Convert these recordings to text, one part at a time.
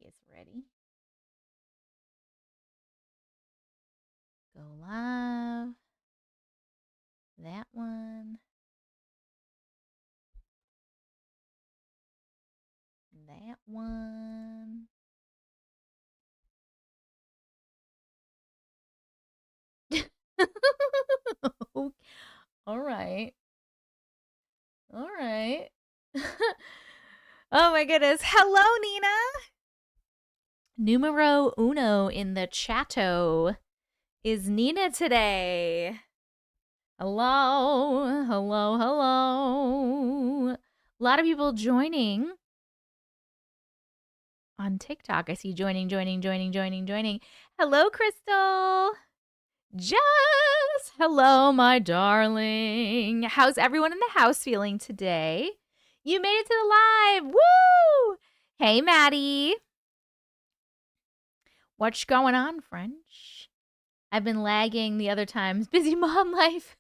guys ready? Go live. That one. That one. All right. All right. Oh my goodness. Hello, Nina. Numero uno in the chatto is Nina today. Hello. Hello, hello. A lot of people joining on TikTok. I see joining. Hello, Crystal. Jess. Hello, my darling. How's everyone in the house feeling today? You made it to the live. Woo! Hey, Maddie. What's going on, French? I've been lagging the other times. Busy mom life.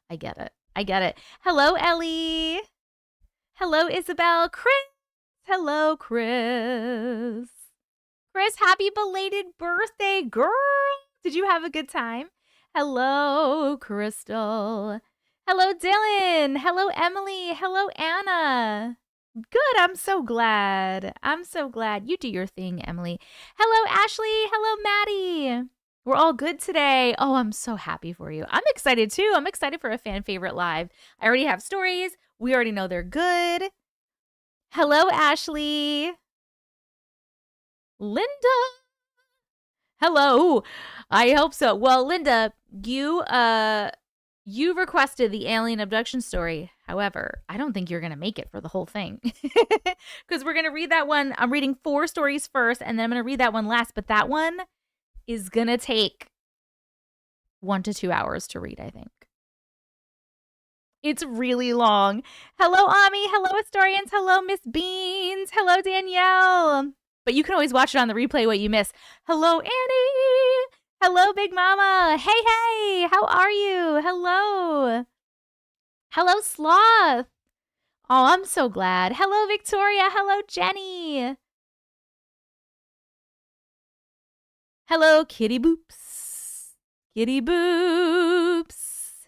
I get it. Hello, Ellie. Hello, Isabel. Chris. Hello, Chris. Chris, happy belated birthday, girl. Did you have a good time? Hello, Crystal. Hello, Dylan. Hello, Emily. Hello, Anna. Good. I'm so glad. You do your thing, Emily. Hello, Ashley. Hello, Maddie. We're all good today. Oh, I'm so happy for you. I'm excited too. I'm excited for a fan favorite live. I already have stories. We already know they're good. Hello, Ashley. Linda. Hello. I hope so. Well, Linda, you requested the alien abduction story. However, I don't think you're going to make it for the whole thing. Because we're going to read that one. I'm reading 4 stories first, and then I'm going to read that one last. But that one is going to take 1 to 2 hours to read, I think. It's really long. Hello, Ami. Hello, Historians. Hello, Miss Beans. Hello, Danielle. But you can always watch it on the replay what you miss. Hello, Annie. Hello, Big Mama. Hey. How are you? Hello. Hello, Sloth. Oh, I'm so glad. Hello, Victoria. Hello, Jenny. Hello, Kitty Boops. Kitty Boops.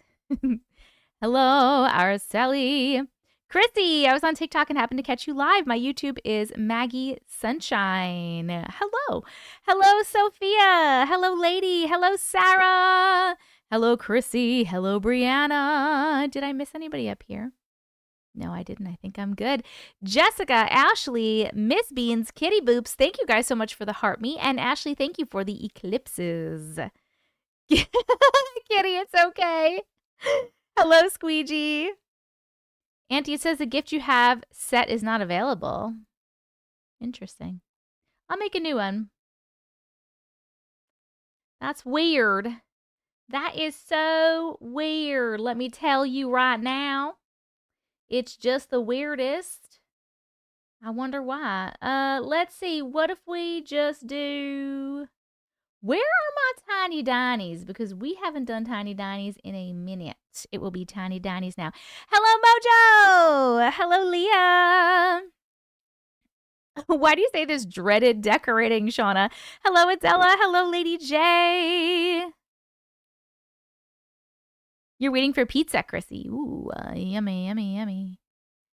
Hello, Araceli. Chrissy, I was on TikTok and happened to catch you live. My YouTube is Maggie Sunshine. Hello. Hello, Sophia. Hello, Lady. Hello, Sarah. Hello, Chrissy. Hello, Brianna. Did I miss anybody up here? No, I didn't. I think I'm good. Jessica, Ashley, Miss Beans, Kitty Boops, thank you guys so much for the heart me. And Ashley, thank you for the eclipses. Kitty, it's okay. Hello, Squeegee. Auntie, it says the gift you have set is not available. Interesting. I'll make a new one. That's weird. That is so weird. Let me tell you right now. It's just the weirdest. I wonder why. Let's see. What if we just do... Where are my Tiny Dinies? Because we haven't done Tiny Dinies in a minute. It will be Tiny Dinies now. Hello, Mojo! Hello, Leah! Why do you say this dreaded decorating, Shauna? Hello, Adela. Hello, Lady J. You're waiting for pizza, Chrissy. Ooh, yummy.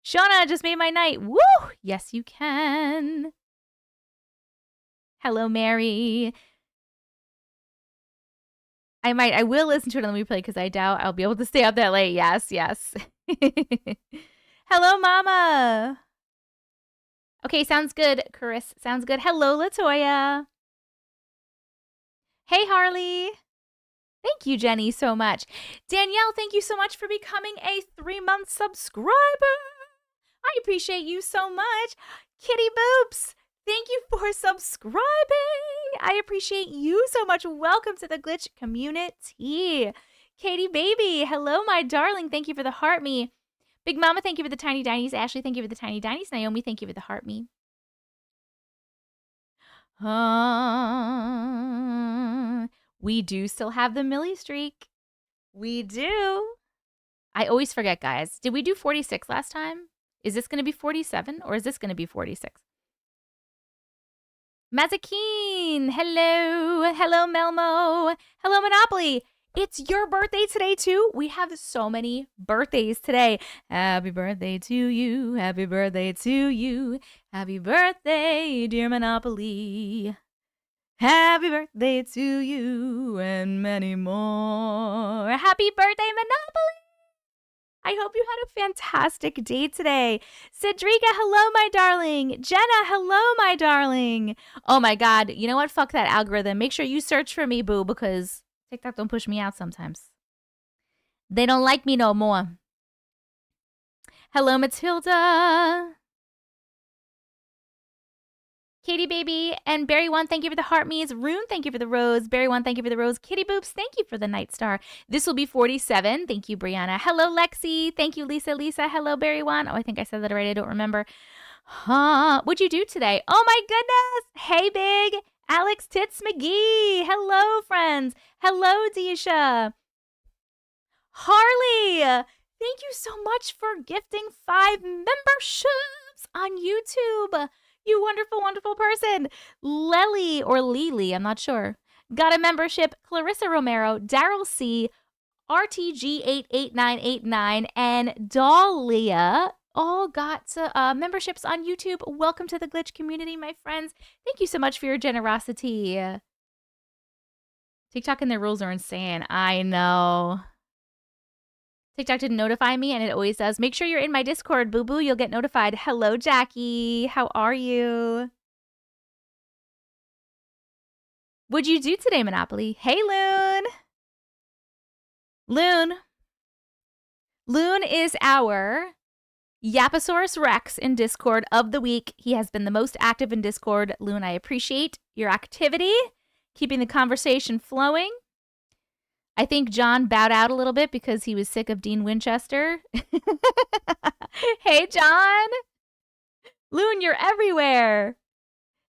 Shauna just made my night. Woo! Yes, you can. Hello, Mary. I will listen to it on the replay because I doubt I'll be able to stay up that late. Yes. Hello, Mama. Okay, sounds good, Chris. Sounds good. Hello, Latoya. Hey, Harley. Thank you, Jenny, so much. Danielle, thank you so much for becoming a 3-month subscriber. I appreciate you so much. Kitty Boops, thank you for subscribing. I appreciate you so much. Welcome to the Glitch community. Katie Baby, hello, my darling. Thank you for the heart me. Big Mama, thank you for the Tiny Dinies. Ashley, thank you for the Tiny Dinies. Naomi, thank you for the heart me. We do still have the Millie streak. We do. I always forget, guys. Did we do 46 last time? Is this going to be 47 or is this going to be 46? Mazakeen, hello. Hello, Melmo. Hello, Monopoly. It's your birthday today, too. We have so many birthdays today. Happy birthday to you. Happy birthday to you. Happy birthday, dear Monopoly. Happy birthday to you and many more. Happy birthday, Monopoly. I hope you had a fantastic day today. Cedrica, hello, my darling. Jenna, hello, my darling. Oh, my God. You know what? Fuck that algorithm. Make sure you search for me, boo, because TikTok don't push me out sometimes. They don't like me no more. Hello, Matilda. Katie Baby and Barry1, thank you for the heart me's. Rune, thank you for the rose. Barry1, thank you for the rose. Kitty Boops, thank you for the night star. This will be 47. Thank you, Brianna. Hello, Lexi. Thank you, Lisa. Hello, Barry1. Oh, I think I said that right. I don't remember. What'd you do today? Oh, my goodness. Hey, Big. Alex Tits McGee. Hello, friends. Hello, Disha. Harley. Thank you so much for gifting 5 memberships on YouTube. You wonderful, wonderful person. Lely or Lily, I'm not sure. Got a membership. Clarissa Romero, Daryl C, RTG88989, and Dahlia all got memberships on YouTube. Welcome to the Glitch community, my friends. Thank you so much for your generosity. TikTok and their rules are insane. I know. TikTok didn't notify me, and it always does. Make sure you're in my Discord, boo-boo. You'll get notified. Hello, Jackie. How are you? What'd you do today, Monopoly? Hey, Loon. Loon is our Yaposaurus Rex in Discord of the week. He has been the most active in Discord. Loon, I appreciate your activity, keeping the conversation flowing. I think John bowed out a little bit because he was sick of Dean Winchester. Hey, John. Loon, you're everywhere.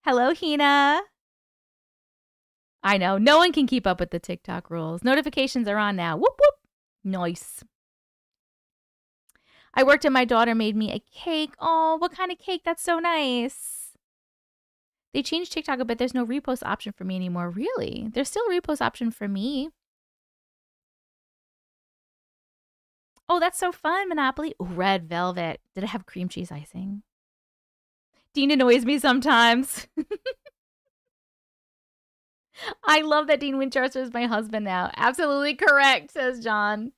Hello, Hina. I know. No one can keep up with the TikTok rules. Notifications are on now. Whoop, whoop. Nice. I worked and my daughter made me a cake. Oh, what kind of cake? That's so nice. They changed TikTok a bit. There's no repost option for me anymore. Really? There's still a repost option for me. Oh, that's so fun, Monopoly. Ooh, red velvet. Did it have cream cheese icing? Dean annoys me sometimes. I love that Dean Winchester is my husband now. Absolutely correct, says John.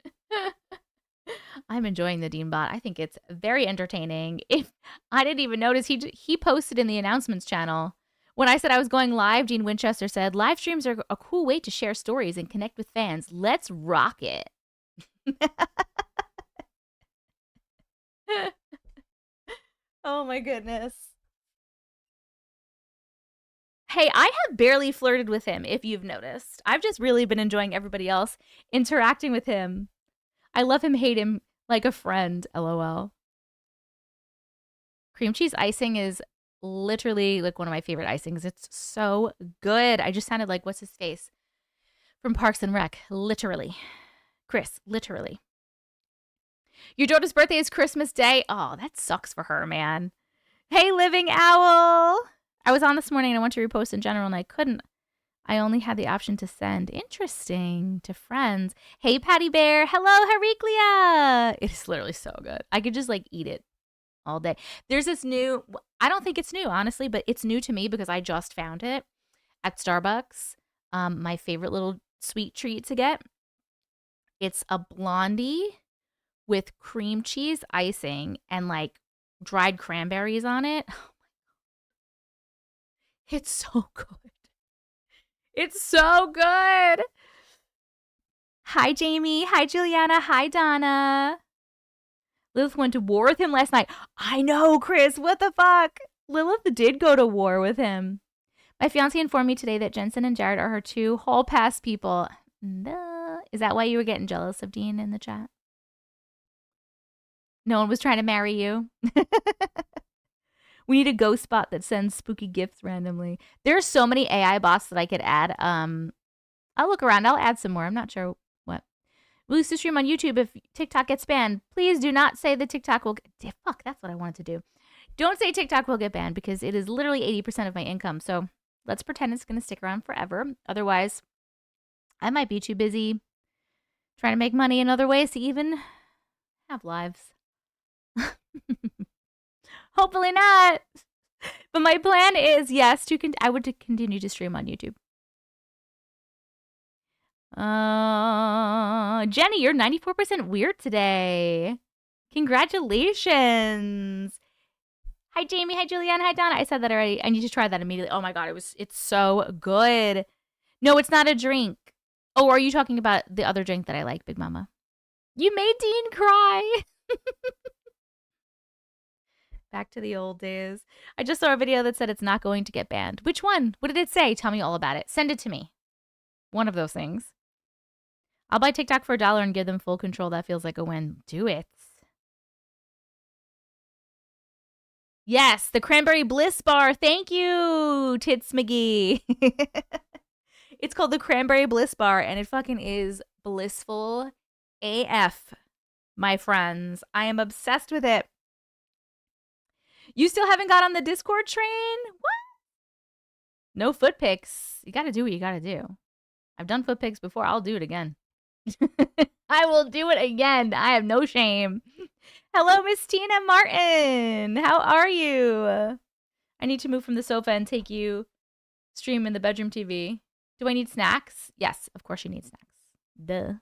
I'm enjoying the Dean bot. I think it's very entertaining. If I didn't even notice, he posted in the announcements channel. When I said I was going live, Dean Winchester said, live streams are a cool way to share stories and connect with fans. Let's rock it. Oh my goodness. Hey, I have barely flirted with him, if you've noticed. I've just really been enjoying everybody else interacting with him. I love him, hate him like a friend, LOL. Cream cheese icing is literally like one of my favorite icings. It's so good. I just sounded like, what's his face? From Parks and Rec. Literally. Chris, literally. Your daughter's birthday is Christmas Day. Oh, that sucks for her, man. Hey, Living Owl. I was on this morning and I went to repost in general and I couldn't. I only had the option to send. Interesting. To friends. Hey, Patty Bear. Hello, Hericlia. It is literally so good. I could just like eat it all day. There's this new, I don't think it's new, honestly, but it's new to me because I just found it at Starbucks. My favorite little sweet treat to get. It's a blondie with cream cheese icing and like dried cranberries on it. It's so good. It's so good. Hi, Jamie. Hi, Juliana. Hi, Donna. Lilith went to war with him last night. I know, Chris. What the fuck? Lilith did go to war with him. My fiance informed me today that Jensen and Jared are her 2 hall pass people. Is that why you were getting jealous of Dean in the chat? No one was trying to marry you. We need a ghost bot that sends spooky gifts randomly. There are so many AI bots that I could add. I'll look around. I'll add some more. I'm not sure what. We used to stream on YouTube if TikTok gets banned. Please do not say the TikTok will get... Fuck, that's what I wanted to do. Don't say TikTok will get banned because it is literally 80% of my income. So Let's pretend it's going to stick around forever. Otherwise, I might be too busy trying to make money in other ways to even have lives. Hopefully not. But my plan is, yes, I would continue to stream on YouTube. Jenny, you're 94% weird today. Congratulations. Hi, Jamie. Hi, Julianne. Hi, Donna. I said that already. I need to try that immediately. Oh my God, it's so good. No, it's not a drink. Oh, are you talking about the other drink that I like, Big Mama? You made Dean cry. Back to the old days. I just saw a video that said it's not going to get banned. Which one? What did it say? Tell me all about it. Send it to me. One of those things. I'll buy TikTok for $1 and give them full control. That feels like a win. Do it. Yes, the Cranberry Bliss Bar. Thank you, Tits McGee. It's called the Cranberry Bliss Bar, and it fucking is blissful AF, my friends. I am obsessed with it. You still haven't got on the Discord train? What? No foot pics. You got to do what you got to do. I've done foot pics before. I'll do it again. I will do it again. I have no shame. Hello, Miss Tina Martin. How are you? I need to move from the sofa and take you stream in the bedroom TV. Do I need snacks? Yes, of course you need snacks. Duh.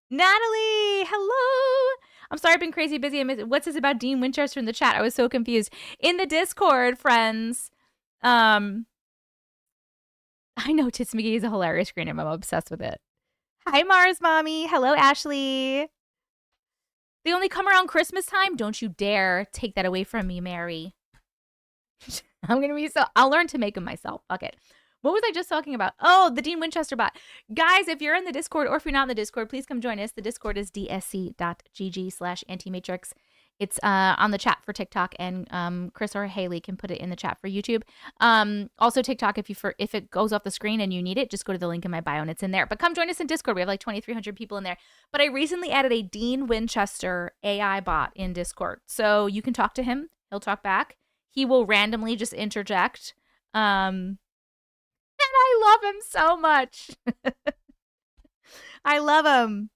Natalie, hello. I'm sorry I've been crazy busy. What's this about Dean Winchester in the chat? I was so confused. In the Discord, friends, I know Tits McGee is a hilarious screen name. I'm obsessed with it. Hi, Mars Mommy. Hello, Ashley. They only come around Christmas time? Don't you dare take that away from me, Mary. I'll learn to make them myself. Fuck it. What was I just talking about? Oh, the Dean Winchester bot. Guys, if you're in the Discord or if you're not in the Discord, please come join us. The Discord is dsc.gg/antimatrix. It's on the chat for TikTok, and Chris or Haley can put it in the chat for YouTube. Also, TikTok, if it goes off the screen and you need it, just go to the link in my bio and it's in there. But come join us in Discord. We have like 2,300 people in there. But I recently added a Dean Winchester AI bot in Discord. So you can talk to him. He'll talk back. He will randomly just interject. And I love him so much. I love him.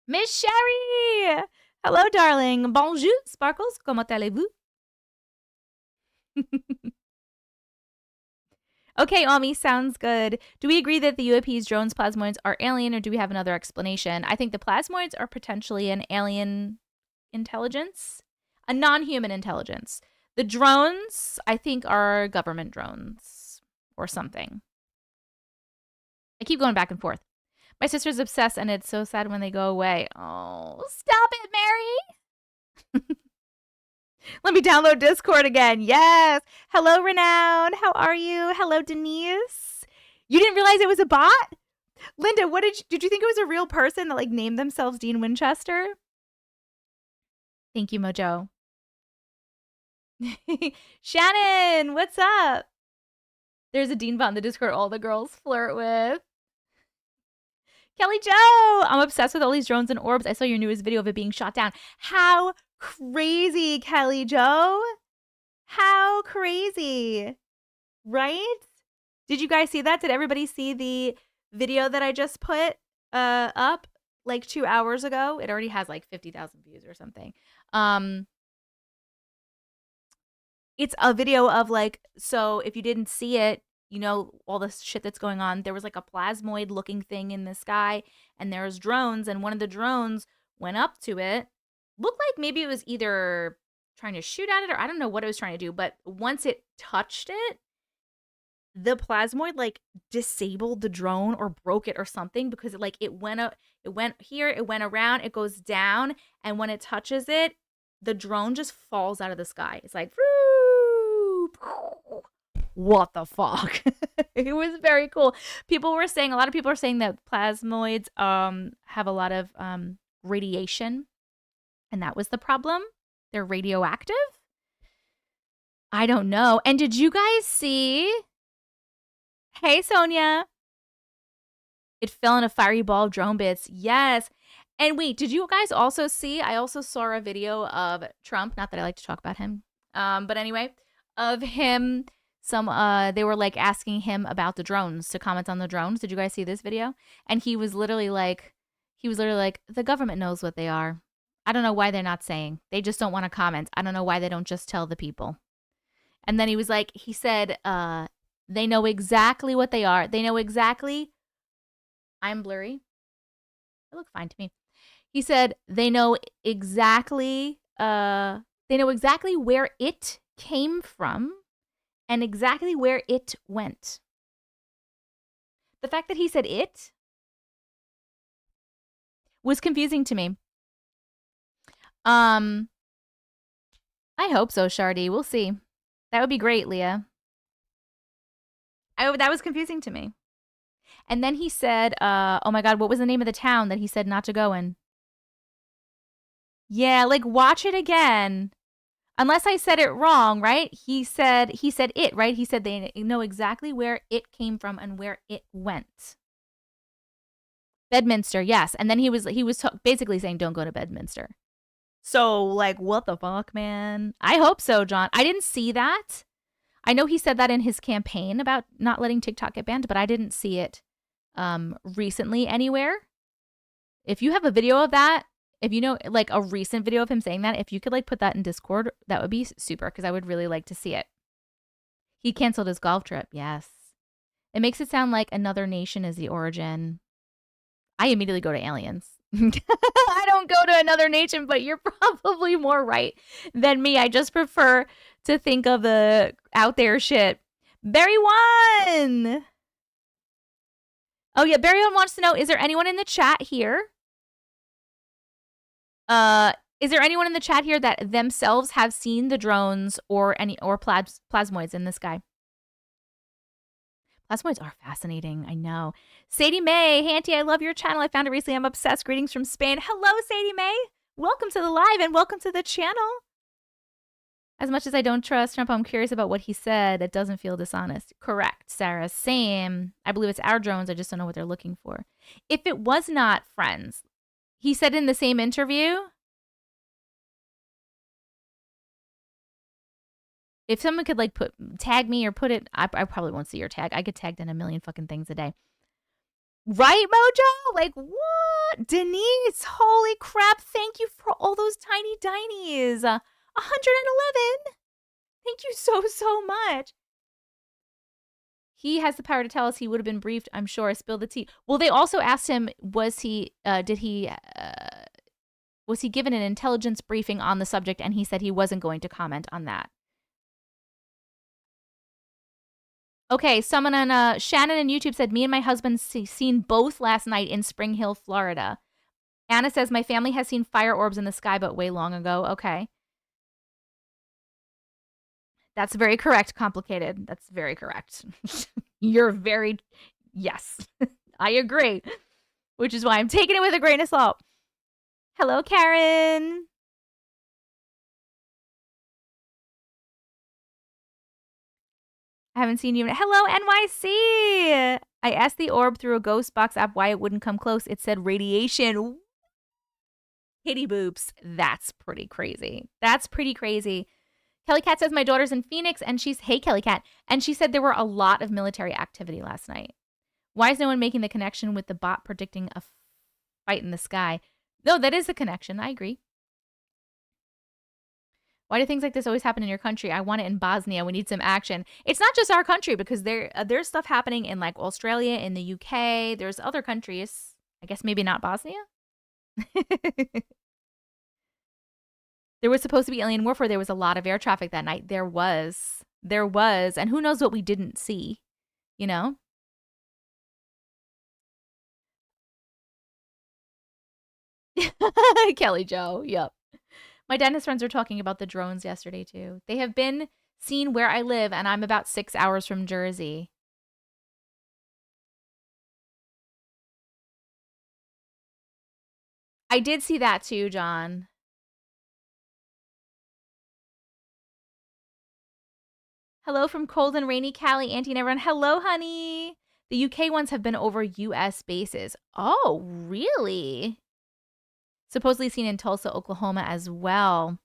Miss Sherry! Hello, darling. Bonjour, Sparkles. Comment allez-vous? Okay, Omi, sounds good. Do we agree that the UAP's drones, plasmoids are alien, or do we have another explanation? I think the plasmoids are potentially an alien intelligence, a non-human intelligence. The drones, I think, are government drones or something. I keep going back and forth. My sister's obsessed, and it's so sad when they go away. Oh, stop it, Mary. Let me download Discord again. Yes. Hello, Renown. How are you? Hello, Denise. You didn't realize it was a bot? Linda, what did you think it was a real person that like named themselves Dean Winchester? Thank you, Mojo. Shannon, what's up? There's a Dean bot in the Discord all the girls flirt with. Kelly Joe, I'm obsessed with all these drones and orbs. I saw your newest video of it being shot down. How crazy, Kelly Joe. How crazy. Right? Did you guys see that? Did everybody see the video that I just put up like 2 hours ago? It already has like 50,000 views or something. It's a video of like, so if you didn't see it, you know, all this shit that's going on. There was like a plasmoid looking thing in the sky, and there's drones, and one of the drones went up to it. Looked like maybe it was either trying to shoot at it, or I don't know what it was trying to do, but once it touched it, the plasmoid like disabled the drone or broke it or something, because it went here, it went around, it goes down, and when it touches it, the drone just falls out of the sky. It's like, what the fuck? It was very cool. A lot of people are saying that plasmoids have a lot of radiation, and that was the problem. They're radioactive. I don't know. And did you guys see? Hey, Sonia. It fell in a fiery ball of drone bits. Yes. And wait, did you guys also see? I also saw a video of Trump. Not that I like to talk about him. But anyway, of him. They were like asking him about the drones, to comment on the drones. Did you guys see this video? And he was literally like, the government knows what they are. I don't know why they're not saying. They just don't want to comment. I don't know why they don't just tell the people. And then he said, they know exactly what they are. They know exactly. I'm blurry. They look fine to me. He said they know exactly where it came from and exactly where it went. The fact that he said it was confusing to me. I hope so, Shardy. We'll see. That would be great, Leah. That was confusing to me. And then he said, oh my God, what was the name of the town that he said not to go in? Yeah, like watch it again. Unless I said it wrong, right? He said it, right? He said they know exactly where it came from and where it went. Bedminster, yes. And then he was basically saying don't go to Bedminster. So, like, what the fuck, man? I hope so, John. I didn't see that. I know he said that in his campaign about not letting TikTok get banned, but I didn't see it recently anywhere. If you have a video of that, if you know, like, a recent video of him saying that, if you could, like, put that in Discord, that would be super, because I would really like to see it. He canceled his golf trip, yes. It makes it sound like another nation is the origin. I immediately go to aliens. I don't go to another nation, but you're probably more right than me. I just prefer to think of the out there shit. Barry One! Oh, yeah, Barry One wants to know, is there anyone in the chat here? Is there anyone in the chat here that themselves have seen the drones or plasmoids in the sky? Plasmoids are fascinating, I know. Sadie May, hey Auntie, I love your channel. I found it recently. I'm obsessed. Greetings from Spain. Hello, Sadie May. Welcome to the live and welcome to the channel. As much as I don't trust Trump, I'm curious about what he said. It doesn't feel dishonest. Correct, Sarah. Same. I believe it's our drones. I just don't know what they're looking for. If it was not friends, he said in the same interview, if someone could, like, tag me or put it, I probably won't see your tag. I get tagged in a million fucking things a day. Right, Mojo? Like, what? Denise, holy crap. Thank you for all those tiny dinies. 111. Thank you so much. He has the power to tell us. He would have been briefed, I'm sure. Spill the tea. Well, they also asked him, was he given an intelligence briefing on the subject? And he said he wasn't going to comment on that. Okay, someone on Shannon on YouTube said, me and my husband seen both last night in Spring Hill, Florida. Anna says, my family has seen fire orbs in the sky, but way long ago. Okay. That's very correct, Complicated. That's very correct. You're very, yes, I agree. Which is why I'm taking it with a grain of salt. Hello, Karen. I haven't seen you. Hello, NYC. I asked the orb through a ghost box app why it wouldn't come close. It said radiation. Kitty boops. That's pretty crazy. That's pretty crazy. Kelly Cat says, my daughter's in Phoenix, and hey, Kelly Cat. And she said there were a lot of military activity last night. Why is no one making the connection with the bot predicting a fight in the sky? No, that is the connection. I agree. Why do things like this always happen in your country? I want it in Bosnia. We need some action. It's not just our country, because there's stuff happening in, like, Australia, in the UK. There's other countries. I guess maybe not Bosnia? There was supposed to be alien warfare. There was a lot of air traffic that night. There was. And who knows what we didn't see, you know? Kelly Joe, yep. My dad and his friends were talking about the drones yesterday, too. They have been seen where I live, and I'm about 6 hours from Jersey. I did see that, too, John. Hello from cold and rainy Cali, Auntie and everyone. Hello, honey. The UK ones have been over US bases. Oh, really? Supposedly seen in Tulsa, Oklahoma as well.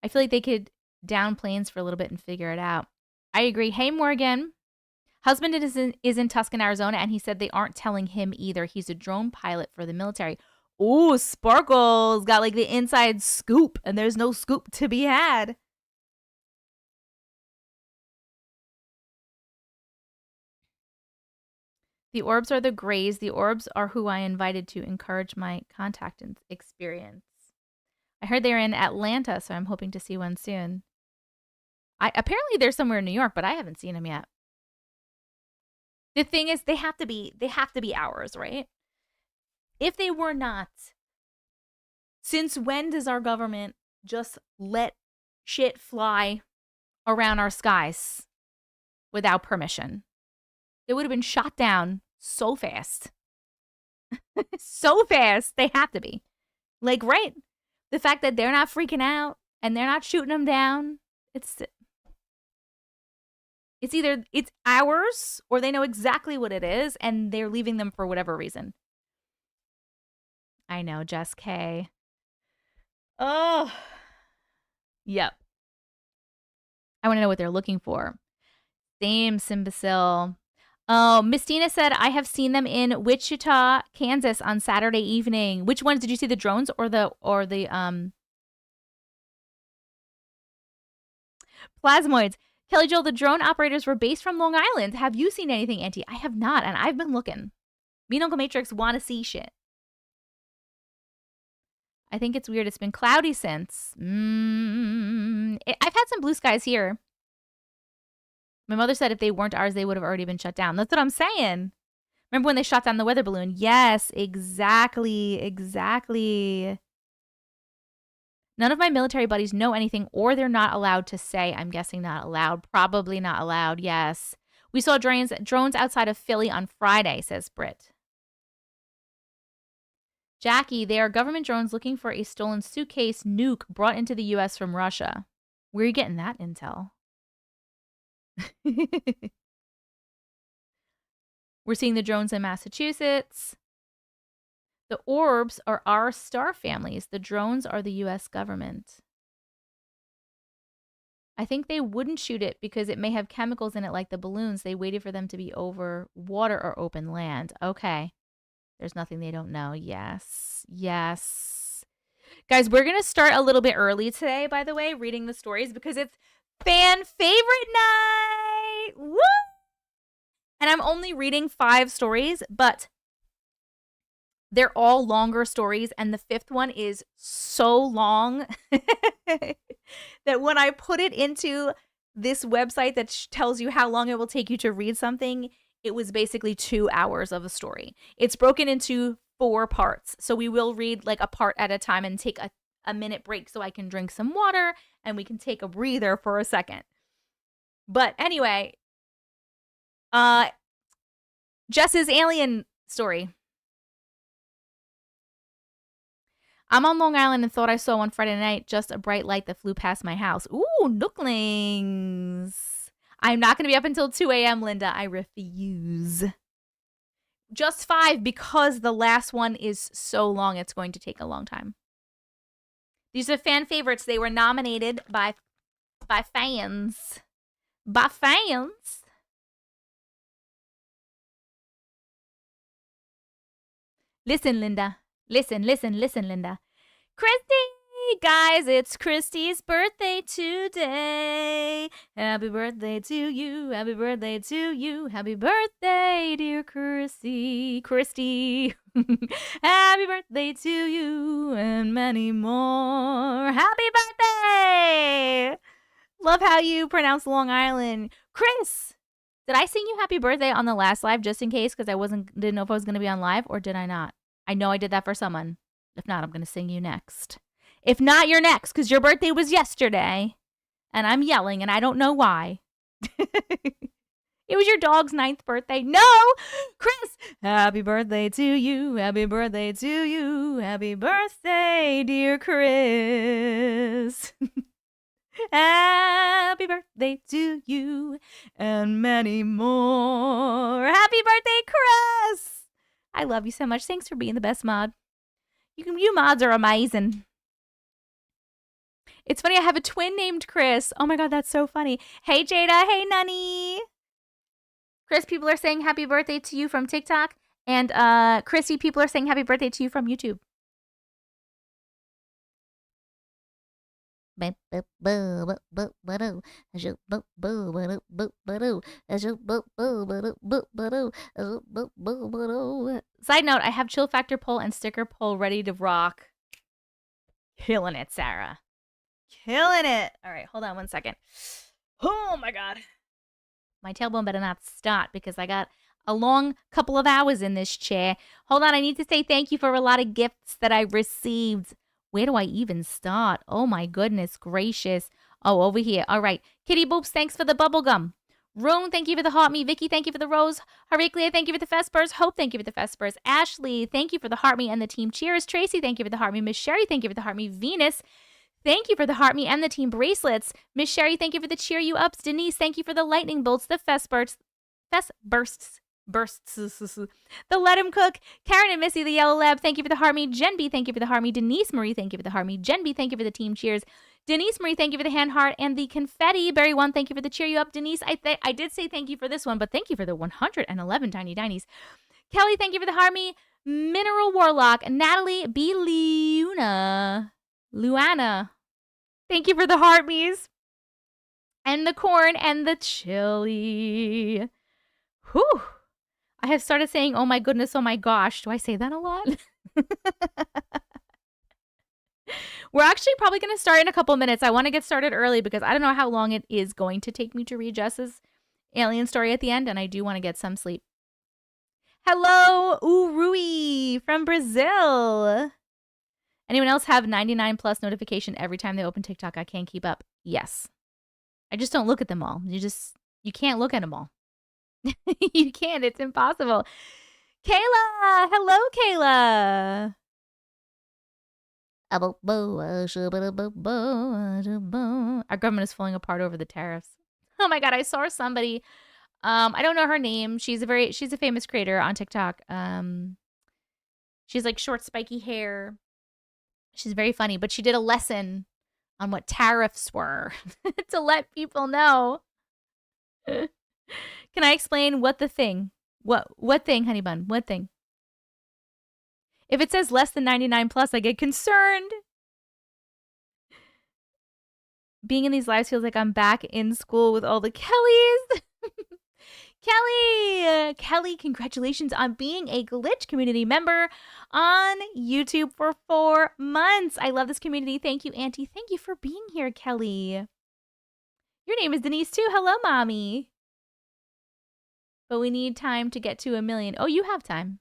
I feel like they could down planes for a little bit and figure it out. I agree. Hey, Morgan. Husband is in Tucson, Arizona, and he said they aren't telling him either. He's a drone pilot for the military. Ooh, Sparkle's got like the inside scoop, and there's no scoop to be had. The orbs are the grays. The orbs are who I invited to encourage my contact and experience. I heard they're in Atlanta, so I'm hoping to see one soon. Apparently they're somewhere in New York, but I haven't seen them yet. The thing is, they have to be ours, right? If they were not, since when does our government just let shit fly around our skies without permission? They would have been shot down so fast. So fast. They have to be. Like, right? The fact that they're not freaking out and they're not shooting them down, it's either it's ours or they know exactly what it is and they're leaving them for whatever reason. I know, Jess K. Oh. Yep. I want to know what they're looking for. Same, Simbacil. Oh, Miss Tina said, I have seen them in Wichita, Kansas on Saturday evening. Which ones did you see, the drones or the plasmoids? Kelly Joel, the drone operators were based from Long Island. Have you seen anything, Auntie? I have not, and I've been looking. Me and Uncle Matrix want to see shit. I think it's weird. It's been cloudy since. I've had some blue skies here. My mother said if they weren't ours, they would have already been shut down. That's what I'm saying. Remember when they shot down the weather balloon? Yes, exactly. Exactly. None of my military buddies know anything, or they're not allowed to say. I'm guessing not allowed. Probably not allowed, yes. We saw drones outside of Philly on Friday, says Britt. Jackie, they are government drones looking for a stolen suitcase nuke brought into the U.S. from Russia. Where are you getting that intel? We're seeing the drones in Massachusetts. The orbs are our star families. The drones are the U.S. government. I think they wouldn't shoot it because it may have chemicals in it like the balloons. They waited for them to be over water or open land. Okay. There's nothing they don't know. Yes. Yes. Guys, we're going to start a little bit early today, by the way, reading the stories because it's fan favorite night. Woo! And I'm only reading 5 stories, but they're all longer stories, and the 5th one is so long that when I put it into this website that tells you how long it will take you to read something, it was basically 2 hours of a story. It's broken into 4 parts, so we will read like a part at a time and take a minute break so I can drink some water and we can take a breather for a second. But anyway, Jess's alien story. I'm on Long Island and thought I saw one Friday night, just a bright light that flew past my house. Ooh, nooklings. I'm not going to be up until 2 a.m., Linda. I refuse. Just 5 because the last one is so long. It's going to take a long time. These are fan favorites. They were nominated by fans. By fans. Listen, Linda. Listen, Linda. Christy! Guys, it's Christy's birthday today. Happy birthday to you. Happy birthday to you. Happy birthday, dear Christy. Christy. Happy birthday to you and many more. Happy birthday! Love how you pronounce Long Island. Chris, did I sing you happy birthday on the last live just in case because I didn't know if I was going to be on live, or did I not? I know I did that for someone. If not, I'm going to sing you next. If not, you're next because your birthday was yesterday. And I'm yelling and I don't know why. It was your dog's 9th birthday. No! Chris! Happy birthday to you. Happy birthday to you. Happy birthday, dear Chris. Happy birthday to you and many more. Happy birthday, Chris! I love you so much. Thanks for being the best mod. You mods are amazing. It's funny, I have a twin named Chris. Oh my God, that's so funny. Hey, Jada. Hey, Nunny. Chris, people are saying happy birthday to you from TikTok. And Chrissy, people are saying happy birthday to you from YouTube. Side note, I have chill factor poll and sticker poll ready to rock. Killing it, Sarah. Killing it. All right, hold on one second. Oh my God. My tailbone better not start because I got a long couple of hours in this chair. Hold on, I need to say thank you for a lot of gifts that I received. Where do I even start? Oh my goodness gracious. Oh, over here. All right. Kitty Boops, thanks for the bubble gum. Roan, thank you for the heart me. Vicky, thank you for the rose. Hariklia, thank you for the Vespers. Hope, thank you for the Vespers. Ashley, thank you for the heart me and the team cheers. Tracy, thank you for the heart me. Miss Sherry, thank you for the heart me. Venus, thank you for the heart me and the team bracelets. Miss Sherry, thank you for the cheer you ups. Denise, thank you for the lightning bolts, the Vespers. Bursts. The Let Him Cook. Karen and Missy, the Yellow Lab, thank you for the heart me. Jen B, thank you for the heart me. Denise Marie, thank you for the heart me. Jen B, thank you for the team cheers. Denise Marie, thank you for the hand heart and the confetti. Barry 1, thank you for the cheer you up. Denise, I did say thank you for this one, but thank you for the 111 tiny dinies. Kelly, thank you for the heart me. Mineral Warlock. Natalie B. Luana. Thank you for the heart me's. And the corn and the chili. Whew. I have started saying, oh my goodness, oh my gosh. Do I say that a lot? We're actually probably going to start in a couple minutes. I want to get started early because I don't know how long it is going to take me to read Jess's alien story at the end, and I do want to get some sleep. Hello, Urui from Brazil. Anyone else have 99 plus notification every time they open TikTok? I can't keep up. Yes. I just don't look at them all. You can't look at them all. You can't. It's impossible. Kayla. Hello, Kayla. Our government is falling apart over the tariffs. Oh my God. I saw somebody. I don't know her name. She's a famous creator on TikTok. She's like short, spiky hair. She's very funny, but she did a lesson on what tariffs were to let people know. Can I explain what the thing? What thing, honey bun? What thing? If it says less than 99 plus, I get concerned. Being in these lives feels like I'm back in school with all the Kellys. Kelly, congratulations on being a Glitch community member on YouTube for 4 months. I love this community. Thank you, Auntie. Thank you for being here, Kelly. Your name is Denise too. Hello, Mommy. But we need time to get to 1 million. Oh, you have time.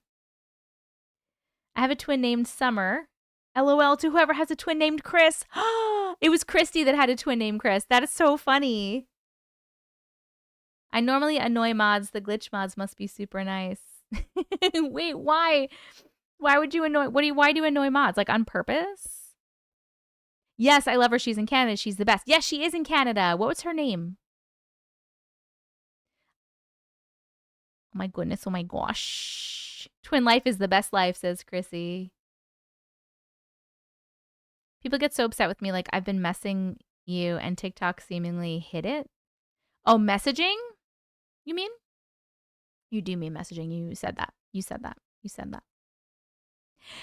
I have a twin named Summer. LOL to whoever has a twin named Chris. It was Christy that had a twin named Chris. That is so funny. I normally annoy mods. The glitch mods must be super nice. Wait, why? Why would you annoy? Why do you annoy mods? Like on purpose? Yes, I love her. She's in Canada. She's the best. Yes, she is in Canada. What was her name? Oh my goodness. Oh my gosh. Twin life is the best life, says Chrissy. People get so upset with me. Like, I've been messing you and TikTok seemingly hid it. Oh, messaging? You mean? You do mean messaging. You said that. You said that. You said that.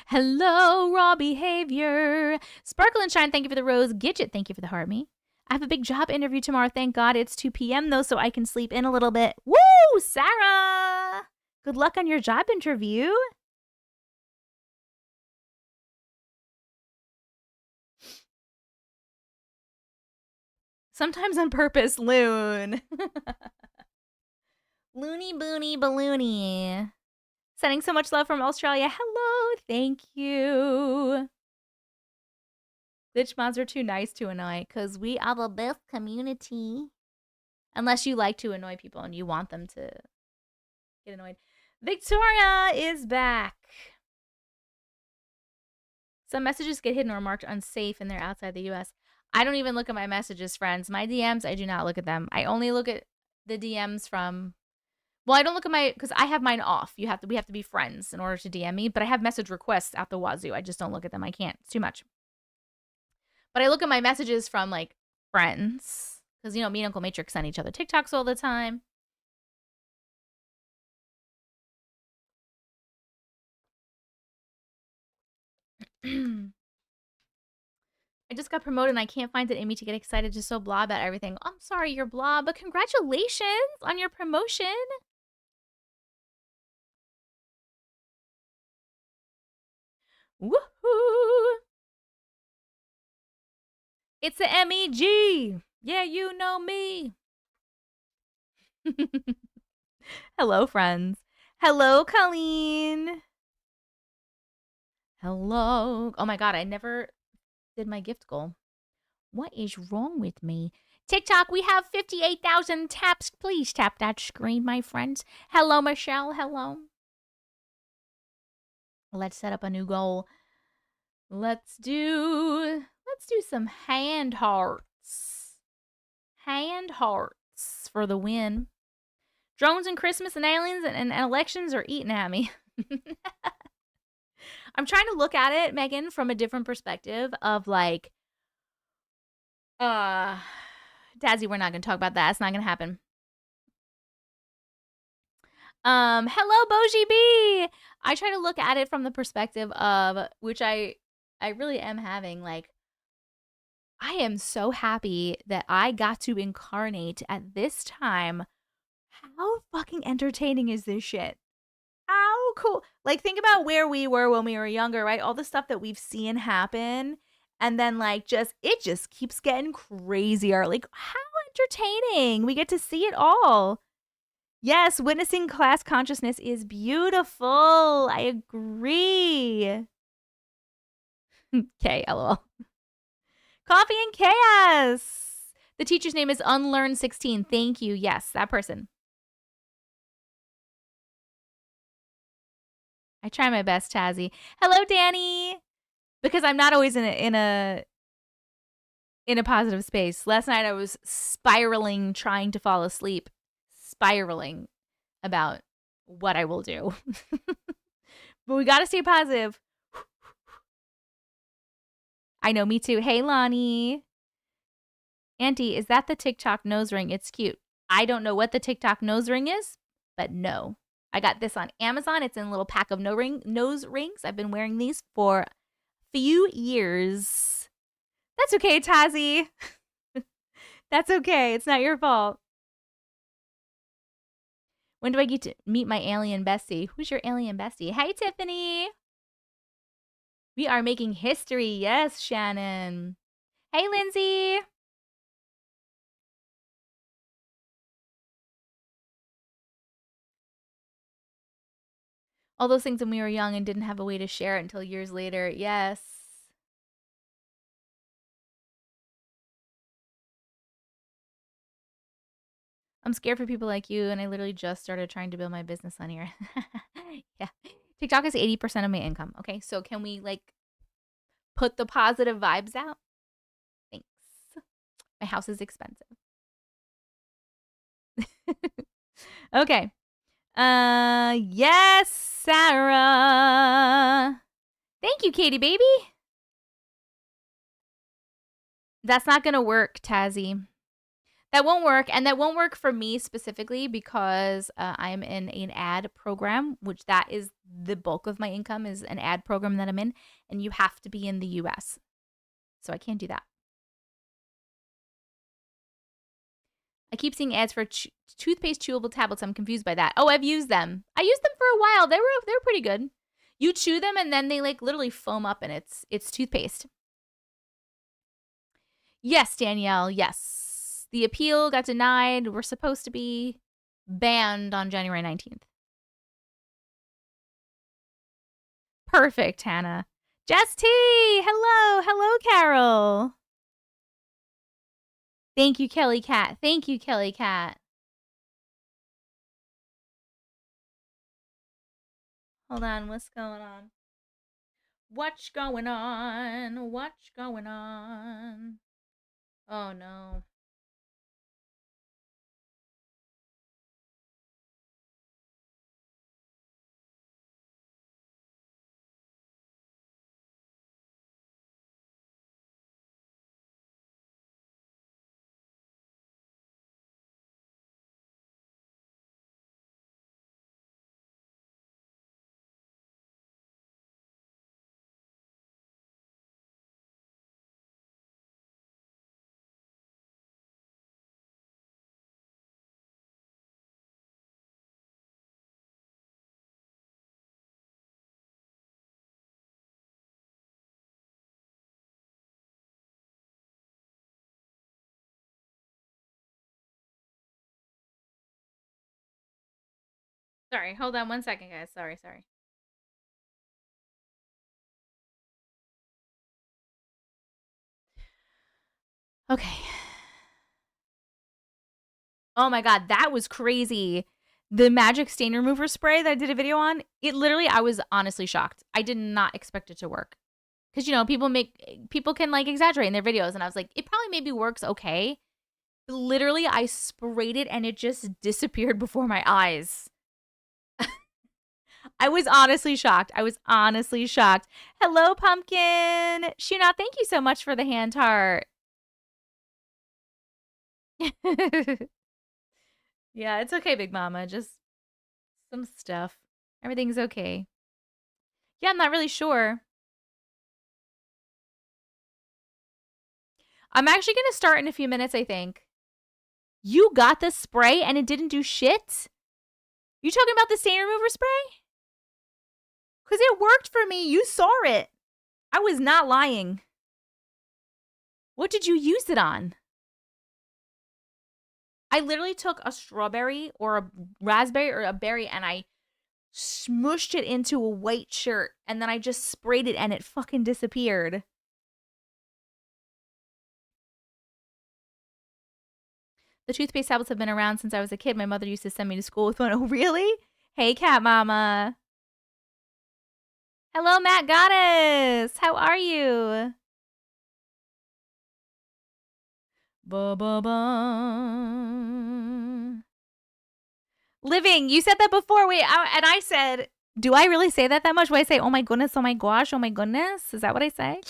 Hello, raw behavior. Sparkle and Shine, thank you for the rose. Gidget, thank you for the heart me. I have a big job interview tomorrow. Thank God it's 2 p.m. though, so I can sleep in a little bit. Woo, Sarah! Good luck on your job interview. Sometimes on purpose, Loon. Loony boony balloony. Sending so much love from Australia. Hello, thank you. Glitch mods are too nice to annoy because we are the best community. Unless you like to annoy people and you want them to get annoyed. Victoria is back. Some messages get hidden or marked unsafe and they're outside the US. I don't even look at my messages, friends. My DMs, I do not look at them. I only look at the DMs from... Well, I don't look at my... Because I have mine off. We have to be friends in order to DM me. But I have message requests out the wazoo. I just don't look at them. I can't. It's too much. But I look at my messages from like friends because, you know, me and Uncle Matrix send each other TikToks all the time. I just got promoted and I can't find it in me to get excited, just so blah about everything. I'm sorry you're blah, but congratulations on your promotion. Woohoo! It's the MEG. Yeah, you know me. Hello, friends. Hello, Colleen. Hello. Oh my god, I never did my gift goal. What is wrong with me? TikTok, we have 58,000 taps. Please tap that screen, my friends. Hello, Michelle. Hello. Let's set up a new goal. Let's do some hand hearts. Hand hearts for the win. Drones and Christmas and aliens and elections are eating at me. I'm trying to look at it, Megan, from a different perspective of like, Dazzy, we're not going to talk about that. It's not going to happen. Hello, Boji B. I try to look at it from the perspective of, which I really am having, like, I am so happy that I got to incarnate at this time. How fucking entertaining is this shit? How cool. Like, think about where we were when we were younger, right? All the stuff that we've seen happen. And then, like, it just keeps getting crazier. Like, how entertaining. We get to see it all. Yes, witnessing class consciousness is beautiful. I agree. Okay, lol. Coffee and chaos. The teacher's name is Unlearn16. Thank you. Yes, that person. I try my best, Tazzy. Hello, Danny. Because I'm not always in a positive space. Last night I was spiraling, trying to fall asleep, spiraling about what I will do. But we got to stay positive. I know, me too. Hey, Lonnie. Auntie, is that the TikTok nose ring? It's cute. I don't know what the TikTok nose ring is, but no. I got this on Amazon. It's in a little pack of nose rings. I've been wearing these for a few years. That's okay, Tazzy. That's okay. It's not your fault. When do I get to meet my alien bestie? Who's your alien bestie? Hey, Tiffany. We are making history. Yes, Shannon. Hey, Lindsay. All those things when we were young and didn't have a way to share it until years later. Yes. I'm scared for people like you, and I literally just started trying to build my business on here. Yeah. TikTok is 80% of my income. Okay, so can we, like, put the positive vibes out? Thanks. My house is expensive. Okay. Yes, Sarah. Thank you, Katie baby. That's not going to work, Tazzy. That won't work, and that won't work for me specifically because I'm in an ad program, which that is the bulk of my income is an ad program that I'm in, and you have to be in the US. So I can't do that. I keep seeing ads for toothpaste chewable tablets. I'm confused by that. Oh, I've used them. I used them for a while. They were pretty good. You chew them and then they like literally foam up and it's toothpaste. Yes, Danielle. Yes. The appeal got denied. We're supposed to be banned on January 19th. Perfect, Hannah. Jess T. Hello. Hello, Carol. Thank you, Kelly Cat. Thank you, Kelly Cat. Hold on. What's going on? What's going on? What's going on? Oh, no. Sorry, hold on 1 second, guys. Sorry. Okay. Oh my god, that was crazy. The magic stain remover spray that I did a video on, it literally, I was honestly shocked. I did not expect it to work. Because, you know, people can like exaggerate in their videos. And I was like, it probably maybe works okay. Literally, I sprayed it and it just disappeared before my eyes. I was honestly shocked. Hello, Pumpkin. Shuna, thank you so much for the hand heart. Yeah, it's okay, Big Mama. Just some stuff. Everything's okay. Yeah, I'm not really sure. I'm actually going to start in a few minutes, I think. You got the spray and it didn't do shit? You talking about the stain remover spray? Because it worked for me. You saw it. I was not lying. What did you use it on? I literally took a strawberry or a raspberry or a berry and I smushed it into a white shirt and then I just sprayed it and it fucking disappeared. The toothpaste tablets have been around since I was a kid. My mother used to send me to school with one. Oh, really? Hey, Cat Mama. Hello, Matt Goddess. How are you? Ba-ba-ba. Living, you said that before. Wait, and I said, do I really say that much? Would I say, oh my goodness, oh my gosh, oh my goodness? Is that what I say?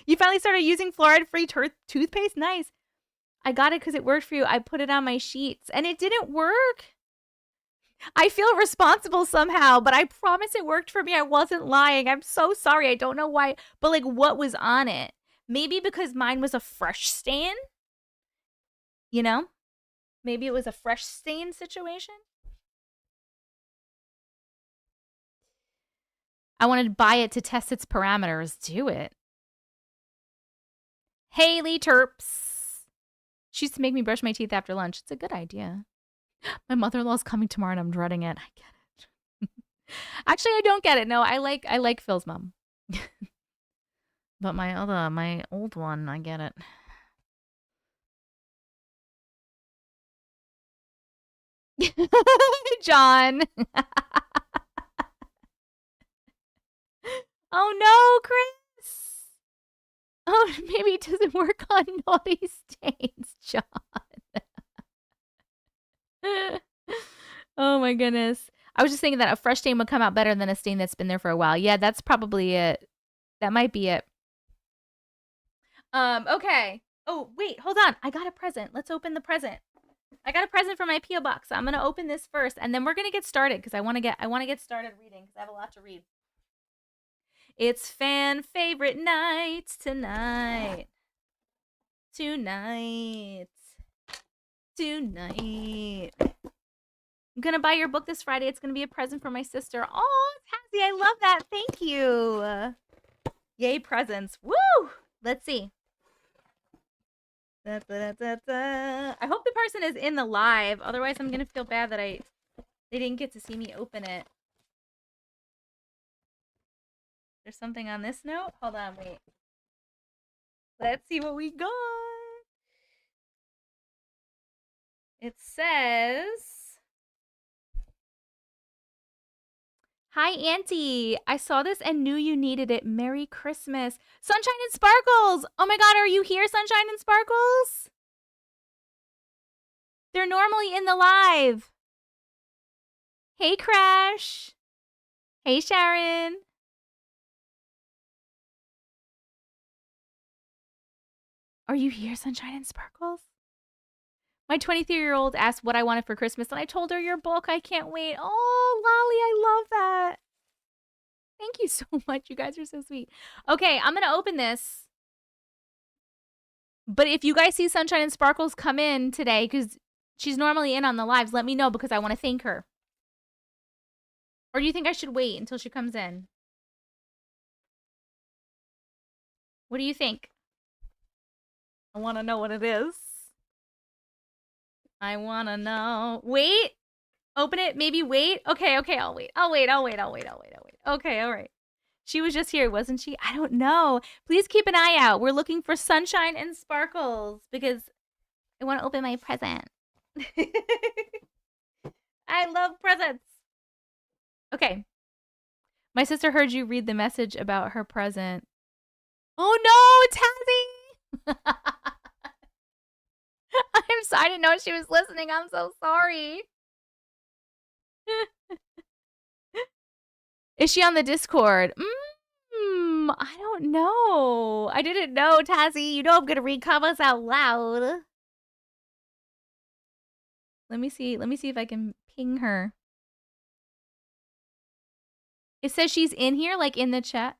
You finally started using fluoride-free toothpaste? Nice. I got it because it worked for you. I put it on my sheets and it didn't work. I feel responsible somehow, but I promise it worked for me. I wasn't lying. I'm so sorry. I don't know why, but like what was on it? Maybe because mine was a fresh stain? You know? Maybe it was a fresh stain situation? I wanted to buy it to test its parameters. Do it. Haley Terps. She used to make me brush my teeth after lunch. It's a good idea. My mother-in-law's coming tomorrow and I'm dreading it. I get it. Actually, I don't get it. No, I like Phil's mom. But my old one, I get it. John. Oh no, Chris. Oh, maybe it doesn't work on naughty stains, John. Oh my goodness. I was just thinking that a fresh stain would come out better than a stain that's been there for a while. Yeah, that's probably it. That might be it. Okay. Oh, wait, hold on. I got a present. Let's open the present. I got a present for my P.O. box. So I'm gonna open this first, and then we're gonna get started because I want to get started reading because I have a lot to read. It's fan favorite night tonight. Tonight. I'm gonna buy your book this Friday. It's gonna be a present for my sister. Oh, Tazzy, I love that. Thank you. Yay, presents. Woo! Let's see. I hope the person is in the live. Otherwise, I'm gonna feel bad that they didn't get to see me open it. There's something on this note? Hold on, wait. Let's see what we got. It says, hi, Auntie. I saw this and knew you needed it. Merry Christmas. Sunshine and Sparkles. Oh my God, are you here, Sunshine and Sparkles? They're normally in the live. Hey, Crash. Hey, Sharon. Are you here, Sunshine and Sparkles? My 23-year-old asked what I wanted for Christmas, and I told her your book. I can't wait. Oh, Lolly, I love that. Thank you so much. You guys are so sweet. Okay, I'm going to open this. But if you guys see Sunshine and Sparkles come in today, because she's normally in on the lives, let me know because I want to thank her. Or do you think I should wait until she comes in? What do you think? I want to know what it is. I want to know. Wait. Open it, maybe wait. Okay, I'll wait. Okay, all right. She was just here, wasn't she? I don't know. Please keep an eye out. We're looking for sunshine and sparkles because I want to open my present. I love presents. Okay. My sister heard you read the message about her present. Oh no, Tazzy! I'm sorry, I didn't know she was listening. I'm so sorry. Is she on the Discord? I don't know. I didn't know, Tazzy. You know I'm gonna read comments out loud. Let me see if I can ping her. It says she's in here, like in the chat.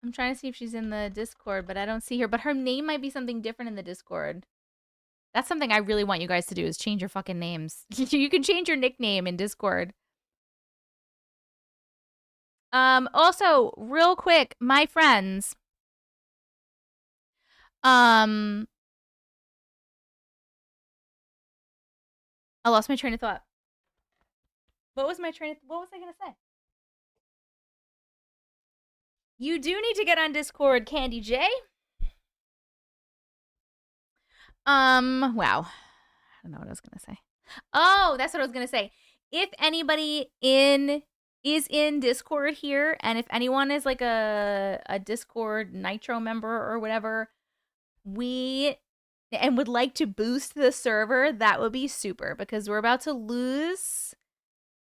I'm trying to see if she's in the Discord, but I don't see her. But her name might be something different in the Discord. That's something I really want you guys to do is change your fucking names. You can change your nickname in Discord. Also, real quick, my friends. I lost my train of thought. What was I gonna say? You do need to get on Discord, Candy J. Wow. I don't know what I was gonna say. Oh, that's what I was gonna say. If anybody is in Discord here, and if anyone is like a Discord Nitro member or whatever, and would like to boost the server, that would be super because we're about to lose.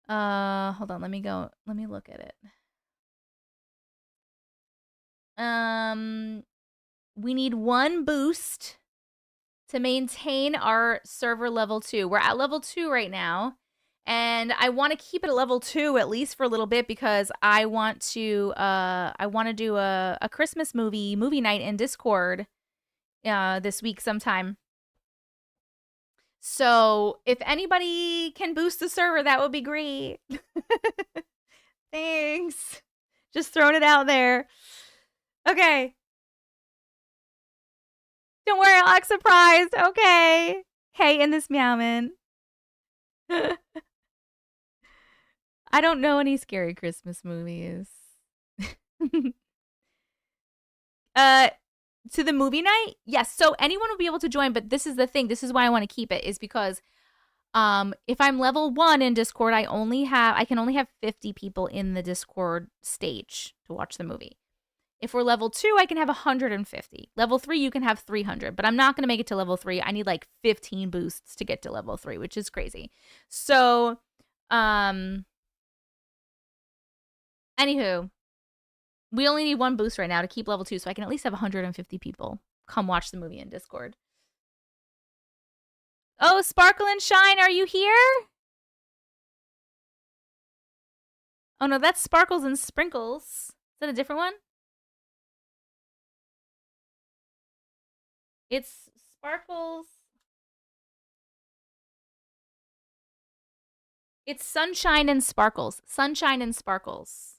Hold on, let me look at it. We need 1 boost to maintain our server level 2. We're at level 2 right now. And I want to keep it at level 2 at least for a little bit because I want to do a Christmas movie night in Discord this week sometime. So if anybody can boost the server, that would be great. Thanks. Just throwing it out there. Okay. Don't worry, I'll act surprised. Okay. Hey, in this meowman. I don't know any scary Christmas movies. To the movie night? Yes. So anyone will be able to join, but this is the thing. This is why I want to keep it, is because if I'm level 1 in Discord, I can only have 50 people in the Discord stage to watch the movie. If we're level 2, I can have 150. Level 3, you can have 300, but I'm not going to make it to level 3. I need like 15 boosts to get to level 3, which is crazy. So, anywho, we only need 1 boost right now to keep level 2, so I can at least have 150 people come watch the movie in Discord. Oh, Sparkle and Shine, are you here? Oh no, that's Sparkles and Sprinkles. Is that a different one? It's Sparkles. It's Sunshine and Sparkles. Sunshine and Sparkles.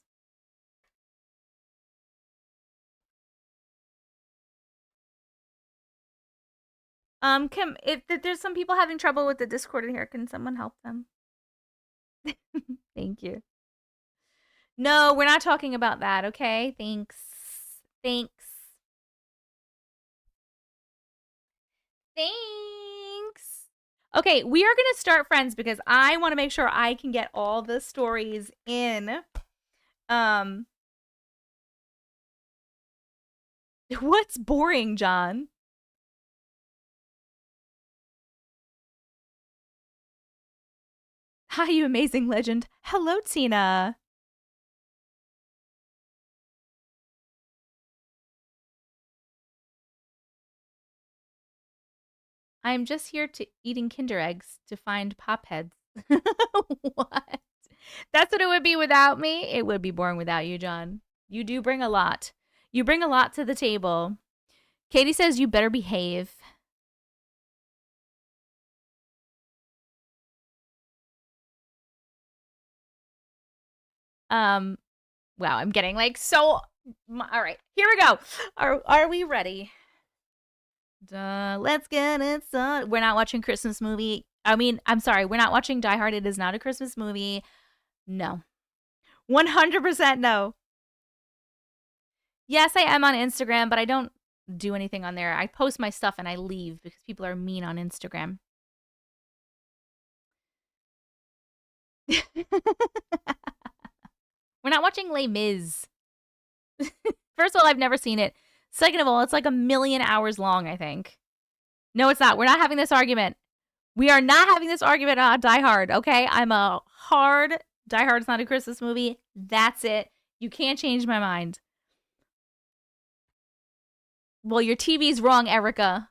If there's some people having trouble with the Discord in here, can someone help them? Thank you. No, we're not talking about that, okay? Thanks. Thanks. Okay, we are going to start, friends, because I want to make sure I can get all the stories in. What's boring, John? Hi, you amazing legend. Hello, Tina. I'm just here to eating Kinder eggs to find pop heads. What? That's what it would be without me? It would be boring without you, John. You do bring a lot. You bring a lot to the table. Katie says you better behave. Wow, I'm getting like so All right, here we go. Are we ready? Let's get it started. We're not watching Christmas movie. I mean, I'm sorry. We're not watching Die Hard. It is not a Christmas movie. No. 100% no. Yes, I am on Instagram, but I don't do anything on there. I post my stuff and I leave because people are mean on Instagram. We're not watching Les Mis. First of all, I've never seen it. Second of all, it's like 1,000,000 hours long, I think. No, it's not. We're not having this argument. We are not having this argument on Die Hard, okay? I'm a hard Die Hard's not a Christmas movie. That's it. You can't change my mind. Well, your TV's wrong, Erica.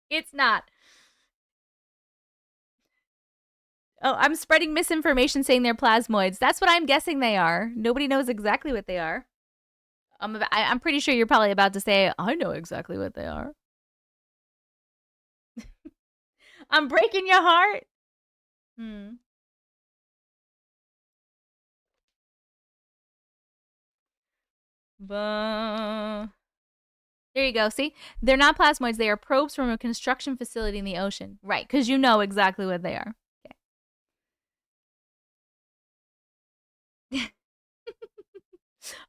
It's not. Oh, I'm spreading misinformation saying they're plasmoids. That's what I'm guessing they are. Nobody knows exactly what they are. I'm pretty sure you're probably about to say, I know exactly what they are. I'm breaking your heart. There you go. See? They're not plasmoids. They are probes from a construction facility in the ocean. Right, because you know exactly what they are. Okay.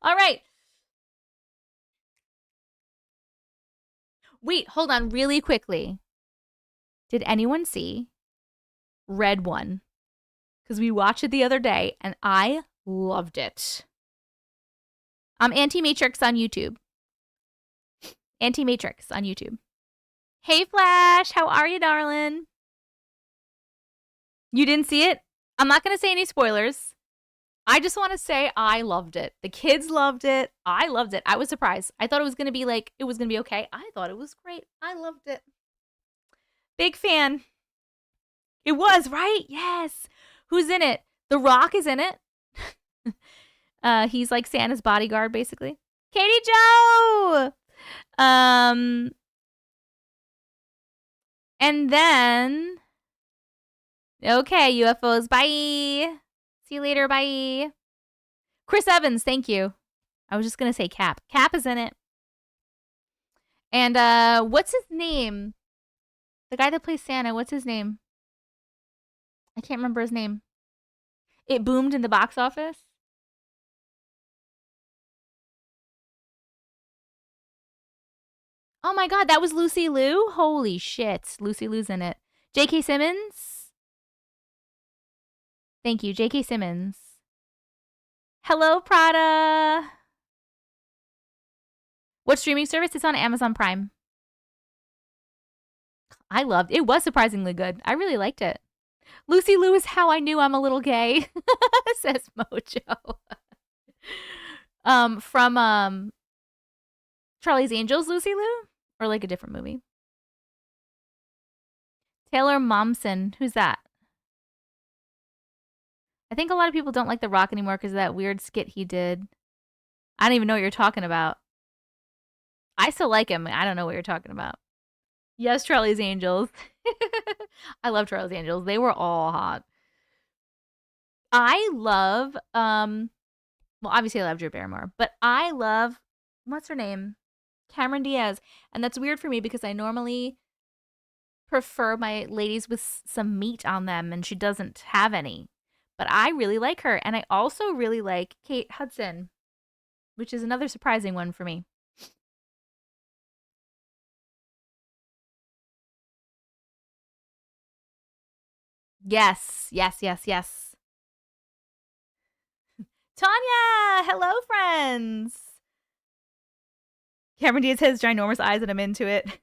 All right. Wait, hold on really quickly. Did anyone see Red One? Because we watched it the other day, and I loved it. I'm Anti-Matrix on YouTube. Anti-Matrix on YouTube. Hey, Flash. How are you, darling? You didn't see it? I'm not going to say any spoilers. I just want to say I loved it. The kids loved it. I loved it. I was surprised. I thought it was going to be like, it was going to be okay. I thought it was great. I loved it. Big fan. It was, right? Yes. Who's in it? The Rock is in it. He's like Santa's bodyguard, basically. Katie Joe! And then... Okay, UFOs, bye! See you later, bye! Chris Evans, thank you. I was just gonna say Cap. Cap is in it. And, what's his name? The guy that plays Santa, what's his name? I can't remember his name. It boomed in the box office. Oh my god, that was Lucy Liu? Holy shit. Lucy Liu's in it. J.K. Simmons? Thank you, J.K. Simmons. Hello, Prada. What streaming service? It's on Amazon Prime. I loved it. It was surprisingly good. I really liked it. Lucy Liu is how I knew I'm a little gay, says Mojo. From Charlie's Angels, Lucy Liu? Or like a different movie? Taylor Momsen. Who's that? I think a lot of people don't like The Rock anymore because of that weird skit he did. I don't even know what you're talking about. I still like him. I don't know what you're talking about. Yes, Charlie's Angels. I love Charlie's Angels. They were all hot. I love, well, obviously I love Drew Barrymore, but I love, what's her name? Cameron Diaz. And that's weird for me because I normally prefer my ladies with some meat on them, and she doesn't have any. But I really like her. And I also really like Kate Hudson, which is another surprising one for me. Yes, yes, yes, yes. Tanya! Hello, friends! Cameron Diaz has ginormous eyes and I'm into it.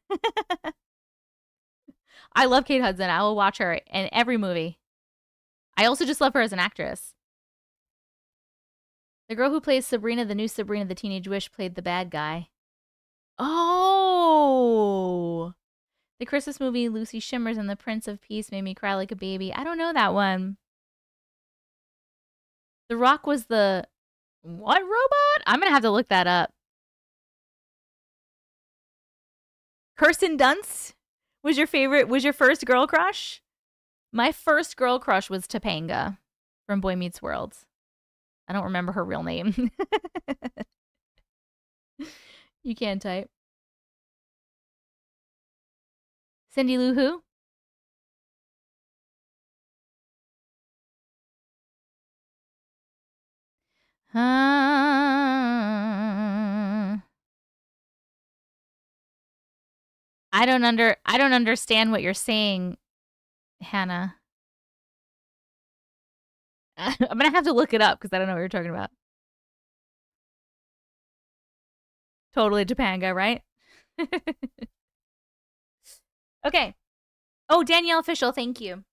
I love Kate Hudson. I will watch her in every movie. I also just love her as an actress. The girl who plays Sabrina, the new Sabrina the Teenage Witch, played the bad guy. Oh! The Christmas movie Lucy Shimmers and the Prince of Peace made me cry like a baby. I don't know that one. The Rock was the... What robot? I'm going to have to look that up. Kirsten Dunst was your favorite, was your first girl crush? My first girl crush was Topanga from Boy Meets World. I don't remember her real name. You can type. Cindy Lou Who? I don't understand what you're saying, Hannah. I'm gonna have to look it up because I don't know what you're talking about. Totally Topanga, right? Okay. Oh, Danielle Official, thank you.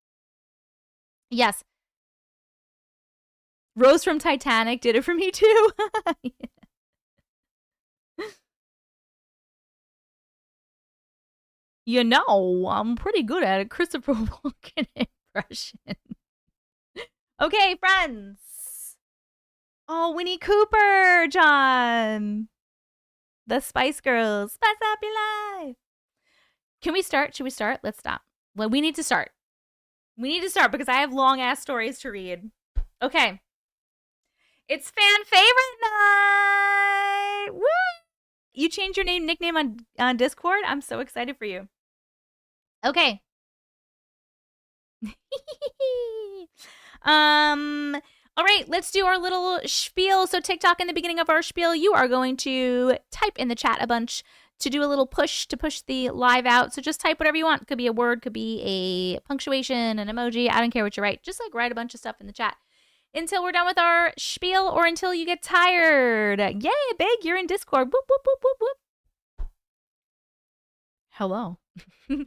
Yes. Rose from Titanic did it for me too. You know, I'm pretty good at a Christopher Walken impression. Okay, friends. Oh, Winnie Cooper, John. The Spice Girls. Spice up your life. Can we start? Should we start? Let's stop. Well, we need to start. We need to start because I have long-ass stories to read. Okay. It's fan favorite night. Woo! You changed your nickname on Discord? I'm so excited for you. Okay. All right, let's do our little spiel. So TikTok, in the beginning of our spiel, you are going to type in the chat a bunch to do a little push to push the live out. So just type whatever you want. Could be a word, could be a punctuation, an emoji. I don't care what you write. Just like write a bunch of stuff in the chat until we're done with our spiel or until you get tired. Yay, Big, you're in Discord. Boop, boop, boop, boop, boop. Hello. Hello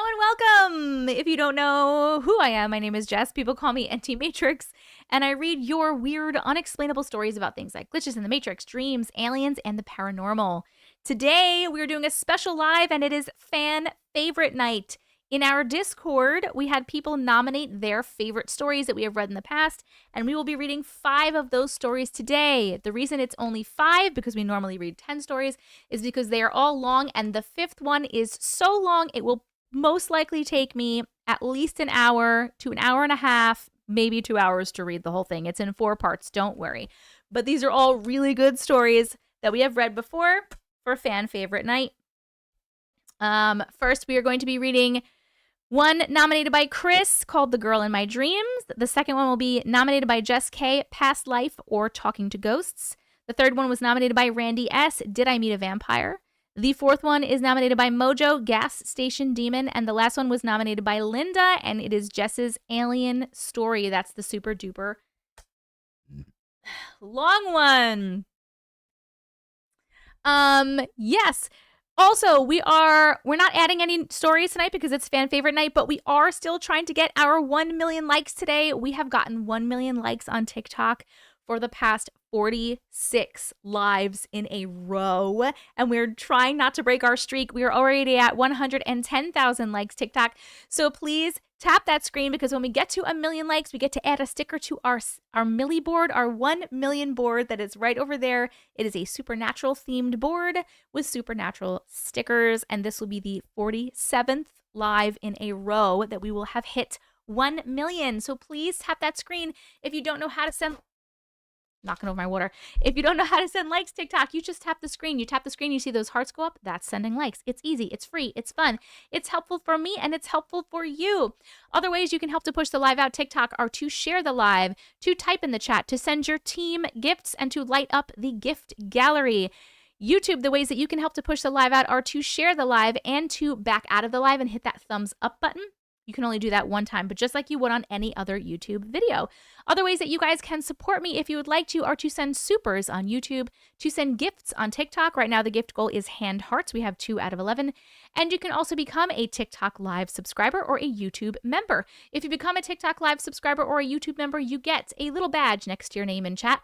and welcome. If you don't know who I am, my name is Jess. People call me Auntie Matrix, and I read your weird, unexplainable stories about things like glitches in the Matrix, dreams, aliens, and the paranormal. Today, we're doing a special live, and it is fan favorite night. In our Discord, we had people nominate their favorite stories that we have read in the past, and we will be reading 5 of those stories today. The reason it's only 5, because we normally read 10 stories, is because they are all long, and the 5th one is so long, it will most likely take me at least an hour to an hour and a half, maybe 2 hours to read the whole thing. It's in 4 parts, don't worry. But these are all really good stories that we have read before for fan favorite night. First, we are going to be reading one nominated by Chris called The Girl in My Dreams. The second one will be nominated by Jess K, Past Life or Talking to Ghosts. The third one was nominated by Randy S, Did I Meet a Vampire? The fourth one is nominated by Mojo, Gas Station Demon. And the last one was nominated by Linda, and it is Jess's Alien Story. That's the super duper long one. Yes. Also, we're not adding any stories tonight because it's fan favorite night, but we are still trying to get our 1 million likes today. We have gotten 1 million likes on TikTok for the past 46 lives in a row, and we're trying not to break our streak. We are already at 110,000 likes TikTok. So please tap that screen, because when we get to 1 million likes, we get to add a sticker to our Millie board, our 1 million board that is right over there. It is a supernatural themed board with supernatural stickers, and this will be the 47th live in a row that we will have hit 1 million. So please tap that screen. If you don't know how to send... Knocking over my water. If you don't know how to send likes TikTok, you just tap the screen. You tap the screen, you see those hearts go up. That's sending likes. It's easy. It's free. It's fun. It's helpful for me, and it's helpful for you. Other ways you can help to push the live out TikTok are to share the live, to type in the chat, to send your team gifts, and to light up the gift gallery. YouTube, the ways that you can help to push the live out are to share the live and to back out of the live and hit that thumbs up button. You can only do that one time, but just like you would on any other YouTube video. Other ways that you guys can support me if you would like to are to send supers on YouTube, to send gifts on TikTok. Right now, the gift goal is hand hearts. We have 2 out of 11. And you can also become a TikTok Live subscriber or a YouTube member. If you become a TikTok Live subscriber or a YouTube member, you get a little badge next to your name in chat.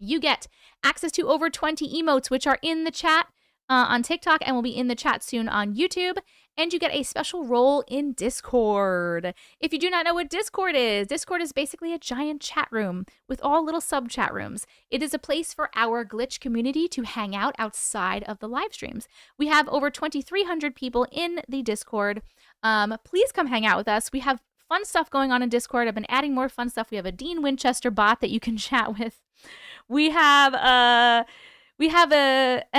You get access to over 20 emotes, which are in the chat on TikTok and will be in the chat soon on YouTube. And you get a special role in Discord. If you do not know what Discord is basically a giant chat room with all little sub chat rooms. It is a place for our glitch community to hang out outside of the live streams. We have over 2,300 people in the Discord. Please come hang out with us. We have fun stuff going on in Discord. I've been adding more fun stuff. We have a Dean Winchester bot that you can chat with. We have an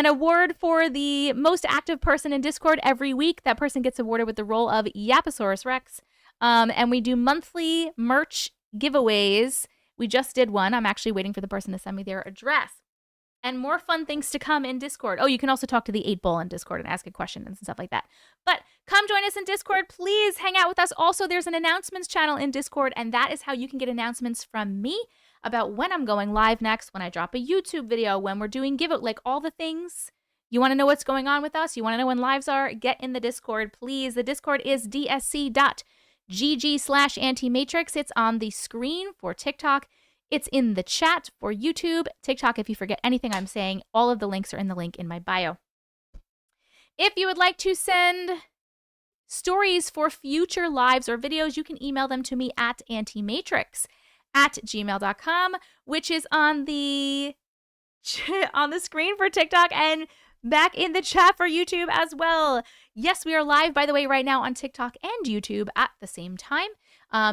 award for the most active person in Discord every week. That person gets awarded with the role of Yaposaurus Rex. And we do monthly merch giveaways. We just did one. I'm actually waiting for the person to send me their address. And more fun things to come in Discord. Oh, you can also talk to the 8 Ball in Discord and ask a question and stuff like that. But come join us in Discord. Please hang out with us. Also, there's an announcements channel in Discord, and that is how you can get announcements from me about when I'm going live next, when I drop a YouTube video, when we're doing give it, like all the things. You want to know what's going on with us? You want to know when lives are? Get in the Discord, please. The Discord is dsc.gg/antimatrix. It's on the screen for TikTok. It's in the chat for YouTube. TikTok, if you forget anything I'm saying, all of the links are in the link in my bio. If you would like to send stories for future lives or videos, you can email them to me at antimatrix@gmail.com, which is on the screen for TikTok and back in the chat for YouTube as well. Yes, we are live, by the way, right now on TikTok and YouTube at the same time.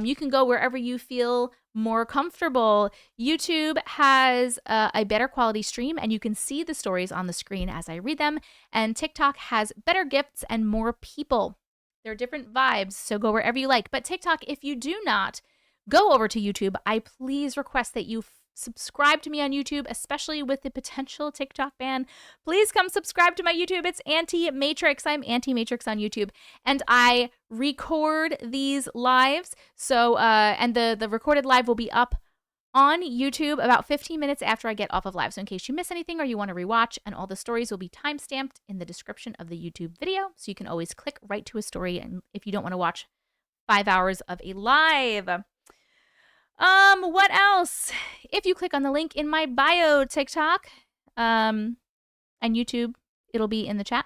You can go wherever you feel more comfortable. YouTube has a better quality stream, and you can see the stories on the screen as I read them. And TikTok has better gifts and more people. There are different vibes, so go wherever you like. But TikTok, if you do not go over to YouTube, I please request that you subscribe to me on YouTube, especially with the potential TikTok ban. Please come subscribe to my YouTube. It's Anti-Matrix. I'm Anti-Matrix on YouTube. And I record these lives. So, and the recorded live will be up on YouTube about 15 minutes after I get off of live. So in case you miss anything or you want to rewatch, and all the stories will be timestamped in the description of the YouTube video. So you can always click right to a story, and if you don't want to watch 5 hours of a live. What else? If you click on the link in my bio, TikTok, and YouTube, it'll be in the chat.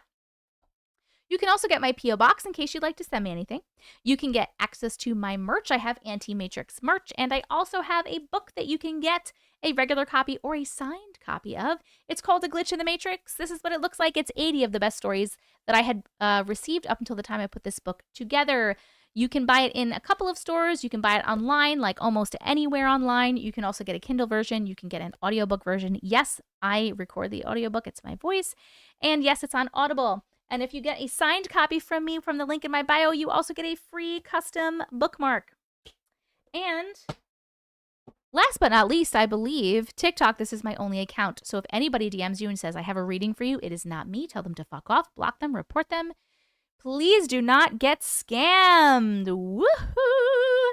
You can also get my P.O. Box in case you'd like to send me anything. You can get access to my merch. I have Anti-Matrix merch, and I also have a book that you can get a regular copy or a signed copy of. It's called A Glitch in the Matrix. This is what it looks like. It's 80 of the best stories that I had received up until the time I put this book together. You can buy it in a couple of stores. You can buy it online, like almost anywhere online. You can also get a Kindle version. You can get an audiobook version. Yes, I record the audiobook. It's my voice. And yes, it's on Audible. And if you get a signed copy from me from the link in my bio, you also get a free custom bookmark. And last but not least, I believe, TikTok, this is my only account. So if anybody DMs you and says, I have a reading for you, it is not me. Tell them to fuck off, block them, report them. Please do not get scammed. Woohoo!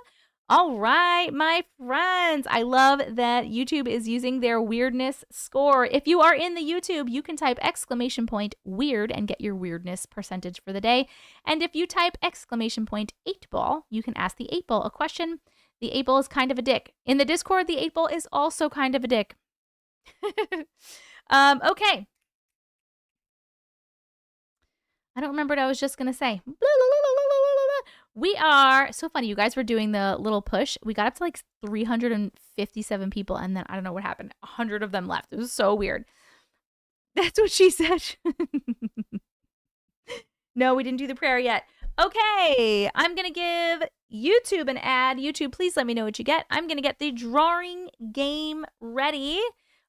All right, my friends. I love that YouTube is using their weirdness score. If you are in the YouTube, you can type !weird and get your weirdness percentage for the day. And if you type !8ball, you can ask the 8 Ball a question. The 8 Ball is kind of a dick. In the Discord, the 8 Ball is also kind of a dick. Okay. I don't remember what I was just going to say. We are, so funny, you guys were doing the little push. We got up to like 357 people, and then I don't know what happened. 100 of them left. It was so weird. That's what she said. No, we didn't do the prayer yet. Okay, I'm going to give YouTube an ad. YouTube, please let me know what you get. I'm going to get the drawing game ready.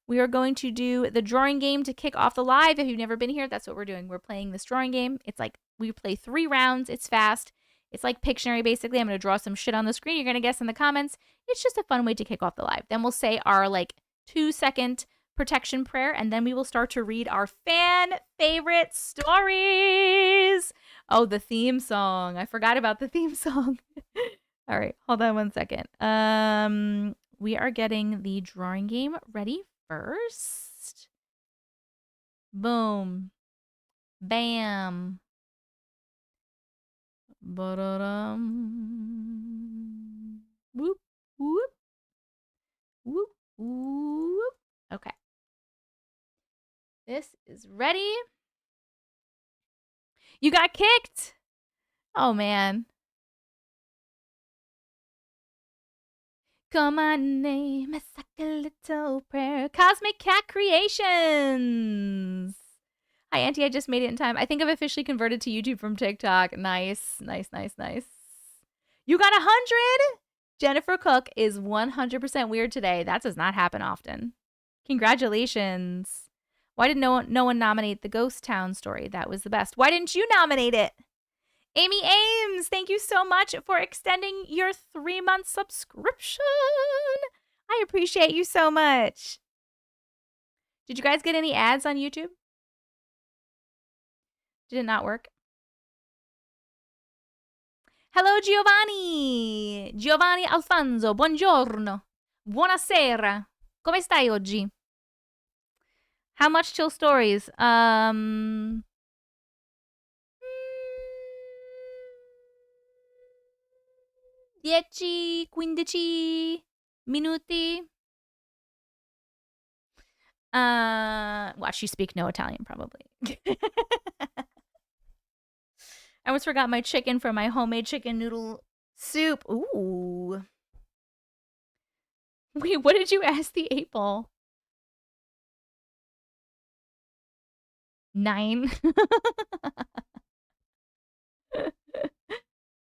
We are going to do the drawing game to kick off the live. If you've never been here, that's what we're doing. We're playing this drawing game. It's like we play 3 rounds. It's fast. It's like Pictionary, basically. I'm going to draw some shit on the screen. You're going to guess in the comments. It's just a fun way to kick off the live. Then we'll say our like 2-second protection prayer, and then we will start to read our fan favorite stories. Oh, the theme song. I forgot about the theme song. All right, hold on 1 second. We are getting the drawing game ready first. Boom. Bam. Ba-da-dum. Whoop, whoop. Whoop, whoop. Okay. This is ready. You got kicked. Oh, man. Call my name, it's like a little prayer. Cosmic Cat Creations. Hi, Auntie. I just made it in time. I think I've officially converted to YouTube from TikTok. Nice, nice, nice, nice. You got 100? Jennifer Cook is 100% weird today. That does not happen often. Congratulations. Why did no one nominate the Ghost Town story? That was the best. Why didn't you nominate it? Amy Ames, thank you so much for extending your 3-month subscription. I appreciate you so much. Did you guys get any ads on YouTube? Did it not work? Hello, Giovanni. Giovanni Alfonso, buongiorno. Buonasera. Come stai oggi? How much till stories? 10-15 minuti. Watch you speak no Italian, probably. I almost forgot my chicken for my homemade chicken noodle soup. Ooh. Wait, what did you ask the 8-ball? 9.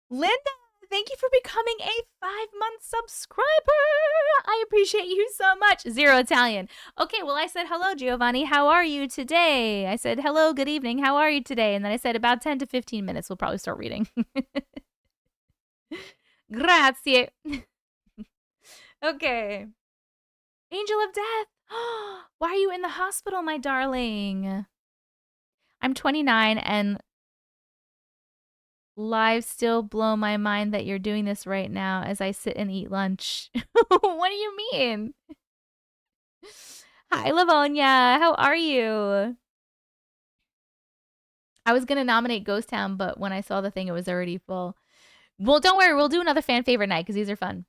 Linda, thank you for becoming a 5-month subscriber. I appreciate you so much. 0 Italian. Okay, well, I said, hello, Giovanni. How are you today? I said, hello, good evening. How are you today? And then I said, about 10 to 15 minutes. We'll probably start reading. Grazie. Okay. Angel of Death. Why are you in the hospital, my darling? I'm 29 and lives still blow my mind that you're doing this right now as I sit and eat lunch. What do you mean? Hi, Livonia. How are you? I was going to nominate Ghost Town, but when I saw the thing, it was already full. Well, don't worry. We'll do another fan favorite night because these are fun.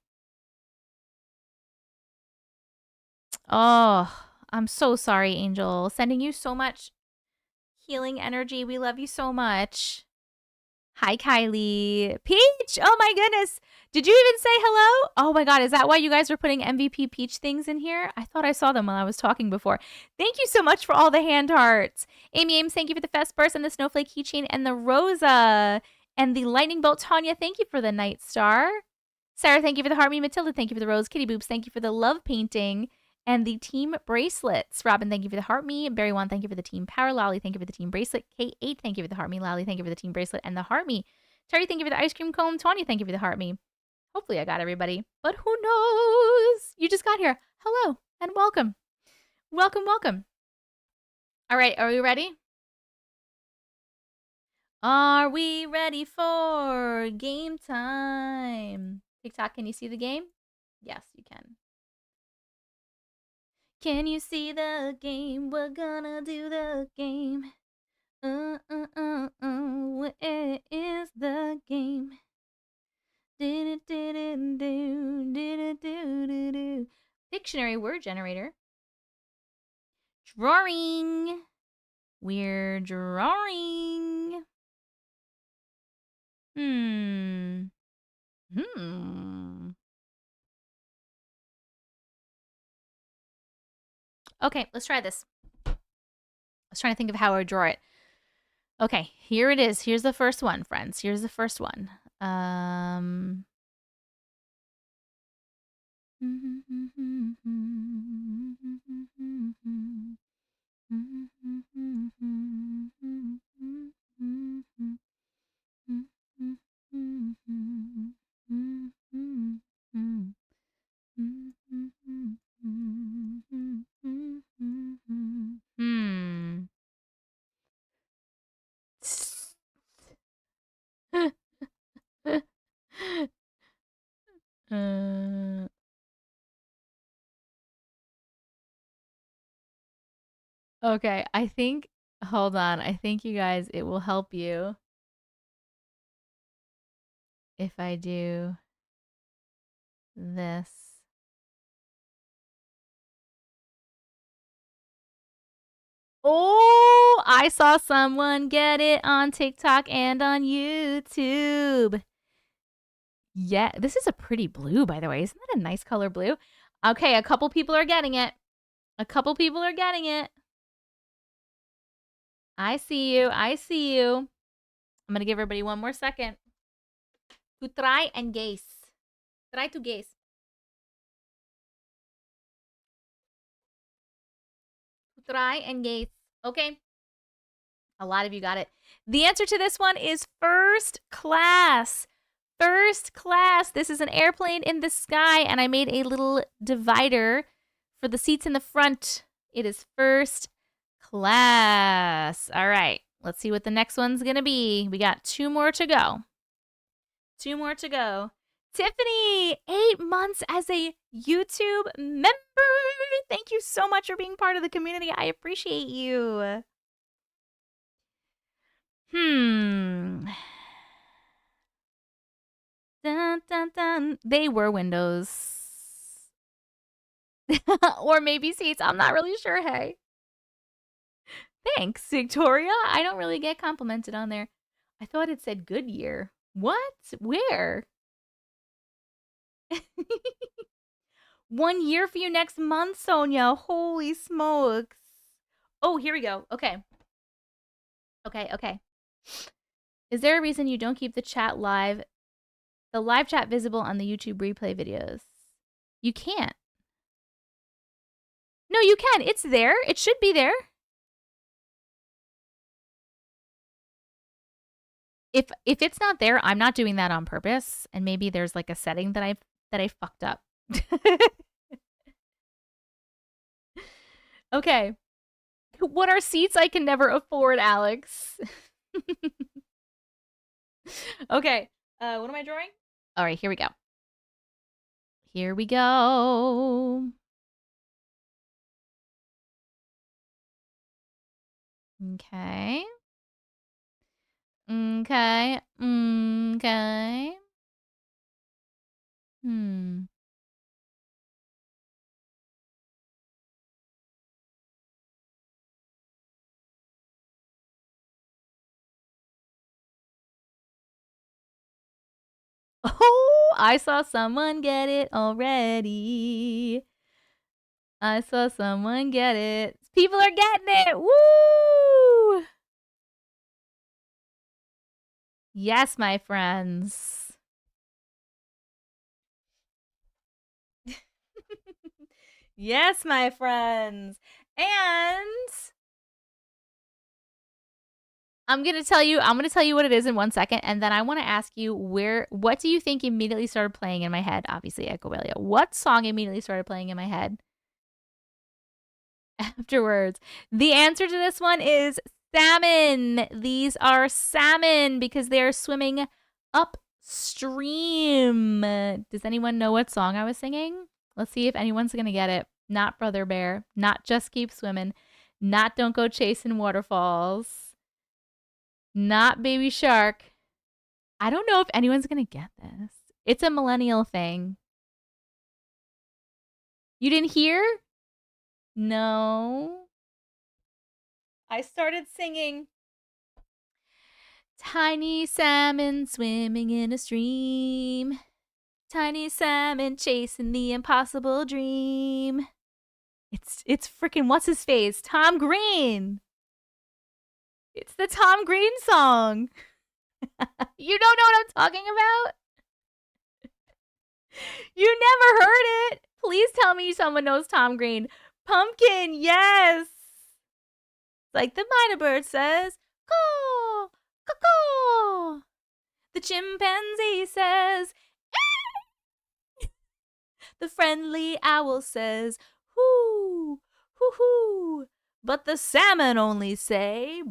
Oh, I'm so sorry, Angel. Sending you so much healing energy. We love you so much. Hi, Kylie. Peach! Oh my goodness. Did you even say hello? Oh my god, is that why you guys were putting MVP Peach things in here? I thought I saw them while I was talking before. Thank you so much for all the hand hearts. Amy Ames, thank you for the fest burst and the snowflake keychain and the Rosa. And the lightning bolt. Tanya, thank you for the night star. Sarah, thank you for the heart me. Matilda, thank you for the rose. Kitty Boobs, thank you for the love painting. And the team bracelets. Robin, thank you for the heart me. Barry One, thank you for the team power. Lolly, thank you for the team bracelet. K8, thank you for the heart me. Lolly, thank you for the team bracelet and the heart me. Terry, thank you for the ice cream cone. Tanya, thank you for the heart me. Hopefully I got everybody. But who knows? You just got here. Hello and welcome. Welcome, welcome. All right, are we ready? Are we ready for game time? TikTok, can you see the game? Yes, you can. Can you see the game? We're gonna do the game. Where is the game? Dictionary word generator. Drawing. We're drawing. Okay, let's try this. I was trying to think of how I would draw it. Okay, here it is. Here's the first one, friends. Here's the first one. Okay, I think, hold on. I think you guys, it will help you if I do this. Oh, I saw someone get it on TikTok and on YouTube. Yeah, this is a pretty blue, by the way. Isn't that a nice color blue? Okay, a couple people are getting it. A couple people are getting it. I see you. I see you. I'm going to give everybody one more second. To try and guess. Try to guess. To try and guess. Okay. A lot of you got it. The answer to this one is first class. First class. This is an airplane in the sky, and I made a little divider for the seats in the front. It is first class. All right. Let's see what the next one's going to be. We got 2 more to go. 2 more to go. Tiffany, 8 months as a YouTube member. Thank you so much for being part of the community. I appreciate you. Dun, dun, dun. They were windows. Or maybe seats. I'm not really sure, hey. Thanks, Victoria. I don't really get complimented on there. I thought it said Goodyear. What? Where? 1 year for you next month, Sonia. Holy smokes. Oh, here we go. Okay. Okay. Is there a reason you don't keep the chat live, the live chat visible on the YouTube replay videos? You can't. No, you can. It's there. It should be there. If it's not there, I'm not doing that on purpose, and maybe there's like a setting that I fucked up. Okay. What are seats I can never afford, Alex? Okay. What am I drawing? All right, here we go. Here we go. Okay. Okay. Okay. Oh, I saw someone get it already. I saw someone get it. People are getting it. Woo! Yes, my friends. Yes, my friends. And I'm going to tell you what it is in 1 second, and then I want to ask you what do you think immediately started playing in my head? Obviously, Echowalia. What song immediately started playing in my head afterwards? The answer to this one is salmon. These are salmon because they are swimming upstream. Does anyone know what song I was singing? Let's see if anyone's going to get it. Not Brother Bear, not Just Keep Swimming, not Don't Go Chasing Waterfalls, not Baby Shark. I don't know if anyone's going to get this. It's a millennial thing. You didn't hear? No. I started singing Tiny salmon swimming in a stream. Tiny salmon chasing the impossible dream. It's freaking what's his face? Tom Green. It's the Tom Green song. You don't know what I'm talking about? You never heard it. Please tell me someone knows Tom Green. Pumpkin, yes. Like the minor bird says, caw, caw, caw. The chimpanzee says, eh. The friendly owl says, hoo, hoo, hoo. But the salmon only say,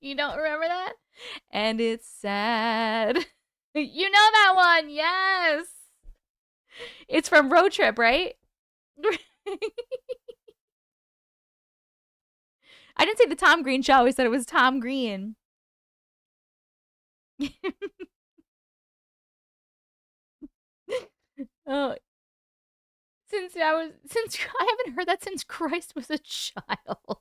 you don't remember that? And it's sad. You know that one, yes. It's from Road Trip, right? I didn't say the Tom Green show. I said it was Tom Green. Oh, since I haven't heard that since Christ was a child.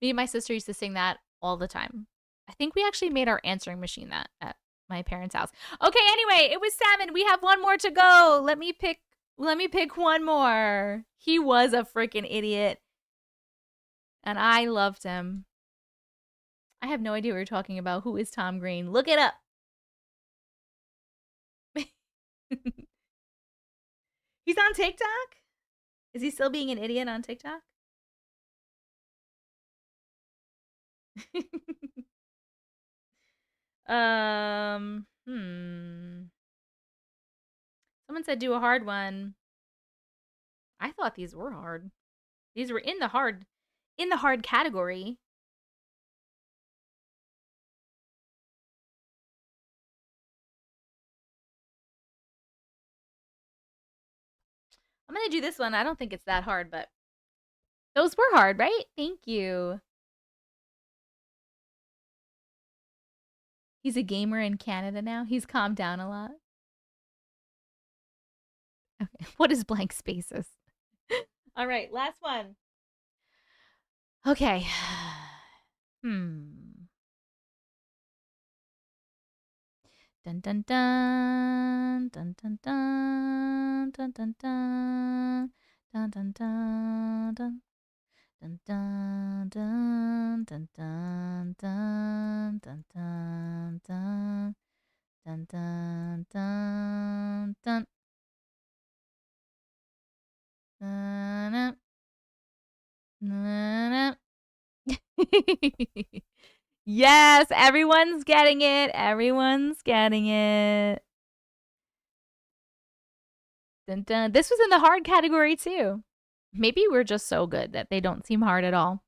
Me and my sister used to sing that all the time. I think we actually made our answering machine that at my parents' house. Okay, anyway, it was salmon. We have 1 more to go. Let me pick 1 more. He was a freaking idiot. And I loved him. I have no idea what you're talking about. Who is Tom Green? Look it up. He's on TikTok? Is he still being an idiot on TikTok? Someone said do a hard one. I thought these were hard. These were in the hard category. I'm gonna do this one. I don't think it's that hard, but those were hard, right? Thank you. He's a gamer in Canada now. He's calmed down a lot. Okay. What is blank spaces? All right, last one. Okay. Dun dun dun dun dun dun dun dun dun dun dun dun dun. Dun dun dun dun dun dun dun dun dun dun dun dun dun. Yes, everyone's getting it. Everyone's getting it. Dun dun. This was in the hard category too. Maybe we're just so good that they don't seem hard at all.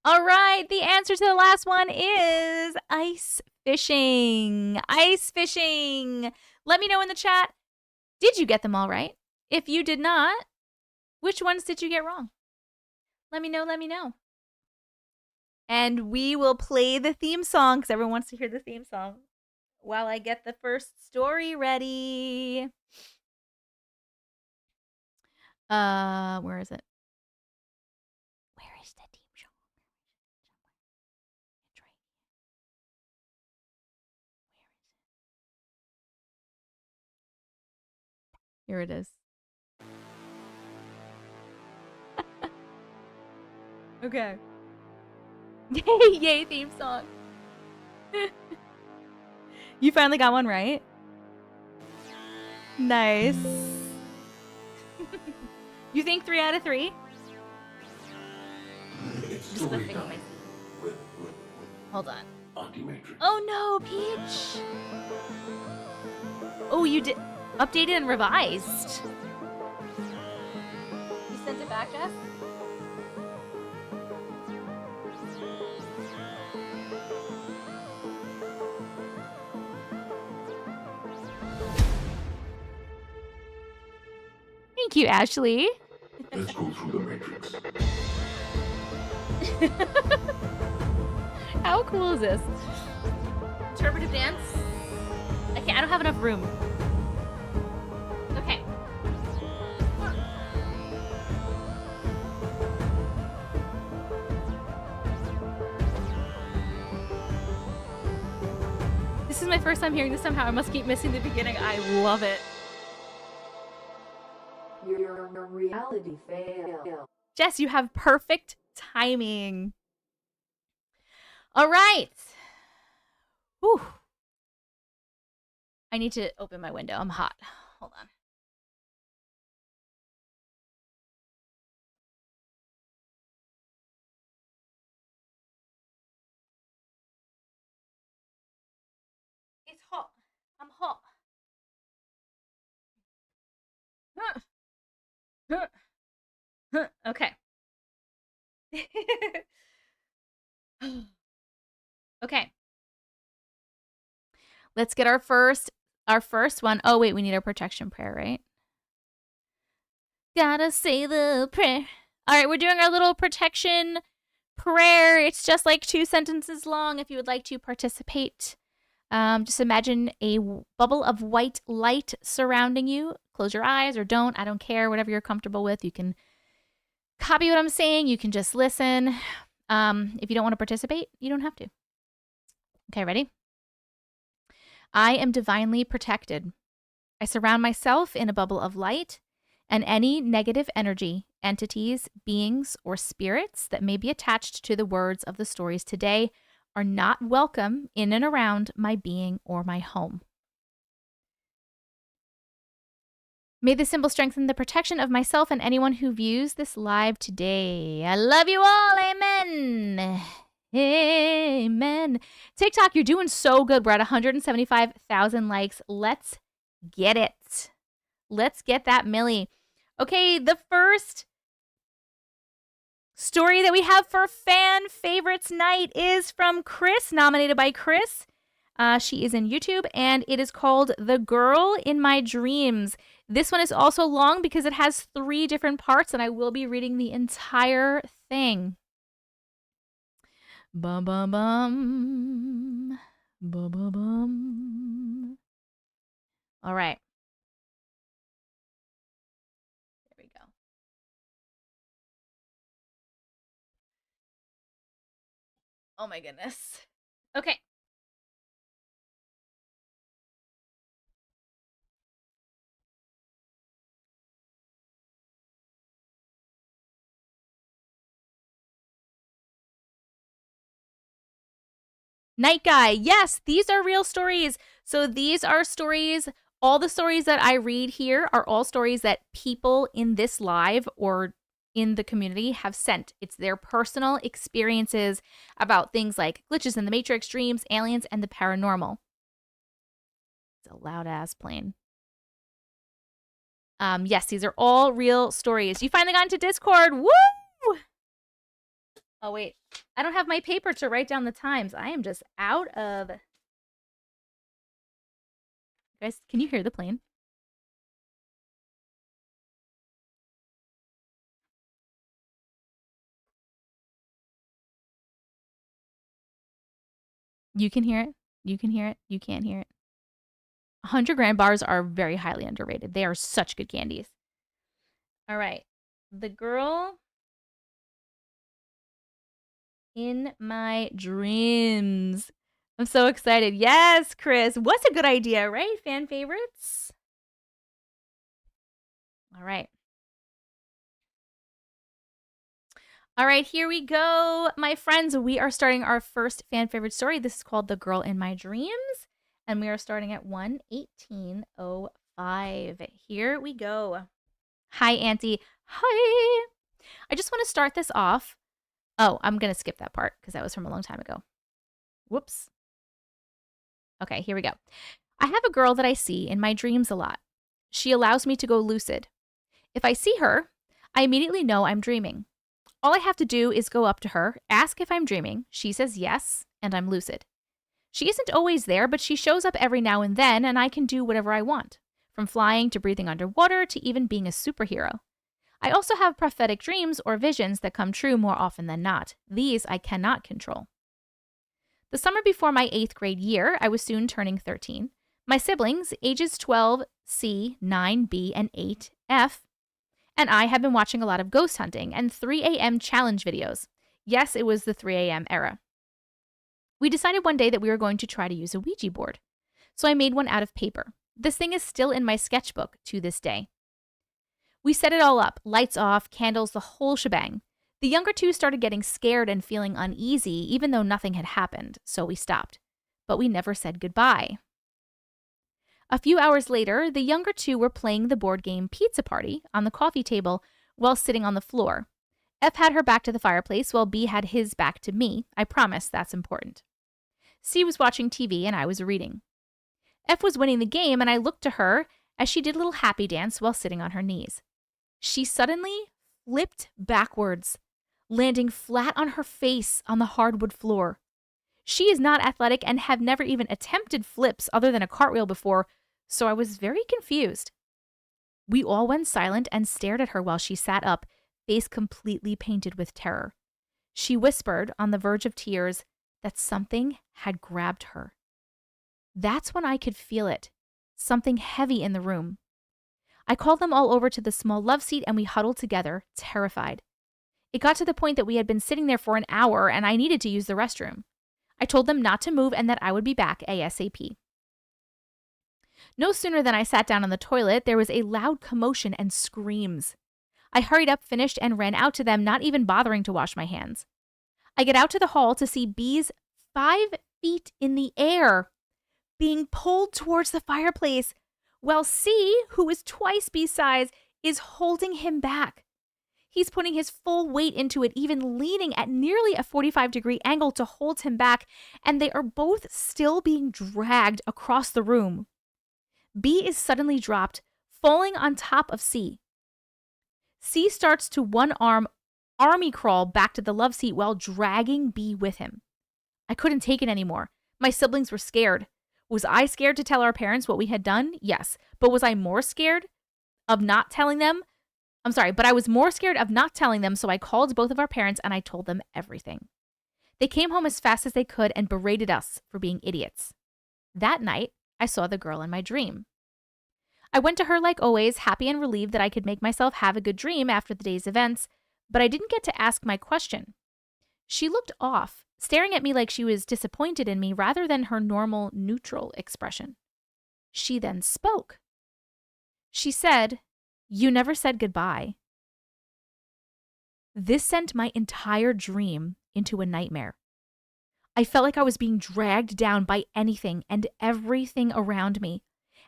All right, the answer to the last one is ice fishing. Ice fishing. Let me know in the chat. Did you get them all right? If you did not, which ones did you get wrong? Let me know, let me know. And we will play the theme song because everyone wants to hear the theme song while I get the first story ready. Where is it? Where is the theme song? It's right here. Where is it? Here it is. Okay. Yay, theme song. You finally got one right? Nice. You think 3 out of 3? Just lifting my seat. Hold on. Oh no, Peach! Oh, you did updated and revised. You sent it back, Jess? Thank you, Ashley. Let's go through the matrix. How cool is this? Interpretive dance? I don't have enough room. Okay. This is my first time hearing this somehow. I must keep missing the beginning. I love it. You're a reality fail. Jess, you have perfect timing. All right. Whew. I need to open my window. I'm hot. Hold on. It's hot. I'm hot. Okay. Okay. Let's get our first one. Oh wait, we need our protection prayer, right? Gotta say the prayer. All right, we're doing our little protection prayer. It's just like 2 sentences long. If you would like to participate, just imagine a bubble of white light surrounding you. Close your eyes or don't. I don't care. Whatever you're comfortable with. You can copy what I'm saying. You can just listen. If you don't want to participate, you don't have to. Okay, ready? I am divinely protected. I surround myself in a bubble of light, and any negative energy entities, beings, or spirits that may be attached to the words of the stories today are not welcome in and around my being or my home. May the symbol strengthen the protection of myself and anyone who views this live today. I love you all. Amen. Amen. TikTok, you're doing so good. We're at 175,000 likes. Let's get it. Let's get that Millie. Okay, the first story that we have for Fan Favorites Night is from Chris, nominated by Chris. She is in YouTube, and it is called The Girl in My Dreams. This one is also long because it has 3 different parts, and I will be reading the entire thing. Bum, bum, bum. Bum, bum, bum. All right. There we go. Oh my goodness. Okay. Night Guy. Yes, these are real stories. So these are stories. All the stories that I read here are all stories that people in this live or in the community have sent. It's their personal experiences about things like glitches in the Matrix, dreams, aliens, and the paranormal. It's a loud ass plane. Yes, these are all real stories. You finally got into Discord. Woo! Oh, wait. I don't have my paper to write down the times. I am just out of... Guys, can you hear the plane? You can hear it. You can hear it. You can't hear it. 100 gram bars are very highly underrated. They are such good candies. All right. The Girl in My Dreams. I'm so excited. Yes, Chris. What's a good idea, right? Fan favorites? All right. All right, here we go. My friends, we are starting our first fan favorite story. This is called The Girl in My Dreams, and we are starting at 1:18:05. Here we go. Hi, Auntie. Hi. I just want to start this off. Oh, I'm going to skip that part because that was from a long time ago. Whoops. Okay, here we go. I have a girl that I see in my dreams a lot. She allows me to go lucid. If I see her, I immediately know I'm dreaming. All I have to do is go up to her, ask if I'm dreaming. She says yes, and I'm lucid. She isn't always there, but she shows up every now and then, and I can do whatever I want, from flying to breathing underwater to even being a superhero. I also have prophetic dreams or visions that come true more often than not. These I cannot control. The summer before my 8th grade year, I was soon turning 13. My siblings, ages 12C, 9B, and 8F, and I have been watching a lot of ghost hunting and 3 a.m. challenge videos. Yes, it was the 3 a.m. era. We decided one day that we were going to try to use a Ouija board. So I made one out of paper. This thing is still in my sketchbook to this day. We set it all up, lights off, candles, the whole shebang. The younger 2 started getting scared and feeling uneasy, even though nothing had happened, so we stopped. But we never said goodbye. A few hours later, the younger 2 were playing the board game Pizza Party on the coffee table while sitting on the floor. F had her back to the fireplace while B had his back to me. I promise that's important. C was watching TV and I was reading. F was winning the game and I looked to her as she did a little happy dance while sitting on her knees. She suddenly flipped backwards, landing flat on her face on the hardwood floor. She is not athletic and have never even attempted flips other than a cartwheel before, so I was very confused. We all went silent and stared at her while she sat up, face completely painted with terror. She whispered, on the verge of tears, that something had grabbed her. That's when I could feel it, something heavy in the room. I called them all over to the small love seat and we huddled together, terrified. It got to the point that we had been sitting there for an hour and I needed to use the restroom. I told them not to move and that I would be back ASAP. No sooner than I sat down on the toilet, there was a loud commotion and screams. I hurried up, finished, and ran out to them, not even bothering to wash my hands. I get out to the hall to see B's 5 feet in the air being pulled towards the fireplace, while C, who is twice B's size, is holding him back. He's putting his full weight into it, even leaning at nearly a 45-degree angle to hold him back, and they are both still being dragged across the room. B is suddenly dropped, falling on top of C. C starts to one-arm army crawl back to the love seat while dragging B with him. I couldn't take it anymore. My siblings were scared. Was I scared to tell our parents what we had done? Yes. But was I more scared of not telling them? But I was more scared of not telling them, so I called both of our parents and I told them everything. They came home as fast as they could and berated us for being idiots. That night, I saw the girl in my dream. I went to her like always, happy and relieved that I could make myself have a good dream after the day's events, but I didn't get to ask my question. She looked off, staring at me like she was disappointed in me rather than her normal neutral expression. She then spoke. She said, "You never said goodbye." This sent my entire dream into a nightmare. I felt like I was being dragged down by anything and everything around me.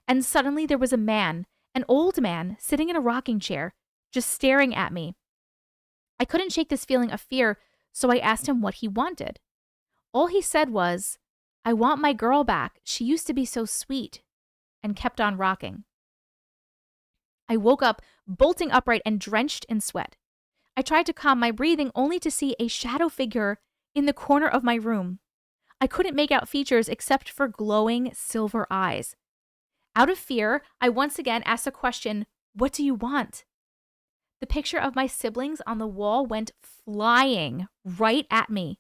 And suddenly there was a man, an old man, sitting in a rocking chair, just staring at me. I couldn't shake this feeling of fear, so I asked him what he wanted. All he said was, "I want my girl back. She used to be so sweet," and kept on rocking. I woke up, bolting upright and drenched in sweat. I tried to calm my breathing only to see a shadow figure in the corner of my room. I couldn't make out features except for glowing silver eyes. Out of fear, I once again asked the question, "What do you want?" The picture of my siblings on the wall went flying right at me.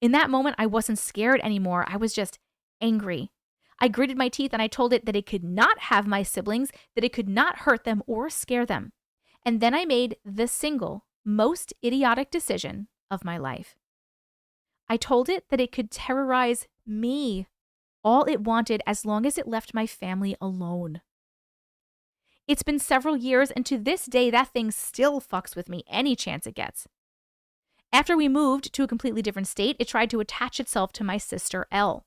In that moment, I wasn't scared anymore. I was just angry. I gritted my teeth and I told it that it could not have my siblings, that it could not hurt them or scare them. And then I made the single most idiotic decision of my life. I told it that it could terrorize me all it wanted as long as it left my family alone. It's been several years, and to this day, that thing still fucks with me any chance it gets. After we moved to a completely different state, it tried to attach itself to my sister, Elle.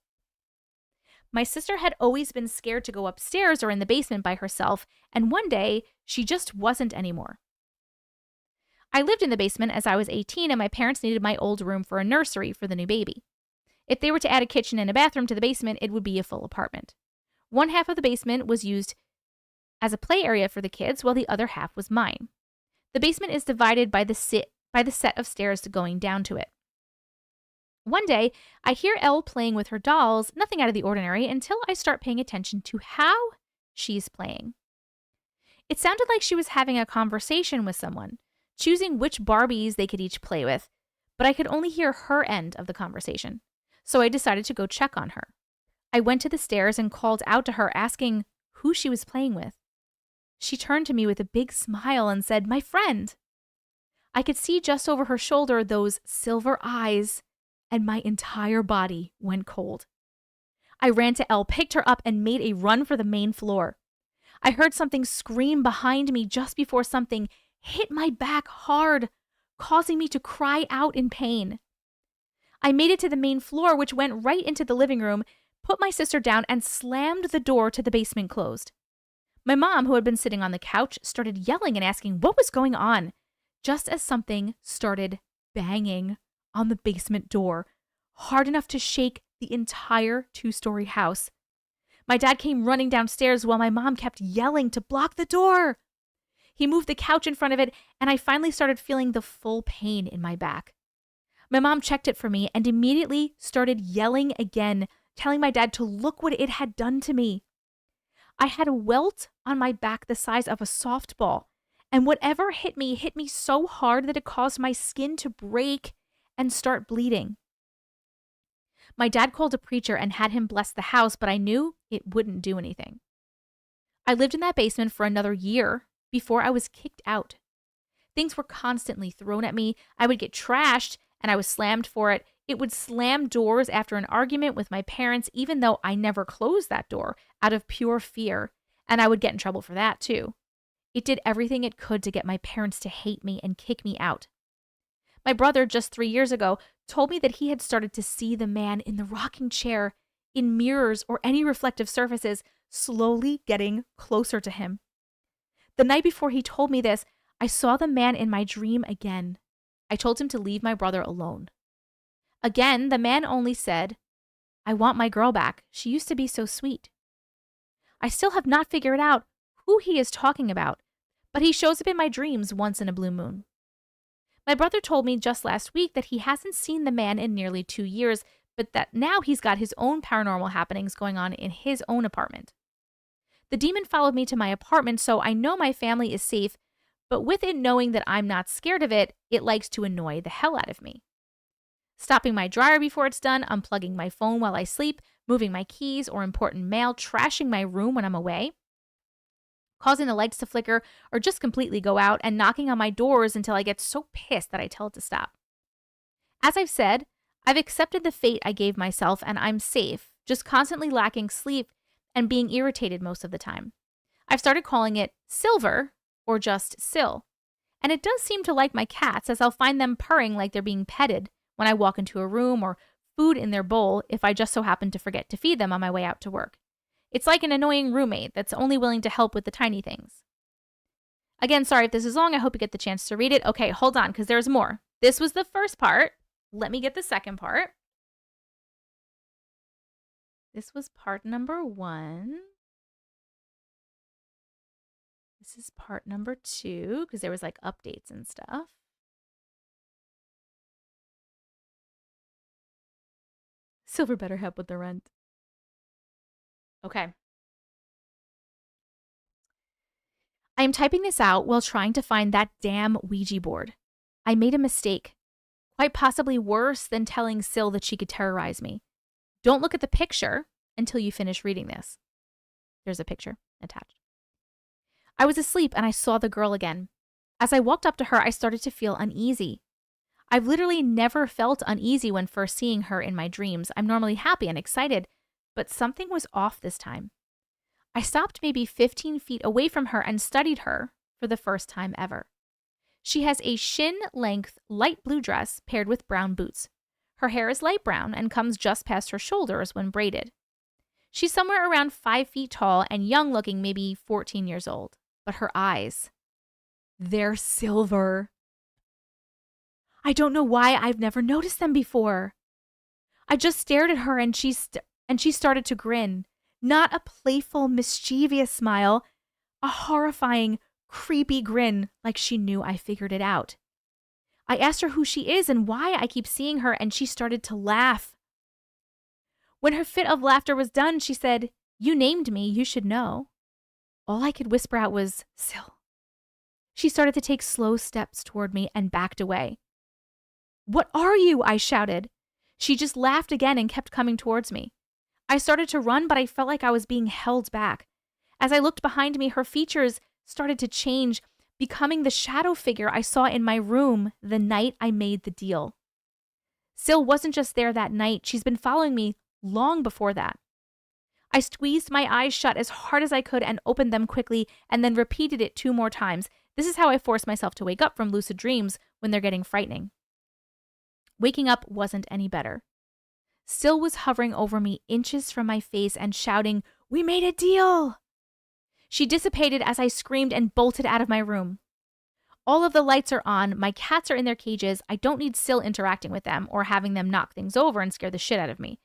My sister had always been scared to go upstairs or in the basement by herself, and one day, she just wasn't anymore. I lived in the basement as I was 18, and my parents needed my old room for a nursery for the new baby. If they were to add a kitchen and a bathroom to the basement, it would be a full apartment. One half of the basement was used as a play area for the kids, while the other half was mine. The basement is divided by the set of stairs going down to it. One day, I hear Elle playing with her dolls, nothing out of the ordinary, until I start paying attention to how she's playing. It sounded like she was having a conversation with someone, choosing which Barbies they could each play with, but I could only hear her end of the conversation, so I decided to go check on her. I went to the stairs and called out to her, asking who she was playing with. She turned to me with a big smile and said, "My friend." I could see just over her shoulder those silver eyes, and my entire body went cold. I ran to Elle, picked her up, and made a run for the main floor. I heard something scream behind me just before something hit my back hard, causing me to cry out in pain. I made it to the main floor, which went right into the living room, put my sister down, and slammed the door to the basement closed. My mom, who had been sitting on the couch, started yelling and asking what was going on, just as something started banging on the basement door, hard enough to shake the entire 2-story house. My dad came running downstairs while my mom kept yelling to block the door. He moved the couch in front of it, and I finally started feeling the full pain in my back. My mom checked it for me and immediately started yelling again, telling my dad to look what it had done to me. I had a welt on my back the size of a softball, and whatever hit me so hard that it caused my skin to break and start bleeding. My dad called a preacher and had him bless the house, but I knew it wouldn't do anything. I lived in that basement for another year before I was kicked out. Things were constantly thrown at me. I would get trashed, and I was slammed for it. It would slam doors after an argument with my parents, even though I never closed that door out of pure fear, and I would get in trouble for that too. It did everything it could to get my parents to hate me and kick me out. My brother, just 3 years ago, told me that he had started to see the man in the rocking chair, in mirrors or any reflective surfaces, slowly getting closer to him. The night before he told me this, I saw the man in my dream again. I told him to leave my brother alone. Again, the man only said, "I want my girl back. She used to be so sweet." I still have not figured out who he is talking about, but he shows up in my dreams once in a blue moon. My brother told me just last week that he hasn't seen the man in nearly 2 years, but that now he's got his own paranormal happenings going on in his own apartment. The demon followed me to my apartment, so I know my family is safe, but with it knowing that I'm not scared of it, it likes to annoy the hell out of me. Stopping my dryer before it's done, unplugging my phone while I sleep, moving my keys or important mail, trashing my room when I'm away, causing the lights to flicker or just completely go out, and knocking on my doors until I get so pissed that I tell it to stop. As I've said, I've accepted the fate I gave myself and I'm safe, just constantly lacking sleep and being irritated most of the time. I've started calling it Silver or just Sil. And it does seem to like my cats, as I'll find them purring like they're being petted when I walk into a room, or food in their bowl if I just so happen to forget to feed them on my way out to work. It's like an annoying roommate that's only willing to help with the tiny things. Again, sorry if this is long. I hope you get the chance to read it. Okay, hold on, because there's more. This was the first part. Let me get the second part. This was part number 1. This is part number 2, because there was like updates and stuff. Silver better help with the rent. Okay. I am typing this out while trying to find that damn Ouija board. I made a mistake. Quite possibly worse than telling Sil that she could terrorize me. Don't look at the picture until you finish reading this. There's a picture attached. I was asleep and I saw the girl again. As I walked up to her, I started to feel uneasy. I've literally never felt uneasy when first seeing her in my dreams. I'm normally happy and excited, but something was off this time. I stopped maybe 15 feet away from her and studied her for the first time ever. She has a shin-length light blue dress paired with brown boots. Her hair is light brown and comes just past her shoulders when braided. She's somewhere around 5 feet tall and young looking, maybe 14 years old. But her eyes, they're silver. I don't know why I've never noticed them before. I just stared at her and she started to grin. Not a playful, mischievous smile, a horrifying, creepy grin like she knew I figured it out. I asked her who she is and why I keep seeing her, and she started to laugh. When her fit of laughter was done, she said, "You named me, you should know." All I could whisper out was, "Sil." She started to take slow steps toward me and backed away. "What are you?" I shouted. She just laughed again and kept coming towards me. I started to run, but I felt like I was being held back. As I looked behind me, her features started to change, becoming the shadow figure I saw in my room the night I made the deal. Sil wasn't just there that night. She's been following me long before that. I squeezed my eyes shut as hard as I could and opened them quickly, and then repeated it 2 more times. This is how I force myself to wake up from lucid dreams when they're getting frightening. Waking up wasn't any better. Sil was hovering over me inches from my face and shouting, "We made a deal!" She dissipated as I screamed and bolted out of my room. All of the lights are on, my cats are in their cages, I don't need Sil interacting with them or having them knock things over and scare the shit out of me.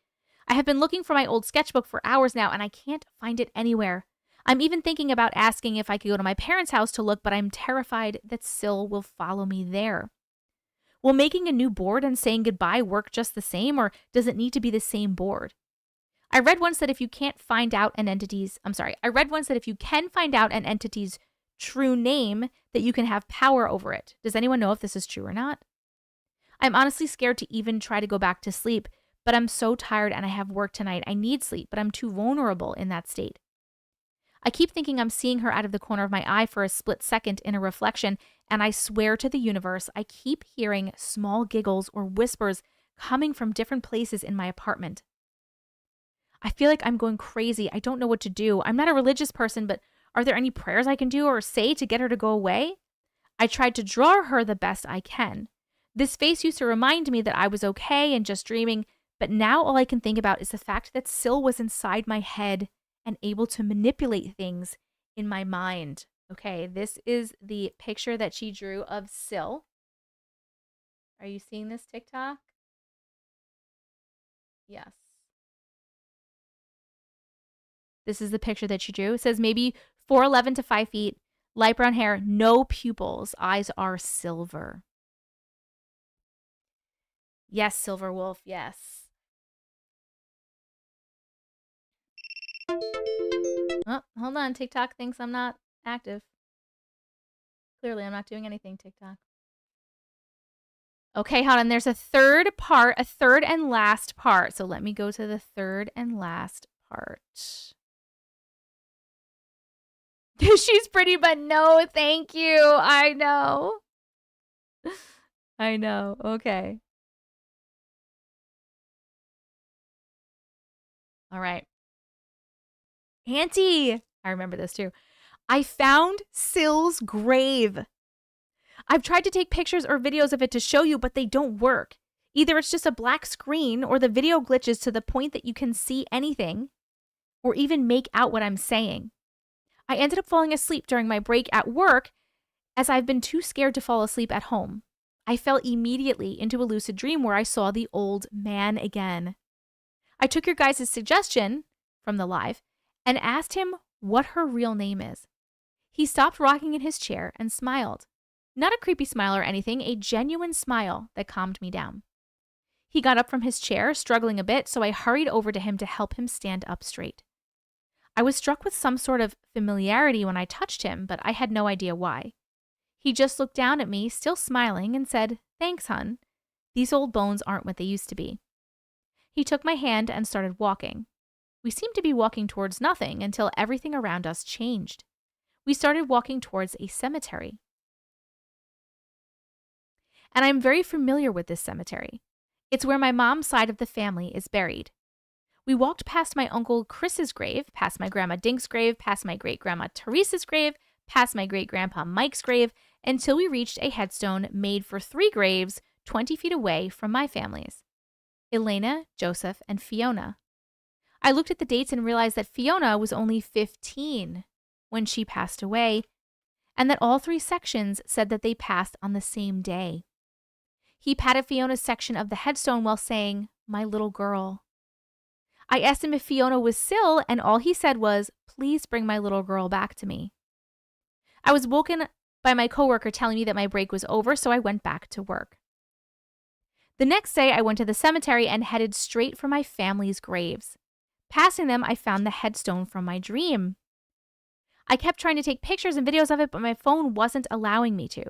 I have been looking for my old sketchbook for hours now and I can't find it anywhere. I'm even thinking about asking if I could go to my parents' house to look, but I'm terrified that Sil will follow me there. Will making a new board and saying goodbye work just the same, or does it need to be the same board? I read once that if you can find out an entity's true name, that you can have power over it. Does anyone know if this is true or not? I'm honestly scared to even try to go back to sleep, but I'm so tired and I have work tonight. I need sleep, but I'm too vulnerable in that state. I keep thinking I'm seeing her out of the corner of my eye for a split second in a reflection, and I swear to the universe, I keep hearing small giggles or whispers coming from different places in my apartment. I feel like I'm going crazy. I don't know what to do. I'm not a religious person, but Are there any prayers I can do or say to get her to go away? I tried to draw her the best I can. This face used to remind me that I was okay and just dreaming, but now all I can think about is the fact that Syl was inside my head and able to manipulate things in my mind. Okay, this is the picture that she drew of Syl. Are you seeing this TikTok? Yes. This is the picture that she drew. It says maybe 4'11" to 5 feet, light brown hair, no pupils, eyes are silver. Yes, Silver Wolf, yes. Oh, hold on. TikTok thinks I'm not active. Clearly, I'm not doing anything, TikTok. Okay, hold on. There's a third and last part. So let me go to the third and last part. She's pretty, but no, thank you. I know. I know. Okay. All right. Auntie. I remember this too. I found Syl's grave. I've tried to take pictures or videos of it to show you, but they don't work. Either it's just a black screen or the video glitches to the point that you can see anything or even make out what I'm saying. I ended up falling asleep during my break at work as I've been too scared to fall asleep at home. I fell immediately into a lucid dream where I saw the old man again. I took your guys' suggestion from the live and asked him what her real name is. He stopped rocking in his chair and smiled. Not a creepy smile or anything, a genuine smile that calmed me down. He got up from his chair, struggling a bit, so I hurried over to him to help him stand up straight. I was struck with some sort of familiarity when I touched him, but I had no idea why. He just looked down at me, still smiling, and said, "Thanks, hun. These old bones aren't what they used to be." He took my hand and started walking. We seemed to be walking towards nothing until everything around us changed. We started walking towards a cemetery. And I'm very familiar with this cemetery. It's where my mom's side of the family is buried. We walked past my uncle Chris's grave, past my grandma Dink's grave, past my great-grandma Teresa's grave, past my great-grandpa Mike's grave, until we reached a headstone made for 3 graves 20 feet away from my family's: Elena, Joseph, and Fiona. I looked at the dates and realized that Fiona was only 15 when she passed away, and that all 3 sections said that they passed on the same day. He patted Fiona's section of the headstone while saying, "My little girl." I asked him if Fiona was Syl, and all he said was, "Please bring my little girl back to me." I was woken by my coworker telling me that my break was over, so I went back to work. The next day, I went to the cemetery and headed straight for my family's graves. Passing them, I found the headstone from my dream. I kept trying to take pictures and videos of it, but my phone wasn't allowing me to.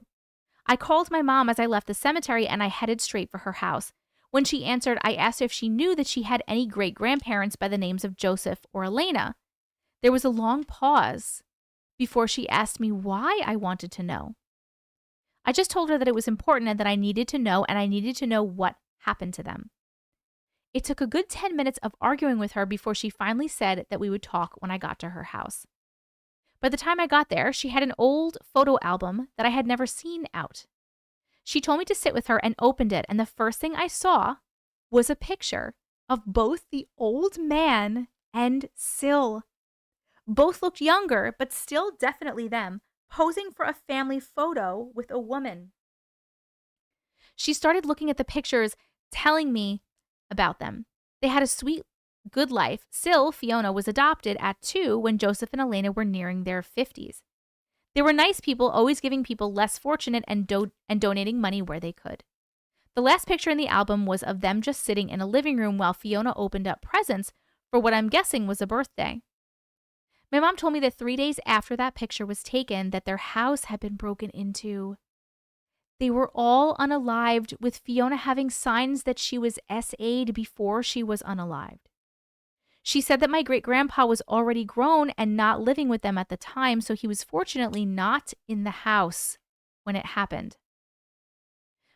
I called my mom as I left the cemetery, and I headed straight for her house. When she answered, I asked if she knew that she had any great-grandparents by the names of Joseph or Elena. There was a long pause before she asked me why I wanted to know. I just told her that it was important and that I needed to know, and I needed to know what happened to them. It took a good 10 minutes of arguing with her before she finally said that we would talk when I got to her house. By the time I got there, she had an old photo album that I had never seen out. She told me to sit with her and opened it, and the first thing I saw was a picture of both the old man and Syl. Both looked younger, but still definitely them, posing for a family photo with a woman. She started looking at the pictures, telling me about them. They had a sweet, good life. Syl, Fiona, was adopted at 2 when Joseph and Elena were nearing their 50s. They were nice people, always giving people less fortunate and donating money where they could. The last picture in the album was of them just sitting in a living room while Fiona opened up presents for what I'm guessing was a birthday. My mom told me that 3 days after that picture was taken, that their house had been broken into. They were all unalived, with Fiona having signs that she was SA'd before she was unalived. She said that my great-grandpa was already grown and not living with them at the time, so he was fortunately not in the house when it happened.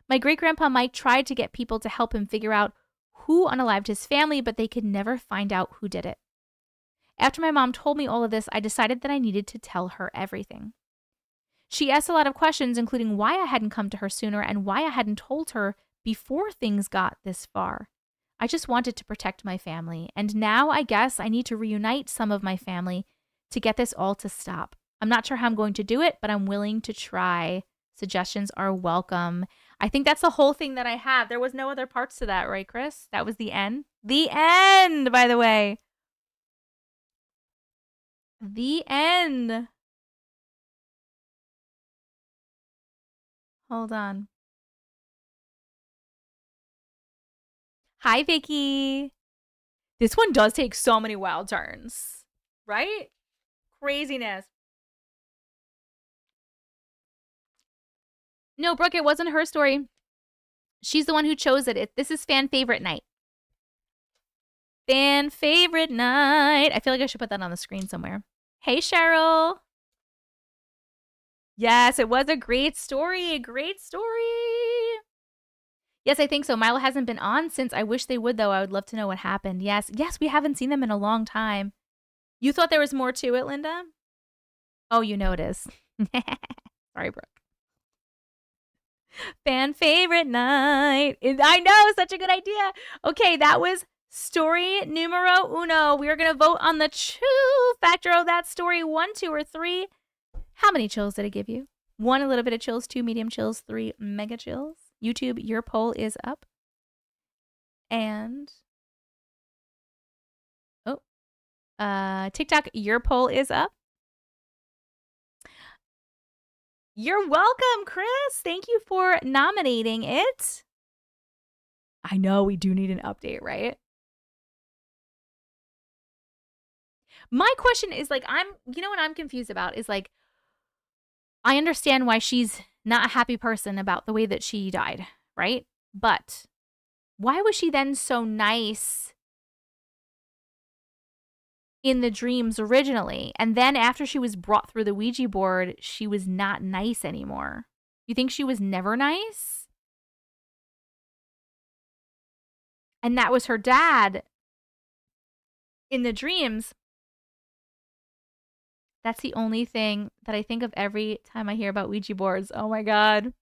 My great-grandpa Mike tried to get people to help him figure out who unalived his family, but they could never find out who did it. After my mom told me all of this, I decided that I needed to tell her everything. She asked a lot of questions, including why I hadn't come to her sooner and why I hadn't told her before things got this far. I just wanted to protect my family, and now I guess I need to reunite some of my family to get this all to stop. I'm not sure how I'm going to do it, but I'm willing to try. Suggestions are welcome. I think that's the whole thing that I have. There was no other parts to that, right, Chris? That was the end? The end, by the way. The end. Hold on. Hi, Vicky. This one does take so many wild turns, right? Craziness. No, Brooke, it wasn't her story. She's the one who chose it. This is fan favorite night. Fan favorite night. I feel like I should put that on the screen somewhere. Hey, Cheryl. Yes, it was a great story. Great story. Yes, I think so. Milo hasn't been on since. I wish they would, though. I would love to know what happened. Yes, we haven't seen them in a long time. You thought there was more to it, Linda? Oh, you know it is. Sorry, Brooke. Fan favorite night. I know, such a good idea. Okay, that was story numero uno. We are going to vote on the chill factor of that story. 1, 2, or 3. How many chills did it give you? 1, a little bit of chills. 2, medium chills. 3, mega chills. YouTube, your poll is up. And TikTok, your poll is up. You're welcome, Chris. Thank you for nominating it. I know we do need an update, right? My question is like, you know what I'm confused about is like, I understand why she's not a happy person about the way that she died, right? But why was she then so nice in the dreams originally? And then after she was brought through the Ouija board, she was not nice anymore. You think she was never nice? And that was her dad in the dreams. That's the only thing that I think of every time I hear about Ouija boards. Oh my God.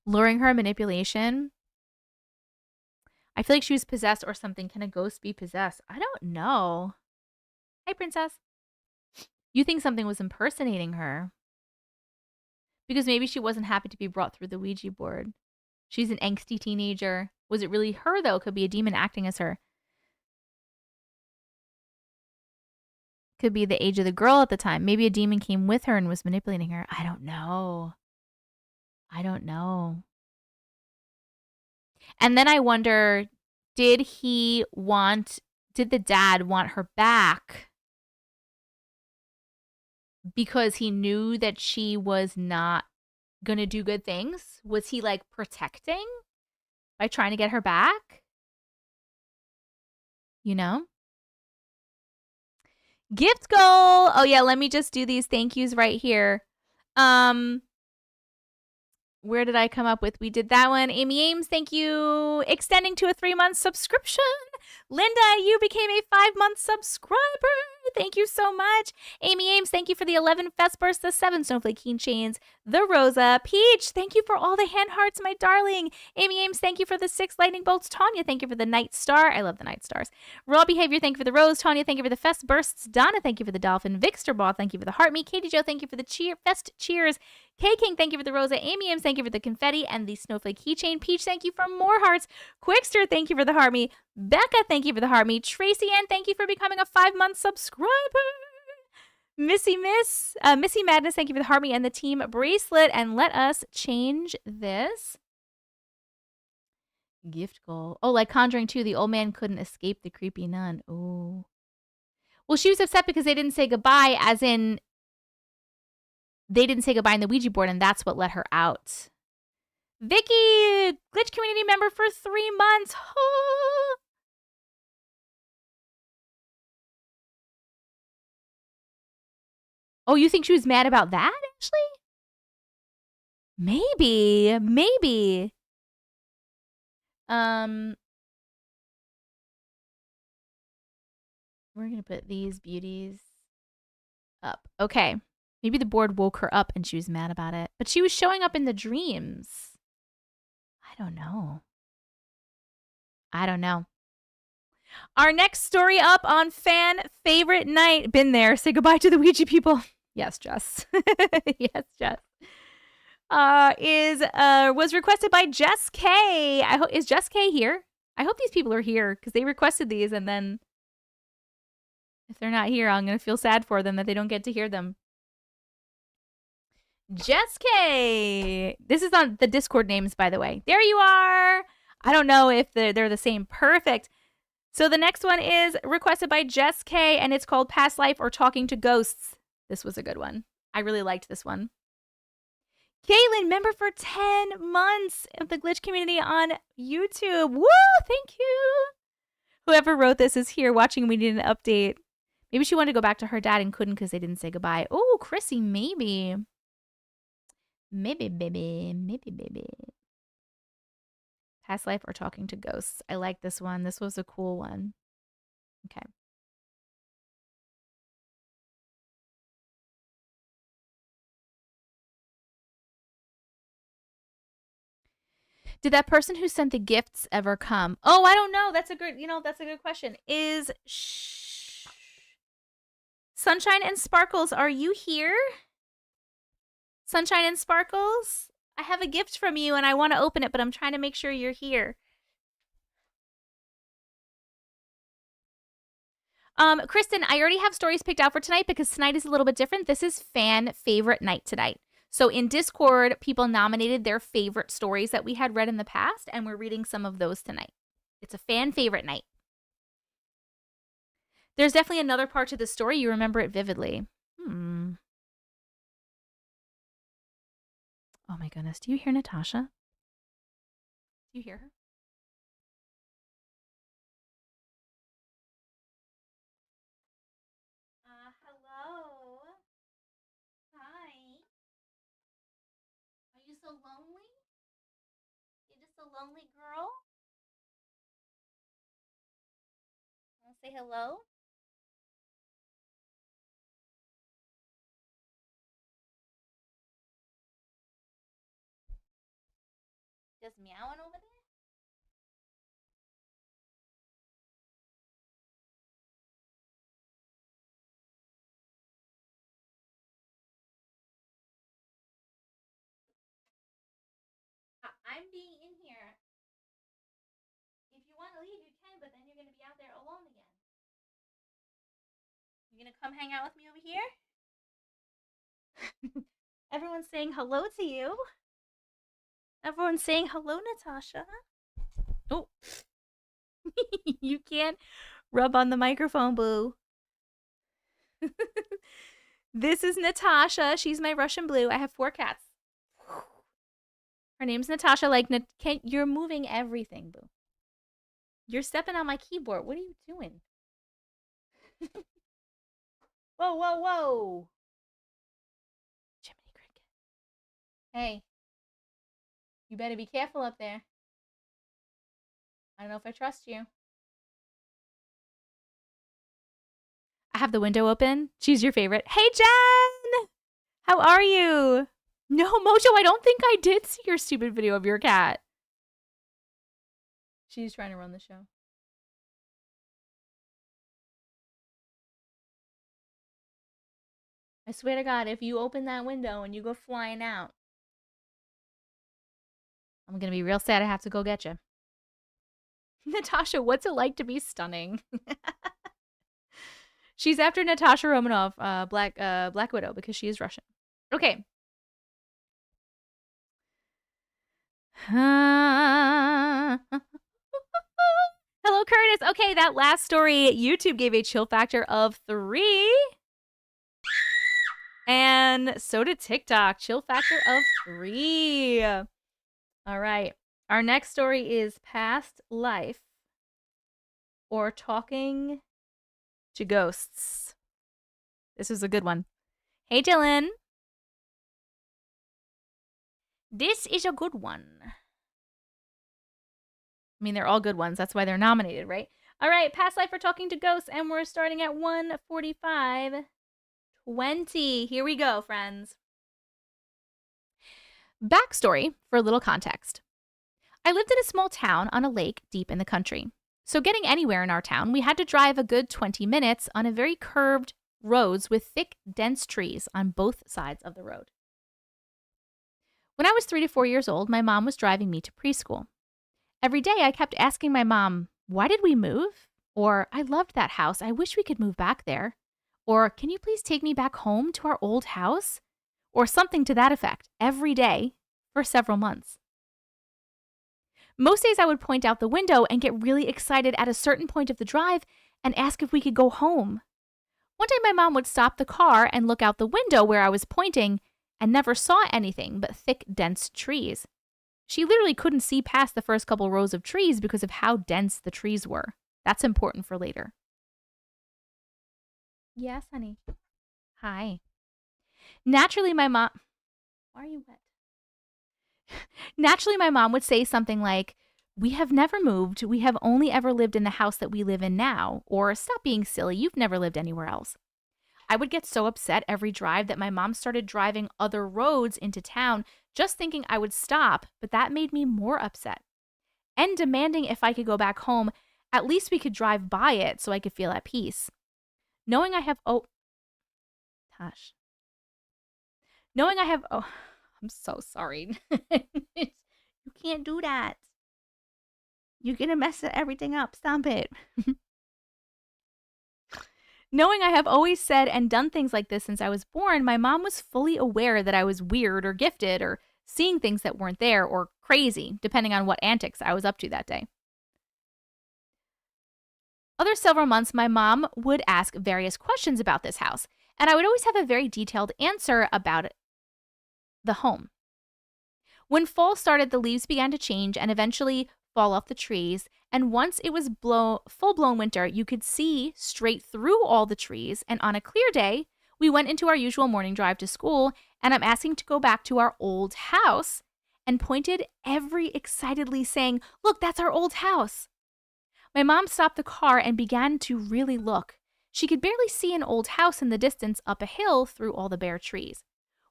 Luring her, manipulation. I feel like she was possessed or something. Can a ghost be possessed? I don't know. Hi, princess. You think something was impersonating her? Because maybe she wasn't happy to be brought through the Ouija board. She's an angsty teenager. Was it really her, though? Could be a demon acting as her. Could be the age of the girl at the time. Maybe a demon came with her and was manipulating her. I don't know. And then I wonder, did the dad want her back because he knew that she was not going to do good things? Was he like protecting by trying to get her back? You know? Gift goal. Oh yeah, let me just do these thank yous right here. Where did I come up with? We did that one. Amy Ames, thank you. Extending to a 3-month subscription. Linda, you became a 5-month subscriber. Thank you so much. Amy Ames, thank you for the 11 Fest Bursts, the 7 Snowflake Keychains, the Rosa. Peach, thank you for all the hand hearts, my darling. Amy Ames, thank you for the 6 lightning bolts. Tanya, thank you for the Night Star. I love the Night Stars. Raw Behavior, thank you for the Rose. Tanya, thank you for the Fest Bursts. Donna, thank you for the Dolphin. Vixter Ball, thank you for the Heart Me. Katie Jo, thank you for the Fest Cheers. K King, thank you for the Rosa. Amy Ames, thank you for the confetti and the Snowflake Keychain. Peach, thank you for more hearts. Quickster, thank you for the Heart Me. Becca, thank you for the Heart Me. Tracy Ann, thank you for becoming a 5-month subscriber. Missy Madness, thank you for the Heart Me and the team bracelet. And let us change this. Gift goal. Oh, like Conjuring 2, the old man couldn't escape the creepy nun. Oh. Well, she was upset because they didn't say goodbye, as in they didn't say goodbye in the Ouija board, and that's what let her out. Vicky, Glitch community member for 3 months. Oh, you think she was mad about that, Ashley? Maybe. We're going to put these beauties up. Okay. Maybe the board woke her up and she was mad about it. But she was showing up in the dreams. I don't know. I don't know. Our next story up on Fan Favorite Night. Been there. Say goodbye to the Ouija people. Yes, Jess. Yes, Jess. Was requested by Jess K. Is Jess K here? I hope these people are here because they requested these, and then if they're not here, I'm gonna feel sad for them that they don't get to hear them. Jess K. This is on the Discord names, by the way. There you are. I don't know if they're the same. Perfect. So the next one is requested by Jess K, and it's called Past Life or Talking to Ghosts. This was a good one. I really liked this one. Caitlin, member for 10 months of the Glitch community on YouTube. Woo! Thank you. Whoever wrote this is here watching. We need an update. Maybe she wanted to go back to her dad and couldn't because they didn't say goodbye. Oh, Chrissy, maybe. Maybe, baby. Maybe, baby. Past life or talking to ghosts. I like this one. This was a cool one. Okay. Did that person who sent the gifts ever come? Oh, I don't know. That's a good question. Is Sunshine and Sparkles, are you here? Sunshine and Sparkles? I have a gift from you and I want to open it, but I'm trying to make sure you're here. Kristen, I already have stories picked out for tonight because tonight is a little bit different. This is Fan Favorite Night tonight. So in Discord, people nominated their favorite stories that we had read in the past, and we're reading some of those tonight. It's a Fan Favorite Night. There's definitely another part to the story. You remember it vividly. Oh my goodness. Do you hear Natasha? Do you hear her? Hello. Hi. Are you so lonely? You're just a lonely girl? Want to say hello? Just meowing over there? I'm being in here. If you want to leave, you can, but then you're going to be out there alone again. You going to come hang out with me over here? Everyone's saying hello to you. Everyone's saying hello, Natasha. Oh. You can't rub on the microphone, boo. This is Natasha. She's my Russian blue. I have 4 cats. Her name's Natasha. Like, you're moving everything, boo. You're stepping on my keyboard. What are you doing? Whoa, whoa, whoa. Jiminy Cricket. Hey. You better be careful up there. I don't know if I trust you. I have the window open. She's your favorite. Hey, Jen! How are you? No, Mojo, I don't think I did see your stupid video of your cat. She's trying to run the show. I swear to God, if you open that window and you go flying out, I'm going to be real sad I have to go get you. Natasha, what's it like to be stunning? She's after Natasha Romanoff, Black Widow, because she is Russian. Okay. Hello, Curtis. Okay, that last story, YouTube gave a chill factor of 3. And so did TikTok. Chill factor of 3. All right. Our next story is Past Life or Talking to Ghosts. This is a good one. Hey, Dylan. This is a good one. I mean, they're all good ones. That's why they're nominated, right? All right, past life for talking to ghosts, and we're starting at 1:45:20. Here we go, friends. Backstory for a little context. I lived in a small town on a lake deep in the country. So getting anywhere in our town, we had to drive a good 20 minutes on a very curved roads with thick, dense trees on both sides of the road. When I was 3 to 4 years old, my mom was driving me to preschool. Every day I kept asking my mom, why did we move? Or, I loved that house. I wish we could move back there. Or, can you please take me back home to our old house? Or something to that effect every day for several months. Most days I would point out the window and get really excited at a certain point of the drive and ask if we could go home. One day my mom would stop the car and look out the window where I was pointing and never saw anything but thick, dense trees. She literally couldn't see past the first couple rows of trees because of how dense the trees were. That's important for later. Yes, honey. Hi. Naturally, my mom... Why are you wet? Naturally, my mom would say something like, we have never moved. We have only ever lived in the house that we live in now. Or, stop being silly. You've never lived anywhere else. I would get so upset every drive that my mom started driving other roads into town just thinking I would stop, but that made me more upset. And demanding if I could go back home, at least we could drive by it so I could feel at peace. Knowing I have... I'm so sorry. You can't do that. You're going to mess everything up. Stop it. Knowing I have always said and done things like this since I was born, my mom was fully aware that I was weird or gifted or seeing things that weren't there or crazy, depending on what antics I was up to that day. Other several months, my mom would ask various questions about this house, and I would always have a very detailed answer about the home. When fall started, the leaves began to change and eventually fall off the trees, and once it was full-blown winter, you could see straight through all the trees, and on a clear day, we went into our usual morning drive to school, and I'm asking to go back to our old house, and pointed every excitedly saying, look, that's our old house. My mom stopped the car and began to really look. She could barely see an old house in the distance up a hill through all the bare trees.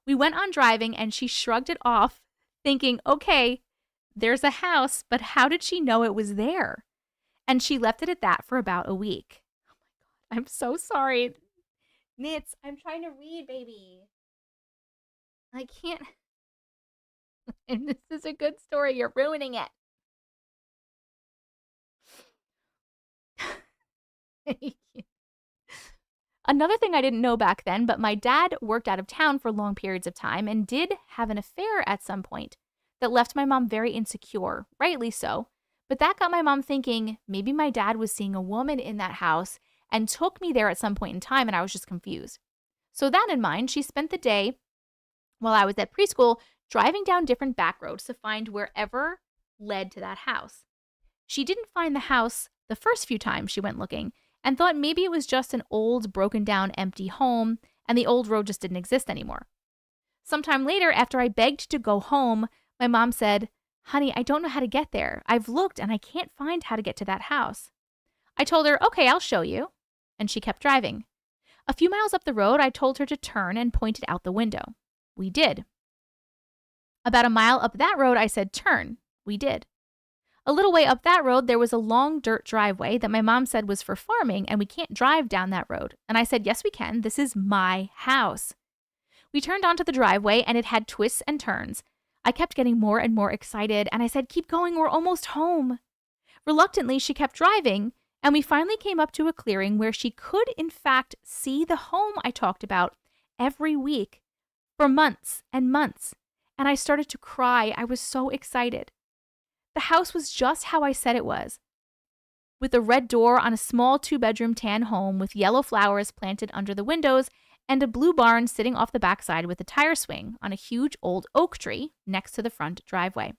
We went on driving, and she shrugged it off, thinking, okay, there's a house, but how did she know it was there? And she left it at that for about a week. Oh my God, I'm so sorry. Nits, I'm trying to read, baby. I can't. And this is a good story. You're ruining it. Another thing I didn't know back then, but my dad worked out of town for long periods of time and did have an affair at some point that left my mom very insecure, rightly so. But that got my mom thinking maybe my dad was seeing a woman in that house and took me there at some point in time, and I was just confused. So that in mind, she spent the day while I was at preschool driving down different back roads to find wherever led to that house. She didn't find the house the first few times she went looking and thought maybe it was just an old, broken down, empty home and the old road just didn't exist anymore. Sometime later, after I begged to go home, my mom said, honey, I don't know how to get there. I've looked and I can't find how to get to that house. I told her, okay, I'll show you. And she kept driving. A few miles up the road, I told her to turn and pointed out the window. We did. About a mile up that road, I said, turn. We did. A little way up that road, there was a long dirt driveway that my mom said was for farming, and we can't drive down that road. And I said, yes, we can. This is my house. We turned onto the driveway, and it had twists and turns. I kept getting more and more excited, and I said, keep going, we're almost home. Reluctantly, she kept driving, and we finally came up to a clearing where she could, in fact, see the home I talked about every week for months and months. And I started to cry. I was so excited. The house was just how I said it was, with a red door on a small 2-bedroom tan home with yellow flowers planted under the windows and a blue barn sitting off the backside with a tire swing on a huge old oak tree next to the front driveway.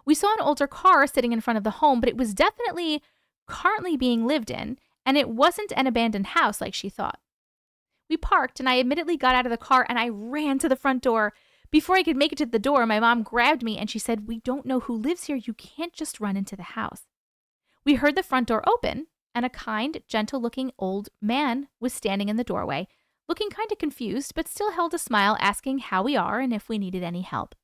We saw an older car sitting in front of the home, but it was definitely currently being lived in, and it wasn't an abandoned house like she thought. We parked, and I admittedly got out of the car, and I ran to the front door. Before I could make it to the door, my mom grabbed me, and she said, we don't know who lives here. You can't just run into the house. We heard the front door open, and a kind, gentle-looking old man was standing in the doorway, looking kind of confused, but still held a smile, asking how we are and if we needed any help.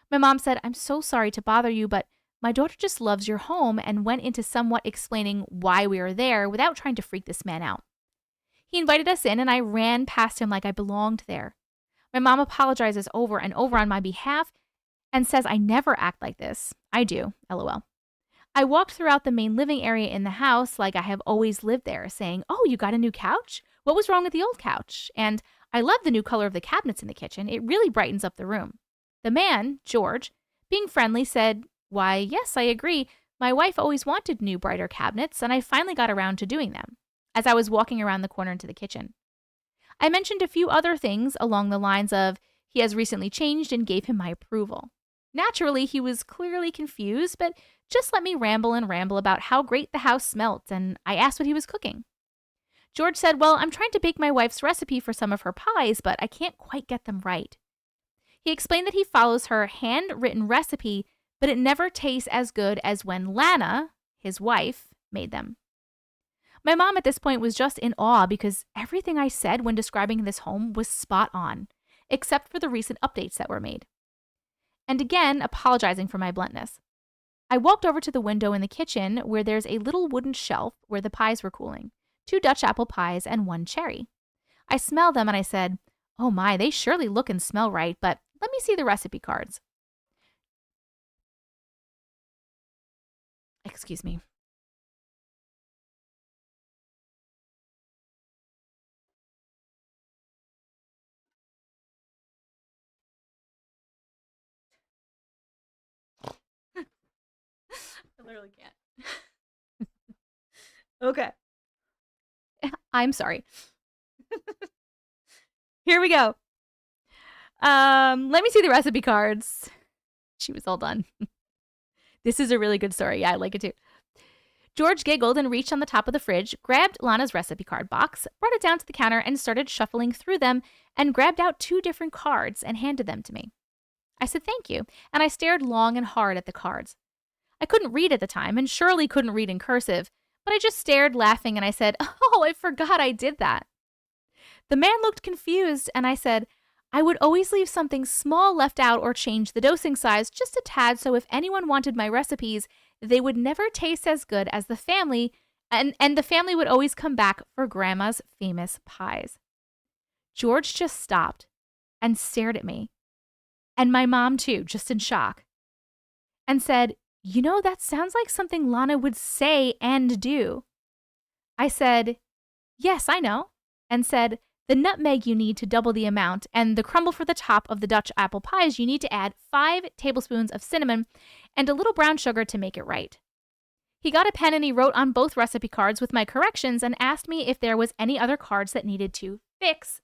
My mom said, "I'm so sorry to bother you, but my daughter just loves your home," and went into somewhat explaining why we were there without trying to freak this man out. He invited us in, and I ran past him like I belonged there. My mom apologizes over and over on my behalf and says I never act like this. I do, LOL. I walked throughout the main living area in the house like I have always lived there, saying, "Oh, you got a new couch? What was wrong with the old couch?" And I love the new color of the cabinets in the kitchen. It really brightens up the room. The man, George, being friendly, said, "Why, yes, I agree. My wife always wanted new, brighter cabinets, and I finally got around to doing them," as I was walking around the corner into the kitchen. I mentioned a few other things along the lines of he has recently changed and gave him my approval. Naturally, he was clearly confused, but just let me ramble and ramble about how great the house smelt, and I asked what he was cooking. George said, "Well, I'm trying to bake my wife's recipe for some of her pies, but I can't quite get them right." He explained that he follows her handwritten recipe, but it never tastes as good as when Lana, his wife, made them. My mom at this point was just in awe because everything I said when describing this home was spot on, except for the recent updates that were made. And again, apologizing for my bluntness. I walked over to the window in the kitchen where there's a little wooden shelf where the pies were cooling, 2 Dutch apple pies and 1 cherry. I smelled them and I said, "Oh my, they surely look and smell right, but let me see the recipe cards." Excuse me. I literally can't. Okay. I'm sorry. Here we go. Let me see the recipe cards. She was all done. This is a really good story. Yeah, I like it too. George giggled and reached on the top of the fridge, grabbed Lana's recipe card box, brought it down to the counter, and started shuffling through them and grabbed out 2 different cards and handed them to me. I said thank you, and I stared long and hard at the cards. I couldn't read at the time and surely couldn't read in cursive, but I just stared, laughing, and I said, "Oh, I forgot I did that." The man looked confused, and I said, "I would always leave something small left out or change the dosing size just a tad so if anyone wanted my recipes, they would never taste as good as the family, and the family would always come back for Grandma's famous pies." George just stopped and stared at me, and my mom too, just in shock, and said, "You know, that sounds like something Lana would say and do." I said, "Yes, I know," and said, "The nutmeg you need to double the amount, and the crumble for the top of the Dutch apple pies you need to add 5 tablespoons of cinnamon and a little brown sugar to make it right." He got a pen and he wrote on both recipe cards with my corrections and asked me if there was any other cards that needed to fix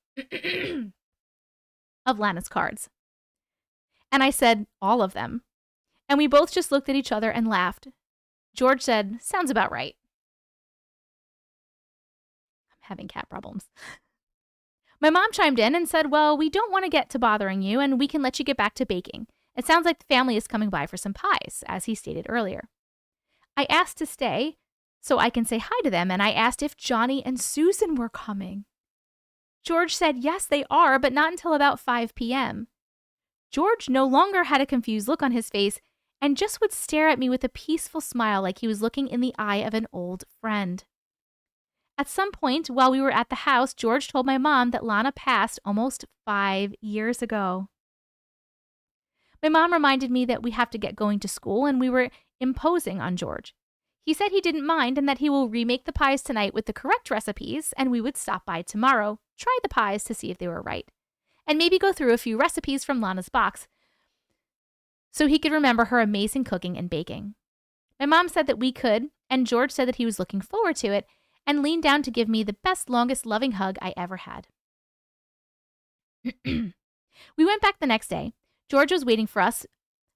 of Lana's cards. And I said, all of them. And we both just looked at each other and laughed. George said, "Sounds about right." I'm having cat problems. My mom chimed in and said, "Well, we don't want to get to bothering you, and we can let you get back to baking. It sounds like the family is coming by for some pies," as he stated earlier. I asked to stay so I can say hi to them, and I asked if Johnny and Susan were coming. George said, yes, they are, but not until about 5 p.m. George no longer had a confused look on his face and just would stare at me with a peaceful smile like he was looking in the eye of an old friend. At some point while we were at the house, George told my mom that Lana passed almost 5 years ago. My mom reminded me that we have to get going to school, and we were imposing on George. He said he didn't mind and that he will remake the pies tonight with the correct recipes, and we would stop by tomorrow, try the pies to see if they were right, and maybe go through a few recipes from Lana's box so he could remember her amazing cooking and baking. My mom said that we could, and George said that he was looking forward to it and leaned down to give me the best, longest, loving hug I ever had. We went back the next day. George was waiting for us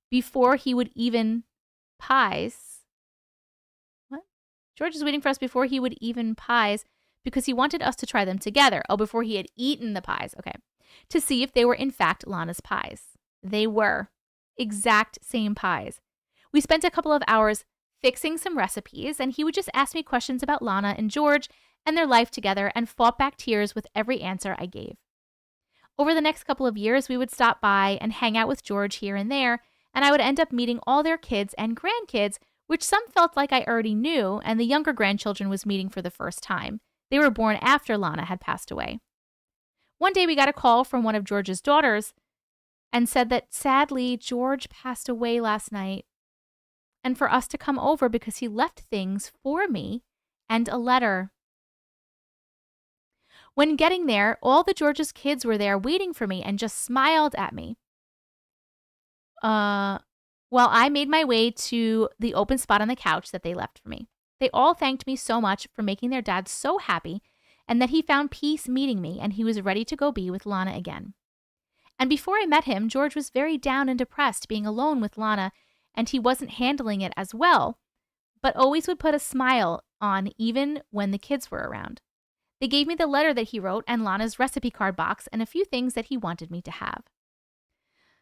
before he would even pies. What? George was waiting for us before he would even pies because he wanted us to try them together. Oh, before he had eaten the pies. Okay. To see if they were in fact Lana's pies. They were. Exact same pies. We spent a couple of hours fixing some recipes, and he would just ask me questions about Lana and George and their life together and fought back tears with every answer I gave. Over the next couple of years, we would stop by and hang out with George here and there, and I would end up meeting all their kids and grandkids, which some felt like I already knew, and the younger grandchildren was meeting for the first time. They were born after Lana had passed away. One day we got a call from one of George's daughters and said that sadly George passed away last night, and for us to come over because he left things for me and a letter. When getting there, all the George's kids were there waiting for me and just smiled at me. While I made my way to the open spot on the couch that they left for me. They all thanked me so much for making their dad so happy and that he found peace meeting me and he was ready to go be with Lana again. And before I met him, George was very down and depressed being alone with Lana, and he wasn't handling it as well, but always would put a smile on even when the kids were around. They gave me the letter that he wrote and Lana's recipe card box and a few things that he wanted me to have.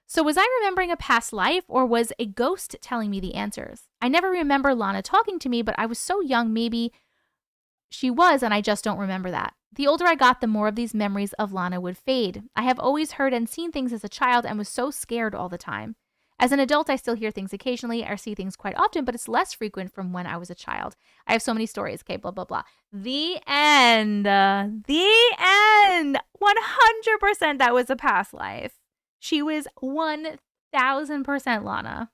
So was I remembering a past life, or was a ghost telling me the answers? I never remember Lana talking to me, but I was so young, maybe she was, and I just don't remember that. The older I got, the more of these memories of Lana would fade. I have always heard and seen things as a child and was so scared all the time. As an adult, I still hear things occasionally or see things quite often, but it's less frequent from when I was a child. I have so many stories. Okay, blah, blah, blah. The end. The end. 100% that was a past life. She was 1,000% Lana.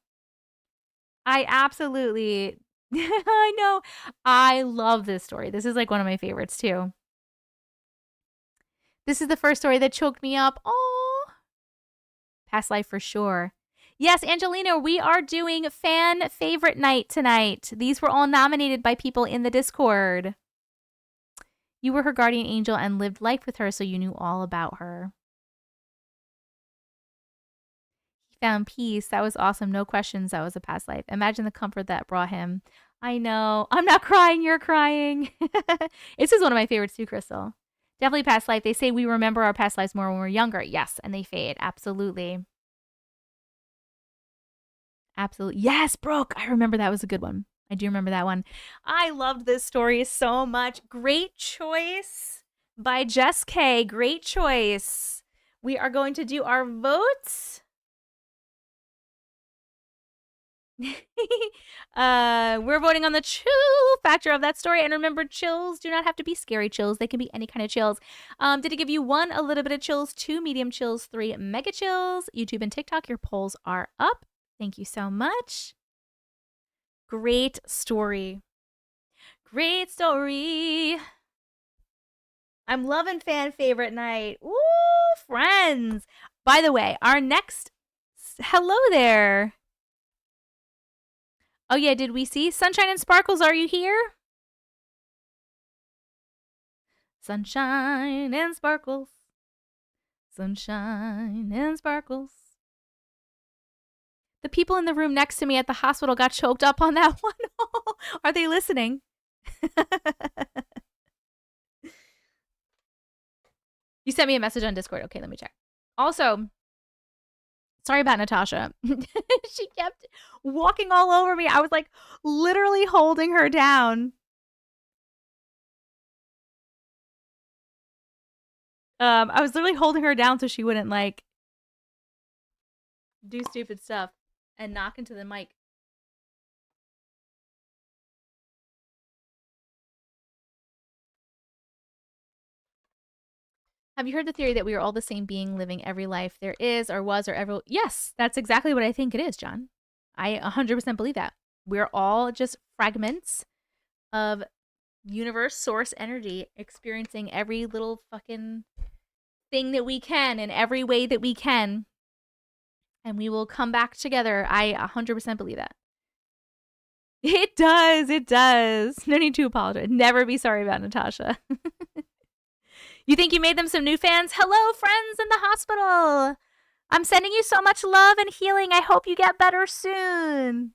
I absolutely, I know. I love this story. This is like one of my favorites too. This is the first story that choked me up. Oh, past life for sure. Yes, Angelina, we are doing fan favorite night tonight. These were all nominated by people in the Discord. You were her guardian angel and lived life with her, so you knew all about her. He found peace. That was awesome. No questions. That was a past life. Imagine the comfort that brought him. I know. I'm not crying. You're crying. This is one of my favorites too, Crystal. Definitely past life. They say we remember our past lives more when we're younger. Yes, and they fade. Absolutely. Absolutely. Yes, Brooke. I remember that was a good one. I do remember that one. I loved this story so much. Great choice by Jess K. Great choice. We are going to do our votes. We're voting on the chill factor of that story. And remember, chills do not have to be scary chills. They can be any kind of chills. Did it give you 1, a little bit of chills, 2, medium chills, 3, mega chills? YouTube and TikTok, your polls are up. Thank you so much. Great story. Great story. I'm loving fan favorite night. Ooh, friends. By the way, our next... Hello there. Oh, yeah, did we see? Sunshine and Sparkles, are you here? Sunshine and Sparkles. Sunshine and Sparkles. The people in the room next to me at the hospital got choked up on that one. Are they listening? You sent me a message on Discord. Okay, let me check. Also, sorry about Natasha. She kept walking all over me. I was like literally holding her down. I was literally holding her down so she wouldn't like do stupid stuff and knock into the mic. Have you heard the theory that we are all the same being living every life there is or was or ever? Yes, that's exactly what I think it is, John. I 100% believe that. We're all just fragments of universe source energy experiencing every little fucking thing that we can in every way that we can. And we will come back together. I 100% believe that. It does. It does. No need to apologize. Never be sorry about Natasha. You think you made them some new fans? Hello, friends in the hospital. I'm sending you so much love and healing. I hope you get better soon.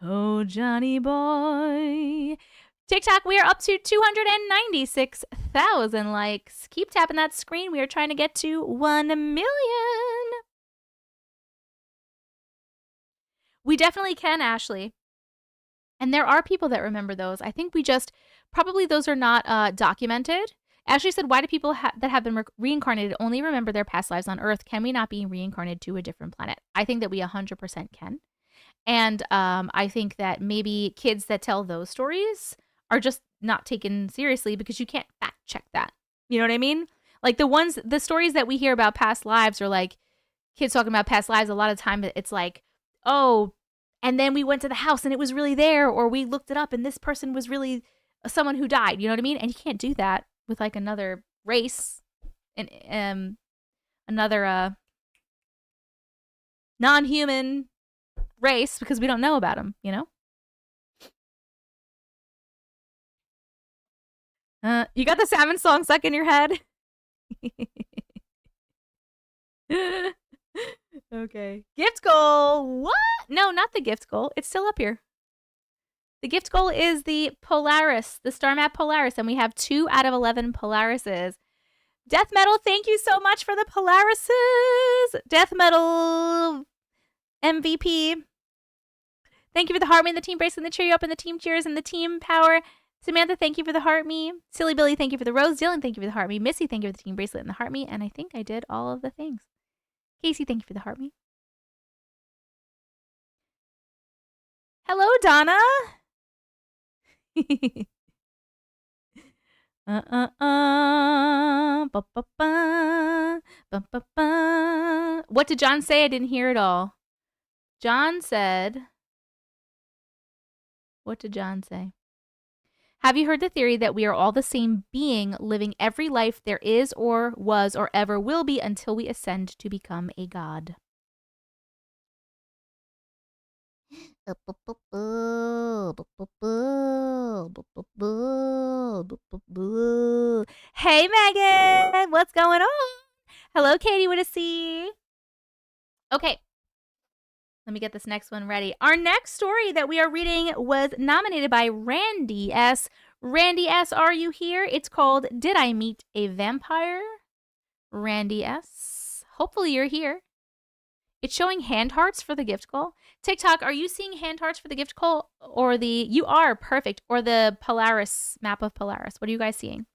Oh, Johnny boy. TikTok, we are up to 296,000 likes. Keep tapping that screen. We are trying to get to 1 million. We definitely can, Ashley. And there are people that remember those. I think we just, probably those are not documented. Ashley said, why do people that have been reincarnated only remember their past lives on Earth? Can we not be reincarnated to a different planet? I think that we 100% can. And I think that maybe kids that tell those stories are just not taken seriously because you can't fact check that. You know what I mean? Like the stories that we hear about past lives are like kids talking about past lives. A lot of time it's like, oh, and then we went to the house and it was really there, or we looked it up and this person was really someone who died. You know what I mean? And you can't do that with like another race and another non-human race because we don't know about them, you know? You got the salmon song stuck in your head? Okay. Gift goal. What? No, not the gift goal. It's still up here. The gift goal is the Polaris, the star map Polaris, and we have 2 out of 11 Polarises. Death Metal, thank you so much for the Polarises. Death Metal MVP. Thank you for the heart me and the team bracelet and the cheer you up and the team cheers and the team power. Samantha, thank you for the heart me. Silly Billy, thank you for the rose. Dylan, thank you for the heart me. Missy, thank you for the team bracelet and the heart me. And I think I did all of the things. Casey, thank you for the heart me. Hello, Donna. What did John say? I didn't hear it all. John said, what did John say? Have you heard the theory that we are all the same being living every life there is or was or ever will be until we ascend to become a god? Hey, Megan. What's going on? Hello, Katie with a C. Okay. Let me get this next one ready. Our next story that we are reading was nominated by Randy S. Randy S., are you here? It's called Did I Meet a Vampire? Randy S. Hopefully you're here. It's showing hand hearts for the gift call. TikTok, are you seeing hand hearts for the gift call or the, you are perfect, or the Polaris, map of Polaris? What are you guys seeing?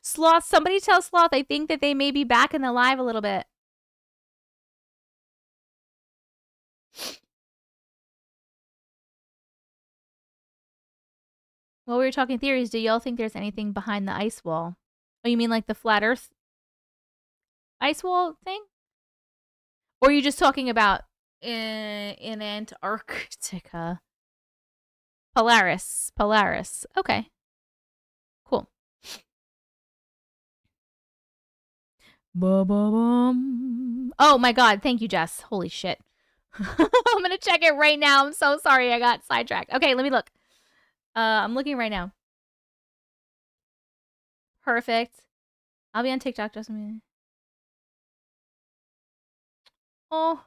Sloth, somebody tell Sloth I think that they may be back in the live a little bit. While we were talking theories, do y'all think there's anything behind the ice wall? Oh, you mean like the flat earth ice wall thing? Or are you just talking about in Antarctica? Polaris. Polaris. Okay. Cool. Ba-ba-bum. Oh my god, thank you, Jess. Holy shit. I'm gonna check it right now. I'm so sorry I got sidetracked. Okay, let me look. I'm looking right now. Perfect. I'll be on TikTok just a minute. Oh.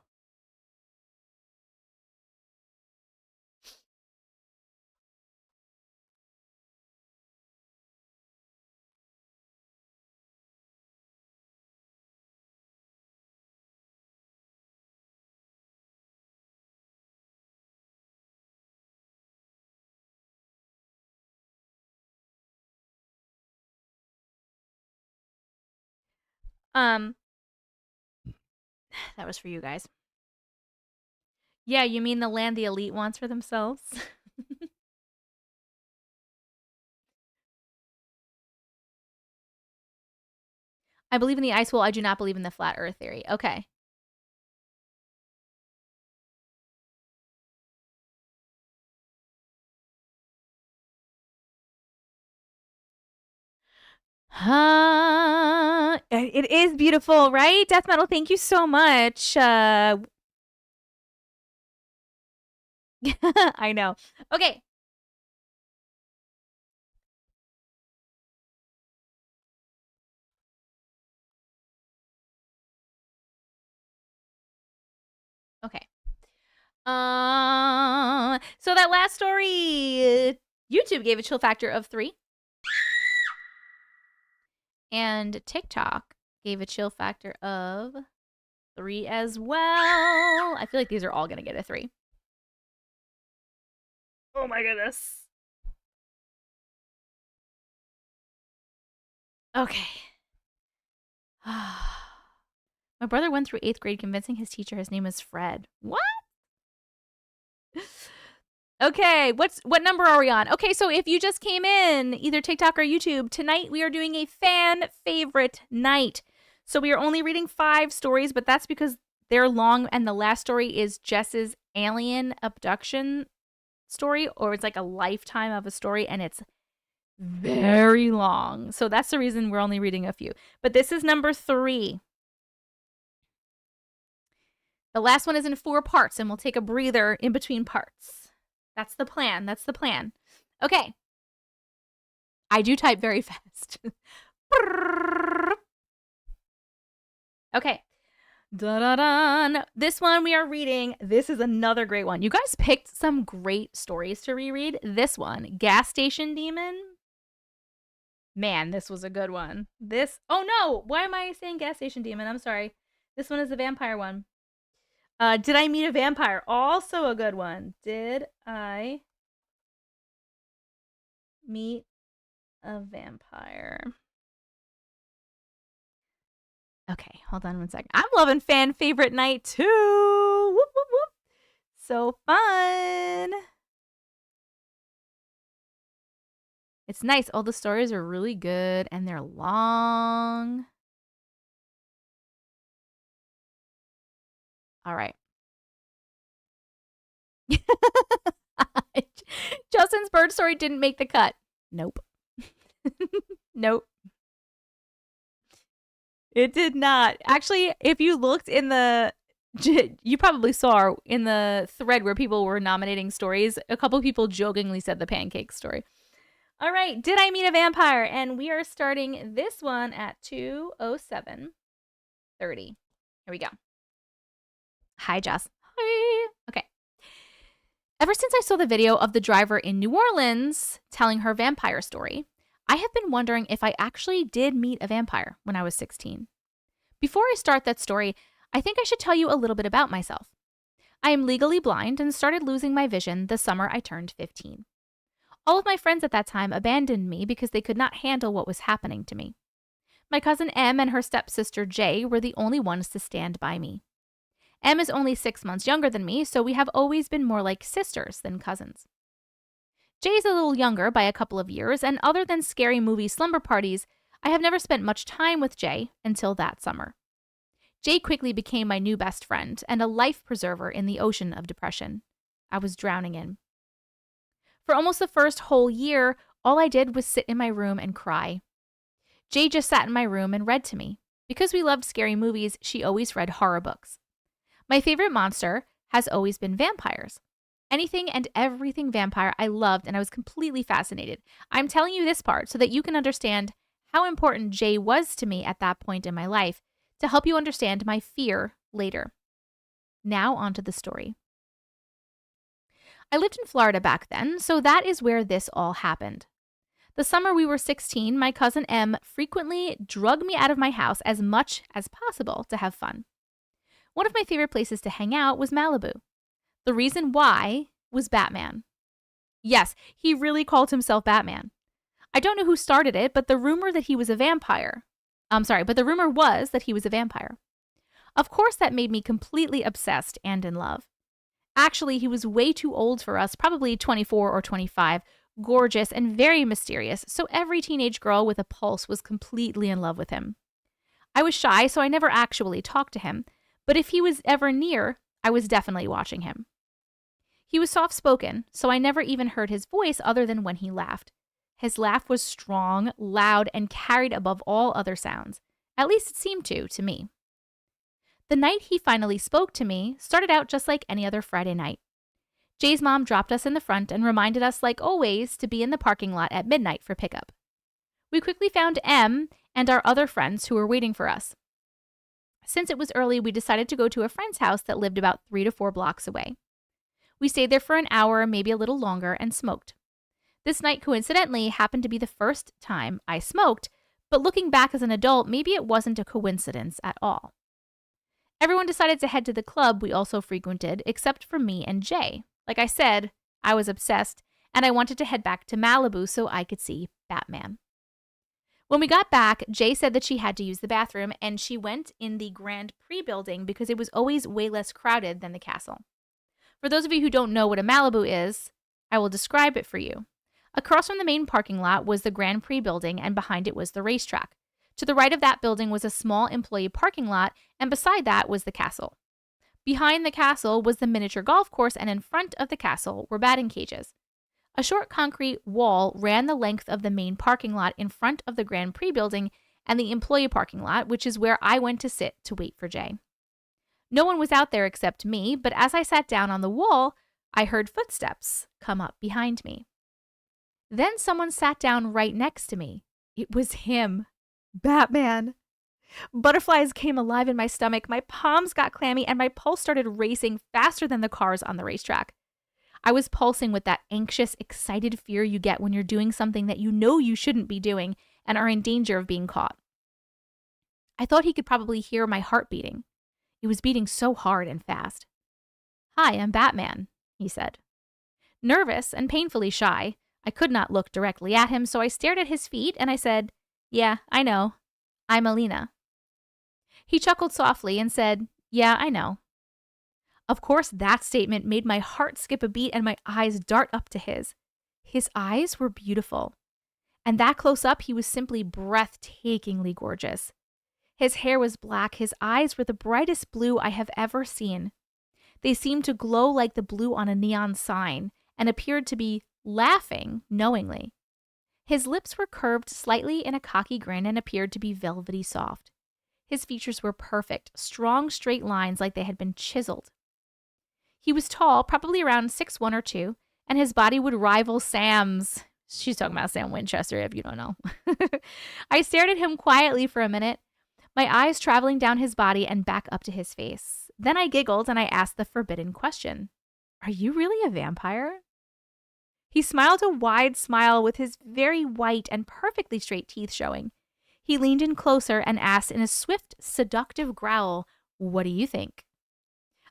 That was for you guys. Yeah, you mean the land the elite wants for themselves? I believe in the ice wall. I do not believe in the flat earth theory. Okay. It is beautiful, right? Death Metal, thank you so much. I know. Okay. Okay. So that last story, YouTube gave a chill factor of 3. And TikTok gave a chill factor of 3 as well. I feel like these are all going to get a 3. Oh my goodness. Okay. My brother went through 8th grade convincing his teacher his name is Fred. What? Okay, what number are we on? Okay, so if you just came in, either TikTok or YouTube, tonight we are doing a fan favorite night. So we are only reading 5 stories, but that's because they're long, and the last story is Jess's alien abduction story, or it's like a lifetime of a story, and it's very long. So that's the reason we're only reading a few. But this is number 3. The last one is in 4 parts, and we'll take a breather in between parts. That's the plan. That's the plan. Okay. I do type very fast. Okay. Da-da-da. This one we are reading. This is another great one. You guys picked some great stories to reread. This one, Gas Station Demon. Man, this was a good one. Oh no, why am I saying Gas Station Demon? I'm sorry. This one is the vampire one. Did I Meet a Vampire? Also a good one. Did I meet a vampire? Okay, hold on one second. I'm loving fan favorite night too. Whoop, whoop, whoop. So fun. It's nice. All the stories are really good and they're long. All right. Justin's bird story didn't make the cut. Nope. Nope. It did not. Actually, if you looked in you probably saw in the thread where people were nominating stories, a couple people jokingly said the pancake story. All right. Did I Meet a Vampire? And we are starting this one at 2:07:30. Here we go. Hi, Jess. Hi. Okay. Ever since I saw the video of the driver in New Orleans telling her vampire story, I have been wondering if I actually did meet a vampire when I was 16. Before I start that story, I think I should tell you a little bit about myself. I am legally blind and started losing my vision the summer I turned 15. All of my friends at that time abandoned me because they could not handle what was happening to me. My cousin Em and her stepsister Jay were the only ones to stand by me. Em is only 6 months younger than me, so we have always been more like sisters than cousins. Jay is a little younger by a couple of years, and other than scary movie slumber parties, I have never spent much time with Jay until that summer. Jay quickly became my new best friend and a life preserver in the ocean of depression I was drowning in. For almost the first whole year, all I did was sit in my room and cry. Jay just sat in my room and read to me. Because we loved scary movies, she always read horror books. My favorite monster has always been vampires. Anything and everything vampire I loved, and I was completely fascinated. I'm telling you this part so that you can understand how important Jay was to me at that point in my life, to help you understand my fear later. Now on to the story. I lived in Florida back then, so that is where this all happened. The summer we were 16, my cousin Em frequently drug me out of my house as much as possible to have fun. One of my favorite places to hang out was Malibu. The reason why was Batman. Yes, he really called himself Batman. I don't know who started it, but the rumor was that he was a vampire. Of course, that made me completely obsessed and in love. Actually, he was way too old for us, probably 24 or 25, gorgeous and very mysterious, so every teenage girl with a pulse was completely in love with him. I was shy, so I never actually talked to him, but if he was ever near, I was definitely watching him. He was soft-spoken, so I never even heard his voice other than when he laughed. His laugh was strong, loud, and carried above all other sounds. At least it seemed to me. The night he finally spoke to me started out just like any other Friday night. Jay's mom dropped us in the front and reminded us, like always, to be in the parking lot at midnight for pickup. We quickly found Em and our other friends who were waiting for us. Since it was early, we decided to go to a friend's house that lived about 3 to 4 blocks away. We stayed there for an hour, maybe a little longer, and smoked. This night, coincidentally, happened to be the first time I smoked, but looking back as an adult, maybe it wasn't a coincidence at all. Everyone decided to head to the club we also frequented, except for me and Jay. Like I said, I was obsessed, and I wanted to head back to Malibu so I could see Batman. When we got back, Jay said that she had to use the bathroom, and she went in the Grand Prix building because it was always way less crowded than the castle. For those of you who don't know what a Malibu is, I will describe it for you. Across from the main parking lot was the Grand Prix building, and behind it was the racetrack. To the right of that building was a small employee parking lot, and beside that was the castle. Behind the castle was the miniature golf course, and in front of the castle were batting cages. A short concrete wall ran the length of the main parking lot in front of the Grand Prix building and the employee parking lot, which is where I went to sit to wait for Jay. No one was out there except me, but as I sat down on the wall, I heard footsteps come up behind me. Then someone sat down right next to me. It was him, Batman. Butterflies came alive in my stomach, my palms got clammy, and my pulse started racing faster than the cars on the racetrack. I was pulsing with that anxious, excited fear you get when you're doing something that you know you shouldn't be doing and are in danger of being caught. I thought he could probably hear my heart beating. It was beating so hard and fast. "Hi, I'm Batman," he said. Nervous and painfully shy, I could not look directly at him, so I stared at his feet and I said, "Yeah, I know. I'm Alina." He chuckled softly and said, "Yeah, I know." Of course, that statement made my heart skip a beat and my eyes dart up to his. His eyes were beautiful. And that close up, he was simply breathtakingly gorgeous. His hair was black. His eyes were the brightest blue I have ever seen. They seemed to glow like the blue on a neon sign and appeared to be laughing knowingly. His lips were curved slightly in a cocky grin and appeared to be velvety soft. His features were perfect, strong straight lines like they had been chiseled. He was tall, probably around 6'1" or 6'2", and his body would rival Sam's. She's talking about Sam Winchester, if you don't know. I stared at him quietly for a minute, my eyes traveling down his body and back up to his face. Then I giggled and I asked the forbidden question. "Are you really a vampire?" He smiled a wide smile with his very white and perfectly straight teeth showing. He leaned in closer and asked in a swift, seductive growl, "What do you think?"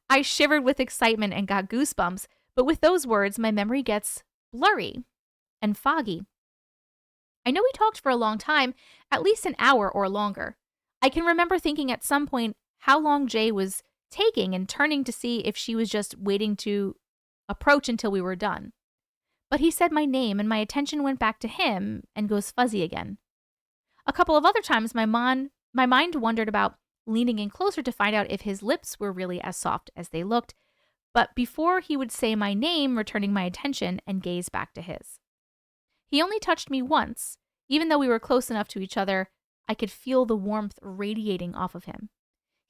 I shivered with excitement and got goosebumps, but with those words, my memory gets blurry and foggy. I know we talked for a long time, at least an hour or longer. I can remember thinking at some point how long Jay was taking and turning to see if she was just waiting to approach until we were done. But he said my name and my attention went back to him and goes fuzzy again. A couple of other times my mind wondered about leaning in closer to find out if his lips were really as soft as they looked, but before he would say my name, returning my attention and gaze back to his. He only touched me once. Even though we were close enough to each other, I could feel the warmth radiating off of him.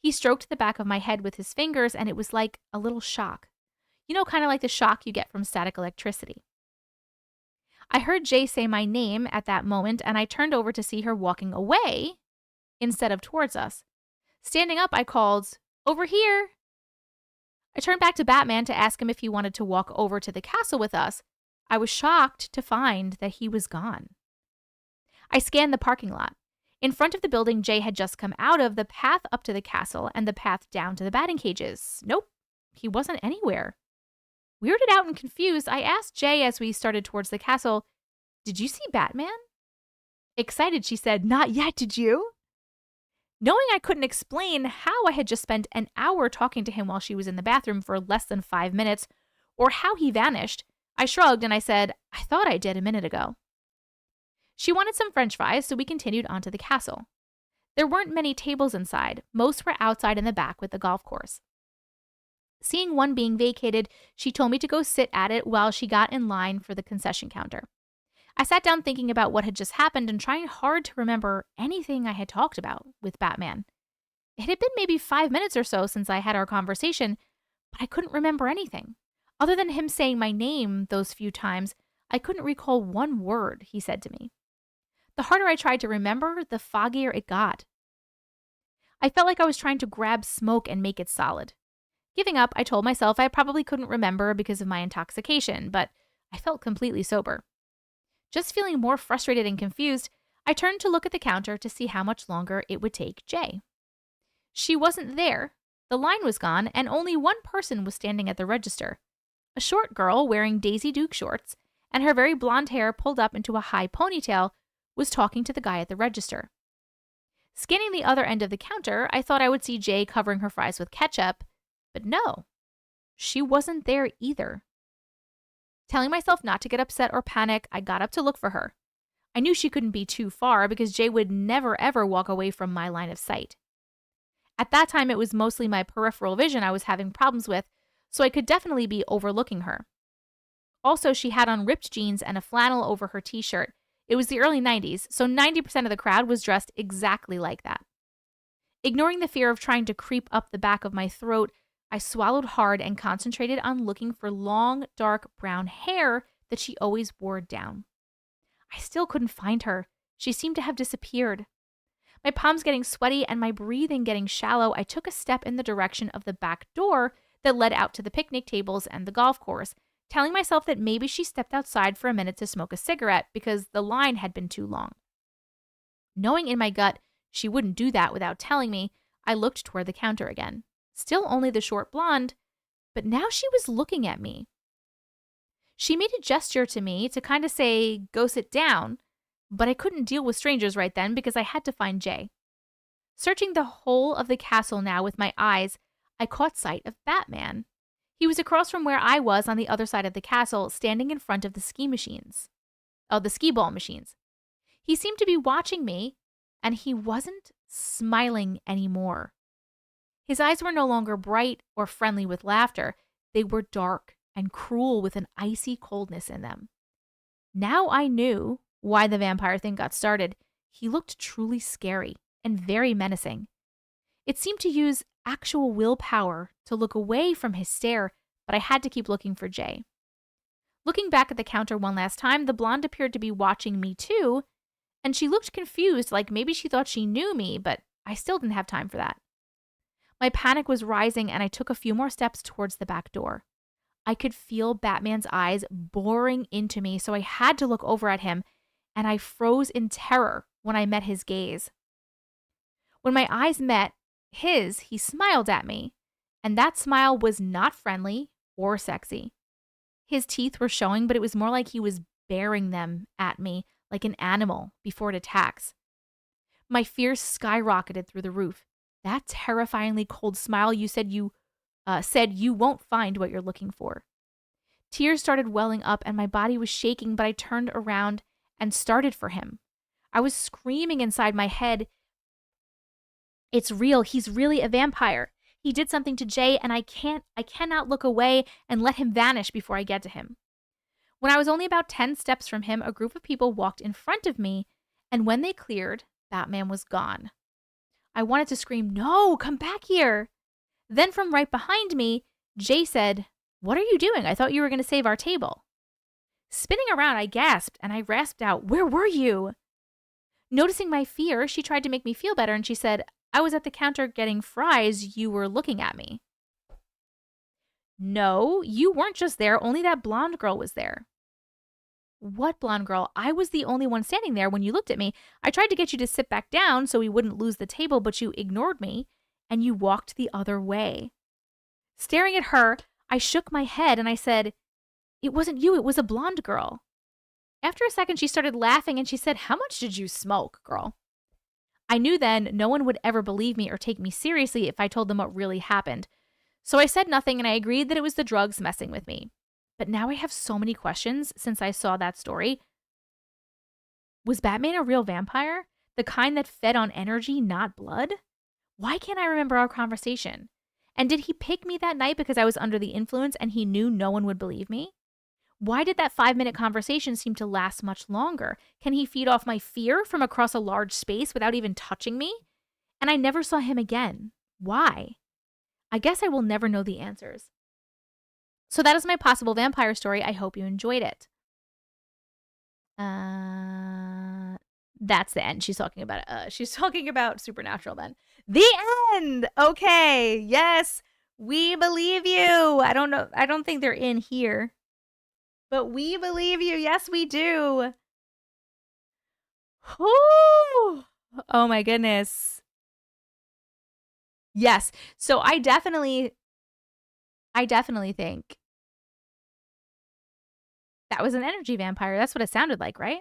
He stroked the back of my head with his fingers, and it was like a little shock. You know, kind of like the shock you get from static electricity. I heard Jay say my name at that moment, and I turned over to see her walking away instead of towards us. Standing up, I called, "Over here." I turned back to Batman to ask him if he wanted to walk over to the castle with us. I was shocked to find that he was gone. I scanned the parking lot. In front of the building Jay had just come out of, the path up to the castle and the path down to the batting cages. Nope, he wasn't anywhere. Weirded out and confused, I asked Jay as we started towards the castle, "Did you see Batman?" Excited, she said, "Not yet, did you?" Knowing I couldn't explain how I had just spent an hour talking to him while she was in the bathroom for less than 5 minutes, or how he vanished, I shrugged and I said, "I thought I did a minute ago." She wanted some French fries, so we continued on to the castle. There weren't many tables inside. Most were outside in the back with the golf course. Seeing one being vacated, she told me to go sit at it while she got in line for the concession counter. I sat down thinking about what had just happened and trying hard to remember anything I had talked about with Batman. It had been maybe 5 minutes or so since I had our conversation, but I couldn't remember anything. Other than him saying my name those few times, I couldn't recall one word he said to me. The harder I tried to remember, the foggier it got. I felt like I was trying to grab smoke and make it solid. Giving up, I told myself I probably couldn't remember because of my intoxication, but I felt completely sober. Just feeling more frustrated and confused, I turned to look at the counter to see how much longer it would take Jay. She wasn't there, The line was gone, and only one person was standing at the register. A short girl wearing Daisy Duke shorts and her very blonde hair pulled up into a high ponytail was talking to the guy at the register. Scanning the other end of the counter, I thought I would see Jay covering her fries with ketchup, but no, she wasn't there either. Telling myself not to get upset or panic, I got up to look for her. I knew she couldn't be too far because Jay would never ever walk away from my line of sight. At that time, it was mostly my peripheral vision I was having problems with, so I could definitely be overlooking her. Also, she had on ripped jeans and a flannel over her t-shirt. It was the early 90s, so 90% of the crowd was dressed exactly like that. Ignoring the fear of trying to creep up the back of my throat, I swallowed hard and concentrated on looking for long, dark brown hair that she always wore down. I still couldn't find her. She seemed to have disappeared. My palms getting sweaty and my breathing getting shallow, I took a step in the direction of the back door that led out to the picnic tables and the golf course, telling myself that maybe she stepped outside for a minute to smoke a cigarette because the line had been too long. Knowing in my gut she wouldn't do that without telling me, I looked toward the counter again. Still only the short blonde, but now she was looking at me. She made a gesture to me to kind of say, go sit down, but I couldn't deal with strangers right then because I had to find Jay. Searching the whole of the castle now with my eyes, I caught sight of Batman. He was across from where I was on the other side of the castle, standing in front of the ski ball machines. He seemed to be watching me, and he wasn't smiling anymore. His eyes were no longer bright or friendly with laughter. They were dark and cruel with an icy coldness in them. Now I knew why the vampire thing got started. He looked truly scary and very menacing. It seemed to use actual willpower to look away from his stare, but I had to keep looking for Jay. Looking back at the counter one last time, the blonde appeared to be watching me too, and she looked confused, like maybe she thought she knew me, but I still didn't have time for that. My panic was rising, and I took a few more steps towards the back door. I could feel Batman's eyes boring into me, so I had to look over at him, and I froze in terror when I met his gaze. When my eyes met his, he smiled at me, and that smile was not friendly or sexy. His teeth were showing, but it was more like he was baring them at me like an animal before it attacks. My fears skyrocketed through the roof. That terrifyingly cold smile you said you won't find what you're looking for. Tears started welling up and my body was shaking, but I turned around and started for him. I was screaming inside my head, "It's real. He's really a vampire. He did something to Jay and I cannot look away and let him vanish before I get to him." When I was only about 10 steps from him, a group of people walked in front of me, and when they cleared, Batman was gone. I wanted to scream, "No, come back here." Then from right behind me, Jay said, "What are you doing? I thought you were going to save our table." Spinning around, I gasped and I rasped out, "Where were you?" Noticing my fear, she tried to make me feel better and she said, "I was at the counter getting fries. You were looking at me." "No, you weren't just there. Only that blonde girl was there." "What blonde girl? I was the only one standing there when you looked at me. I tried to get you to sit back down so we wouldn't lose the table, but you ignored me and you walked the other way." Staring at her, I shook my head and I said, "It wasn't you. It was a blonde girl." After a second, she started laughing and she said, "How much did you smoke, girl?" I knew then no one would ever believe me or take me seriously if I told them what really happened. So I said nothing and I agreed that it was the drugs messing with me. But now I have so many questions since I saw that story. Was Batman a real vampire? The kind that fed on energy, not blood? Why can't I remember our conversation? And did he pick me that night because I was under the influence and he knew no one would believe me? Why did that 5-minute conversation seem to last much longer? Can he feed off my fear from across a large space without even touching me? And I never saw him again. Why? I guess I will never know the answers. So that is my possible vampire story. I hope you enjoyed it. That's the end. She's talking about Supernatural then. The end. Okay. Yes. We believe you. I don't know. I don't think they're in here. But we believe you. Yes, we do. Whew. Oh my goodness. Yes. So I definitely think that was an energy vampire. That's what it sounded like, right?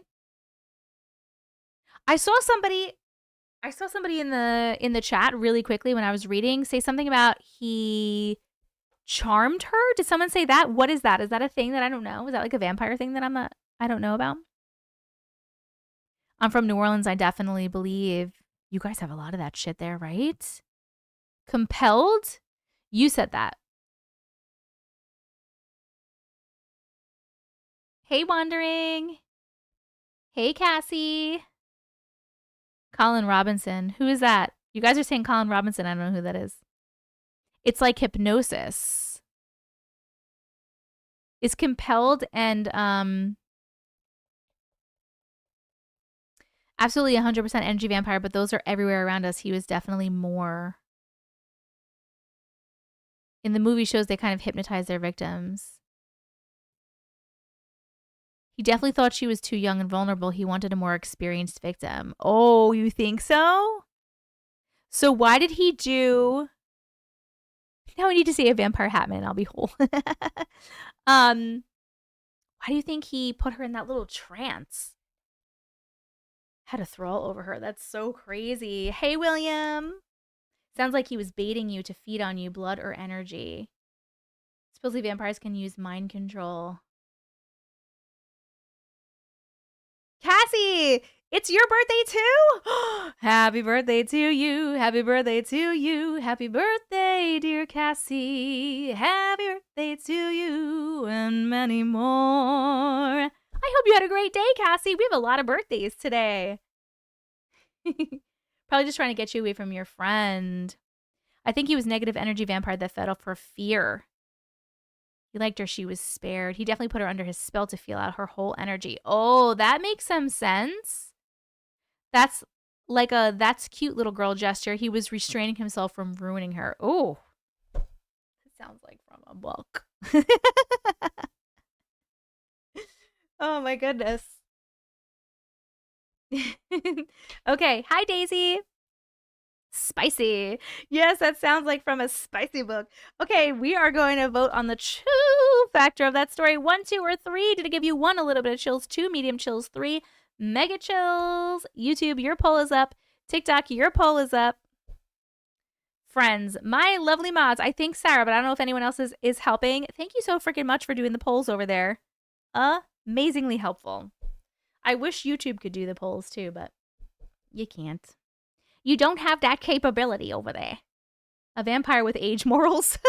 I saw somebody in the chat really quickly when I was reading say something about he charmed her. Did someone say that? What is that? Is that a thing that I don't know? Is that like a vampire thing that I don't know about? I'm from New Orleans. I definitely believe you guys have a lot of that shit there, right? Compelled? You said that. Hey, Wandering. Hey, Cassie. Colin Robinson. Who is that? You guys are saying Colin Robinson. I don't know who that is. It's like hypnosis. Is compelled and absolutely 100% energy vampire, but those are everywhere around us. He was definitely more. In the movie shows, they kind of hypnotize their victims. He definitely thought she was too young and vulnerable. He wanted a more experienced victim. Oh, you think so? So why did he do... Now I need to see a vampire Hatman. I'll be whole. Why do you think he put her in that little trance? Had a thrall over her. That's so crazy. Hey, William. Sounds like he was baiting you to feed on you blood or energy. Supposedly vampires can use mind control. Cassie, it's your birthday too? Happy birthday to you. Happy birthday to you. Happy birthday, dear Cassie. Happy birthday to you and many more. I hope you had a great day, Cassie. We have a lot of birthdays today. Probably just trying to get you away from your friend. I think he was negative energy vampire that fed off her fear. He liked her. She was spared. He definitely put her under his spell to feel out her whole energy. Oh, that makes some sense. That's like that's cute little girl gesture. He was restraining himself from ruining her. Oh, that sounds like from a book. Oh my goodness. Okay. Hi, Daisy. Spicy. Yes, that sounds like from a spicy book. Okay, we are going to vote on the true factor of that story. 1, 2, or 3. Did it give you 1, a little bit of chills, 2, medium chills, 3, mega chills? YouTube, your poll is up. TikTok, your poll is up. Friends, my lovely mods, I think Sarah, but I don't know if anyone else is helping. Thank you so freaking much for doing the polls over there. Amazingly helpful. I wish YouTube could do the polls too, but you can't. You don't have that capability over there. A vampire with age morals.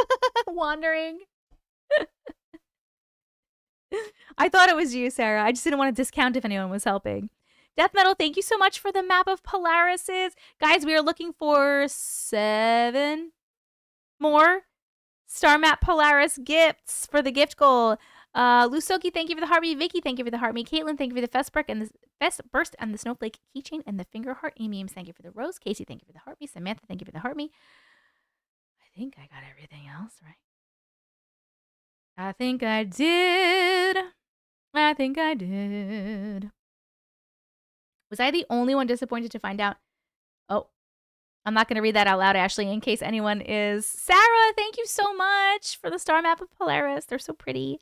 Wandering. I thought it was you, Sarah. I just didn't want to discount if anyone was helping. Death Metal, thank you so much for the map of Polarises. Guys, we are looking for 7 more Star Map Polaris gifts for the gift goal. Lusoki, thank you for the heart me. Vicky, thank you for the heart me. Caitlin, thank you for the fest burst and the snowflake keychain and the finger heart. Amy Ames, thank you for the rose. Casey, thank you for the heart me. Samantha, thank you for the heart me. I think I got everything else right. I think I did. Was I the only one disappointed to find out? Oh, I'm not going to read that out loud, Ashley, in case anyone is. Sarah, thank you so much for the star map of Polaris. They're so pretty.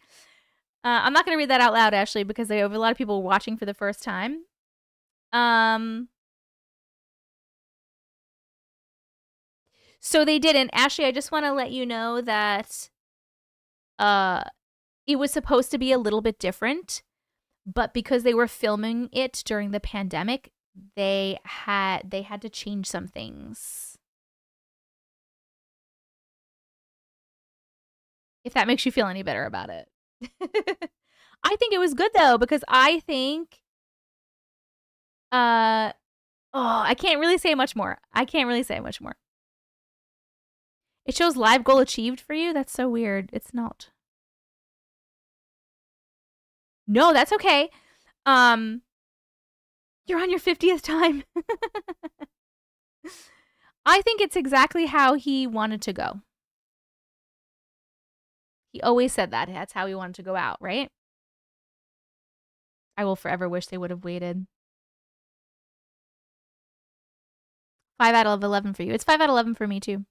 I'm not going to read that out loud, Ashley, because there have a lot of people watching for the first time. So they didn't. Ashley, I just want to let you know that it was supposed to be a little bit different, but because they were filming it during the pandemic, they had to change some things. If that makes you feel any better about it. I think it was good though, because I think I can't really say much more. It shows live goal achieved for you. That's so weird. It's not. No, that's okay. You're on your 50th time. I think it's exactly how he wanted to go. He always said that. That's how he wanted to go out, right? I will forever wish they would have waited. 5 out of 11 for you. It's 5 out of 11 for me, too.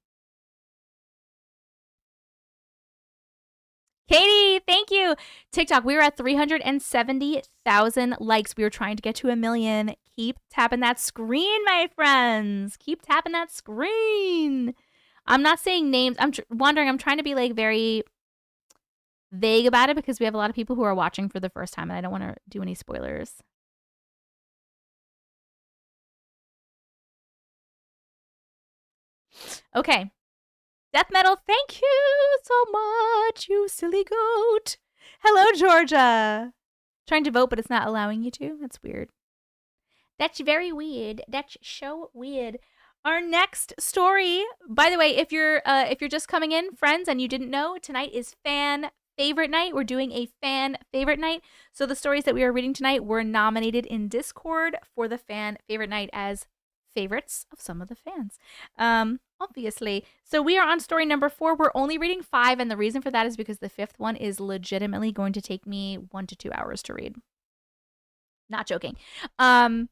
TikTok, we were at 370,000 likes. We were trying to get to 1 million. Keep tapping that screen, my friends. Keep tapping that screen. I'm not saying names. I'm wondering. I'm trying to be like very vague about it because we have a lot of people who are watching for the first time and I don't want to do any spoilers. Okay. Death metal, thank you so much, you silly goat. Hello, Georgia. Trying to vote, but it's not allowing you to. That's weird. That's very weird. That's so weird. Our next story, by the way, if you're just coming in, friends, and you didn't know, tonight is fan favorite night. We're doing a fan favorite night. So the stories that we are reading tonight were nominated in Discord for the fan favorite night as favorites of some of the fans. Obviously. So we are on story number 4. We're only reading 5, and the reason for that is because the 5th one is legitimately going to take me 1 to 2 hours to read. Not joking. Oh,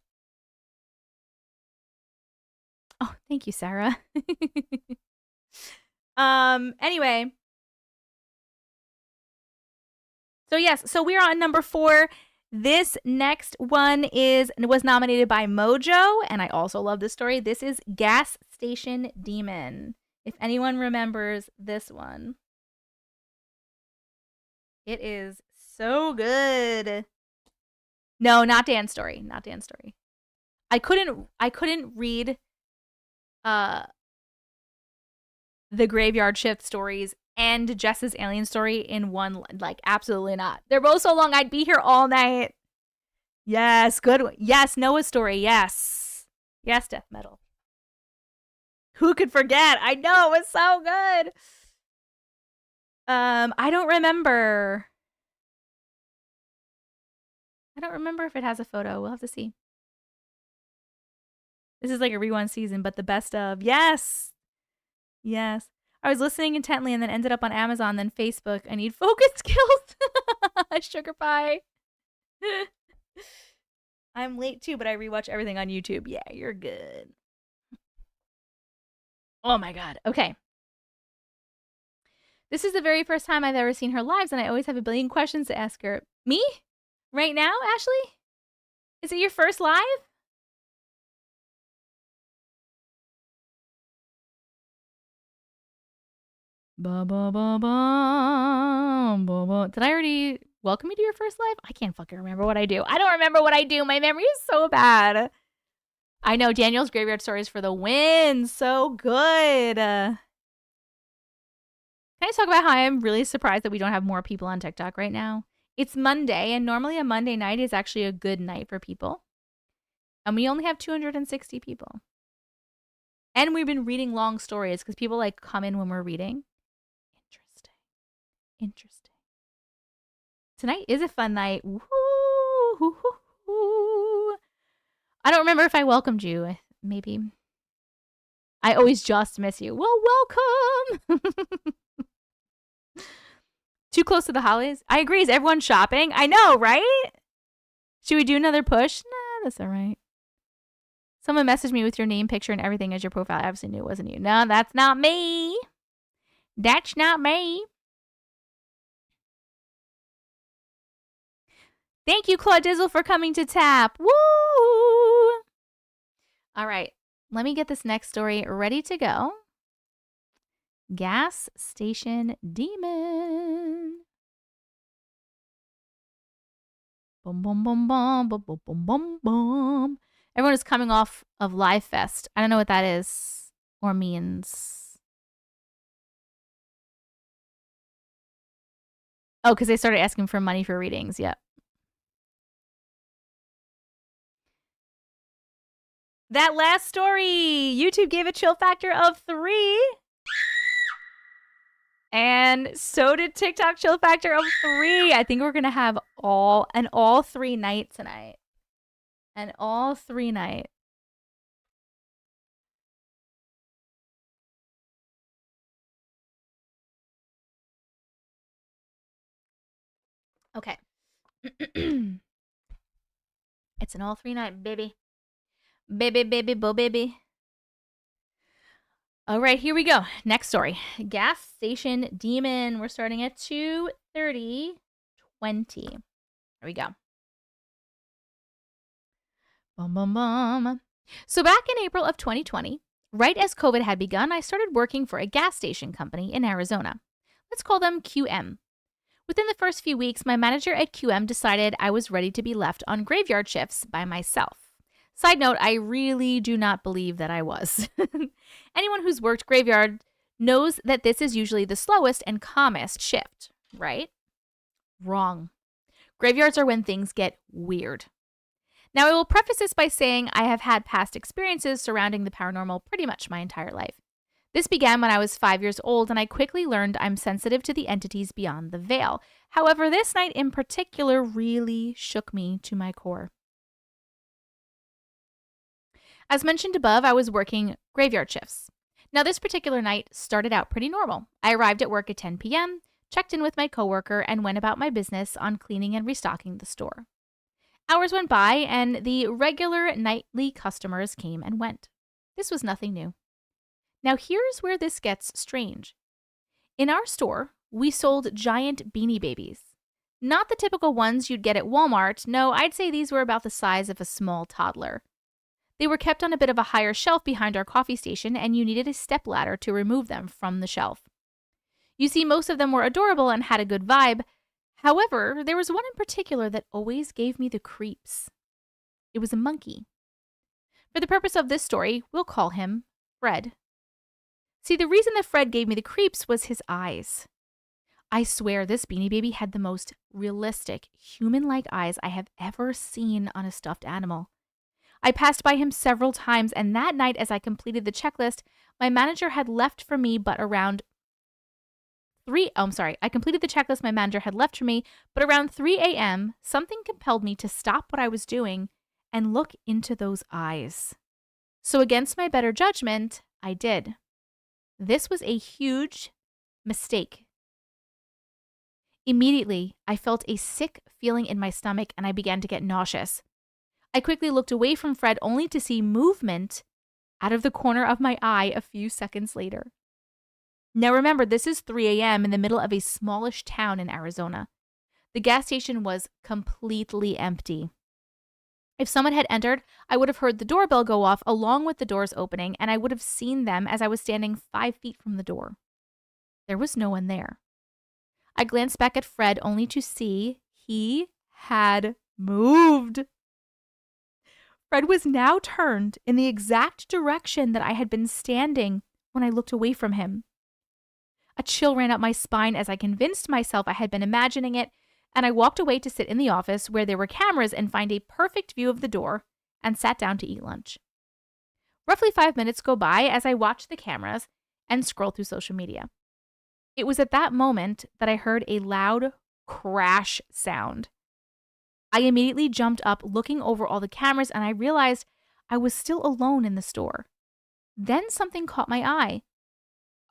thank you, Sarah. Anyway. So yes, so we're on number 4. This next one was nominated by Mojo, and I also love this story. This is Gas Station Demon. If anyone remembers this one. It is so good. No, not Dan's story. Not Dan's story. I couldn't read the Graveyard Shift stories and Jess's alien story in one, like, absolutely not. They're both so long, I'd be here all night. Yes, good one. Yes, Noah's story, yes. Yes, death metal. Who could forget? I know, it's so good. I don't remember. I don't remember if it has a photo. We'll have to see. This is like a rewind season, but the best of. Yes. Yes. I was listening intently and then ended up on Amazon, then Facebook. I need focus skills. Sugar pie. I'm late too, but I rewatch everything on YouTube. Yeah, you're good. Oh my God. Okay. This is the very first time I've ever seen her lives, and I always have a billion questions to ask her. Me? Right now, Ashley? Is it your first live? Ba, ba, ba, ba, ba, ba. Did I already welcome you to your first live? I can't fucking remember what I do. I don't remember what I do. My memory is so bad. I know. Daniel's Graveyard Stories for the win. So good. Can I talk about how I am really surprised that we don't have more people on TikTok right now? It's Monday, and normally a Monday night is actually a good night for people. And we only have 260 people. And we've been reading long stories because people like come in when we're reading. Interesting. Tonight is a fun night. Woo, hoo, hoo, hoo. I don't remember if I welcomed you. Maybe. I always just miss you. Well, welcome. Too close to the holidays? I agree. Is everyone shopping? I know, right? Should we do another push? Nah, that's all right. Someone messaged me with your name, picture, and everything as your profile. I obviously knew it wasn't you. No, that's not me. That's not me. Thank you, Claude Dizzle, for coming to tap. Woo! All right. Let me get this next story ready to go. Gas Station Demon. Boom, boom, boom, boom, boom, boom, boom, boom, boom. Everyone is coming off of Live Fest. I don't know what that is or means. Oh, because they started asking for money for readings. Yep. That last story, YouTube gave a chill factor of 3. And so did TikTok chill factor of 3. I think we're going to have all 3 night tonight. An all 3 night. Okay. It's an all 3 night, baby. Baby, baby, bo baby. All right, here we go. Next story. Gas Station Demon. We're starting at 2:30. 2020. Here we go. Bum, bum, bum. So back in April of 2020, right as COVID had begun, I started working for a gas station company in Arizona. Let's call them QM. Within the first few weeks, my manager at QM decided I was ready to be left on graveyard shifts by myself. Side note, I really do not believe that I was. Anyone who's worked graveyard knows that this is usually the slowest and calmest shift, right? Wrong. Graveyards are when things get weird. Now, I will preface this by saying I have had past experiences surrounding the paranormal pretty much my entire life. This began when I was 5 years old, and I quickly learned I'm sensitive to the entities beyond the veil. However, this night in particular really shook me to my core. As mentioned above, I was working graveyard shifts. Now, this particular night started out pretty normal. I arrived at work at 10 p.m., checked in with my coworker, and went about my business on cleaning and restocking the store. Hours went by, and the regular nightly customers came and went. This was nothing new. Now, here's where this gets strange. In our store, we sold giant Beanie Babies. Not the typical ones you'd get at Walmart. No, I'd say these were about the size of a small toddler. They were kept on a bit of a higher shelf behind our coffee station, and you needed a stepladder to remove them from the shelf. You see, most of them were adorable and had a good vibe. However, there was one in particular that always gave me the creeps. It was a monkey. For the purpose of this story, we'll call him Fred. See, the reason that Fred gave me the creeps was his eyes. I swear this Beanie Baby had the most realistic, human-like eyes I have ever seen on a stuffed animal. I passed by him several times, and that night as I completed the checklist, my manager had left for me but around I completed the checklist my manager had left for me, but around 3 a.m., something compelled me to stop what I was doing and look into those eyes. So against my better judgment, I did. This was a huge mistake. Immediately, I felt a sick feeling in my stomach and I began to get nauseous. I quickly looked away from Fred only to see movement out of the corner of my eye a few seconds later. Now remember, this is 3 a.m. in the middle of a smallish town in Arizona. The gas station was completely empty. If someone had entered, I would have heard the doorbell go off along with the doors opening, and I would have seen them as I was standing 5 feet from the door. There was no one there. I glanced back at Fred only to see he had moved. Fred was now turned in the exact direction that I had been standing when I looked away from him. A chill ran up my spine as I convinced myself I had been imagining it, and I walked away to sit in the office where there were cameras and find a perfect view of the door and sat down to eat lunch. Roughly 5 minutes go by as I watch the cameras and scroll through social media. It was at that moment that I heard a loud crash sound. I immediately jumped up looking over all the cameras and I realized I was still alone in the store. Then something caught my eye.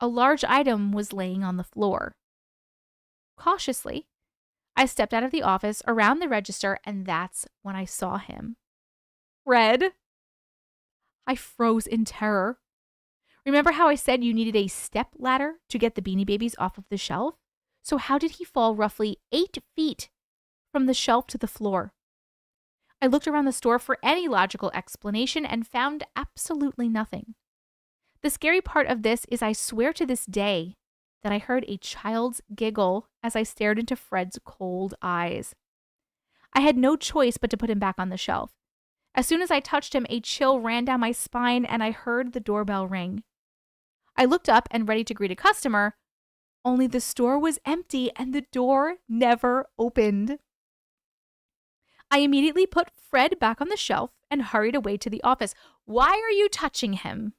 A large item was laying on the floor. Cautiously, I stepped out of the office around the register, and that's when I saw him. Fred. I froze in terror. Remember how I said you needed a step ladder to get the Beanie Babies off of the shelf? So how did he fall roughly 8 feet from the shelf to the floor? I looked around the store for any logical explanation and found absolutely nothing. The scary part of this is I swear to this day that I heard a child's giggle as I stared into Fred's cold eyes. I had no choice but to put him back on the shelf. As soon as I touched him, a chill ran down my spine and I heard the doorbell ring. I looked up and ready to greet a customer, only the store was empty and the door never opened. I immediately put Fred back on the shelf and hurried away to the office. Why are you touching him?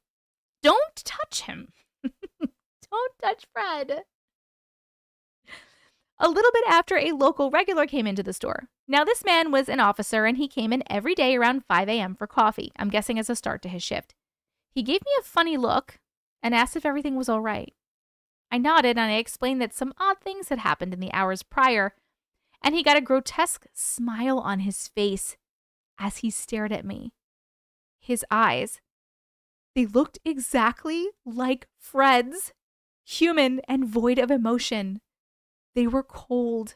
Don't touch him. Don't touch Fred. A little bit after, a local regular came into the store. Now, this man was an officer, and he came in every day around 5 a.m. for coffee, I'm guessing as a start to his shift. He gave me a funny look and asked if everything was all right. I nodded, and I explained that some odd things had happened in the hours prior, and he got a grotesque smile on his face as he stared at me. His eyes, they looked exactly like Fred's, human and void of emotion. They were cold.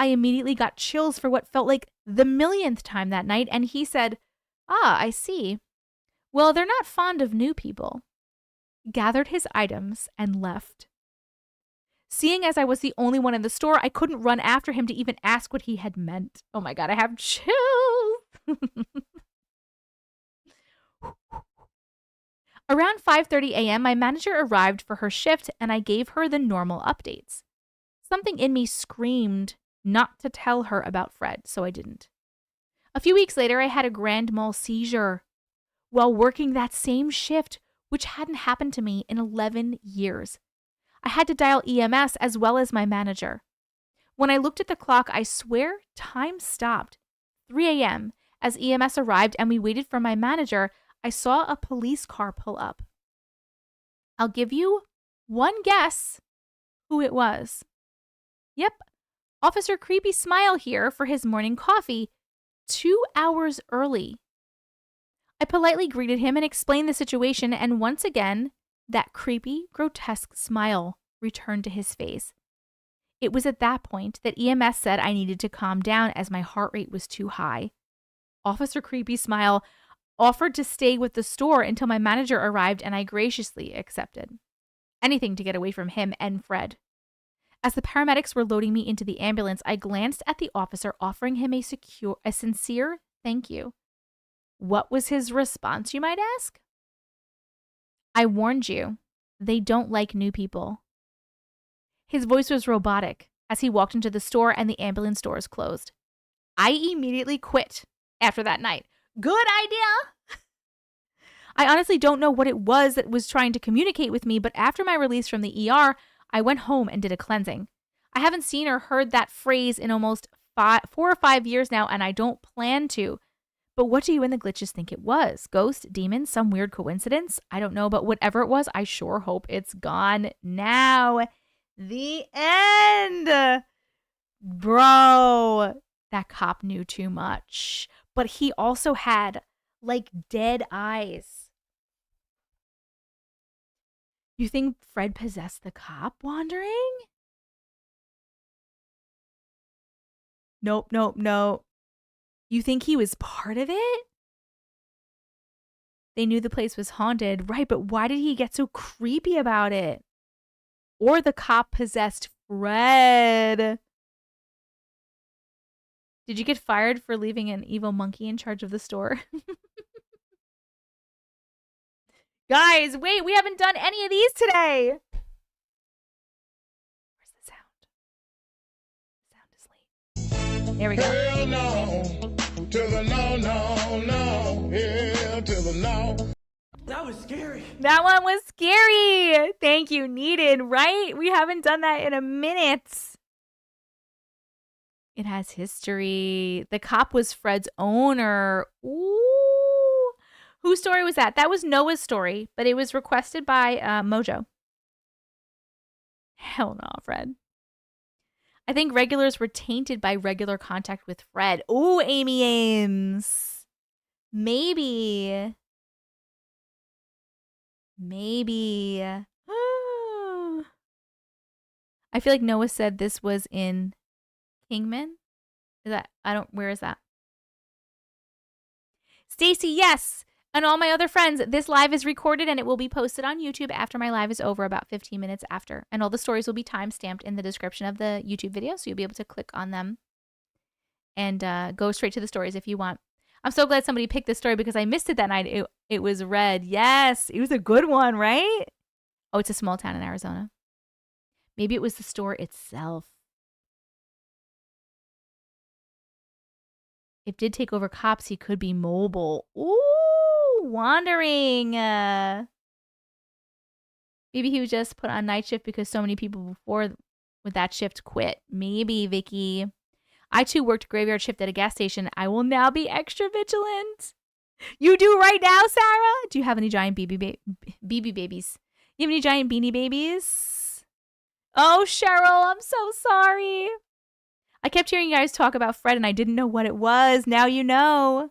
I immediately got chills for what felt like the millionth time that night, and he said, "Ah, I see. Well, they're not fond of new people." Gathered his items and left. Seeing as I was the only one in the store, I couldn't run after him to even ask what he had meant. Oh my God, I have chills. Around 5:30 a.m., my manager arrived for her shift and I gave her the normal updates. Something in me screamed not to tell her about Fred, so I didn't. A few weeks later, I had a grand mal seizure while working that same shift, which hadn't happened to me in 11 years. I had to dial EMS as well as my manager. When I looked at the clock, I swear time stopped. 3 a.m. As EMS arrived and we waited for my manager, I saw a police car pull up. I'll give you one guess who it was. Yep, Officer Creepy Smile here for his morning coffee, 2 hours early. I politely greeted him and explained the situation, and once again, that creepy, grotesque smile returned to his face. It was at that point that EMS said I needed to calm down as my heart rate was too high. Officer Creepy Smile offered to stay with the store until my manager arrived, and I graciously accepted. Anything to get away from him and Fred. As the paramedics were loading me into the ambulance, I glanced at the officer, offering him a sincere thank you. What was his response, you might ask? I warned you, they don't like new people. His voice was robotic as he walked into the store and the ambulance doors closed. I immediately quit after that night. Good idea! I honestly don't know what it was that was trying to communicate with me, but after my release from the ER, I went home and did a cleansing. I haven't seen or heard that phrase in almost 4 or 5 years now, and I don't plan to. But what do you and the glitches think it was? Ghost, demon, some weird coincidence? I don't know, but whatever it was, I sure hope it's gone now. The end. Bro, that cop knew too much. But he also had, like, dead eyes. You think Fred possessed the cop wandering? Nope. You think he was part of it? They knew the place was haunted, right, but why did he get so creepy about it? Or the cop possessed Fred? Did you get fired for leaving an evil monkey in charge of the store? Guys, wait, we haven't done any of these today. Where's the sound? The sound is late. There we go. Hell no. To the no. Hell to the no. That was scary. That one was scary. Thank you, needed, right? We haven't done that in a minute. It has history. The cop was Fred's owner. Ooh. Whose story was that? That was Noah's story, but it was requested by Mojo. Hell no, Fred. I think regulars were tainted by regular contact with Fred. Ooh, Amy Ames. Maybe. I feel like Noah said this was in Kingman. Where is that? Stacy, yes. And all my other friends, this live is recorded and it will be posted on YouTube after my live is over, about 15 minutes after. And all the stories will be timestamped in the description of the YouTube video, so you'll be able to click on them and go straight to the stories if you want. I'm so glad somebody picked this story because I missed it that night. It was read. Yes, it was a good one, right? Oh, it's a small town in Arizona. Maybe it was the store itself. If did take over cops, he could be mobile. Ooh, wandering. Maybe he was just put on night shift because so many people before with that shift quit. Maybe, Vicky. I too worked graveyard shift at a gas station. I will now be extra vigilant. You do right now, Sarah? Do you have any giant BB babies? You have any giant beanie babies? Oh, Cheryl, I'm so sorry. I kept hearing you guys talk about Fred and I didn't know what it was. Now you know.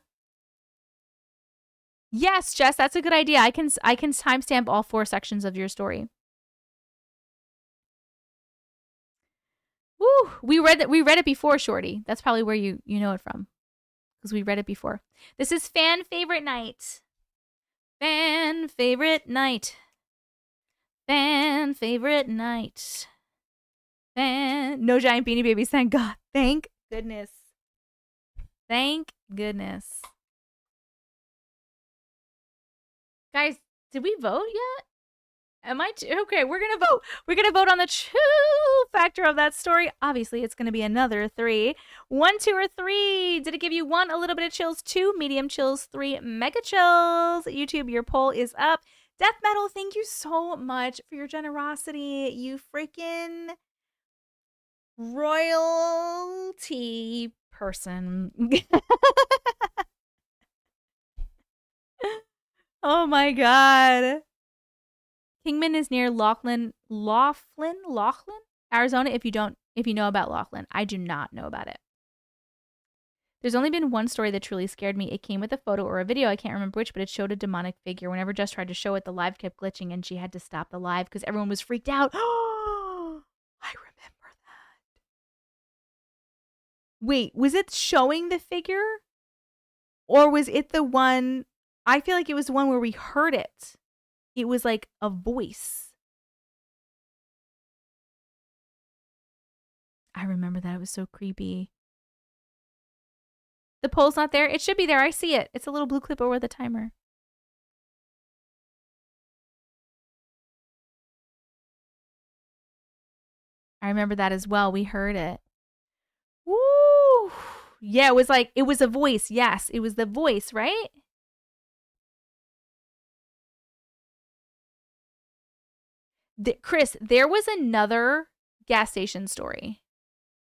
Yes, Jess, that's a good idea. I can timestamp all 4 sections of your story. Woo! We read it before, Shorty. That's probably where you know it from. Because we read it before. This is fan favorite night. Fan favorite night. Fan favorite night. No giant beanie babies, thank God. Thank goodness. Thank goodness. Guys, did we vote yet? Okay, we're gonna vote. We're gonna vote on the chill factor of that story. Obviously, it's gonna be another 3. 1, 2, or 3. Did it give you 1, a little bit of chills, 2, medium chills, 3, mega chills? YouTube, your poll is up. Death Metal, thank you so much for your generosity. You freaking royalty person. Oh my God. Kingman is near Laughlin, Arizona. If you know about Laughlin, I do not know about it. There's only been one story that truly scared me. It came with a photo or a video. I can't remember which, but it showed a demonic figure. Whenever Jess tried to show it, the live kept glitching and she had to stop the live because everyone was freaked out. Oh, I remember that. Wait, was it showing the figure? Or was it the one? I feel like it was the one where we heard it. It was like a voice. I remember that. It was so creepy. The poll's not there. It should be there. I see it. It's a little blue clip over the timer. I remember that as well. We heard it. Woo! Yeah, it was a voice. Yes, it was the voice, right? Chris, there was another gas station story.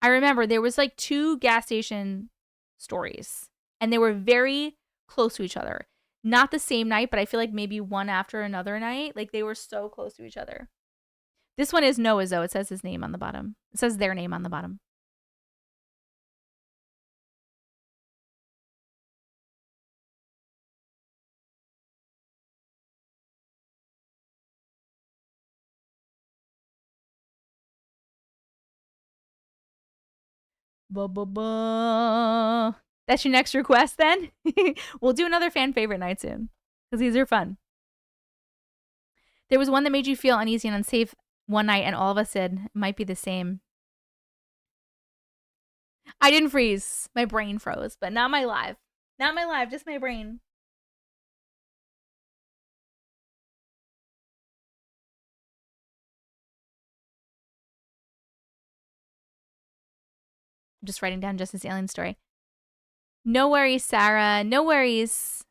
I remember there was like 2 gas station stories and they were very close to each other. Not the same night, but I feel like maybe one after another night. Like they were so close to each other. This one is Noah's though. It says his name on the bottom. It says their name on the bottom. That's your next request then? We'll do another fan favorite night soon. Because these are fun. There was one that made you feel uneasy and unsafe one night, and all of us said it might be the same. I didn't freeze. My brain froze, but not my live. Not my live, just my brain. I'm just writing down Justice Alien story. No worries, Sarah. No worries.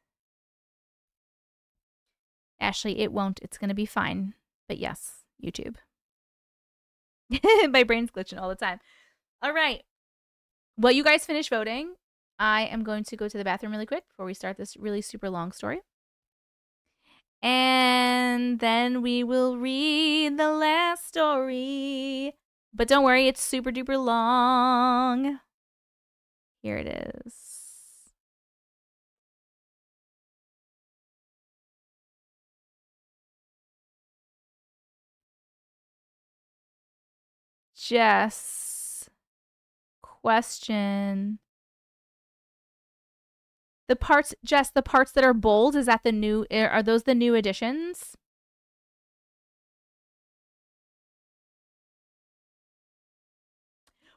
Ashley, it won't. It's going to be fine. But yes, YouTube. My brain's glitching all the time. All right. Well, you guys finish voting. I am going to go to the bathroom really quick before we start this really super long story. And then we will read the last story. But don't worry, it's super duper long. Here it is. Jess. Question. The parts, Jess, the parts that are bold, is that the new, are those the new additions?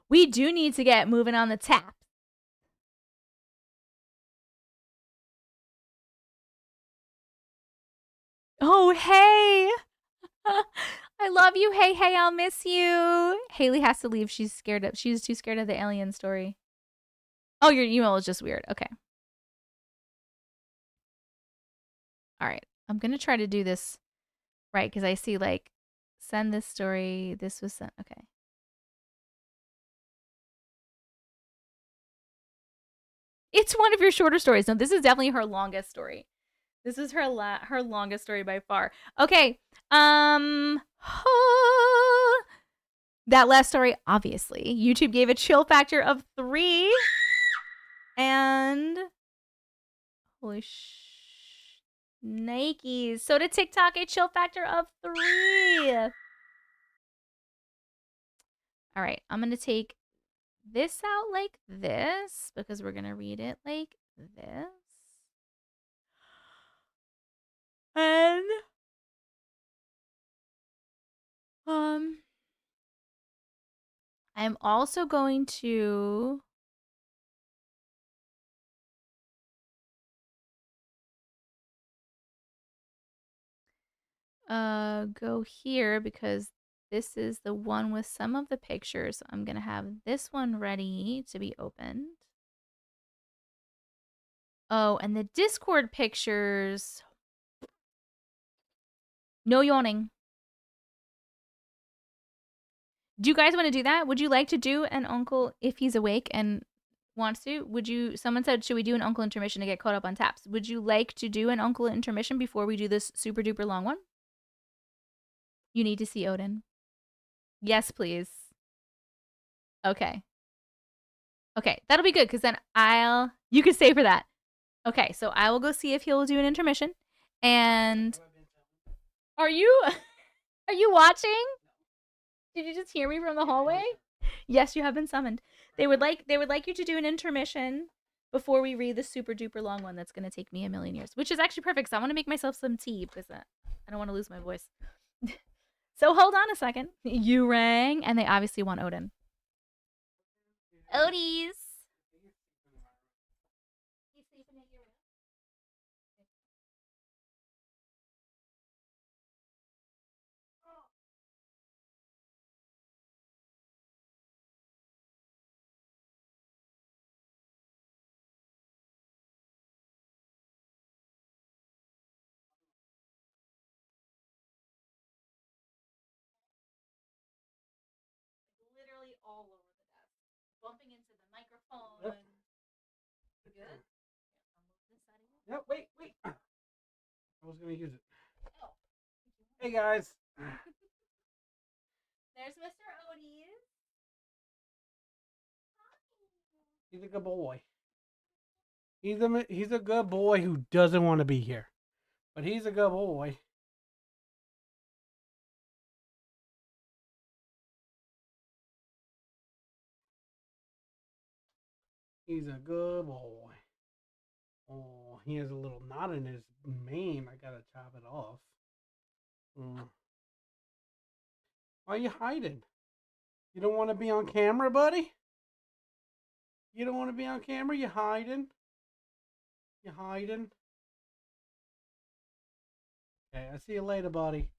We do need to get moving on the tap. Oh, hey. I love you. Hey, hey, I'll miss you. Haley has to leave. She's scared. She's too scared of the alien story. Oh, your email is just weird. Okay. All right. I'm going to try to do this right because I see like send this story. This was sent. Okay. It's one of your shorter stories. No, this is definitely her longest story. This is her longest story by far. Okay. That last story, obviously, YouTube gave a chill factor of 3. And holy Nikes. So did TikTok, a chill factor of 3. All right, I'm going to take this out like this because we're going to read it like this. And I'm also going to go here because this is the one with some of the pictures. So I'm going to have this one ready to be opened. Oh, and the Discord pictures. No yawning. Do you guys want to do that? Would you like to do an uncle if he's awake and wants to? Would you, someone said, should we do an uncle intermission to get caught up on taps? Would you like to do an uncle intermission before we do this super duper long one? You need to see Odin. Yes, please. Okay. Okay, that'll be good because then you can stay for that. Okay, so I will go see if he'll do an intermission. And are you watching? Did you just hear me from the hallway? Yes, you have been summoned. They would like you to do an intermission before we read the super duper long one that's going to take me a million years, which is actually perfect because I want to make myself some tea because I don't want to lose my voice. So hold on a second. You rang, and they obviously want Odin. Odies. He's sleeping in your room? Literally all over the desk. Bumping into the microphone. Yep. You good? No, wait. I was gonna use it. Oh. Hey guys. There's Mr. Odies. He's a good boy. He's a good boy who doesn't want to be here, but he's a good boy. He's a good boy. Oh, he has a little knot in his mane. I gotta chop it off. Why are you hiding? You don't want to be on camera, buddy? You don't want to be on camera? You hiding? You hiding? Okay, I'll see you later, buddy.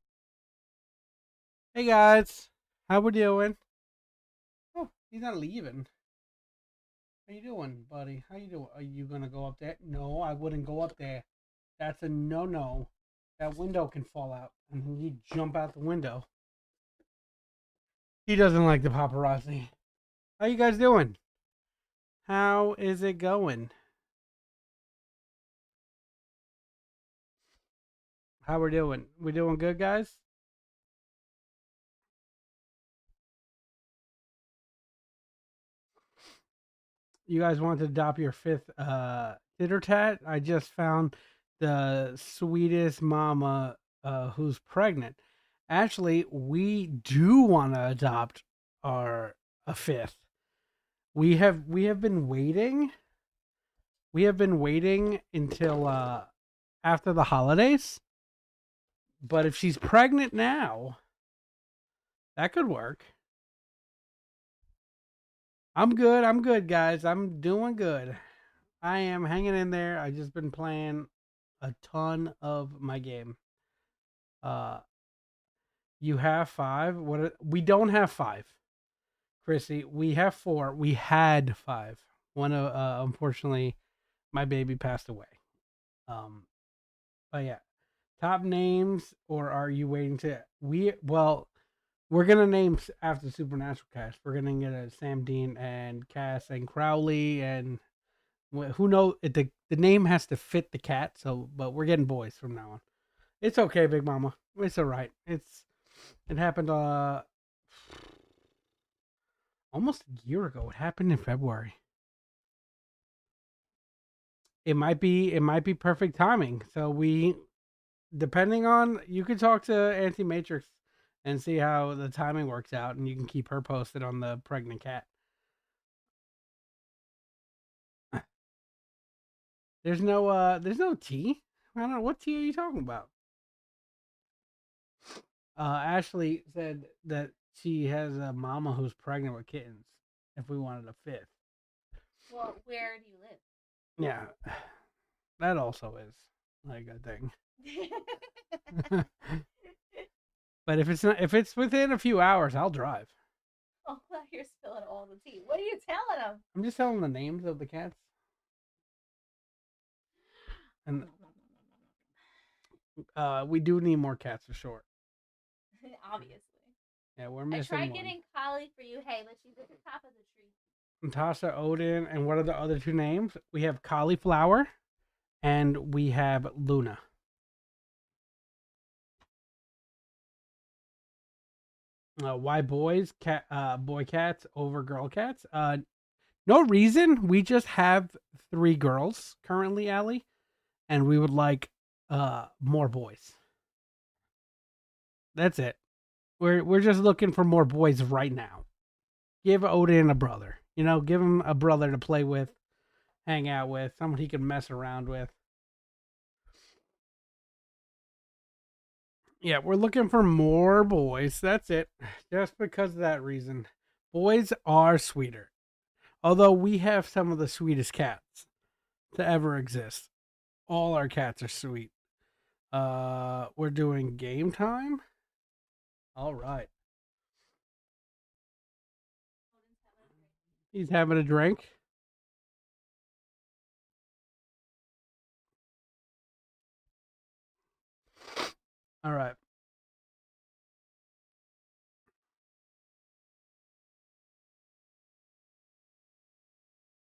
Hey guys, how we doing? Oh, he's not leaving. How you doing, buddy? How you doing? Are you gonna go up there? No, I wouldn't go up there. That's a no-no. That window can fall out, and then you jump out the window. He doesn't like the paparazzi. How you guys doing? How is it going? How we're doing? We doing good, guys? You guys want to adopt your fifth titter tat? I just found the sweetest mama who's pregnant. Actually, we do want to adopt a fifth. We have been waiting. We have been waiting until after the holidays. But if she's pregnant now, that could work. I'm good, guys. I'm doing good. I am hanging in there. I just been playing a ton of my game. You have 5. We don't have 5, Chrissy. We have 4. We had 5. One unfortunately, my baby passed away. But yeah, top names, or are you waiting to? We're gonna name after Supernatural cast. We're gonna get a Sam Dean and Cass and Crowley, and who knows? The name has to fit the cat. So, but we're getting boys from now on. It's okay, Big Mama. It's all right. It happened almost a year ago. It happened in February. It might be perfect timing. So depending on, you could talk to Auntie Matrix and see how the timing works out, and you can keep her posted on the pregnant cat. There's no T. I don't know what T are you talking about. Ashley said that she has a mama who's pregnant with kittens. If we wanted a fifth, Well, where do you live? yeah, that also is like a thing. But if it's within a few hours, I'll drive. Oh, you're spilling all the tea. What are you telling them? I'm just telling the names of the cats. And we do need more cats for sure. Obviously. Yeah, we're I missing tried one. getting Collie for you. Hey, let's use at the top of the tree. Natasha, Odin, and what are the other two names? We have Cauliflower, and we have Luna. Why boys, boy cats over girl cats? No reason. We just have 3 girls currently, Allie, and we would like more boys. That's it. We're just looking for more boys right now. Give Odin a brother. You know, give him a brother to play with, hang out with, someone he can mess around with. Yeah, we're looking for more boys. That's it. Just because of that reason. Boys are sweeter. Although we have some of the sweetest cats to ever exist. All our cats are sweet. We're doing game time. All right. He's having a drink. All right.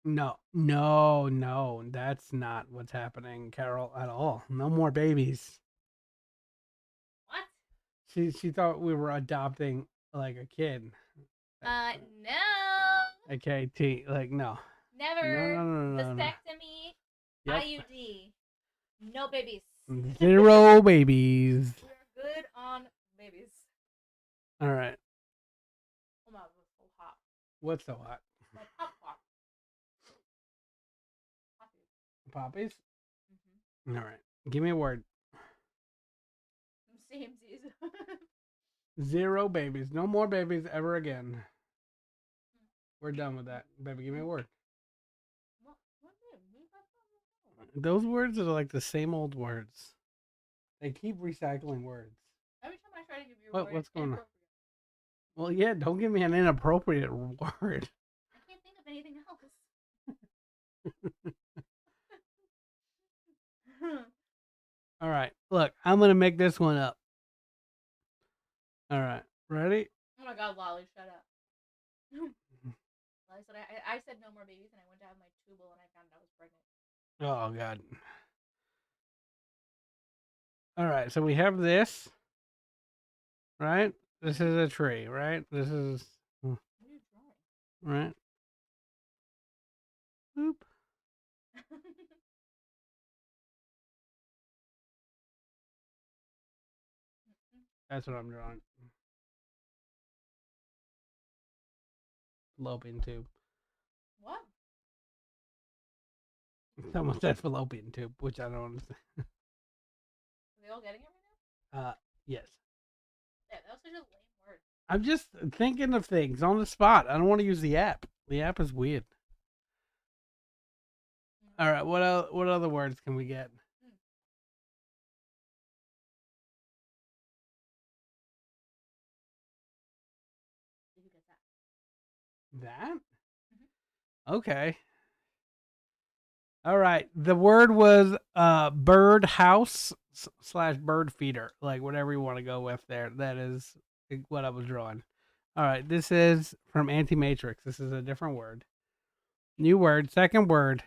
No, that's not what's happening, Carol, at all. No more babies. What? She thought we were adopting like a kid. No. Okay, like no. Never. No. Vasectomy. Yep. IUD. No babies. 0 babies. We're good on babies. All right. Oh my, it was so hot. What's so hot? My popcorn. Poppies? All right. Give me a word. Samesies. 0 babies. No more babies ever again. We're done with that. Baby, give me a word. Those words are like the same old words. They keep recycling words. Every time I try to give you a word, What's going on? inappropriate. Well, yeah, don't give me an inappropriate word. I can't think of anything else. All right. Look, I'm going to make this one up. All right. Ready? Oh my god, Lolly, shut up. Lolly said I said no more babies and I went to have my tubal and I found out I was pregnant. Oh, God. All right. So we have this. Right? This is a tree, right? This is. What are you drawing? Right? Boop. That's what I'm drawing. Fallopian tube. What? Someone said fallopian tube, which I don't understand. Are they all getting it right now? Yes. Yeah, that was such a lame word. I'm just thinking of things on the spot. I don't want to use the app. The app is weird. All right. What other words can we get? Did you get that? That? Okay. All right. The word was bird house / bird feeder. Like whatever you want to go with there. That is what I was drawing. All right. This is from Anti-Matrix. This is a different word. New word. Second word.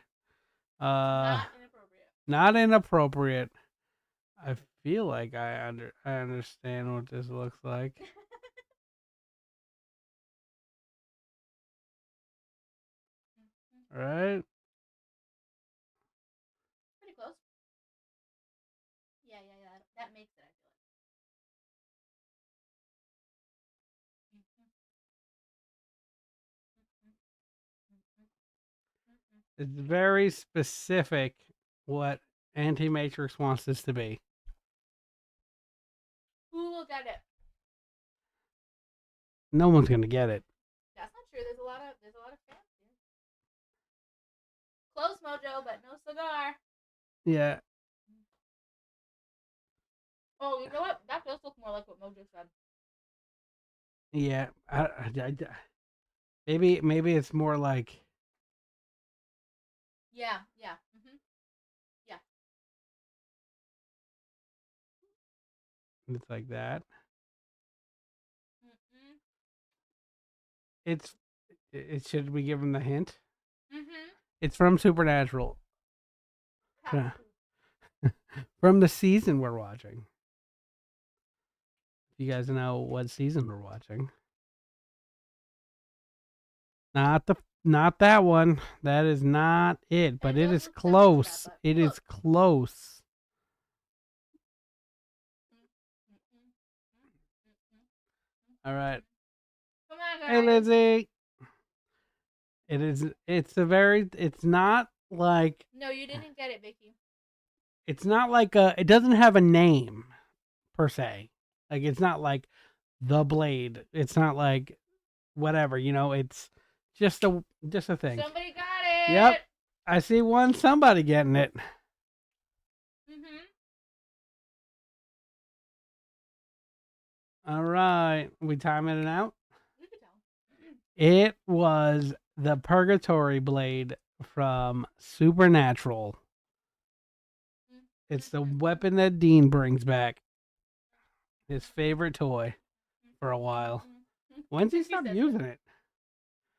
Not inappropriate. Not inappropriate. I feel like I understand what this looks like. Right? Pretty close. Yeah. That makes it, I feel like. It's very specific what Anti-Matrix wants this to be. Who will get it? No one's gonna get it. That's not true. There's a lot of fans here. Close Mojo, but no cigar. Yeah. Oh, you know what? That does look more like what Mojo said. Yeah. Maybe it's more like. Yeah. It's like that. Mm-mm. It should we give him the hint? Mm-hmm. It's from Supernatural. From the season we're watching. You guys know what season we're watching. Not that one. That is not it, but it is close. It is close. All right. Come on, guys. Hey, Lizzie. It's not like. No, you didn't get it, Vicky. It's not like it doesn't have a name per se. Like it's not like the Blade. It's not like whatever, it's just a thing. Somebody got it. Yep. I see somebody getting it. Mm-hmm. All right. We timing it out? You can tell. It was the Purgatory Blade from Supernatural. It's the weapon that Dean brings back. His favorite toy for a while. When's he stop using it?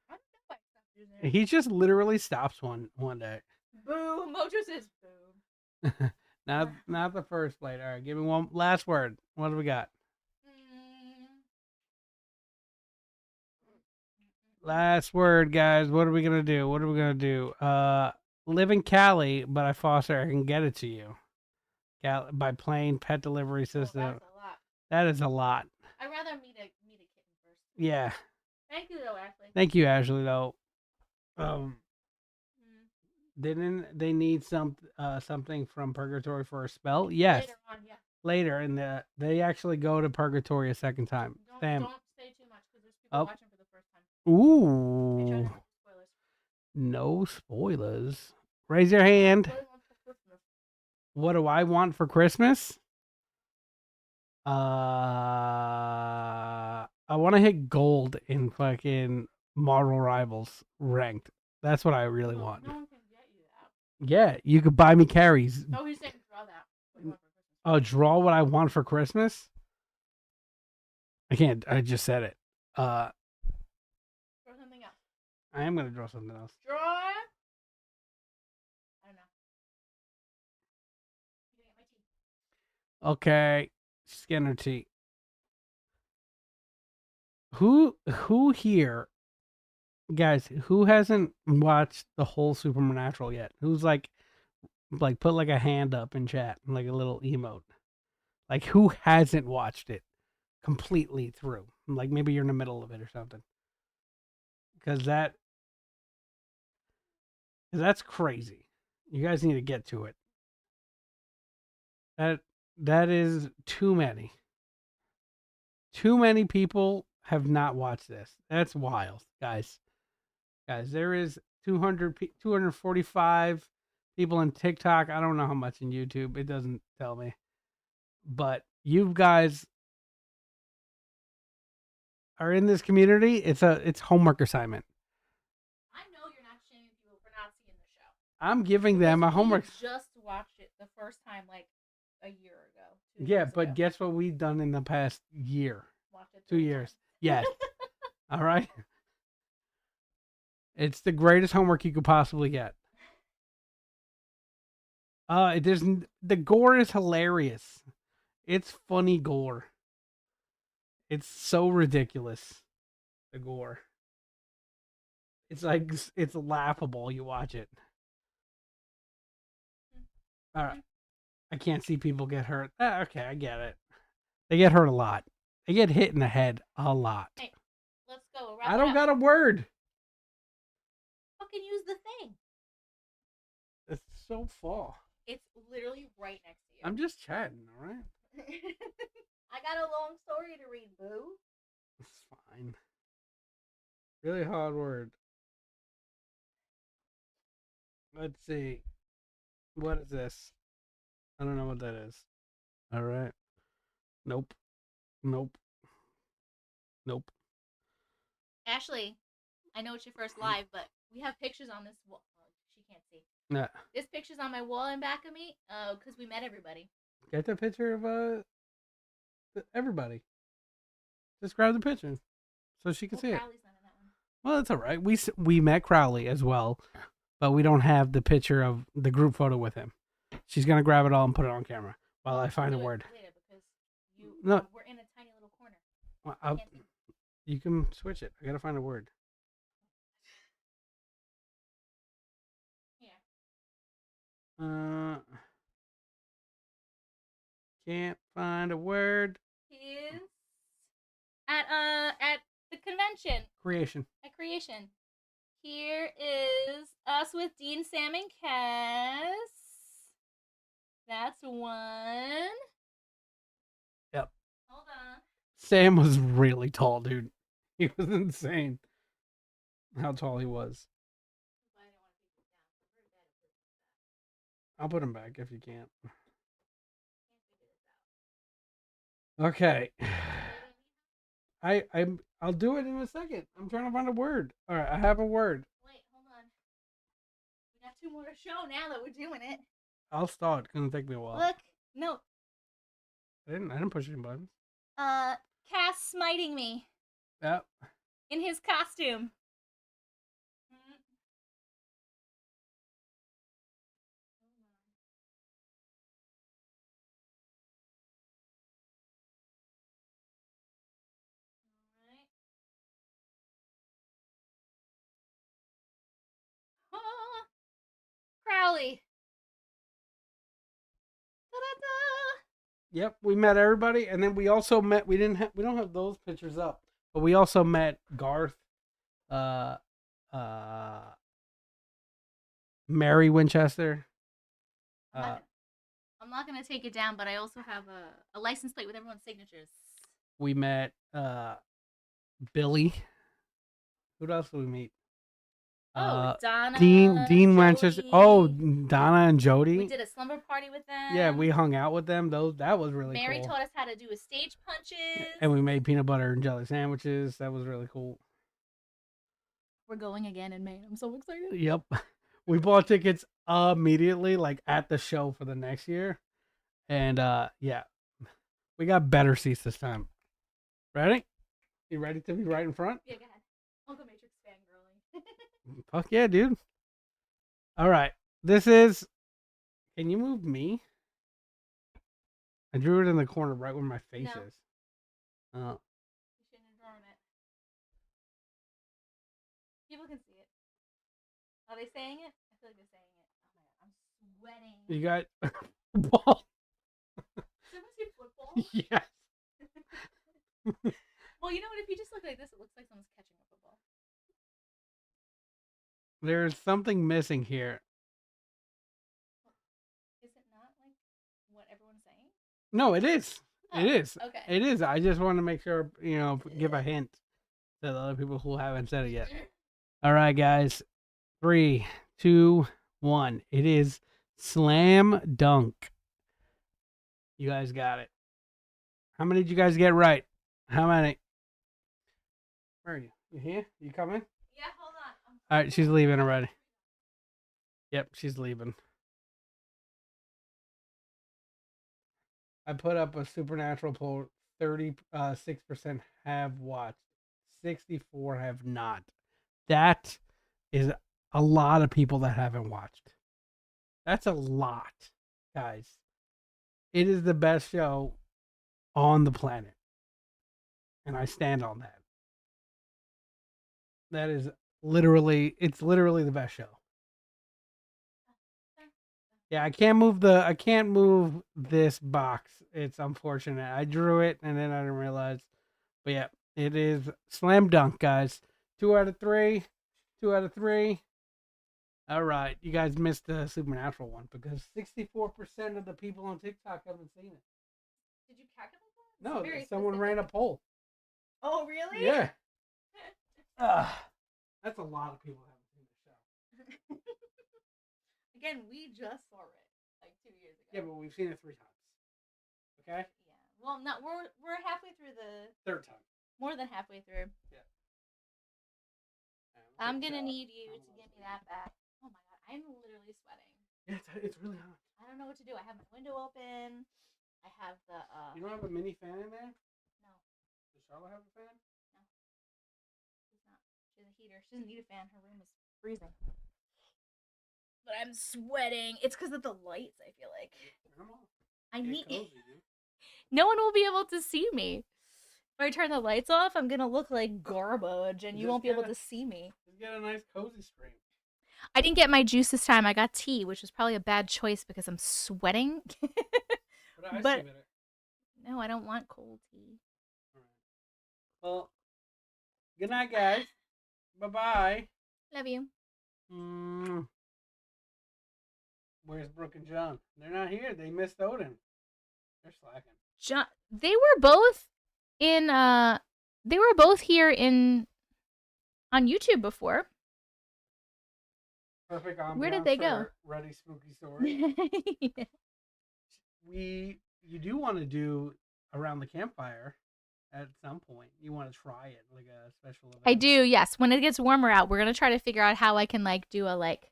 I don't know why I stopped using it. He just literally stops one day. Boom. Mojo says boom. Not the first blade. All right, give me one last word. What do we got? Last word, guys. What are we gonna do? Live in Cali, but I foster. I can get it to you. By plane, pet delivery system. That's a lot. That is a lot. I'd rather meet a kitten first. Yeah. Thank you, though, Ashley. Thank you, Ashley. Though. Didn't they need something from Purgatory for a spell? Yes. Later on, yeah. Later, and they actually go to Purgatory a second time. Don't say too much because there's people watching for the first time. Ooh. No spoilers. Raise your hand. What do I want for Christmas? I want to hit gold in fucking Marvel Rivals ranked. That's what I really want. No one can get you that. Yeah, you could buy me carries. Oh, he's saying draw that. What you want for Christmas. Oh, draw what I want for Christmas? I can't. I just said it. Draw something else. I am gonna draw something else. Draw. I don't know. You get my tea. Okay, she's getting her tea. Who here, guys? Who hasn't watched the whole Supernatural yet? Who's like put like a hand up in chat, like a little emote. Like who hasn't watched it completely through? Like maybe you're in the middle of it or something. Because that's crazy. You guys need to get to it. That is too many. Too many people have not watched this. That's wild, guys. Guys, there is 245 people on TikTok. I don't know how much in YouTube. It doesn't tell me. But you guys are in this community. It's homework assignment. I know you're not shaming people for not seeing the show. I'm giving them a homework. Just watched it the first time like a year ago. Yeah, but guess what we've done in the past year? Watched it 2 years. Yes. All right. It's the greatest homework you could possibly get. The gore is hilarious. It's funny gore. It's so ridiculous. The gore. It's like it's laughable. You watch it. All right. I can't see people get hurt. Okay, I get it. They get hurt a lot. They get hit in the head a lot. Hey, let's go. I don't got a word. Fucking use the thing. It's so far. It's literally right next to you. I'm just chatting, all right? I got a long story to read, boo. It's fine. Really hard word. Let's see. What is this? I don't know what that is. All right. Nope. Nope. Nope. Ashley, I know it's your first live, but we have pictures on this wall. Oh, she can't see. Nah. This picture's on my wall in back of me, because we met everybody. Get the picture of everybody. Just grab the picture so she can see it. Crowley's not in that one. Well, that's all right. We met Crowley as well, but we don't have the picture of the group photo with him. She's gonna grab it all and put it on camera while I find a word. Later, because No. we're in a tiny little corner. Well, you can switch it. I gotta find a word. Yeah. Can't find a word. Is at the convention Creation. at Creation. Here is us with Dean, Sam, and Cass. That's one. Yep. Hold on. Sam was really tall, dude. He was insane. How tall he was. I'll put him back if you can't. Okay. I'll do it in a second. I'm trying to find a word. All right, I have a word. Wait, hold on. We got 2 more to show now that we're doing it. I'll start. It's gonna take me a while. Look, no. I didn't push any buttons. Cass smiting me Yep. in his costume. Crowley. Da-da-da. Yep, we met everybody, and then we also met. We don't have those pictures up, but we also met Garth, Mary Winchester. I'm not gonna take it down, but I also have a license plate with everyone's signatures. We met Billy. Who else did we meet? Donna. Dean Winchester. Jody. Oh, Donna and Jody. We did a slumber party with them. Yeah, we hung out with them. That was really Mary cool. taught us how to do a stage punches. And we made peanut butter and jelly sandwiches. That was really cool. We're going again in May. I'm so excited. Yep. We bought tickets immediately, like at the show for the next year. And yeah. We got better seats this time. Ready? You ready to be right in front? Yeah, go ahead. Uncle Matrix fangirling. Fuck yeah, dude. All right. This is... Can you move me? I drew it in the corner right where my face No. is. You shouldn't have drawn it. People can see it. Are they saying it? I feel like they're saying it. Oh my god, I'm sweating. You got... Ball. Does everyone see football? Yes. Well, you know what? If you just look like this, it looks like someone's catching a football. There's something missing here. Is it not like what everyone's saying? No, it is. Oh, it is. Okay. It is. I just want to make sure, give a hint to the other people who haven't said it yet. All right, guys. 3, 2, 1. It is Slam Dunk. You guys got it. How many did you guys get right? How many? Where are you? You here? You coming? Yeah, hold on. All right, she's leaving already. Yep, she's leaving. I put up a Supernatural poll. 36% have watched. 64 have not. That is a lot of people that haven't watched. That's a lot, guys. It is the best show on the planet. And I stand on that. That is literally the best show. Yeah, I can't move this box. It's unfortunate. I drew it and then I didn't realize. But yeah, it is Slam Dunk, guys. 2 out of 3. 2 out of 3. All right, you guys missed the supernatural one because 64% of the people on TikTok haven't seen it. Did you calculate that? No, Very someone specific. ran a poll. Oh, really? Yeah. That's a lot of people haven't seen the show. Again, we just saw it like 2 years ago. Yeah, but we've seen it 3 times. Okay? Yeah. Well, not we're halfway through the 3rd time. more than halfway through. Yeah. I'm gonna need you to give me that back. Oh my god, I'm literally sweating. Yeah, it's really hot. I don't know what to do. I have my window open. I have the You don't have a mini fan in there? No. Does Charlotte have a fan? No. She's not. She has a heater. She doesn't need a fan. Her room is freezing. But I'm sweating. It's because of the lights, I feel like. I need No one will be able to see me. If I turn the lights off, I'm gonna look like garbage and you won't be able to see me. Just get a nice cozy stream. I didn't get my juice this time. I got tea, which was probably a bad choice because I'm sweating. But no, I don't want cold tea. All right. Well, good night, guys. Bye-bye. Love you. Where's Brooke and John? They're not here. They missed Odin. They're slacking. John, they were both in they were both here on YouTube before. Perfect ambiance. Where did they go? Ready spooky story. Yeah. You do want to do around the campfire at some point. You want to try it like a special event. I do, yes. When it gets warmer out, we're gonna try to figure out how I can like do a like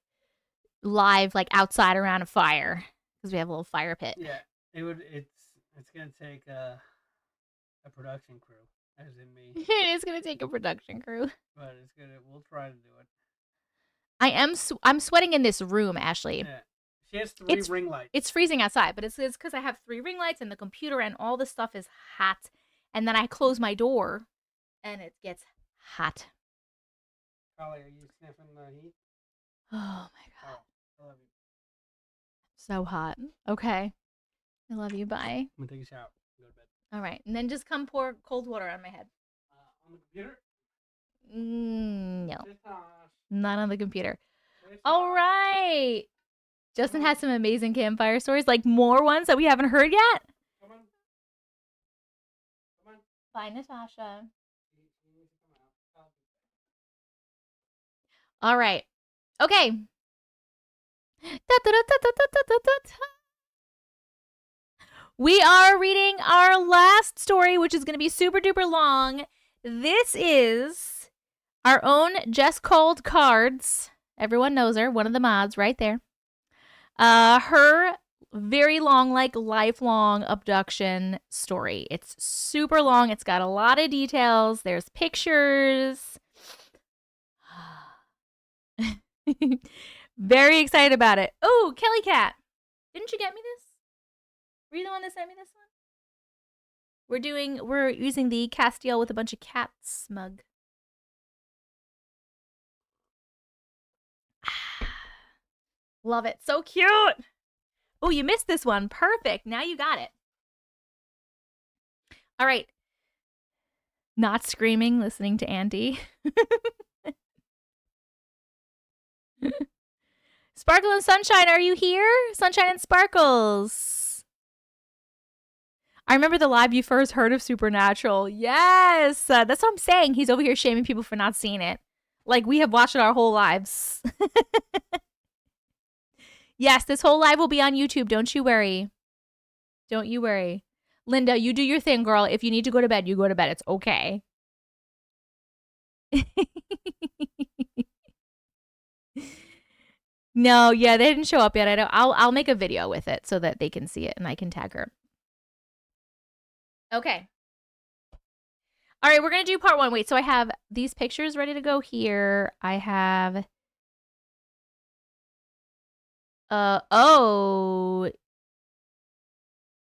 live like outside around a fire because we have a little fire pit. Yeah, it's gonna take a production crew, as in me. It is gonna take a production crew. But we'll try to do it. I'm sweating in this room, Ashley. Yeah. She has 3 ring lights. It's freezing outside, but it's because I have 3 ring lights and the computer and all the stuff is hot. And then I close my door and it gets hot. Holly, are you sniffing the heat? Oh my god. Oh, I love you. So hot. Okay. I love you. Bye. I'm gonna take a shower. Go to bed. All right. And then just come pour cold water on my head. On the computer? No. Not on the computer. All right. Justin has some amazing campfire stories, like more ones that we haven't heard yet. Come on. Bye, Natasha. All right. Okay. We are reading our last story, which is going to be super duper long. This is our own Jess Cold Cards. Everyone knows her. One of the mods right there. Her very long, like lifelong abduction story. It's super long. It's got a lot of details. There's pictures. Very excited about it. Oh, Kelly Cat. Didn't you get me this? Were you the one that sent me this one? We're using the Castile with a bunch of cats mug. Love it. So cute. Oh, you missed this one. Perfect. Now you got it. All right. Not screaming, listening to Auntie. Sparkle and Sunshine, are you here? Sunshine and Sparkles. I remember the live you first heard of Supernatural. Yes. That's what I'm saying. He's over here shaming people for not seeing it. Like, we have watched it our whole lives. Yes, this whole live will be on YouTube. Don't you worry. Don't you worry. Linda, you do your thing, girl. If you need to go to bed, you go to bed. It's okay. No, yeah, they didn't show up yet. I'll make a video with it so that they can see it and I can tag her. Okay. All right, we're going to do part 1. Wait, so I have these pictures ready to go here. I have... oh.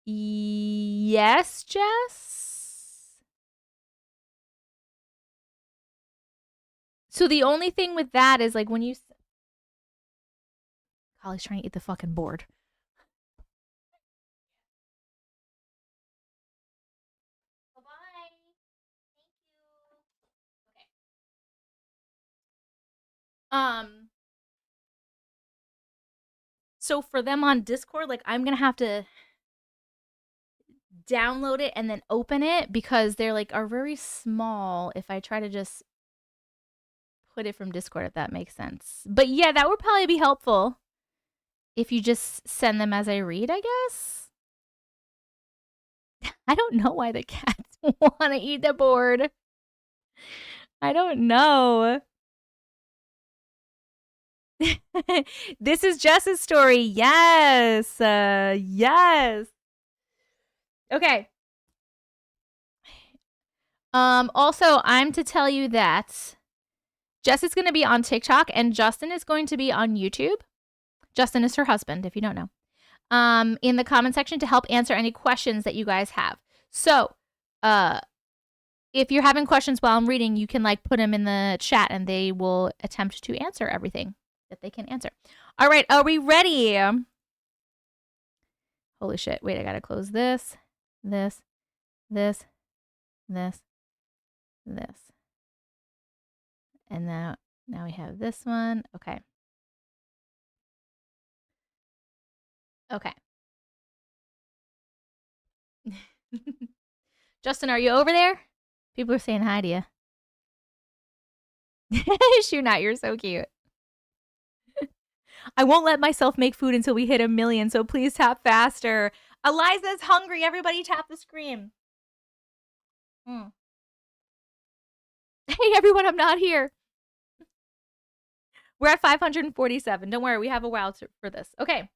Yes, Jess? So the only thing with that is, like, when you... Holly's trying to eat the fucking board. Bye-bye. Thank you. Okay. So for them on Discord, like I'm going to have to download it and then open it because they're like are very small if I try to just put it from Discord, if that makes sense. But yeah, that would probably be helpful if you just send them as I read, I guess. I don't know why the cats want to eat the board. I don't know. This is Jess's story. Yes. Yes. Okay. Also, I'm to tell you that Jess is going to be on TikTok and Justin is going to be on YouTube. Justin is her husband, if you don't know. In the comment section to help answer any questions that you guys have. So, if you're having questions while I'm reading, you can like put them in the chat and they will attempt to answer everything that they can answer. All right, are we ready? Holy shit. Wait, I got to close this, this, this, this, this. And now we have this one. Okay. Okay. Justin, are you over there? People are saying hi to you. Shoot not, you're so cute. I won't let myself make food until we hit 1 million, so please tap faster. Eliza's hungry. Everybody tap the screen. Hey, everyone, I'm not here. We're at 547. Don't worry, we have a while for this. Okay.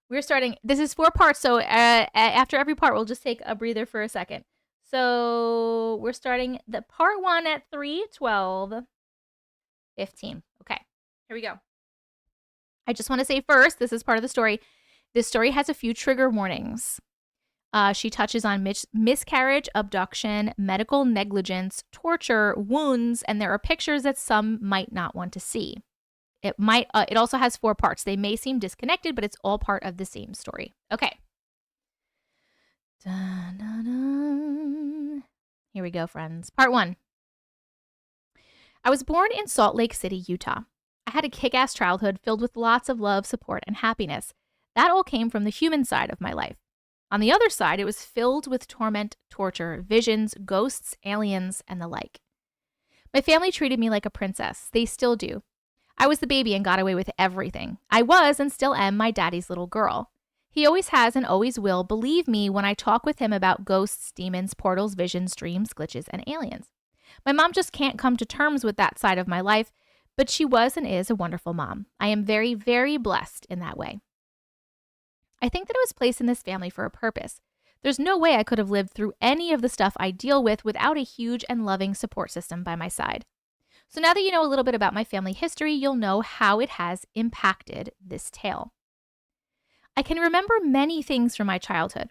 We're starting. This is 4 parts, so after every part, we'll just take a breather for a second. So we're starting the part 1 at 3:12:15. Okay, here we go. I just want to say first, this is part of the story. This story has a few trigger warnings. She touches on miscarriage, abduction, medical negligence, torture, wounds, and there are pictures that some might not want to see. It also has 4 parts. They may seem disconnected, but it's all part of the same story. Okay. Dun, dun, dun. Here we go, friends. Part 1. I was born in Salt Lake City, Utah. I had a kick-ass childhood filled with lots of love, support, and happiness. That all came from the human side of my life. On the other side, it was filled with torment, torture, visions, ghosts, aliens, and the like. My family treated me like a princess. They still do. I was the baby and got away with everything. I was and still am my daddy's little girl. He always has and always will believe me when I talk with him about ghosts, demons, portals, visions, dreams, glitches, and aliens. My mom just can't come to terms with that side of my life, but she was and is a wonderful mom. I am very, very blessed in that way. I think that I was placed in this family for a purpose. There's no way I could have lived through any of the stuff I deal with without a huge and loving support system by my side. So now that you know a little bit about my family history, you'll know how it has impacted this tale. I can remember many things from my childhood.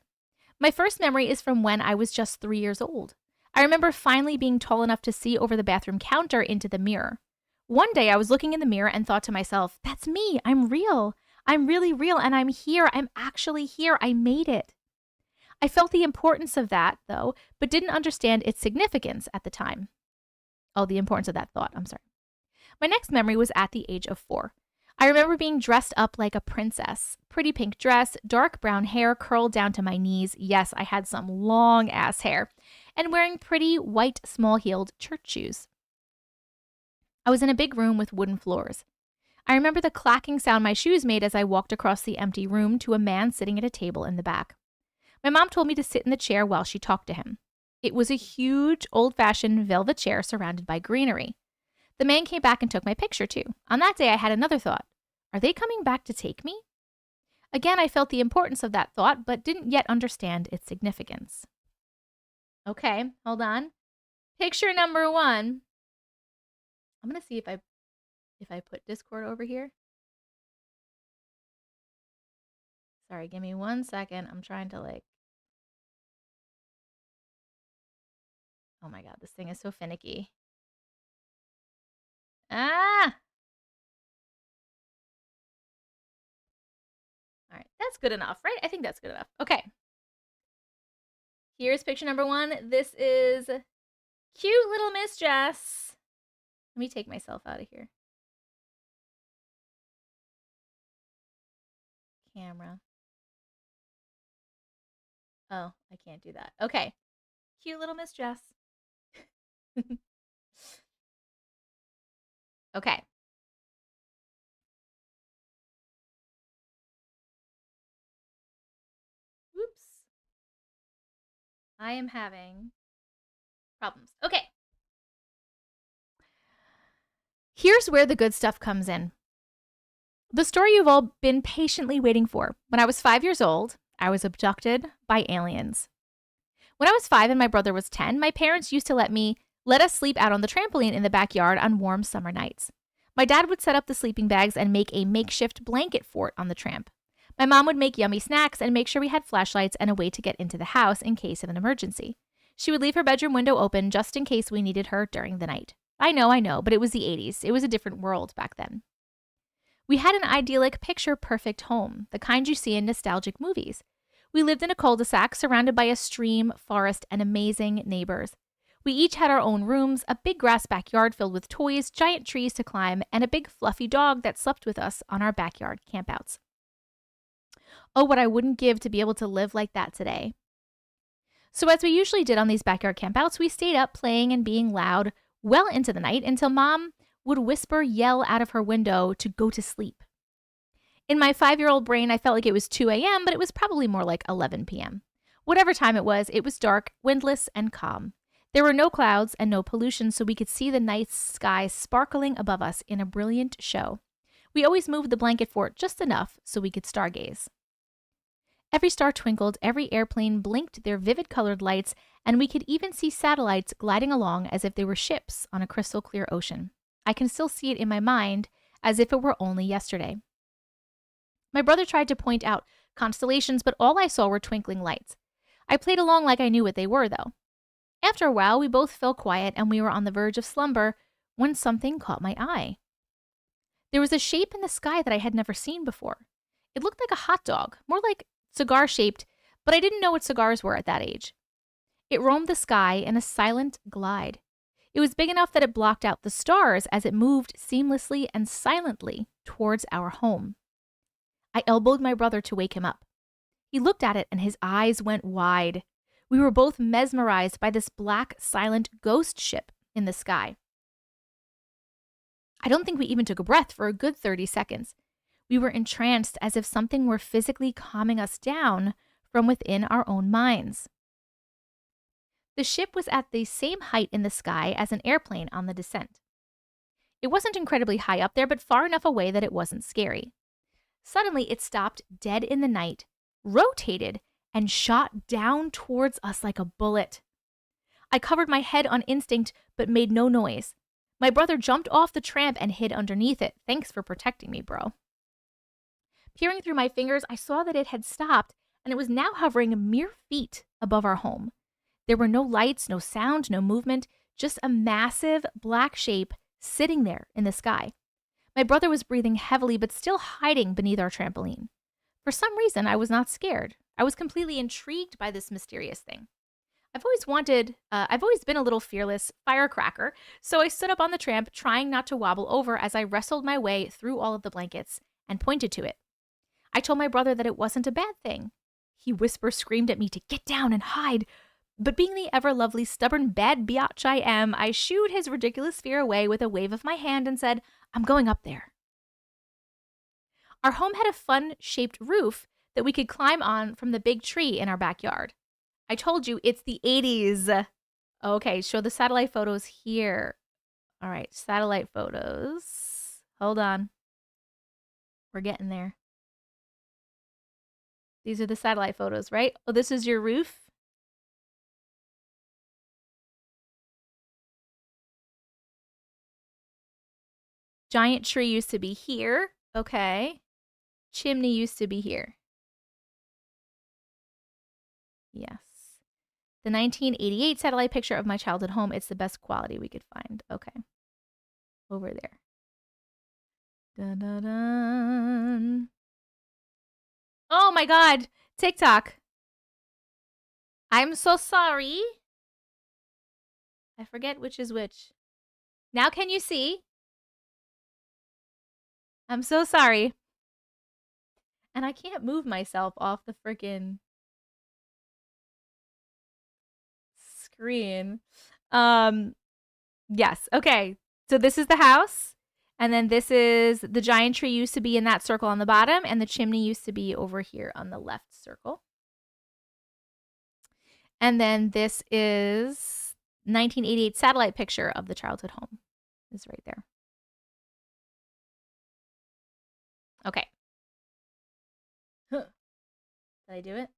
My first memory is from when I was just 3 years old. I remember finally being tall enough to see over the bathroom counter into the mirror. One day I was looking in the mirror and thought to myself, that's me. I'm real. I'm really real and I'm here. I'm actually here. I made it. I felt the importance of that, though, but didn't understand its significance at the time. Oh, the importance of that thought. I'm sorry. My next memory was at the age of 4. I remember being dressed up like a princess. Pretty pink dress, dark brown hair curled down to my knees. Yes, I had some long ass hair. And wearing pretty white small-heeled church shoes. I was in a big room with wooden floors. I remember the clacking sound my shoes made as I walked across the empty room to a man sitting at a table in the back. My mom told me to sit in the chair while she talked to him. It was a huge, old-fashioned velvet chair surrounded by greenery. The man came back and took my picture, too. On that day, I had another thought. Are they coming back to take me? Again, I felt the importance of that thought, but didn't yet understand its significance. Okay, hold on. Picture number 1. I'm going to see if I put Discord over here. Sorry, give me 1 second. I'm trying to oh my God, this thing is so finicky. Ah! All right, that's good enough, right? I think that's good enough. Okay. Here's picture number 1. This is cute little Miss Jess. Let me take myself out of here. camera. Oh, I can't do that. Okay. Cute little Miss Jess. Okay. Oops. I am having problems. Okay. Here's where the good stuff comes in. The story you've all been patiently waiting for. When I was 5 years old, I was abducted by aliens. When I was 5 and my brother was 10, my parents used to let us sleep out on the trampoline in the backyard on warm summer nights. My dad would set up the sleeping bags and make a makeshift blanket fort on the tramp. My mom would make yummy snacks and make sure we had flashlights and a way to get into the house in case of an emergency. She would leave her bedroom window open just in case we needed her during the night. I know, but it was the 80s. It was a different world back then. We had an idyllic, picture-perfect home, the kind you see in nostalgic movies. We lived in a cul-de-sac surrounded by a stream, forest, and amazing neighbors. We each had our own rooms, a big grass backyard filled with toys, giant trees to climb, and a big fluffy dog that slept with us on our backyard campouts. Oh, what I wouldn't give to be able to live like that today. So as we usually did on these backyard campouts, we stayed up playing and being loud well into the night until Mom would yell out of her window to go to sleep. In my 5-year-old brain, I felt like it was 2 a.m., but it was probably more like 11 p.m. Whatever time it was dark, windless, and calm. There were no clouds and no pollution, so we could see the night sky sparkling above us in a brilliant show. We always moved the blanket fort just enough so we could stargaze. Every star twinkled, every airplane blinked their vivid colored lights, and we could even see satellites gliding along as if they were ships on a crystal clear ocean. I can still see it in my mind as if it were only yesterday. My brother tried to point out constellations, but all I saw were twinkling lights. I played along like I knew what they were, though. After a while, we both fell quiet and we were on the verge of slumber when something caught my eye. There was a shape in the sky that I had never seen before. It looked like a hot dog, more like cigar-shaped, but I didn't know what cigars were at that age. It roamed the sky in a silent glide. It was big enough that it blocked out the stars as it moved seamlessly and silently towards our home. I elbowed my brother to wake him up. He looked at it and his eyes went wide. We were both mesmerized by this black, silent ghost ship in the sky. I don't think we even took a breath for a good 30 seconds. We were entranced as if something were physically calming us down from within our own minds. The ship was at the same height in the sky as an airplane on the descent. It wasn't incredibly high up there, but far enough away that it wasn't scary. Suddenly, it stopped dead in the night, rotated, and shot down towards us like a bullet. I covered my head on instinct, but made no noise. My brother jumped off the tramp and hid underneath it. Thanks for protecting me, bro. Peering through my fingers, I saw that it had stopped, and it was now hovering mere feet above our home. There were no lights, no sound, no movement, just a massive black shape sitting there in the sky. My brother was breathing heavily, but still hiding beneath our trampoline. For some reason, I was not scared. I was completely intrigued by this mysterious thing. I've always been a little fearless firecracker, so I stood up on the tramp, trying not to wobble over as I wrestled my way through all of the blankets and pointed to it. I told my brother that it wasn't a bad thing. He screamed at me to get down and hide, but being the ever-lovely, stubborn, bad biatch I am, I shooed his ridiculous fear away with a wave of my hand and said, "I'm going up there." Our home had a fun-shaped roof that we could climb on from the big tree in our backyard. I told you, it's the 80s. Okay, show the satellite photos here. All right, satellite photos. Hold on. We're getting there. These are the satellite photos, right? Oh, this is your roof? Giant tree used to be here. Okay. Chimney used to be here. Yes. The 1988 satellite picture of my childhood home. It's the best quality we could find. Okay. Over there. Dun, dun, dun. Oh my God. TikTok. I'm so sorry. I forget which is which. Now can you see? I'm so sorry. And I can't move myself off the freaking screen. Yes. Okay. So this is the house. And then this is the giant tree used to be in that circle on the bottom. And the chimney used to be over here on the left circle. And then this is 1988 satellite picture of the childhood home. Is right there. Okay. Huh. Did I do it?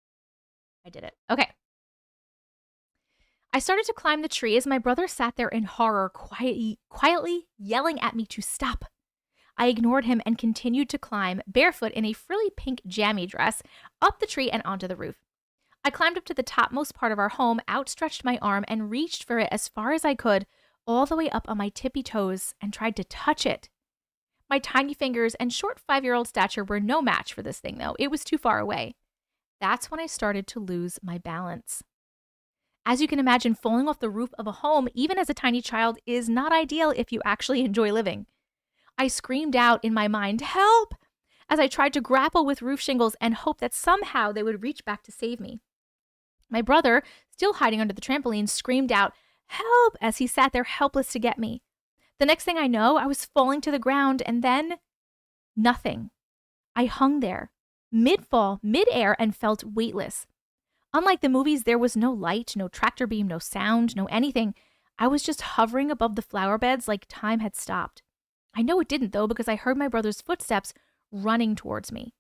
I did it. Okay. I started to climb the tree as my brother sat there in horror, quietly yelling at me to stop. I ignored him and continued to climb, barefoot in a frilly pink jammy dress, up the tree and onto the roof. I climbed up to the topmost part of our home, outstretched my arm, and reached for it as far as I could, all the way up on my tippy toes, and tried to touch it. My tiny fingers and short 5-year-old stature were no match for this thing, though. It was too far away. That's when I started to lose my balance. As you can imagine, falling off the roof of a home, even as a tiny child, is not ideal if you actually enjoy living. I screamed out in my mind, "Help!" as I tried to grapple with roof shingles and hope that somehow they would reach back to save me. My brother, still hiding under the trampoline, screamed out, "Help!" as he sat there helpless to get me. The next thing I know, I was falling to the ground, and then nothing. I hung there, mid-fall, mid-air, and felt weightless. Unlike the movies, there was no light, no tractor beam, no sound, no anything. I was just hovering above the flower beds like time had stopped. I know it didn't, though, because I heard my brother's footsteps running towards me.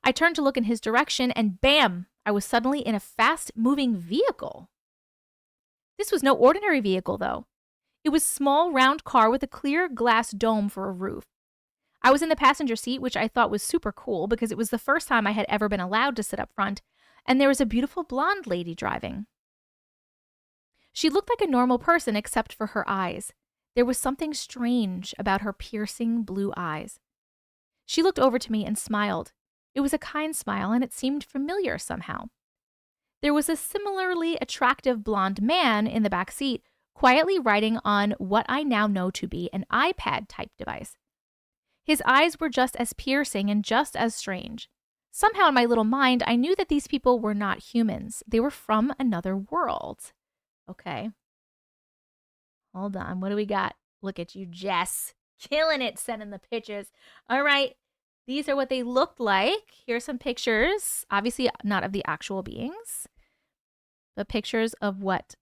I turned to look in his direction, and bam! I was suddenly in a fast-moving vehicle. This was no ordinary vehicle, though. It was a small, round car with a clear glass dome for a roof. I was in the passenger seat, which I thought was super cool because it was the first time I had ever been allowed to sit up front, and there was a beautiful blonde lady driving. She looked like a normal person except for her eyes. There was something strange about her piercing blue eyes. She looked over to me and smiled. It was a kind smile, and it seemed familiar somehow. There was a similarly attractive blonde man in the back seat, quietly writing on what I now know to be an iPad-type device. His eyes were just as piercing and just as strange. Somehow in my little mind, I knew that these people were not humans. They were from another world. Okay. Hold on. What do we got? Look at you, Jess. Killing it, sending the pictures. All right. These are what they looked like. Here's some pictures. Obviously not of the actual beings, but pictures of what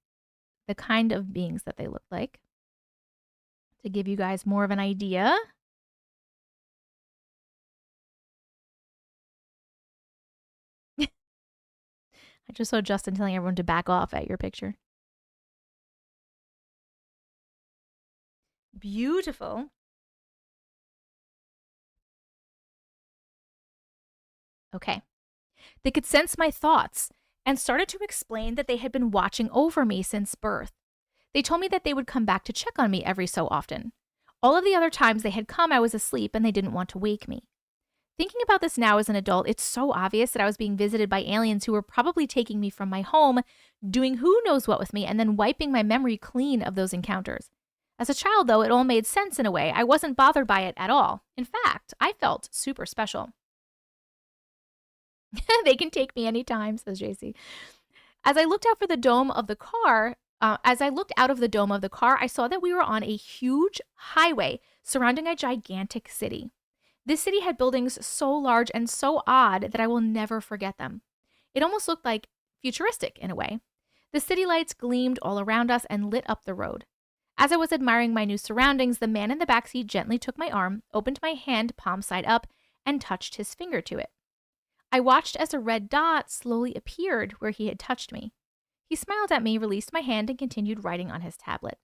the kind of beings that they looked like to give you guys more of an idea. I just saw Justin telling everyone to back off at your picture. Beautiful. Okay. They could sense my thoughts and started to explain that they had been watching over me since birth. They told me that they would come back to check on me every so often. All of the other times they had come, I was asleep and they didn't want to wake me. Thinking about this now as an adult, it's so obvious that I was being visited by aliens who were probably taking me from my home, doing who knows what with me, and then wiping my memory clean of those encounters. As a child, though, it all made sense in a way. I wasn't bothered by it at all. In fact, I felt super special. They can take me anytime, says JC. As I looked out of the dome of the car, I saw that we were on a huge highway surrounding a gigantic city. This city had buildings so large and so odd that I will never forget them. It almost looked like futuristic in a way. The city lights gleamed all around us and lit up the road. As I was admiring my new surroundings, the man in the backseat gently took my arm, opened my hand palm side up, and touched his finger to it. I watched as a red dot slowly appeared where he had touched me. He smiled at me, released my hand, and continued writing on his tablet.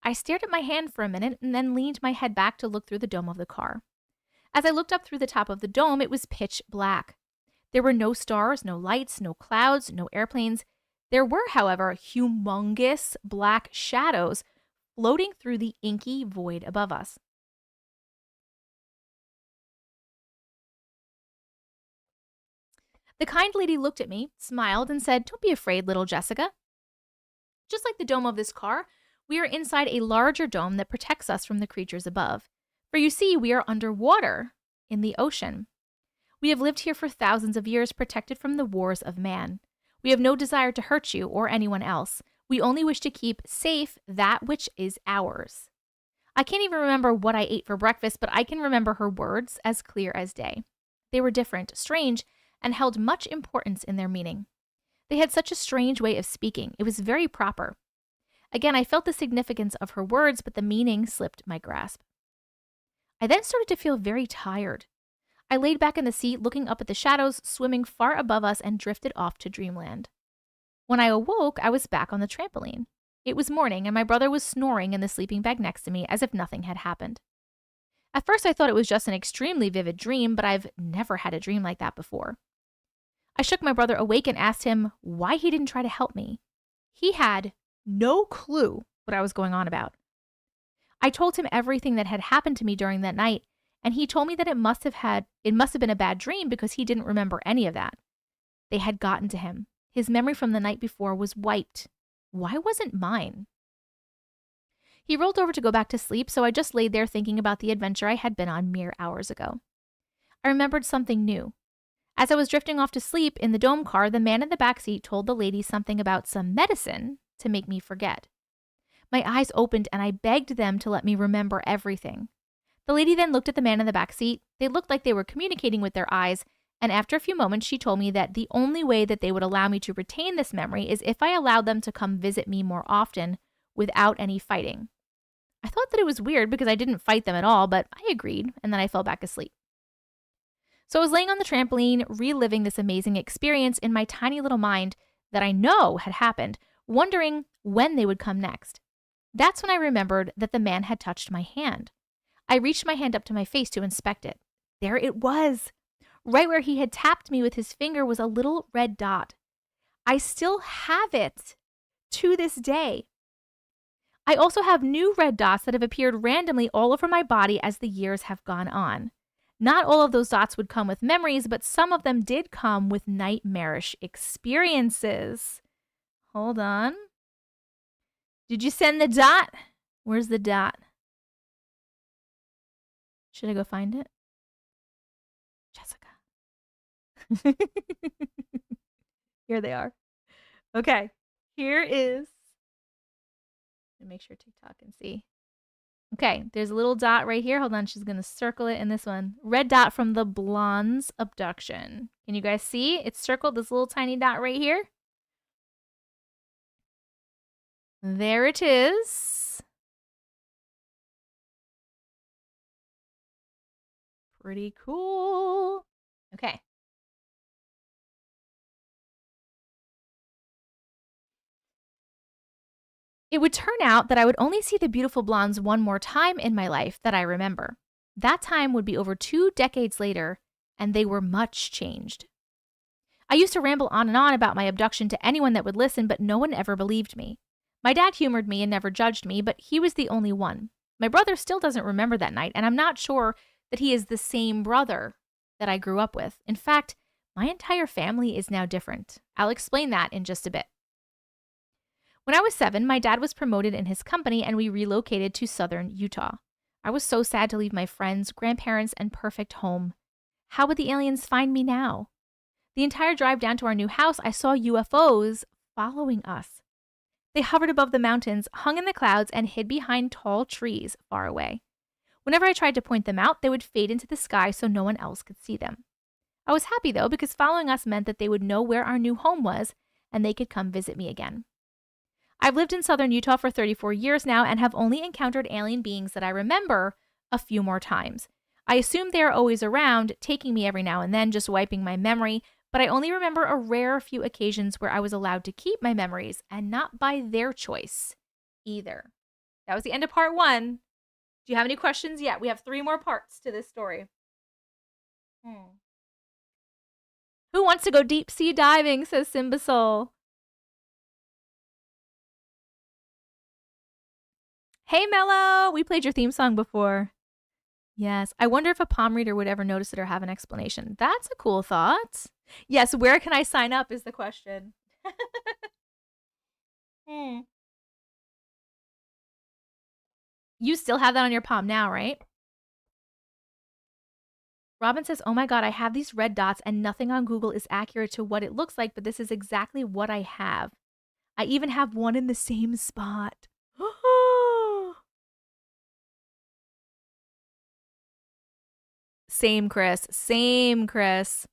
I stared at my hand for a minute and then leaned my head back to look through the dome of the car. As I looked up through the top of the dome, it was pitch black. There were no stars, no lights, no clouds, no airplanes. There were, however, humongous black shadows floating through the inky void above us. The kind lady looked at me, smiled, and said, "Don't be afraid, little Jessica." Just like the dome of this car, we are inside a larger dome that protects us from the creatures above. For you see, we are underwater in the ocean. We have lived here for thousands of years, protected from the wars of man. We have no desire to hurt you or anyone else. We only wish to keep safe that which is ours. I can't even remember what I ate for breakfast, but I can remember her words as clear as day. They were different, strange, and held much importance in their meaning. They had such a strange way of speaking. It was very proper. Again, I felt the significance of her words, but the meaning slipped my grasp. I then started to feel very tired. I laid back in the seat, looking up at the shadows swimming far above us, and drifted off to dreamland. When I awoke, I was back on the trampoline. It was morning, and my brother was snoring in the sleeping bag next to me as if nothing had happened. At first, I thought it was just an extremely vivid dream, but I've never had a dream like that before. I shook my brother awake and asked him why he didn't try to help me. He had no clue what I was going on about. I told him everything that had happened to me during that night, and he told me that it must have been a bad dream because he didn't remember any of that. They had gotten to him. His memory from the night before was wiped. Why wasn't mine? He rolled over to go back to sleep, so I just laid there thinking about the adventure I had been on mere hours ago. I remembered something new. As I was drifting off to sleep in the dome car, the man in the back seat told the lady something about some medicine to make me forget. My eyes opened and I begged them to let me remember everything. The lady then looked at the man in the back seat. They looked like they were communicating with their eyes, and after a few moments, she told me that the only way that they would allow me to retain this memory is if I allowed them to come visit me more often without any fighting. I thought that it was weird because I didn't fight them at all, but I agreed, and then I fell back asleep. So I was laying on the trampoline, reliving this amazing experience in my tiny little mind that I know had happened, wondering when they would come next. That's when I remembered that the man had touched my hand. I reached my hand up to my face to inspect it. There it was. Right where he had tapped me with his finger was a little red dot. I still have it to this day. I also have new red dots that have appeared randomly all over my body as the years have gone on. Not all of those dots would come with memories, but some of them did come with nightmarish experiences. Hold on. Did you send the dot? Where's the dot? Should I go find it? Jessica. Here they are. Okay. Here is. Let me make sure TikTok can see. Okay, there's a little dot right here. Hold on, she's going to circle it in this one. Red dot from the blonde's abduction. Can you guys see? It's circled, this little tiny dot right here. There it is. Pretty cool. Okay. It would turn out that I would only see the beautiful blondes one more time in my life that I remember. That time would be over 2 decades later, and they were much changed. I used to ramble on and on about my abduction to anyone that would listen, but no one ever believed me. My dad humored me and never judged me, but he was the only one. My brother still doesn't remember that night, and I'm not sure that he is the same brother that I grew up with. In fact, my entire family is now different. I'll explain that in just a bit. When I was 7, my dad was promoted in his company and we relocated to southern Utah. I was so sad to leave my friends, grandparents, and perfect home. How would the aliens find me now? The entire drive down to our new house, I saw UFOs following us. They hovered above the mountains, hung in the clouds, and hid behind tall trees far away. Whenever I tried to point them out, they would fade into the sky so no one else could see them. I was happy, though, because following us meant that they would know where our new home was and they could come visit me again. I've lived in southern Utah for 34 years now and have only encountered alien beings that I remember a few more times. I assume they are always around, taking me every now and then, just wiping my memory, but I only remember a rare few occasions where I was allowed to keep my memories, and not by their choice either. That was the end of part 1. Do you have any questions yet? We have 3 more parts to this story. Who wants to go deep sea diving, says Simba Soul. Hey, Mello! We played your theme song before. Yes. I wonder if a palm reader would ever notice it or have an explanation. That's a cool thought. Yes, where can I sign up is the question. You still have that on your palm now, right? Robin says, oh my God, I have these red dots and nothing on Google is accurate to what it looks like, but this is exactly what I have. I even have one in the same spot. Same, Chris. Same, Chris.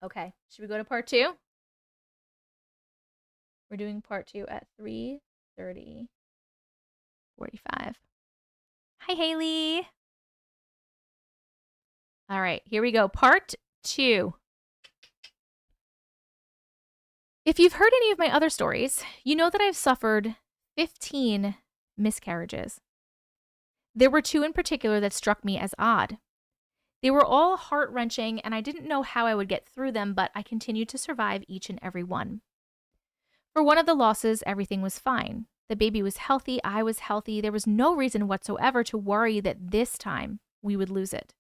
Okay, should we go to part 2? We're doing part 2 at 3:45. Hi, Haley. All right, here we go. Part 2. If you've heard any of my other stories, you know that I've suffered 15 miscarriages. There were 2 in particular that struck me as odd. They were all heart-wrenching, and I didn't know how I would get through them, but I continued to survive each and every one. For one of the losses, everything was fine. The baby was healthy, I was healthy. There was no reason whatsoever to worry that this time we would lose it.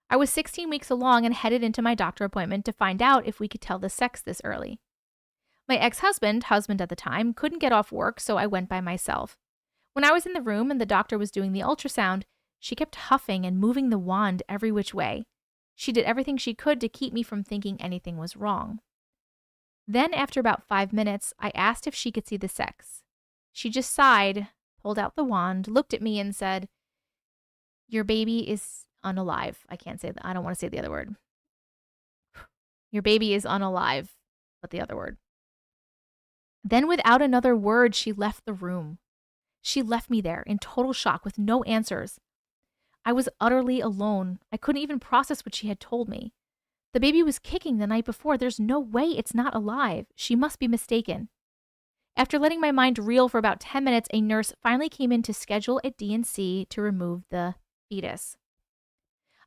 I was 16 weeks along and headed into my doctor appointment to find out if we could tell the sex this early. My ex-husband at the time, couldn't get off work, so I went by myself. When I was in the room and the doctor was doing the ultrasound, she kept huffing and moving the wand every which way. She did everything she could to keep me from thinking anything was wrong. Then, after about 5 minutes, I asked if she could see the sex. She just sighed, pulled out the wand, looked at me, and said, "Your baby is unalive." I can't say that. I don't want to say the other word. Your baby is unalive, but the other word. Then, without another word, she left the room. She left me there in total shock with no answers. I was utterly alone. I couldn't even process what she had told me. The baby was kicking the night before. There's no way it's not alive. She must be mistaken. After letting my mind reel for about 10 minutes, a nurse finally came in to schedule a D&C to remove the fetus.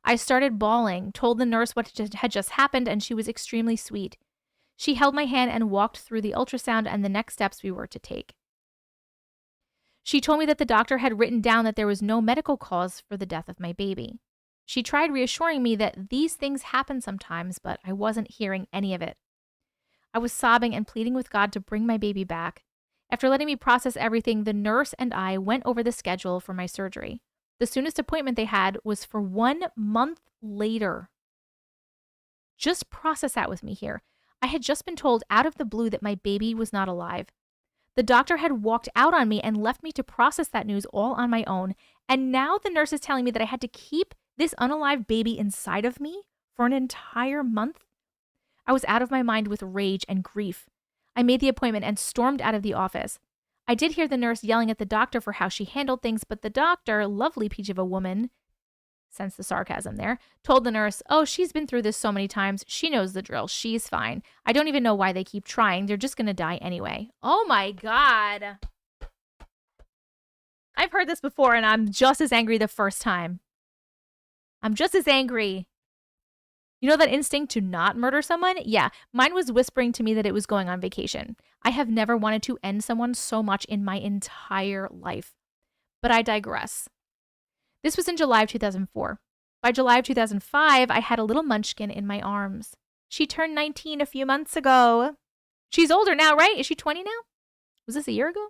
I started bawling, told the nurse what had just happened, and she was extremely sweet. She held my hand and walked through the ultrasound and the next steps we were to take. She told me that the doctor had written down that there was no medical cause for the death of my baby. She tried reassuring me that these things happen sometimes, but I wasn't hearing any of it. I was sobbing and pleading with God to bring my baby back. After letting me process everything, the nurse and I went over the schedule for my surgery. The soonest appointment they had was for 1 month later. Just process that with me here. I had just been told out of the blue that my baby was not alive. The doctor had walked out on me and left me to process that news all on my own. And now the nurse is telling me that I had to keep this unalive baby inside of me for an entire month. I was out of my mind with rage and grief. I made the appointment and stormed out of the office. I did hear the nurse yelling at the doctor for how she handled things, but the doctor, lovely peach of a woman, sense the sarcasm there, told the nurse, "Oh, she's been through this so many times. She knows the drill. She's fine. I don't even know why they keep trying. They're just going to die anyway." Oh my God. I've heard this before and I'm just as angry the first time. I'm just as angry. You know that instinct to not murder someone? Yeah, mine was whispering to me that it was going on vacation. I have never wanted to end someone so much in my entire life. But I digress. This was in July of 2004. By July of 2005, I had a little munchkin in my arms. She turned 19 a few months ago. She's older now, right? Is she 20 now? Was this a year ago?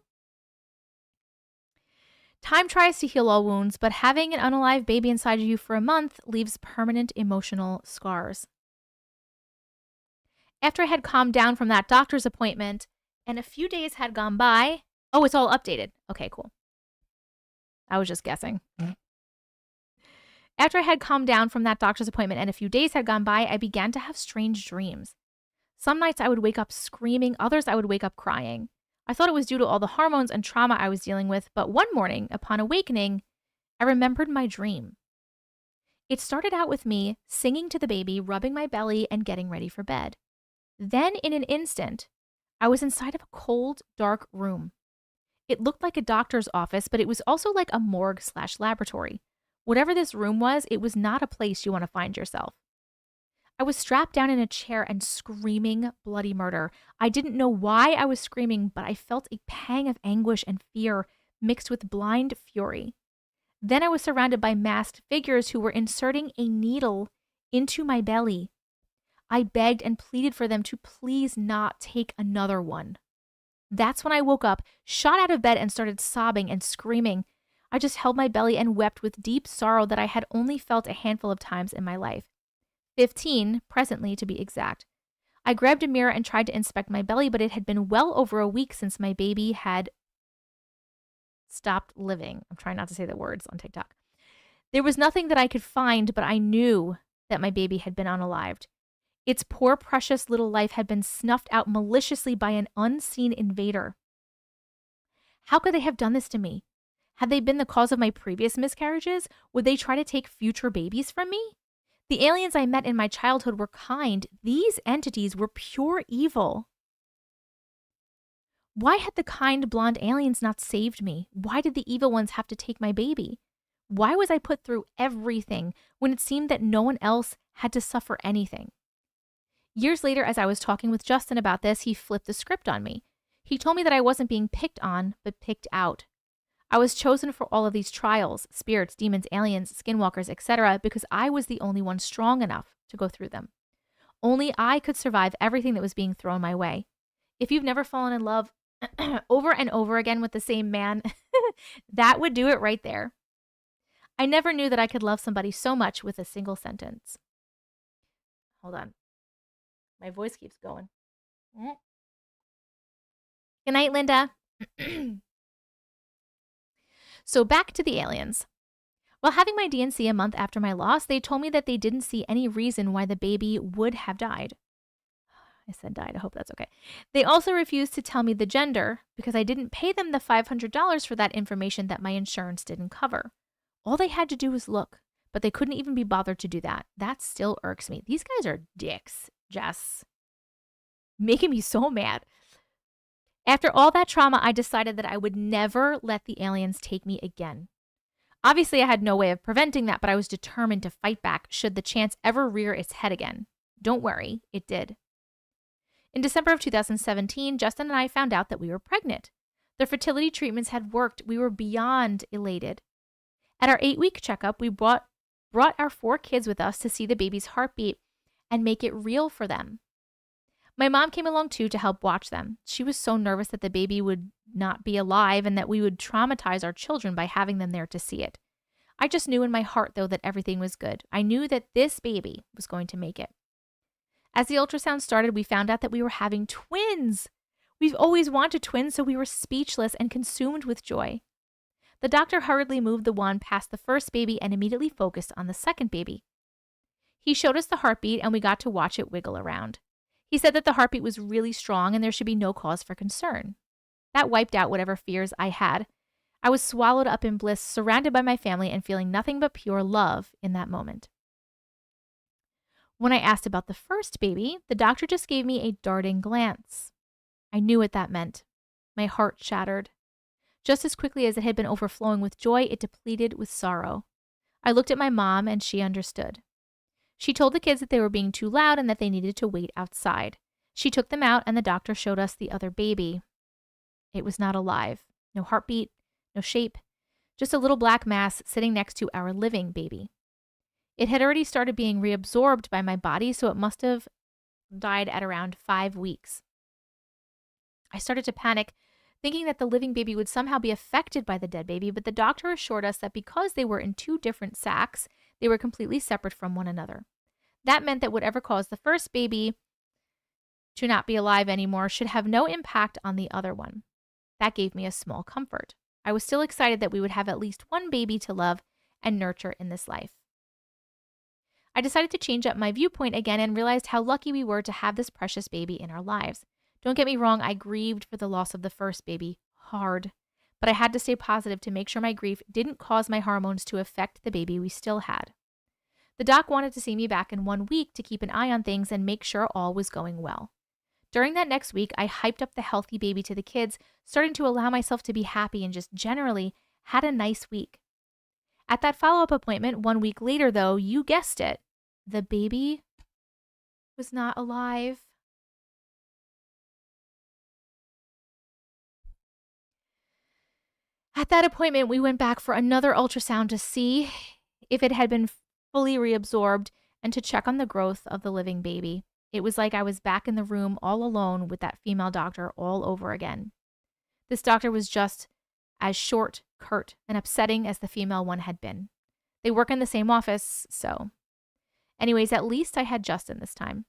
Time tries to heal all wounds, but having an unalive baby inside of you for a month leaves permanent emotional scars. After I had calmed down from that doctor's appointment and a few days had gone by, oh, it's all updated. Okay, cool. I was just guessing. After I had calmed down from that doctor's appointment and a few days had gone by, I began to have strange dreams. Some nights I would wake up screaming, others I would wake up crying. I thought it was due to all the hormones and trauma I was dealing with, but one morning, upon awakening, I remembered my dream. It started out with me singing to the baby, rubbing my belly, and getting ready for bed. Then, in an instant, I was inside of a cold, dark room. It looked like a doctor's office, but it was also like a morgue/laboratory. Whatever this room was, it was not a place you want to find yourself. I was strapped down in a chair and screaming bloody murder. I didn't know why I was screaming, but I felt a pang of anguish and fear mixed with blind fury. Then I was surrounded by masked figures who were inserting a needle into my belly. I begged and pleaded for them to please not take another one. That's when I woke up, shot out of bed, and started sobbing and screaming. I just held my belly and wept with deep sorrow that I had only felt a handful of times in my life. 15, presently to be exact. I grabbed a mirror and tried to inspect my belly, but it had been well over a week since my baby had stopped living. I'm trying not to say the words on TikTok. There was nothing that I could find, but I knew that my baby had been unalived. Its poor, precious little life had been snuffed out maliciously by an unseen invader. How could they have done this to me? Had they been the cause of my previous miscarriages? Would they try to take future babies from me? The aliens I met in my childhood were kind. These entities were pure evil. Why had the kind blonde aliens not saved me? Why did the evil ones have to take my baby? Why was I put through everything when it seemed that no one else had to suffer anything? Years later, as I was talking with Justin about this, he flipped the script on me. He told me that I wasn't being picked on, but picked out. I was chosen for all of these trials, spirits, demons, aliens, skinwalkers, etc., because I was the only one strong enough to go through them. Only I could survive everything that was being thrown my way. If you've never fallen in love over and over again with the same man, that would do it right there. I never knew that I could love somebody so much with a single sentence. Hold on. My voice keeps going. Good night, Linda. So back to the aliens. While having my DNC a month after my loss, they told me that they didn't see any reason why the baby would have died. I said died. I hope that's okay. They also refused to tell me the gender because I didn't pay them the $500 for that information that my insurance didn't cover. All they had to do was look, but they couldn't even be bothered to do that. That still irks me. These guys are dicks, Jess. Making me so mad. After all that trauma, I decided that I would never let the aliens take me again. Obviously, I had no way of preventing that, but I was determined to fight back should the chance ever rear its head again. Don't worry, it did. In December of 2017, Justin and I found out that we were pregnant. The fertility treatments had worked. We were beyond elated. At our 8-week checkup, we brought our 4 kids with us to see the baby's heartbeat and make it real for them. My mom came along too to help watch them. She was so nervous that the baby would not be alive and that we would traumatize our children by having them there to see it. I just knew in my heart, though, that everything was good. I knew that this baby was going to make it. As the ultrasound started, we found out that we were having twins. We've always wanted twins, so we were speechless and consumed with joy. The doctor hurriedly moved the wand past the first baby and immediately focused on the second baby. He showed us the heartbeat and we got to watch it wiggle around. He said that the heartbeat was really strong and there should be no cause for concern. That wiped out whatever fears I had. I was swallowed up in bliss, surrounded by my family and feeling nothing but pure love in that moment. When I asked about the first baby, the doctor just gave me a darting glance. I knew what that meant. My heart shattered. Just as quickly as it had been overflowing with joy, it depleted with sorrow. I looked at my mom and she understood. She told the kids that they were being too loud and that they needed to wait outside. She took them out and the doctor showed us the other baby. It was not alive. No heartbeat, no shape, just a little black mass sitting next to our living baby. It had already started being reabsorbed by my body, so it must have died at around 5 weeks. I started to panic, thinking that the living baby would somehow be affected by the dead baby, but the doctor assured us that because they were in 2 different sacs, they were completely separate from one another. That meant that whatever caused the first baby to not be alive anymore should have no impact on the other one. That gave me a small comfort. I was still excited that we would have at least one baby to love and nurture in this life. I decided to change up my viewpoint again and realized how lucky we were to have this precious baby in our lives. Don't get me wrong, I grieved for the loss of the first baby hard, but I had to stay positive to make sure my grief didn't cause my hormones to affect the baby we still had. The doc wanted to see me back in 1 week to keep an eye on things and make sure all was going well. During that next week, I hyped up the healthy baby to the kids, starting to allow myself to be happy and just generally had a nice week. At that follow-up appointment 1 week later, though, you guessed it, the baby was not alive. At that appointment, we went back for another ultrasound to see if it had been fully reabsorbed and to check on the growth of the living baby. It was like I was back in the room all alone with that female doctor all over again. This doctor was just as short, curt and upsetting as the female one had been. They work in the same office, so. Anyways, at least I had Justin this time.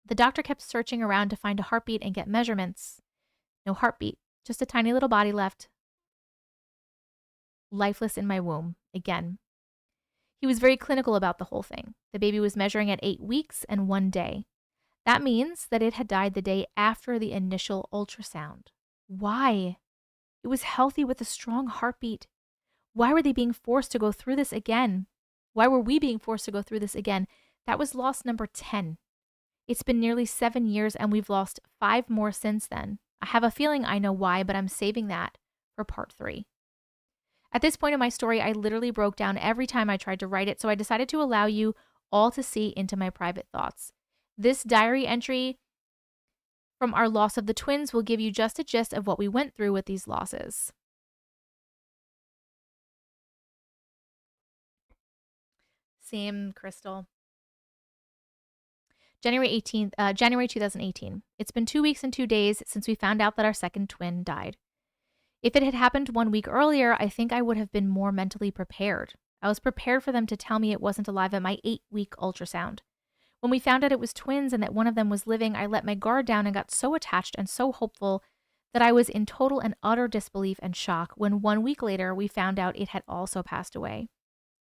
The doctor kept searching around to find a heartbeat and get measurements. No heartbeat, just a tiny little body left, lifeless in my womb, again. He was very clinical about the whole thing. The baby was measuring at 8 weeks and 1 day. That means that it had died the day after the initial ultrasound. Why? It was healthy with a strong heartbeat. Why were they being forced to go through this again? Why were we being forced to go through this again? That was loss number 10. It's been nearly 7 years and we've lost 5 more since then. I have a feeling I know why, but I'm saving that for part 3. At this point in my story, I literally broke down every time I tried to write it, so I decided to allow you all to see into my private thoughts. This diary entry from our loss of the twins will give you just a gist of what we went through with these losses. Same, Crystal. January 2018. It's been 2 weeks and 2 days since we found out that our second twin died. If it had happened 1 week earlier, I think I would have been more mentally prepared. I was prepared for them to tell me it wasn't alive at my 8-week ultrasound. When we found out it was twins and that one of them was living, I let my guard down and got so attached and so hopeful that I was in total and utter disbelief and shock when 1 week later we found out it had also passed away.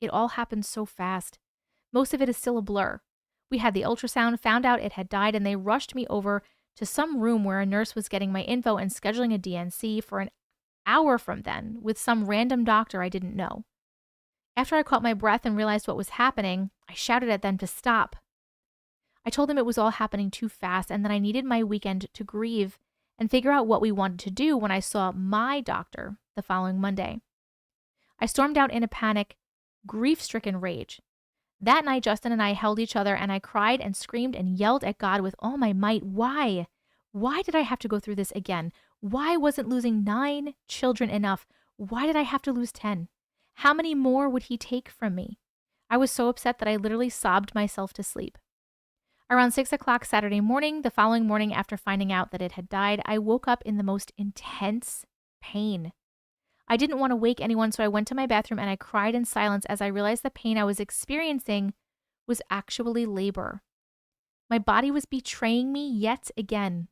It all happened so fast. Most of it is still a blur. We had the ultrasound, found out it had died, and they rushed me over to some room where a nurse was getting my info and scheduling a DNC for an hour from then with some random doctor I didn't know. After I caught my breath and realized what was happening, I shouted at them to stop. I told them it was all happening too fast and that I needed my weekend to grieve and figure out what we wanted to do when I saw my doctor the following Monday. I stormed out in a panic, grief-stricken rage. That night, Justin and I held each other and I cried and screamed and yelled at God with all my might. Why? Why did I have to go through this again? Why wasn't losing 9 children enough? Why did I have to lose 10? How many more would he take from me? I was so upset that I literally sobbed myself to sleep. Around 6 o'clock Saturday morning, the following morning after finding out that it had died, I woke up in the most intense pain. I didn't want to wake anyone, so I went to my bathroom and I cried in silence as I realized the pain I was experiencing was actually labor. My body was betraying me yet again.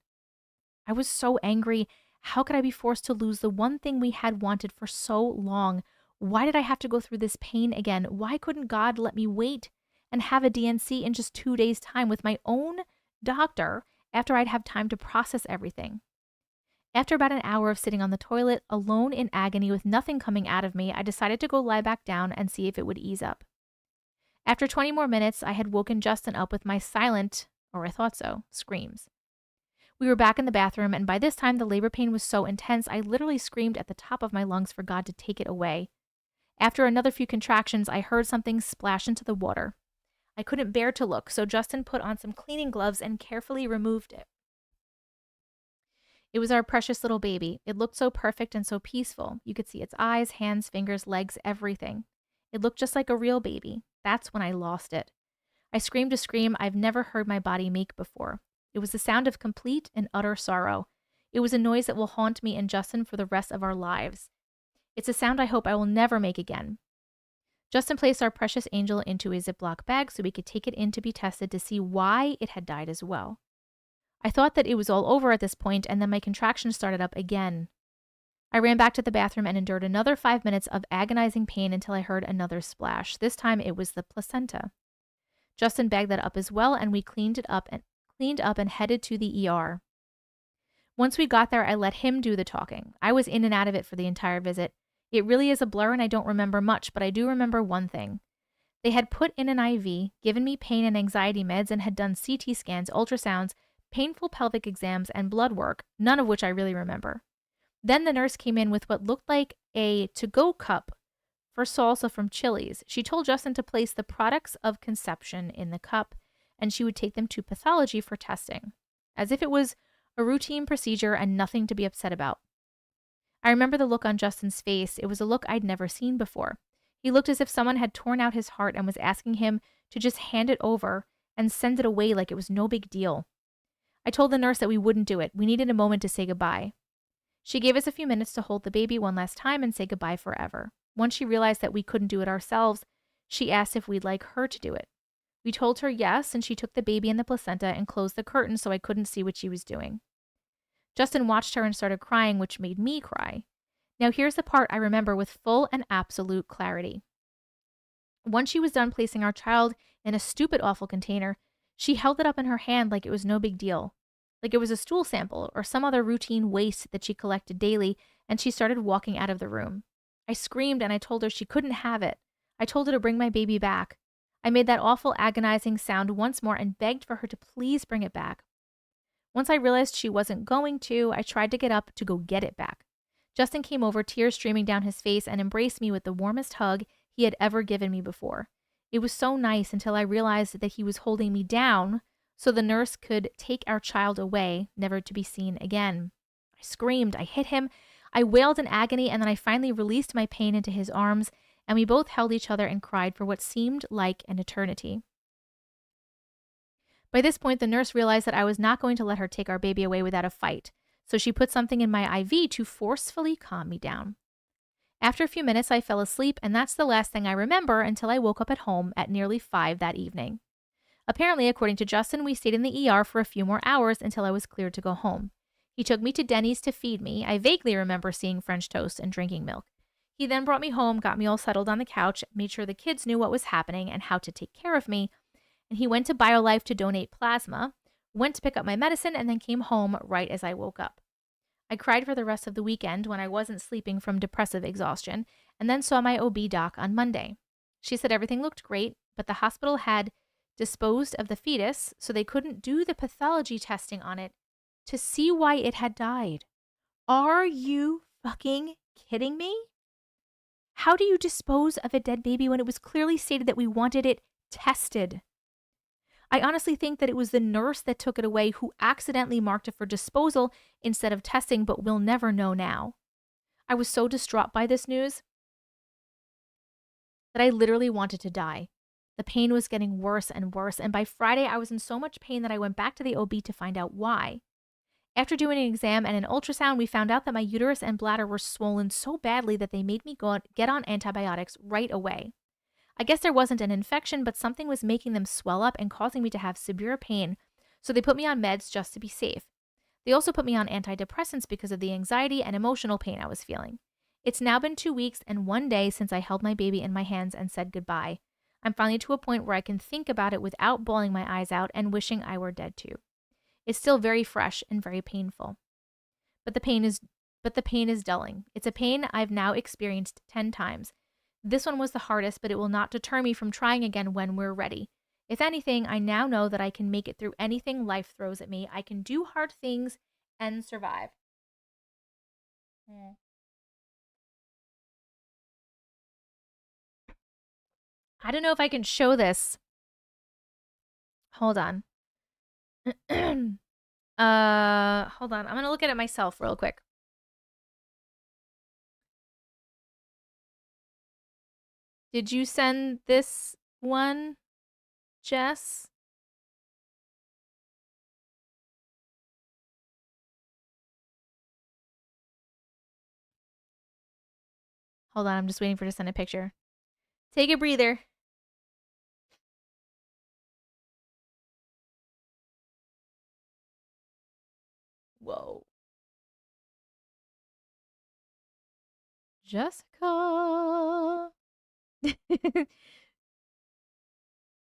I was so angry. How could I be forced to lose the one thing we had wanted for so long? Why did I have to go through this pain again? Why couldn't God let me wait and have a DNC in just 2 days' time with my own doctor after I'd have time to process everything? After about an hour of sitting on the toilet, alone in agony with nothing coming out of me, I decided to go lie back down and see if it would ease up. After 20 more minutes, I had woken Justin up with my silent, or I thought so, screams. We were back in the bathroom, and by this time the labor pain was so intense, I literally screamed at the top of my lungs for God to take it away. After another few contractions, I heard something splash into the water. I couldn't bear to look, so Justin put on some cleaning gloves and carefully removed it. It was our precious little baby. It looked so perfect and so peaceful. You could see its eyes, hands, fingers, legs, everything. It looked just like a real baby. That's when I lost it. I screamed a scream I've never heard my body make before. It was the sound of complete and utter sorrow. It was a noise that will haunt me and Justin for the rest of our lives. It's a sound I hope I will never make again. Justin placed our precious angel into a Ziploc bag so we could take it in to be tested to see why it had died as well. I thought that it was all over at this point, and then my contractions started up again. I ran back to the bathroom and endured another 5 minutes of agonizing pain until I heard another splash. This time it was the placenta. Justin bagged that up as well, and we cleaned up and headed to the ER. Once we got there, I let him do the talking. I was in and out of it for the entire visit. It really is a blur and I don't remember much, but I do remember one thing. They had put in an IV, given me pain and anxiety meds, and had done CT scans, ultrasounds, painful pelvic exams, and blood work, none of which I really remember. Then the nurse came in with what looked like a to-go cup for salsa from Chili's. She told Justin to place the products of conception in the cup, and she would take them to pathology for testing, as if it was a routine procedure and nothing to be upset about. I remember the look on Justin's face. It was a look I'd never seen before. He looked as if someone had torn out his heart and was asking him to just hand it over and send it away like it was no big deal. I told the nurse that we wouldn't do it. We needed a moment to say goodbye. She gave us a few minutes to hold the baby one last time and say goodbye forever. Once she realized that we couldn't do it ourselves, she asked if we'd like her to do it. We told her yes, and she took the baby and the placenta and closed the curtain so I couldn't see what she was doing. Justin watched her and started crying, which made me cry. Now here's the part I remember with full and absolute clarity. Once she was done placing our child in a stupid, awful container, she held it up in her hand like it was no big deal, like it was a stool sample or some other routine waste that she collected daily, and she started walking out of the room. I screamed and I told her she couldn't have it. I told her to bring my baby back. I made that awful, agonizing sound once more and begged for her to please bring it back. Once I realized she wasn't going to, I tried to get up to go get it back. Justin came over, tears streaming down his face, and embraced me with the warmest hug he had ever given me before. It was so nice until I realized that he was holding me down so the nurse could take our child away, never to be seen again. I screamed, I hit him, I wailed in agony, and then I finally released my pain into his arms, and we both held each other and cried for what seemed like an eternity. By this point, the nurse realized that I was not going to let her take our baby away without a fight, so she put something in my IV to forcefully calm me down. After a few minutes, I fell asleep, and that's the last thing I remember until I woke up at home at nearly 5 that evening. Apparently, according to Justin, we stayed in the ER for a few more hours until I was cleared to go home. He took me to Denny's to feed me. I vaguely remember seeing French toast and drinking milk. He then brought me home, got me all settled on the couch, made sure the kids knew what was happening and how to take care of me, and he went to BioLife to donate plasma, went to pick up my medicine, and then came home right as I woke up. I cried for the rest of the weekend when I wasn't sleeping from depressive exhaustion, and then saw my OB doc on Monday. She said everything looked great, but the hospital had disposed of the fetus, so they couldn't do the pathology testing on it to see why it had died. Are you fucking kidding me? How do you dispose of a dead baby when it was clearly stated that we wanted it tested? I honestly think that it was the nurse that took it away who accidentally marked it for disposal instead of testing, but we'll never know now. I was so distraught by this news that I literally wanted to die. The pain was getting worse and worse, and by Friday I was in so much pain that I went back to the OB to find out why. After doing an exam and an ultrasound, we found out that my uterus and bladder were swollen so badly that they made me get on antibiotics right away. I guess there wasn't an infection, but something was making them swell up and causing me to have severe pain, so they put me on meds just to be safe. They also put me on antidepressants because of the anxiety and emotional pain I was feeling. It's now been 2 weeks and 1 day since I held my baby in my hands and said goodbye. I'm finally to a point where I can think about it without bawling my eyes out and wishing I were dead too. It's still very fresh and very painful. But the pain is dulling. It's a pain I've now experienced 10 times. This one was the hardest, but it will not deter me from trying again when we're ready. If anything, I now know that I can make it through anything life throws at me. I can do hard things and survive. I don't know if I can show this. Hold on. Hold on. I'm going to look at it myself real quick. Did you send this one, Jess? Hold on, I'm just waiting for her to send a picture. Take a breather. Whoa. Jessica.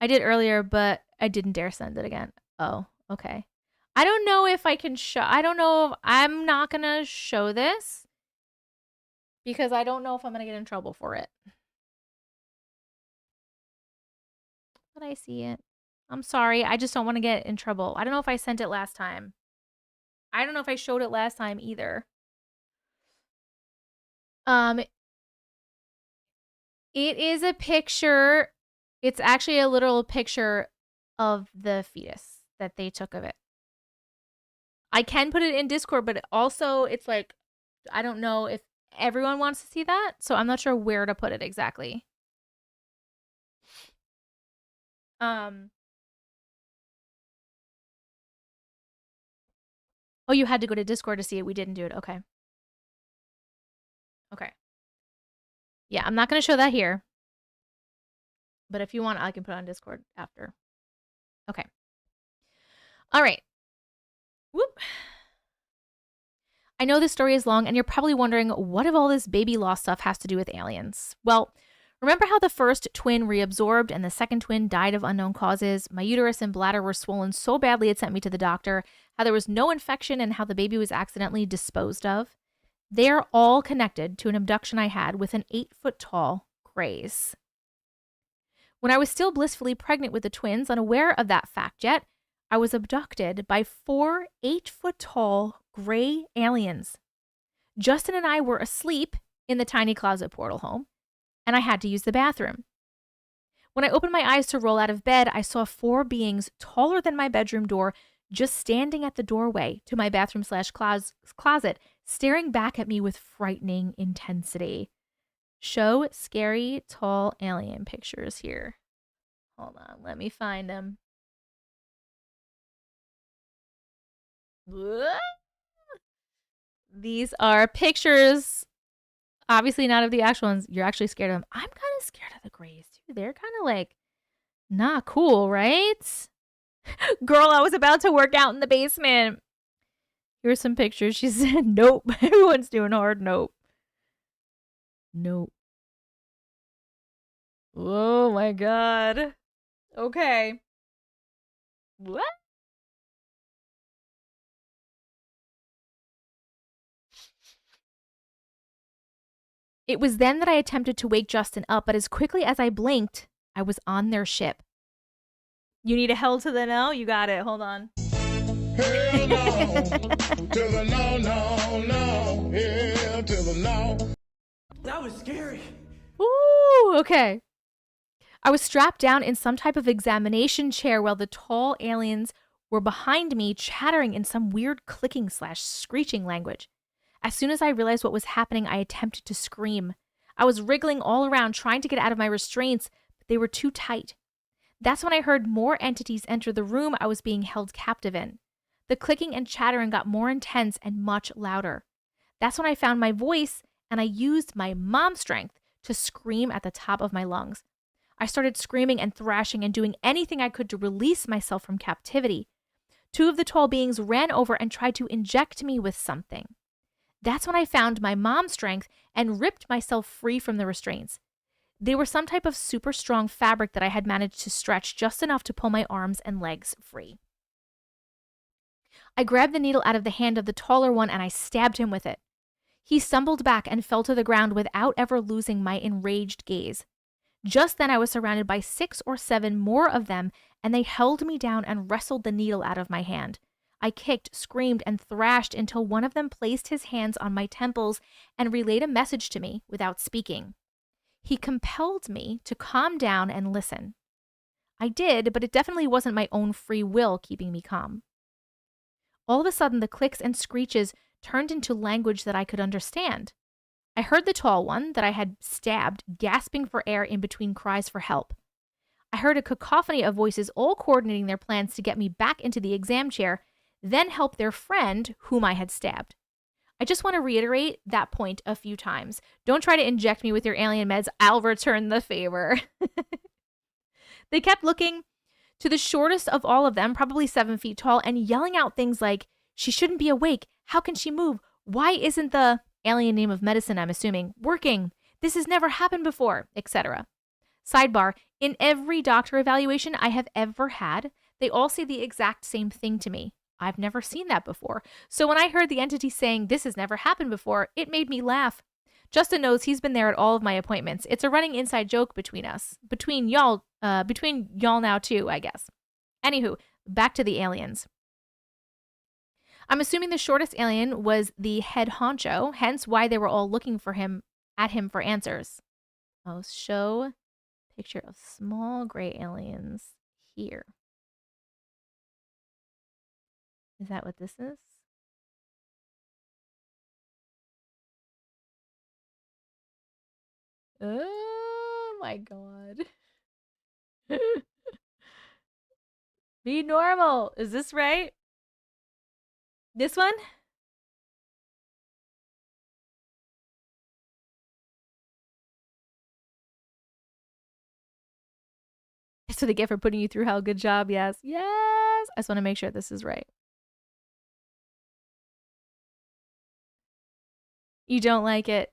I did earlier, but I didn't dare send it again. Oh, okay. I don't know if I can show. I don't know if I'm not going to show this because I don't know if I'm going to get in trouble for it. But I see it. I'm sorry. I just don't want to get in trouble. I don't know if I sent it last time. I don't know if I showed it last time either. It is a picture. It's actually a literal picture of the fetus that they took of it. I can put it in Discord, but also it's like, I don't know if everyone wants to see that, so I'm not sure where to put it exactly. Oh, you had to go to Discord to see it. We didn't do it. Okay. Okay. Yeah, I'm not going to show that here. But if you want, I can put it on Discord after. Okay. All right. Whoop. I know this story is long, and you're probably wondering what if all this baby loss stuff has to do with aliens? Well, remember how the first twin reabsorbed and the second twin died of unknown causes? My uterus and bladder were swollen so badly it sent me to the doctor, how there was no infection, and how the baby was accidentally disposed of. They're all connected to an abduction I had with an 8-foot-tall Grays. When I was still blissfully pregnant with the twins, unaware of that fact yet, I was abducted by 4 8-foot-tall gray aliens. Justin and I were asleep in the tiny closet portal home, and I had to use the bathroom. When I opened my eyes to roll out of bed, I saw 4 beings taller than my bedroom door just standing at the doorway to my bathroom/closet, staring back at me with frightening intensity. Show scary tall alien pictures here. Hold on, let me find them. These are pictures, obviously not of the actual ones. You're actually scared of them. I'm kind of scared of the Grays too. They're kind of like not cool, right? Girl, I was about to work out in the basement. Here's some pictures. She said, nope. Everyone's doing hard. Nope. Nope. Oh my God. Okay. What? It was then that I attempted to wake Justin up, but as quickly as I blinked, I was on their ship. You need a hell to the no? You got it. Hold on. Hell no. To the no, no, no. Hell to the no. That was scary. Ooh, okay. I was strapped down in some type of examination chair while the tall aliens were behind me, chattering in some weird clicking/screeching language. As soon as I realized what was happening, I attempted to scream. I was wriggling all around, trying to get out of my restraints, but they were too tight. That's when I heard more entities enter the room I was being held captive in. The clicking and chattering got more intense and much louder. That's when I found my voice, and I used my mom strength to scream at the top of my lungs. I started screaming and thrashing and doing anything I could to release myself from captivity. 2 of the tall beings ran over and tried to inject me with something. That's when I found my mom strength and ripped myself free from the restraints. They were some type of super strong fabric that I had managed to stretch just enough to pull my arms and legs free. I grabbed the needle out of the hand of the taller one and I stabbed him with it. He stumbled back and fell to the ground without ever losing my enraged gaze. Just then I was surrounded by 6 or 7 more of them, and they held me down and wrestled the needle out of my hand. I kicked, screamed, and thrashed until one of them placed his hands on my temples and relayed a message to me without speaking. He compelled me to calm down and listen. I did, but it definitely wasn't my own free will keeping me calm. All of a sudden, the clicks and screeches turned into language that I could understand. I heard the tall one that I had stabbed gasping for air in between cries for help. I heard a cacophony of voices all coordinating their plans to get me back into the exam chair, then help their friend whom I had stabbed. I just want to reiterate that point a few times. Don't try to inject me with your alien meds. I'll return the favor. They kept looking to the shortest of all of them, probably 7 feet tall, and yelling out things like, "She shouldn't be awake. How can she move? Why isn't the alien name of medicine, I'm assuming, working? This has never happened before," etc. Sidebar, in every doctor evaluation I have ever had, they all say the exact same thing to me. I've never seen that before. So when I heard the entity saying, "This has never happened before," it made me laugh. Justin knows he's been there at all of my appointments. It's a running inside joke between us. Between y'all now too, I guess. Anywho, back to the aliens. I'm assuming the shortest alien was the head honcho, hence why they were all looking at him for answers. I'll show picture of small gray aliens here. Is that what this is? Oh my God. Be normal. Is this right? This one? So they get for putting you through hell. Good job. Yes. Yes. I just want to make sure this is right. You don't like it.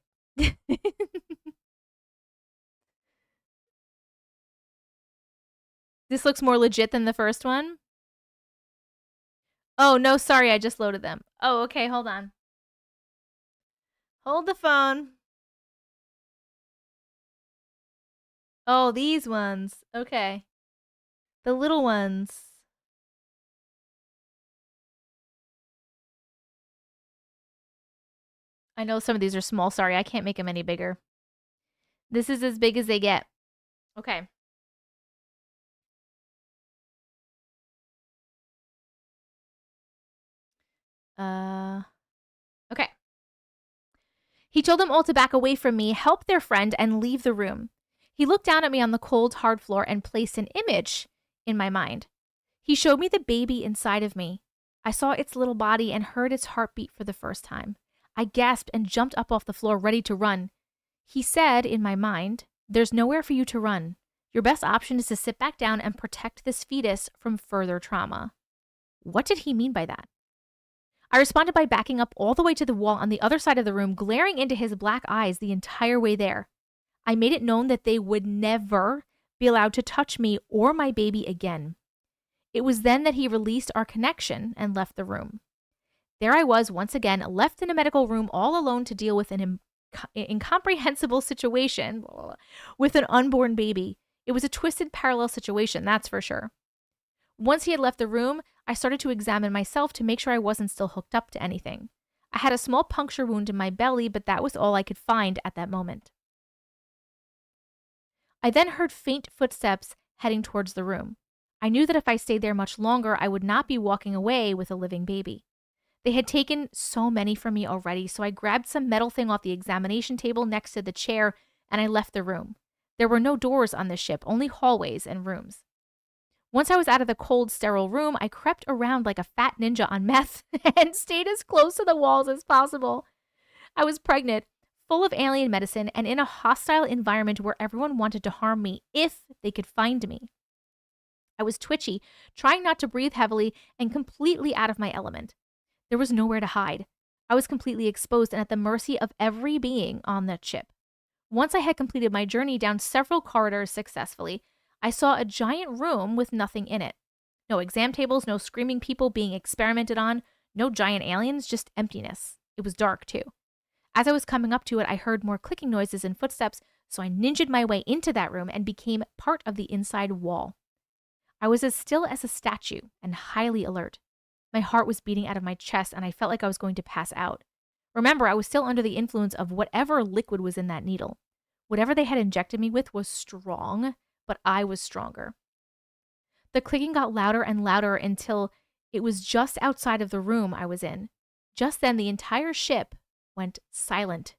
This looks more legit than the first one. Oh, no, sorry. I just loaded them. Oh, okay. Hold on. Hold the phone. Oh, these ones. Okay. The little ones. I know some of these are small. Sorry, I can't make them any bigger. This is as big as they get. Okay. Okay. He told them all to back away from me, help their friend, and leave the room. He looked down at me on the cold, hard floor and placed an image in my mind. He showed me the baby inside of me. I saw its little body and heard its heartbeat for the first time. I gasped and jumped up off the floor, ready to run. He said in my mind, "There's nowhere for you to run. Your best option is to sit back down and protect this fetus from further trauma." What did he mean by that? I responded by backing up all the way to the wall on the other side of the room, glaring into his black eyes the entire way there. I made it known that they would never be allowed to touch me or my baby again. It was then that he released our connection and left the room. There I was once again, left in a medical room all alone to deal with an incomprehensible situation with an unborn baby. It was a twisted parallel situation, that's for sure. Once he had left the room, I started to examine myself to make sure I wasn't still hooked up to anything. I had a small puncture wound in my belly, but that was all I could find at that moment. I then heard faint footsteps heading towards the room. I knew that if I stayed there much longer, I would not be walking away with a living baby. They had taken so many from me already, so I grabbed some metal thing off the examination table next to the chair and I left the room. There were no doors on this ship, only hallways and rooms. Once I was out of the cold, sterile room, I crept around like a fat ninja on meth and stayed as close to the walls as possible. I was pregnant, full of alien medicine, and in a hostile environment where everyone wanted to harm me if they could find me. I was twitchy, trying not to breathe heavily, and completely out of my element. There was nowhere to hide. I was completely exposed and at the mercy of every being on that ship. Once I had completed my journey down several corridors successfully, I saw a giant room with nothing in it. No exam tables, no screaming people being experimented on, no giant aliens, just emptiness. It was dark, too. As I was coming up to it, I heard more clicking noises and footsteps, so I ninja'd my way into that room and became part of the inside wall. I was as still as a statue and highly alert. My heart was beating out of my chest, and I felt like I was going to pass out. Remember, I was still under the influence of whatever liquid was in that needle. Whatever they had injected me with was strong, but I was stronger. The clicking got louder and louder until it was just outside of the room I was in. Just then, the entire ship went silent.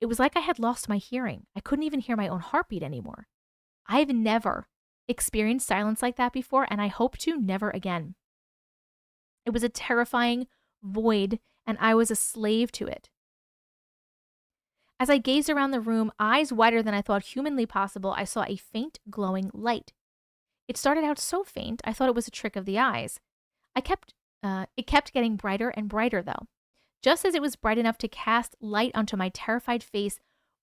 It was like I had lost my hearing. I couldn't even hear my own heartbeat anymore. I've never experienced silence like that before, and I hope to never again. It was a terrifying void, and I was a slave to it. As I gazed around the room, eyes wider than I thought humanly possible, I saw a faint glowing light. It started out so faint, I thought it was a trick of the eyes. It kept getting brighter and brighter, though. Just as it was bright enough to cast light onto my terrified face,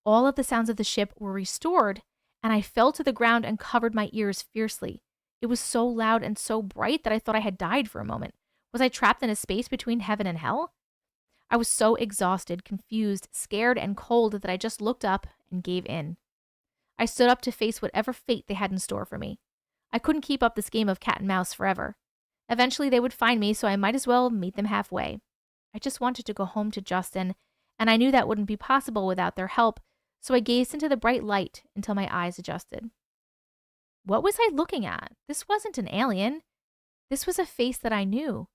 all of the sounds of the ship were restored, and I fell to the ground and covered my ears fiercely. It was so loud and so bright that I thought I had died for a moment. Was I trapped in a space between heaven and hell? I was so exhausted, confused, scared, and cold that I just looked up and gave in. I stood up to face whatever fate they had in store for me. I couldn't keep up this game of cat and mouse forever. Eventually they would find me, so I might as well meet them halfway. I just wanted to go home to Justin, and I knew that wouldn't be possible without their help, so I gazed into the bright light until my eyes adjusted. What was I looking at? This wasn't an alien. This was a face that I knew.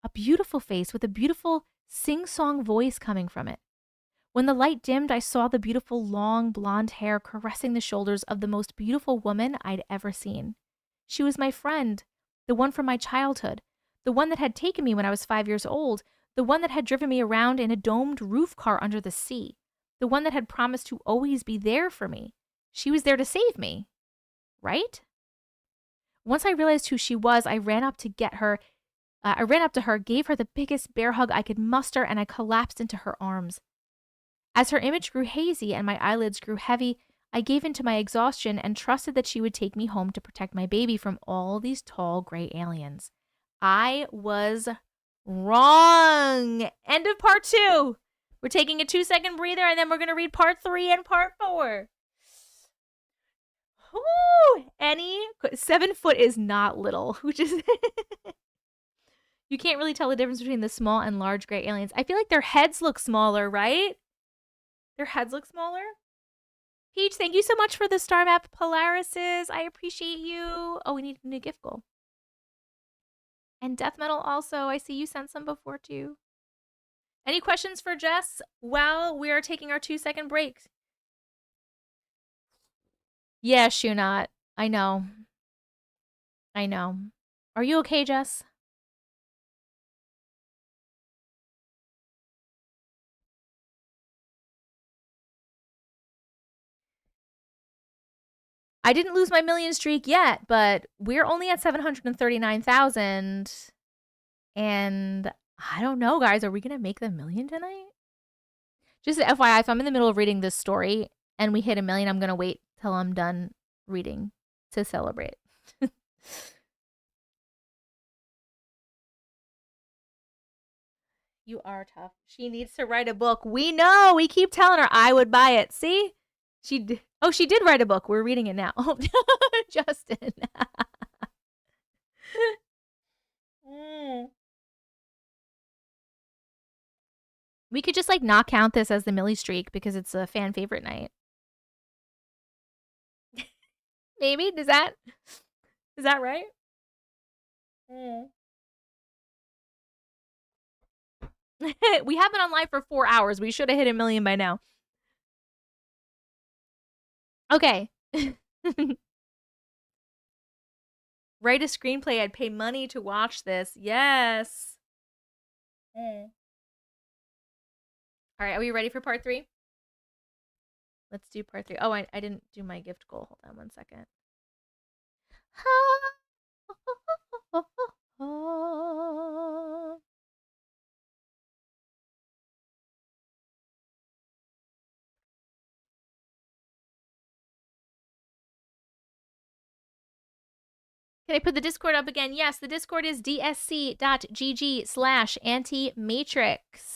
A beautiful face with a beautiful sing-song voice coming from it. When the light dimmed, I saw the beautiful long blonde hair caressing the shoulders of the most beautiful woman I'd ever seen. She was my friend, the one from my childhood, the one that had taken me when I was 5 years old, the one that had driven me around in a domed roof car under the sea, the one that had promised to always be there for me. She was there to save me, right? Once I realized who she was, I ran up to get her. I ran up to her, gave her the biggest bear hug I could muster, and I collapsed into her arms. As her image grew hazy and my eyelids grew heavy, I gave in to my exhaustion and trusted that she would take me home to protect my baby from all these tall gray aliens. I was wrong. End of part 2. We're taking a 2-second breather, and then we're going to read part 3 and part 4. Whoo! 7 foot is not little, which is... You can't really tell the difference between the small and large gray aliens. I feel like their heads look smaller, right? Their heads look smaller. Peach, thank you so much for the star map Polarises. I appreciate you. Oh, we need a new gift goal. And Death Metal also. I see you sent some before too. Any questions for Jess while we are taking our 2-second break? Yeah, Shunat. I know. I know. Are you okay, Jess? I didn't lose my million streak yet, but we're only at 739,000. And I don't know, guys. Are we going to make the million tonight? Just FYI, if I'm in the middle of reading this story and we hit a million, I'm going to wait till I'm done reading to celebrate. You are tough. She needs to write a book. We know. We keep telling her I would buy it. See? She did write a book. We're reading it now. Justin. We could just like not count this as the Millie streak because it's a fan favorite night. Maybe? Is that right? We have been on live for 4 hours. We should have hit a million by now. Okay. Write a screenplay. I'd pay money to watch this. Yes. All right. Are we ready for part 3? Let's do part 3. Oh, I didn't do my gift goal. Hold on one second. Can I put the Discord up again? Yes, the Discord is dsc.gg/antimatrix.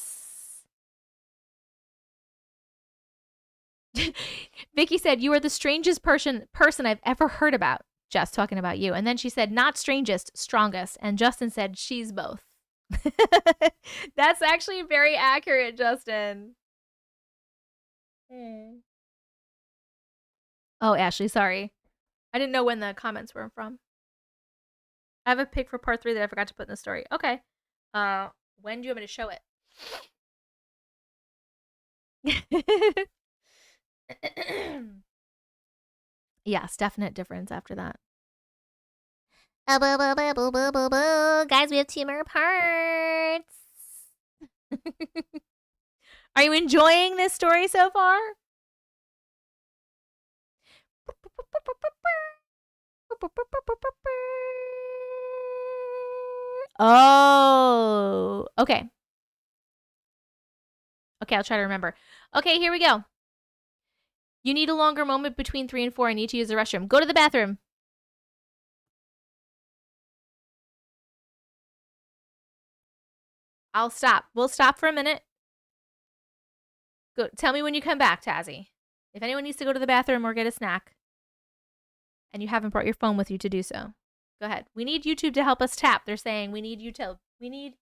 Vicky said, you are the strangest person I've ever heard about. Just talking about you. And then she said, not strangest, strongest. And Justin said, she's both. That's actually very accurate, Justin. Oh, Ashley, sorry. I didn't know when the comments were from. I have a pic for part 3 that I forgot to put in the story. Okay. When do you want me to show it? Yes, definite difference after that. Guys, we have 2 more parts. Are you enjoying this story so far? Oh, okay. Okay, I'll try to remember. Okay, here we go. You need a longer moment between 3 and 4. I need to use the restroom. Go to the bathroom. I'll stop. We'll stop for a minute. Go. Tell me when you come back, Tazzy. If anyone needs to go to the bathroom or get a snack, and you haven't brought your phone with you to do so, go ahead. We need YouTube to help us tap. They're saying we need YouTube. We need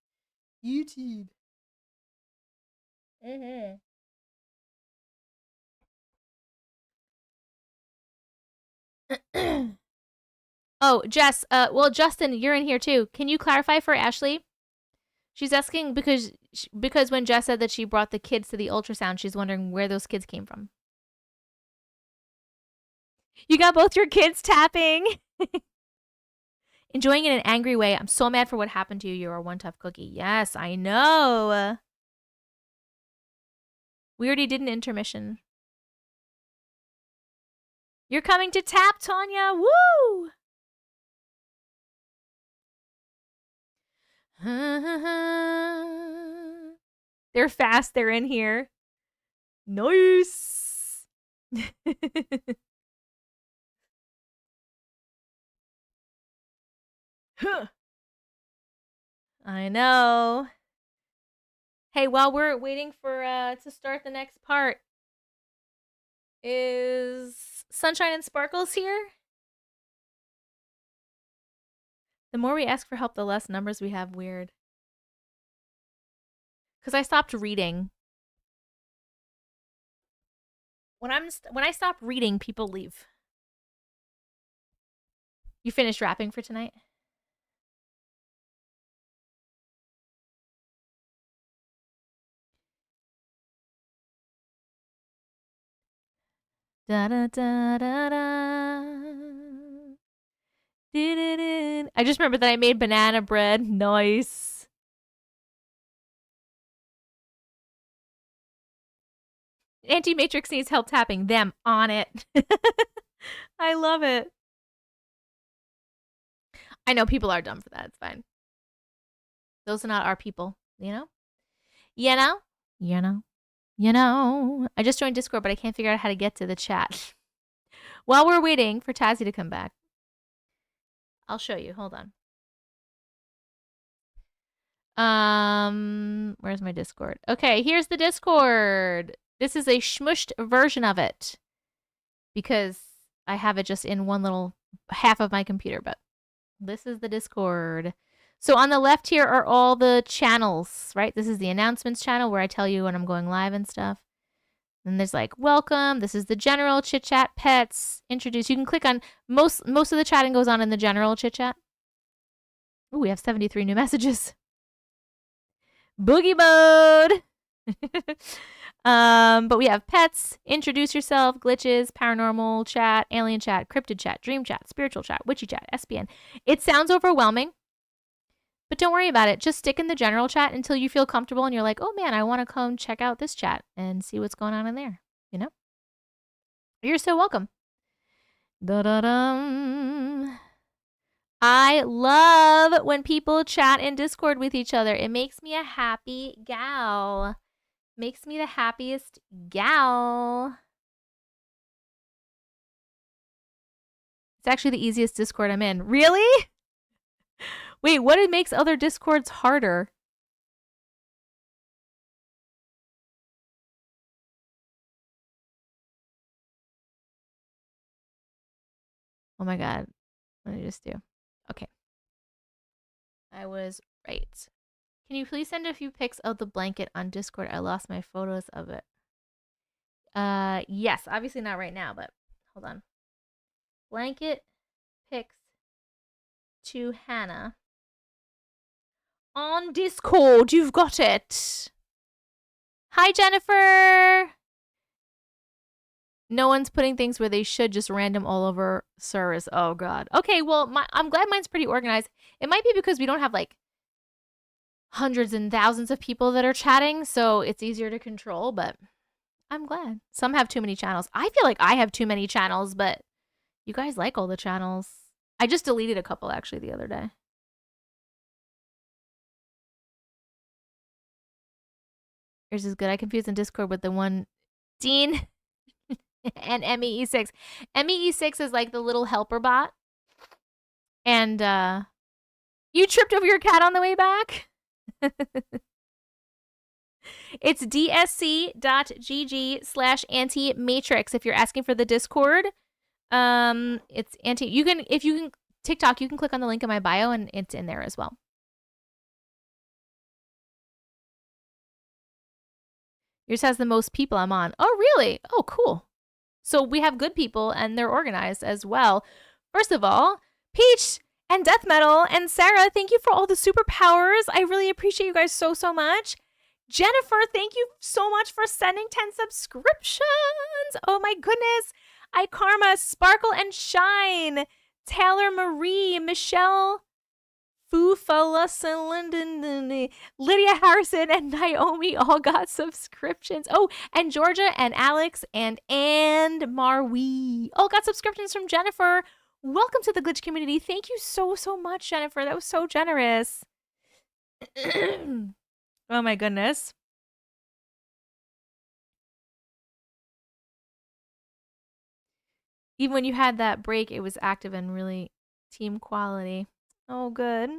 YouTube. Oh, Jess. Well, Justin, you're in here too. Can you clarify for Ashley? She's asking because when Jess said that she brought the kids to the ultrasound, she's wondering where those kids came from. You got both your kids tapping. Enjoying it in an angry way. I'm so mad for what happened to you. You're one tough cookie. Yes, I know. We already did an intermission. You're coming to tap, Tanya. Woo! They're fast. They're in here. Nice. I know. Hey, while we're waiting for to start the next part, is Sunshine and Sparkles here? The more we ask for help, the less numbers we have. Weird. Because I stopped reading. When I stop reading, people leave. You finished rapping for tonight? Da da da da da. I just remember that I made banana bread. Nice. Anti-Matrix needs help tapping them on it. I love it. I know people are dumb for that. It's fine. Those are not our people, you know? You know? You know? You know? I just joined Discord, but I can't figure out how to get to the chat. While we're waiting for Tazzy to come back, I'll show you. Hold on. Where's my Discord? Okay, here's the Discord. This is a smushed version of it because I have it just in one little half of my computer, but this is the Discord. So on the left here are all the channels, right? This is the announcements channel where I tell you when I'm going live and stuff. And there's like welcome. This is the general chit chat, pets, introduce. You can click on most of the chatting goes on in the general chit chat. Ooh, we have 73 new messages. Boogie mode. But we have pets, introduce yourself, glitches, paranormal chat, alien chat, cryptid chat, dream chat, spiritual chat, witchy chat, SPN. It sounds overwhelming, but don't worry about it. Just stick in the general chat until you feel comfortable and you're like, oh man, I want to come check out this chat and see what's going on in there. You know? You're so welcome. Da-da-dum. I love when people chat in Discord with each other. It makes me a happy gal. Makes me the happiest gal. It's actually the easiest Discord I'm in. Really? Wait, what makes other Discords harder? Oh my god. What did I just do? Okay. I was right. Can you please send a few pics of the blanket on Discord? I lost my photos of it. Yes. Obviously not right now, but hold on. Blanket pics to Hannah. On Discord, you've got it. Hi, Jennifer. No one's putting things where they should, just random all over servers. Oh, God. Okay, well, I'm glad mine's pretty organized. It might be because we don't have, like, hundreds and thousands of people that are chatting, so it's easier to control, but I'm glad. Some have too many channels. I feel like I have too many channels, but you guys like all the channels. I just deleted a couple, actually, the other day. Yours is good. I confused in Discord with the one Dean and MEE6. MEE6 is like the little helper bot. And you tripped over your cat on the way back? It's dsc.gg/anti-matrix if you're asking for the Discord. It's anti. You can, if you can, TikTok, you can click on the link in my bio and it's in there as well. Yours has the most people I'm on. Oh, really? Oh, cool. So we have good people and they're organized as well. First of all, Peach and Death Metal and Sarah, thank you for all the superpowers. I really appreciate you guys so, so much. Jennifer, thank you so much for sending 10 subscriptions. Oh my goodness. iKarma, Sparkle and Shine, Taylor Marie, Michelle, Lydia Harrison, and Naomi all got subscriptions. Oh, and Georgia and Alex and Marwee all got subscriptions from Jennifer. Welcome to the Glitch community. Thank you so, so much, Jennifer. That was so generous. Oh my goodness. Even when you had that break, it was active and really team quality. Oh, good.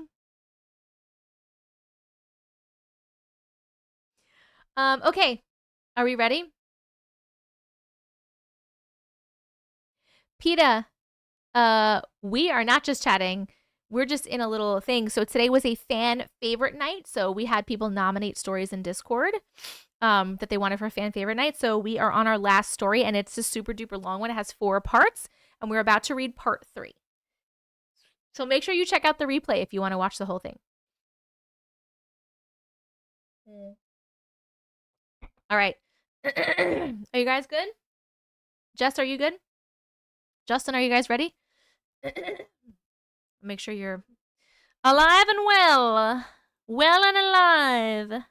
Okay. Are we ready? PETA, we are not just chatting. We're just in a little thing. So today was a fan favorite night. So we had people nominate stories in Discord that they wanted for a fan favorite night. So we are on our last story, and it's a super duper long one. It has 4 parts, and we're about to read part 3. So make sure you check out the replay if you want to watch the whole thing. All right. Are you guys good? Jess, are you good? Justin, are you guys ready? Make sure you're alive and well. Well and alive.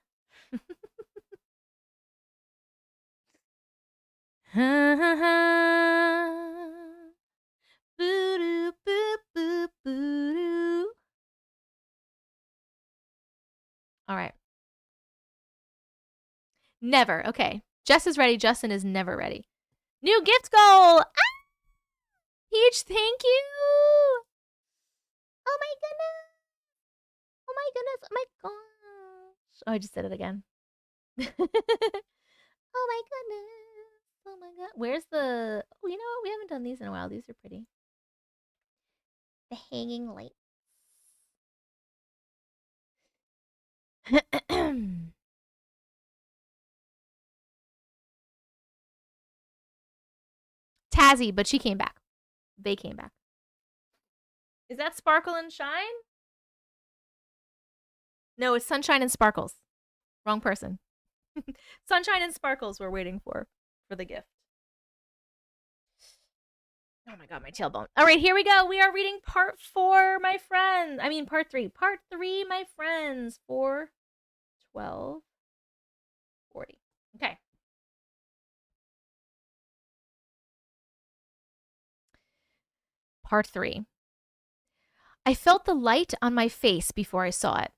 Boo-doo, boo, boo, boo-doo. All right. Never. Okay. Jess is ready. Justin is never ready. New gift goal. Ah! Peach, thank you. Oh my goodness. Oh my goodness. Oh my gosh. Oh, I just said it again. Oh my goodness. Oh my god. Where's the... Oh, you know what? We haven't done these in a while. These are pretty. The hanging light. Tazzy, but she came back. They came back. Is that Sparkle and Shine? No, it's Sunshine and Sparkles. Wrong person. Sunshine and Sparkles we're waiting for the gift. Oh my god, my tailbone. All right, here we go. We are reading part 4, my friends. I mean, part 3. Part 3, my friends. 4, 12, 40. Okay. Part 3. I felt the light on my face before I saw it.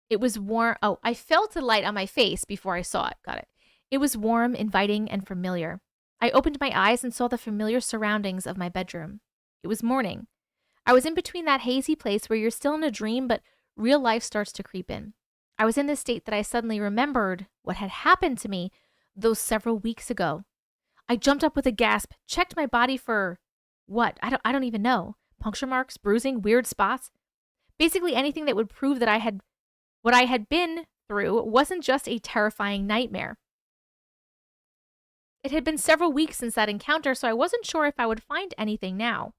It was warm. Oh, I felt the light on my face before I saw it. Got it. It was warm, inviting, and familiar. I opened my eyes and saw the familiar surroundings of my bedroom. It was morning. I was in between that hazy place where you're still in a dream, but real life starts to creep in. I was in this state that I suddenly remembered what had happened to me those several weeks ago. I jumped up with a gasp, checked my body for what? I don't even know. Puncture marks, bruising, weird spots. Basically anything that would prove that what I had been through wasn't just a terrifying nightmare. It had been several weeks since that encounter, so I wasn't sure if I would find anything now.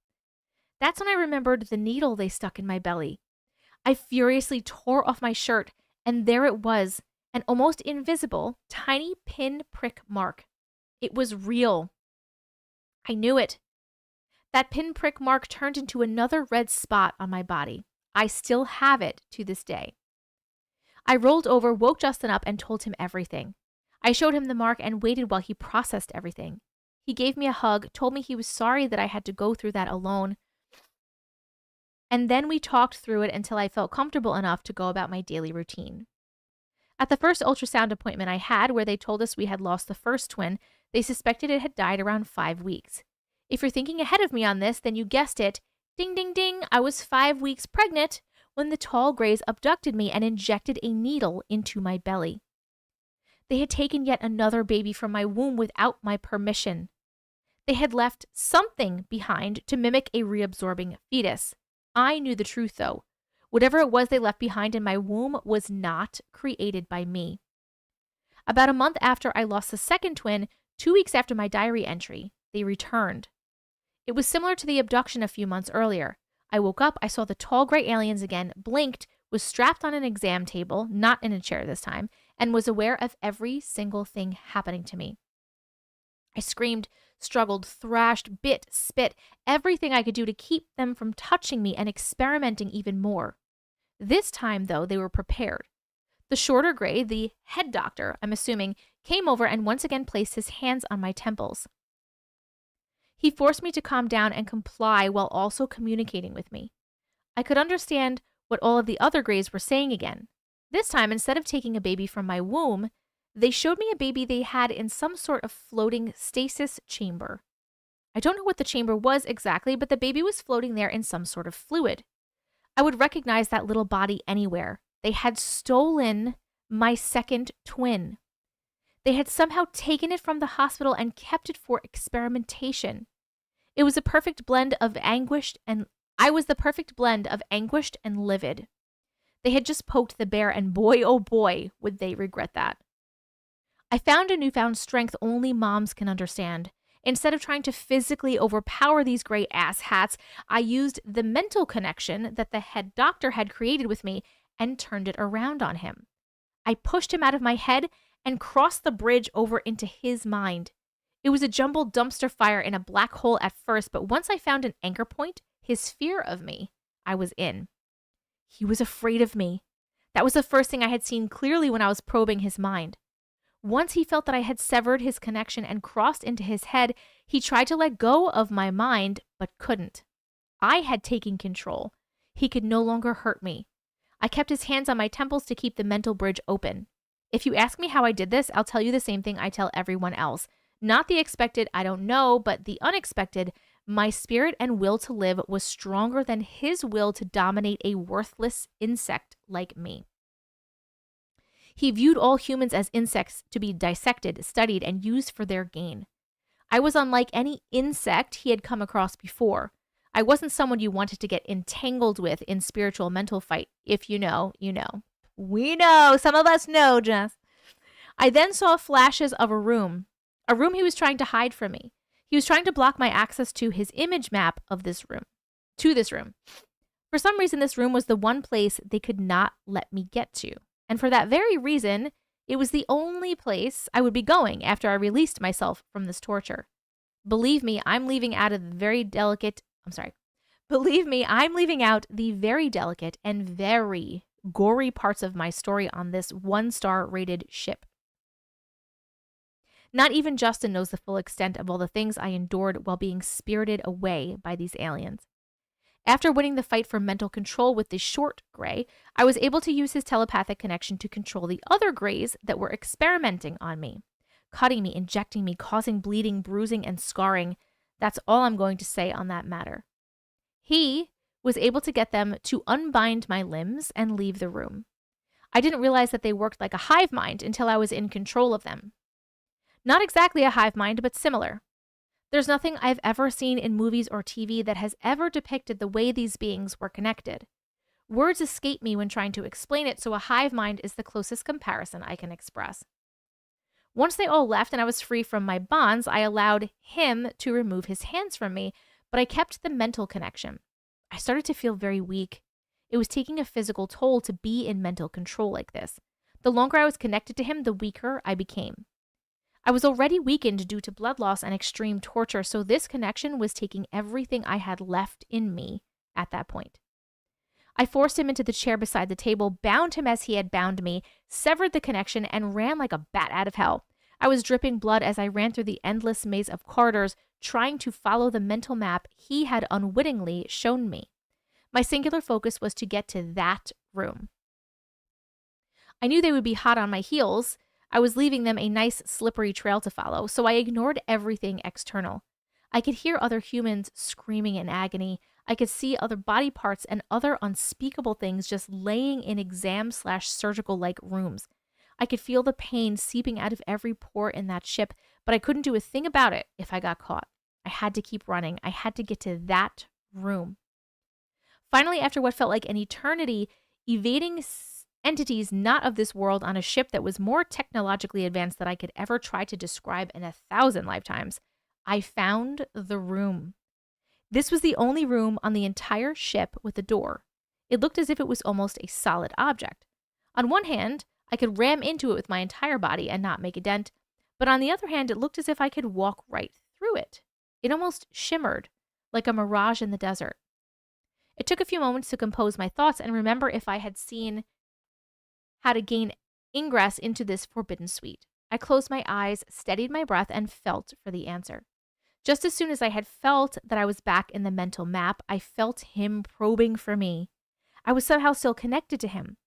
That's when I remembered the needle they stuck in my belly. I furiously tore off my shirt, and there it was, an almost invisible, tiny pin prick mark. It was real. I knew it. That pinprick mark turned into another red spot on my body. I still have it to this day. I rolled over, woke Justin up, and told him everything. I showed him the mark and waited while he processed everything. He gave me a hug, told me he was sorry that I had to go through that alone. And then we talked through it until I felt comfortable enough to go about my daily routine. At the first ultrasound appointment I had, where they told us we had lost the first twin, they suspected it had died around 5 weeks. If you're thinking ahead of me on this, then you guessed it. Ding, ding, ding, I was 5 weeks pregnant when the tall grays abducted me and injected a needle into my belly. They had taken yet another baby from my womb without my permission. They had left something behind to mimic a reabsorbing fetus. I knew the truth, though. Whatever it was they left behind in my womb was not created by me. About a month after I lost the second twin, 2 weeks after my diary entry, they returned. It was similar to the abduction a few months earlier. I woke up, I saw the tall gray aliens again, blinked, was strapped on an exam table, not in a chair this time, and was aware of every single thing happening to me. I screamed, struggled, thrashed, bit, spit, everything I could do to keep them from touching me and experimenting even more. This time, though, they were prepared. The shorter gray, the head doctor, I'm assuming, came over and once again placed his hands on my temples. He forced me to calm down and comply while also communicating with me. I could understand what all of the other grays were saying again. This time, instead of taking a baby from my womb, they showed me a baby they had in some sort of floating stasis chamber. I don't know what the chamber was exactly, but the baby was floating there in some sort of fluid. I would recognize that little body anywhere. They had stolen my second twin. They had somehow taken it from the hospital and kept it for experimentation. It was a perfect blend of anguished and I was the perfect blend of anguished and livid. They had just poked the bear, and boy, oh boy, would they regret that. I found a newfound strength only moms can understand. Instead of trying to physically overpower these gray ass hats, I used the mental connection that the head doctor had created with me and turned it around on him. I pushed him out of my head and crossed the bridge over into his mind. It was a jumbled dumpster fire in a black hole at first, but once I found an anchor point, his fear of me, I was in. He was afraid of me. That was the first thing I had seen clearly when I was probing his mind. Once he felt that I had severed his connection and crossed into his head, he tried to let go of my mind, but couldn't. I had taken control. He could no longer hurt me. I kept his hands on my temples to keep the mental bridge open. If you ask me how I did this, I'll tell you the same thing I tell everyone else. Not the expected, I don't know, but the unexpected. My spirit and will to live was stronger than his will to dominate a worthless insect like me. He viewed all humans as insects to be dissected, studied, and used for their gain. I was unlike any insect he had come across before. I wasn't someone you wanted to get entangled with in spiritual mental fight. If you know, you know. We know. Some of us know, Jess. I then saw flashes of a room he was trying to hide from me. He was trying to block my access to his image map of this room, For some reason, this room was the one place they could not let me get to. And for that very reason, it was the only place I would be going after I released myself from this torture. Believe me, I'm leaving out the very delicate and very gory parts of my story on this 1-star rated ship. Not even Justin knows the full extent of all the things I endured while being spirited away by these aliens. After winning the fight for mental control with the short gray, I was able to use his telepathic connection to control the other grays that were experimenting on me, cutting me, injecting me, causing bleeding, bruising, and scarring. That's all I'm going to say on that matter. He was able to get them to unbind my limbs and leave the room. I didn't realize that they worked like a hive mind until I was in control of them. Not exactly a hive mind, but similar. There's nothing I've ever seen in movies or TV that has ever depicted the way these beings were connected. Words escape me when trying to explain it, so a hive mind is the closest comparison I can express. Once they all left and I was free from my bonds, I allowed him to remove his hands from me, but I kept the mental connection. I started to feel very weak. It was taking a physical toll to be in mental control like this. The longer I was connected to him, the weaker I became. I was already weakened due to blood loss and extreme torture, so this connection was taking everything I had left in me at that point. I forced him into the chair beside the table, bound him as he had bound me, severed the connection, and ran like a bat out of hell. I was dripping blood as I ran through the endless maze of corridors, trying to follow the mental map he had unwittingly shown me. My singular focus was to get to that room. I knew they would be hot on my heels. I was leaving them a nice slippery trail to follow, so I ignored everything external. I could hear other humans screaming in agony. I could see other body parts and other unspeakable things just laying in exam/surgical-like rooms. I could feel the pain seeping out of every pore in that ship, but I couldn't do a thing about it if I got caught. I had to keep running. I had to get to that room. Finally, after what felt like an eternity, evading entities not of this world on a ship that was more technologically advanced than I could ever try to describe in 1,000 lifetimes, I found the room. This was the only room on the entire ship with a door. It looked as if it was almost a solid object. On one hand, I could ram into it with my entire body and not make a dent, but on the other hand, it looked as if I could walk right through it. It almost shimmered, like a mirage in the desert. It took a few moments to compose my thoughts and remember if I had seen how to gain ingress into this forbidden suite. I closed my eyes, steadied my breath, and felt for the answer. Just as soon as I had felt that I was back in the mental map, I felt him probing for me. I was somehow still connected to him.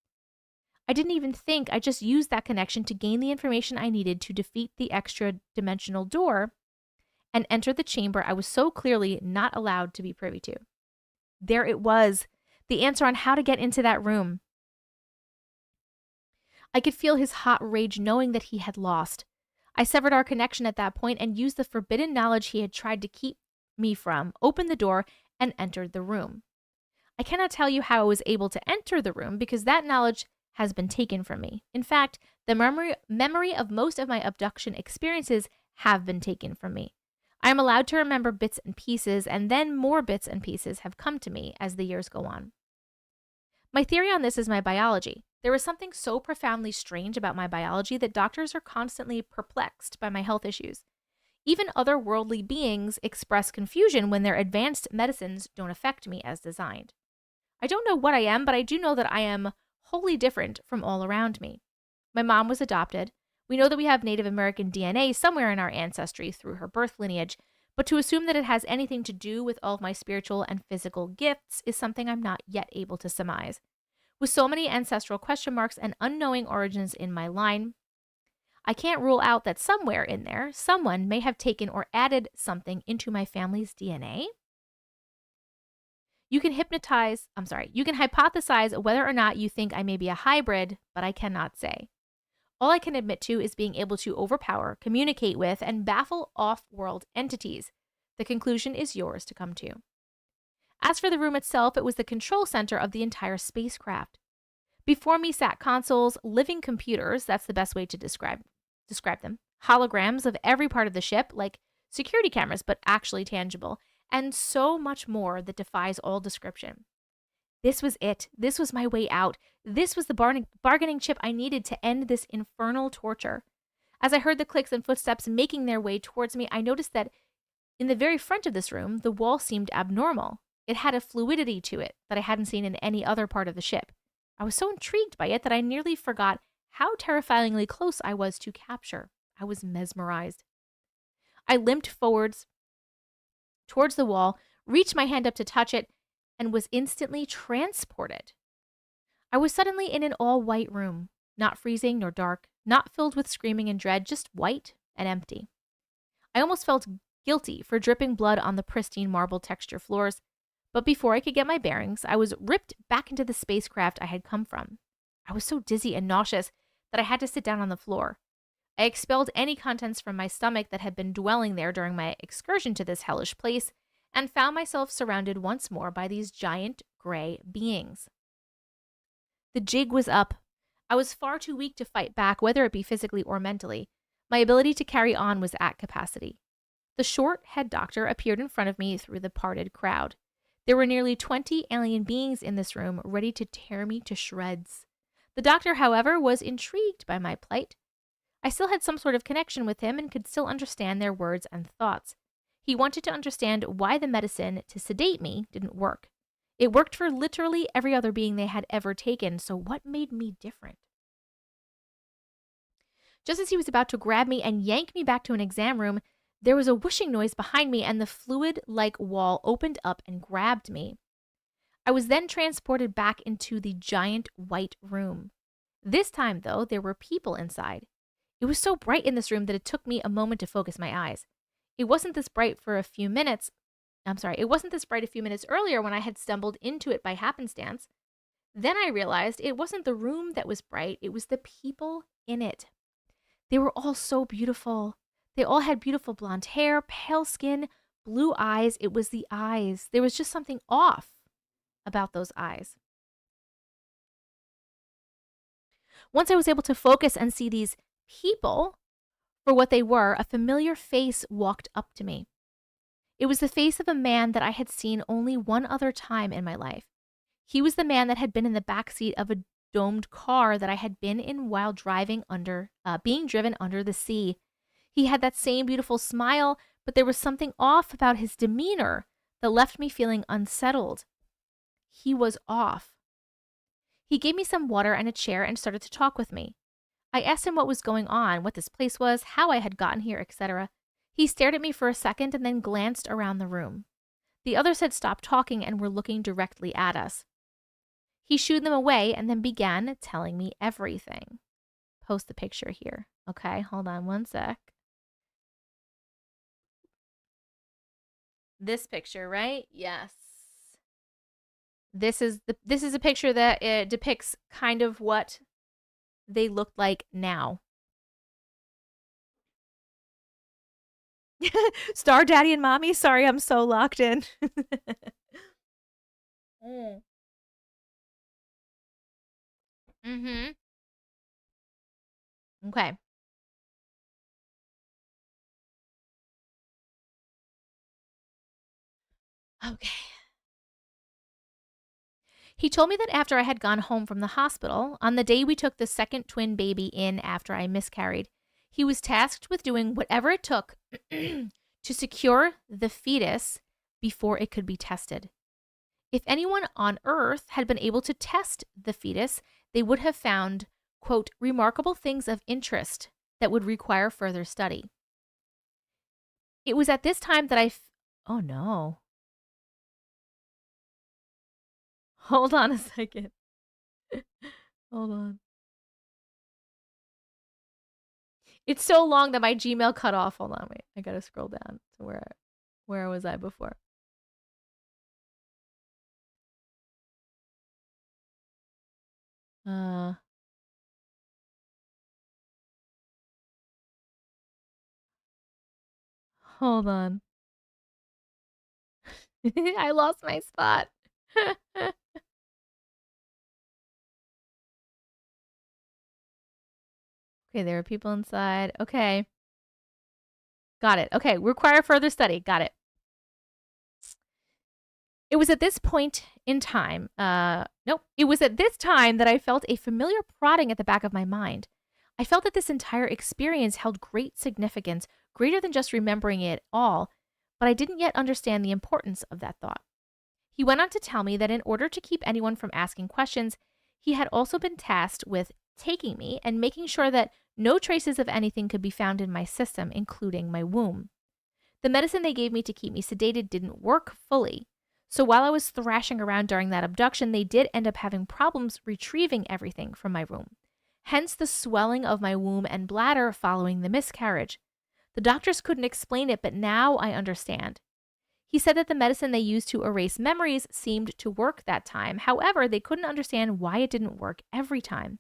I didn't even think, I just used that connection to gain the information I needed to defeat the extra dimensional door and enter the chamber I was so clearly not allowed to be privy to. There it was, the answer on how to get into that room. I could feel his hot rage knowing that he had lost. I severed our connection at that point and used the forbidden knowledge he had tried to keep me from, opened the door, and entered the room. I cannot tell you how I was able to enter the room because that knowledge has been taken from me. In fact, the memory of most of my abduction experiences have been taken from me. I am allowed to remember bits and pieces, and then more bits and pieces have come to me as the years go on. My theory on this is my biology. There is something so profoundly strange about my biology that doctors are constantly perplexed by my health issues. Even otherworldly beings express confusion when their advanced medicines don't affect me as designed. I don't know what I am, but I do know that I am wholly different from all around me. My mom was adopted. We know that we have Native American DNA somewhere in our ancestry through her birth lineage, but to assume that it has anything to do with all of my spiritual and physical gifts is something I'm not yet able to surmise. With so many ancestral question marks and unknowing origins in my line, I can't rule out that somewhere in there, someone may have taken or added something into my family's DNA. You can hypothesize whether or not you think I may be a hybrid, but I cannot say. All I can admit to is being able to overpower, communicate with, and baffle off-world entities. The conclusion is yours to come to. As for the room itself, it was the control center of the entire spacecraft. Before me sat consoles, living computers, that's the best way to describe them, holograms of every part of the ship, like security cameras, but actually tangible, and so much more that defies all description. This was it. This was my way out. This was the bargaining chip I needed to end this infernal torture. As I heard the clicks and footsteps making their way towards me, I noticed that in the very front of this room, the wall seemed abnormal. It had a fluidity to it that I hadn't seen in any other part of the ship. I was so intrigued by it that I nearly forgot how terrifyingly close I was to capture. I was mesmerized. I limped forwards towards the wall, reached my hand up to touch it, and was instantly transported. I was suddenly in an all-white room, not freezing nor dark, not filled with screaming and dread, just white and empty. I almost felt guilty for dripping blood on the pristine marble texture floors, but before I could get my bearings, I was ripped back into the spacecraft I had come from. I was so dizzy and nauseous that I had to sit down on the floor. I expelled any contents from my stomach that had been dwelling there during my excursion to this hellish place, and found myself surrounded once more by these giant gray beings. The jig was up. I was far too weak to fight back, whether it be physically or mentally. My ability to carry on was at capacity. The short head doctor appeared in front of me through the parted crowd. There were nearly 20 alien beings in this room, ready to tear me to shreds. The doctor, however, was intrigued by my plight. I still had some sort of connection with him and could still understand their words and thoughts. He wanted to understand why the medicine to sedate me didn't work. It worked for literally every other being they had ever taken, so what made me different? Just as he was about to grab me and yank me back to an exam room, there was a whooshing noise behind me and the fluid-like wall opened up and grabbed me. I was then transported back into the giant white room. This time, though, there were people inside. It was so bright in this room that it took me a moment to focus my eyes. It wasn't this bright a few minutes earlier when I had stumbled into it by happenstance. Then I realized it wasn't the room that was bright, it was the people in it. They were all so beautiful. They all had beautiful blonde hair, pale skin, blue eyes. It was the eyes. There was just something off about those eyes. Once I was able to focus and see these people for what they were, a familiar face walked up to me. It was the face of a man that I had seen only one other time in my life. He was the man that had been in the backseat of a domed car that I had been in while being driven under the sea. He had that same beautiful smile, but there was something off about his demeanor that left me feeling unsettled. He was off. He gave me some water and a chair and started to talk with me. I asked him what was going on, what this place was, how I had gotten here, etc. He stared at me for a second and then glanced around the room. The others had stopped talking and were looking directly at us. He shooed them away and then began telling me everything. Post the picture here. Okay, hold on one sec. This picture, right? Yes. This is a picture that it depicts kind of what they looked like now. Star Daddy and Mommy, sorry, I'm so locked in. Mm-hmm. Okay. Okay. He told me that after I had gone home from the hospital, on the day we took the second twin baby in after I miscarried, he was tasked with doing whatever it took to secure the fetus before it could be tested. If anyone on Earth had been able to test the fetus, they would have found, quote, remarkable things of interest that would require further study. It was at this time that oh no. Hold on a second. Hold on. It's so long that my Gmail cut off. Hold on, wait. I gotta scroll down to where was I before? Hold on. I lost my spot. Okay, there are people inside. Okay. Got it. Okay, require further study. Got it. It was at this point in time, it was at this time that I felt a familiar prodding at the back of my mind. I felt that this entire experience held great significance, greater than just remembering it all, but I didn't yet understand the importance of that thought. He went on to tell me that in order to keep anyone from asking questions, he had also been tasked with taking me and making sure that no traces of anything could be found in my system, including my womb. The medicine they gave me to keep me sedated didn't work fully. So while I was thrashing around during that abduction, they did end up having problems retrieving everything from my room. Hence the swelling of my womb and bladder following the miscarriage. The doctors couldn't explain it, but now I understand. He said that the medicine they used to erase memories seemed to work that time. However, they couldn't understand why it didn't work every time.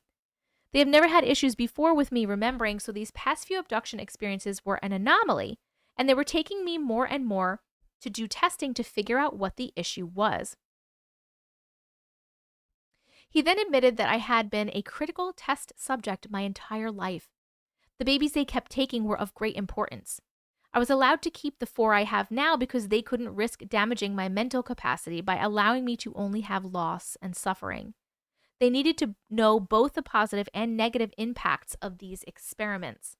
They have never had issues before with me remembering, so these past few abduction experiences were an anomaly, and they were taking me more and more to do testing to figure out what the issue was. He then admitted that I had been a critical test subject my entire life. The babies they kept taking were of great importance. I was allowed to keep the 4 I have now because they couldn't risk damaging my mental capacity by allowing me to only have loss and suffering. They needed to know both the positive and negative impacts of these experiments.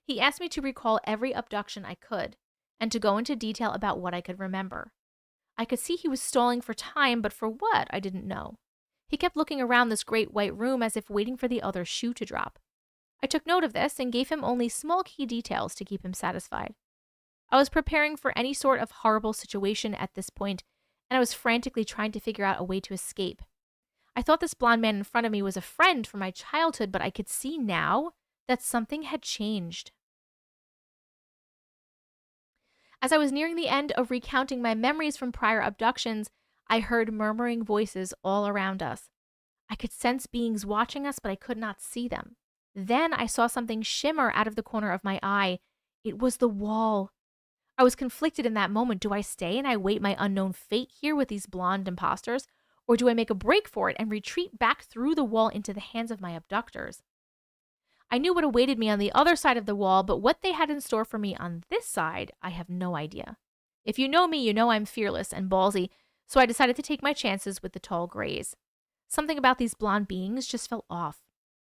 He asked me to recall every abduction I could, and to go into detail about what I could remember. I could see he was stalling for time, but for what, I didn't know. He kept looking around this great white room as if waiting for the other shoe to drop. I took note of this and gave him only small key details to keep him satisfied. I was preparing for any sort of horrible situation at this point, and I was frantically trying to figure out a way to escape. I thought this blonde man in front of me was a friend from my childhood, but I could see now that something had changed. As I was nearing the end of recounting my memories from prior abductions, I heard murmuring voices all around us. I could sense beings watching us, but I could not see them. Then I saw something shimmer out of the corner of my eye. It was the wall. I was conflicted in that moment. Do I stay and I wait my unknown fate here with these blonde imposters? Or do I make a break for it and retreat back through the wall into the hands of my abductors? I knew what awaited me on the other side of the wall, but what they had in store for me on this side, I have no idea. If you know me, you know I'm fearless and ballsy, so I decided to take my chances with the tall grays. Something about these blonde beings just felt off.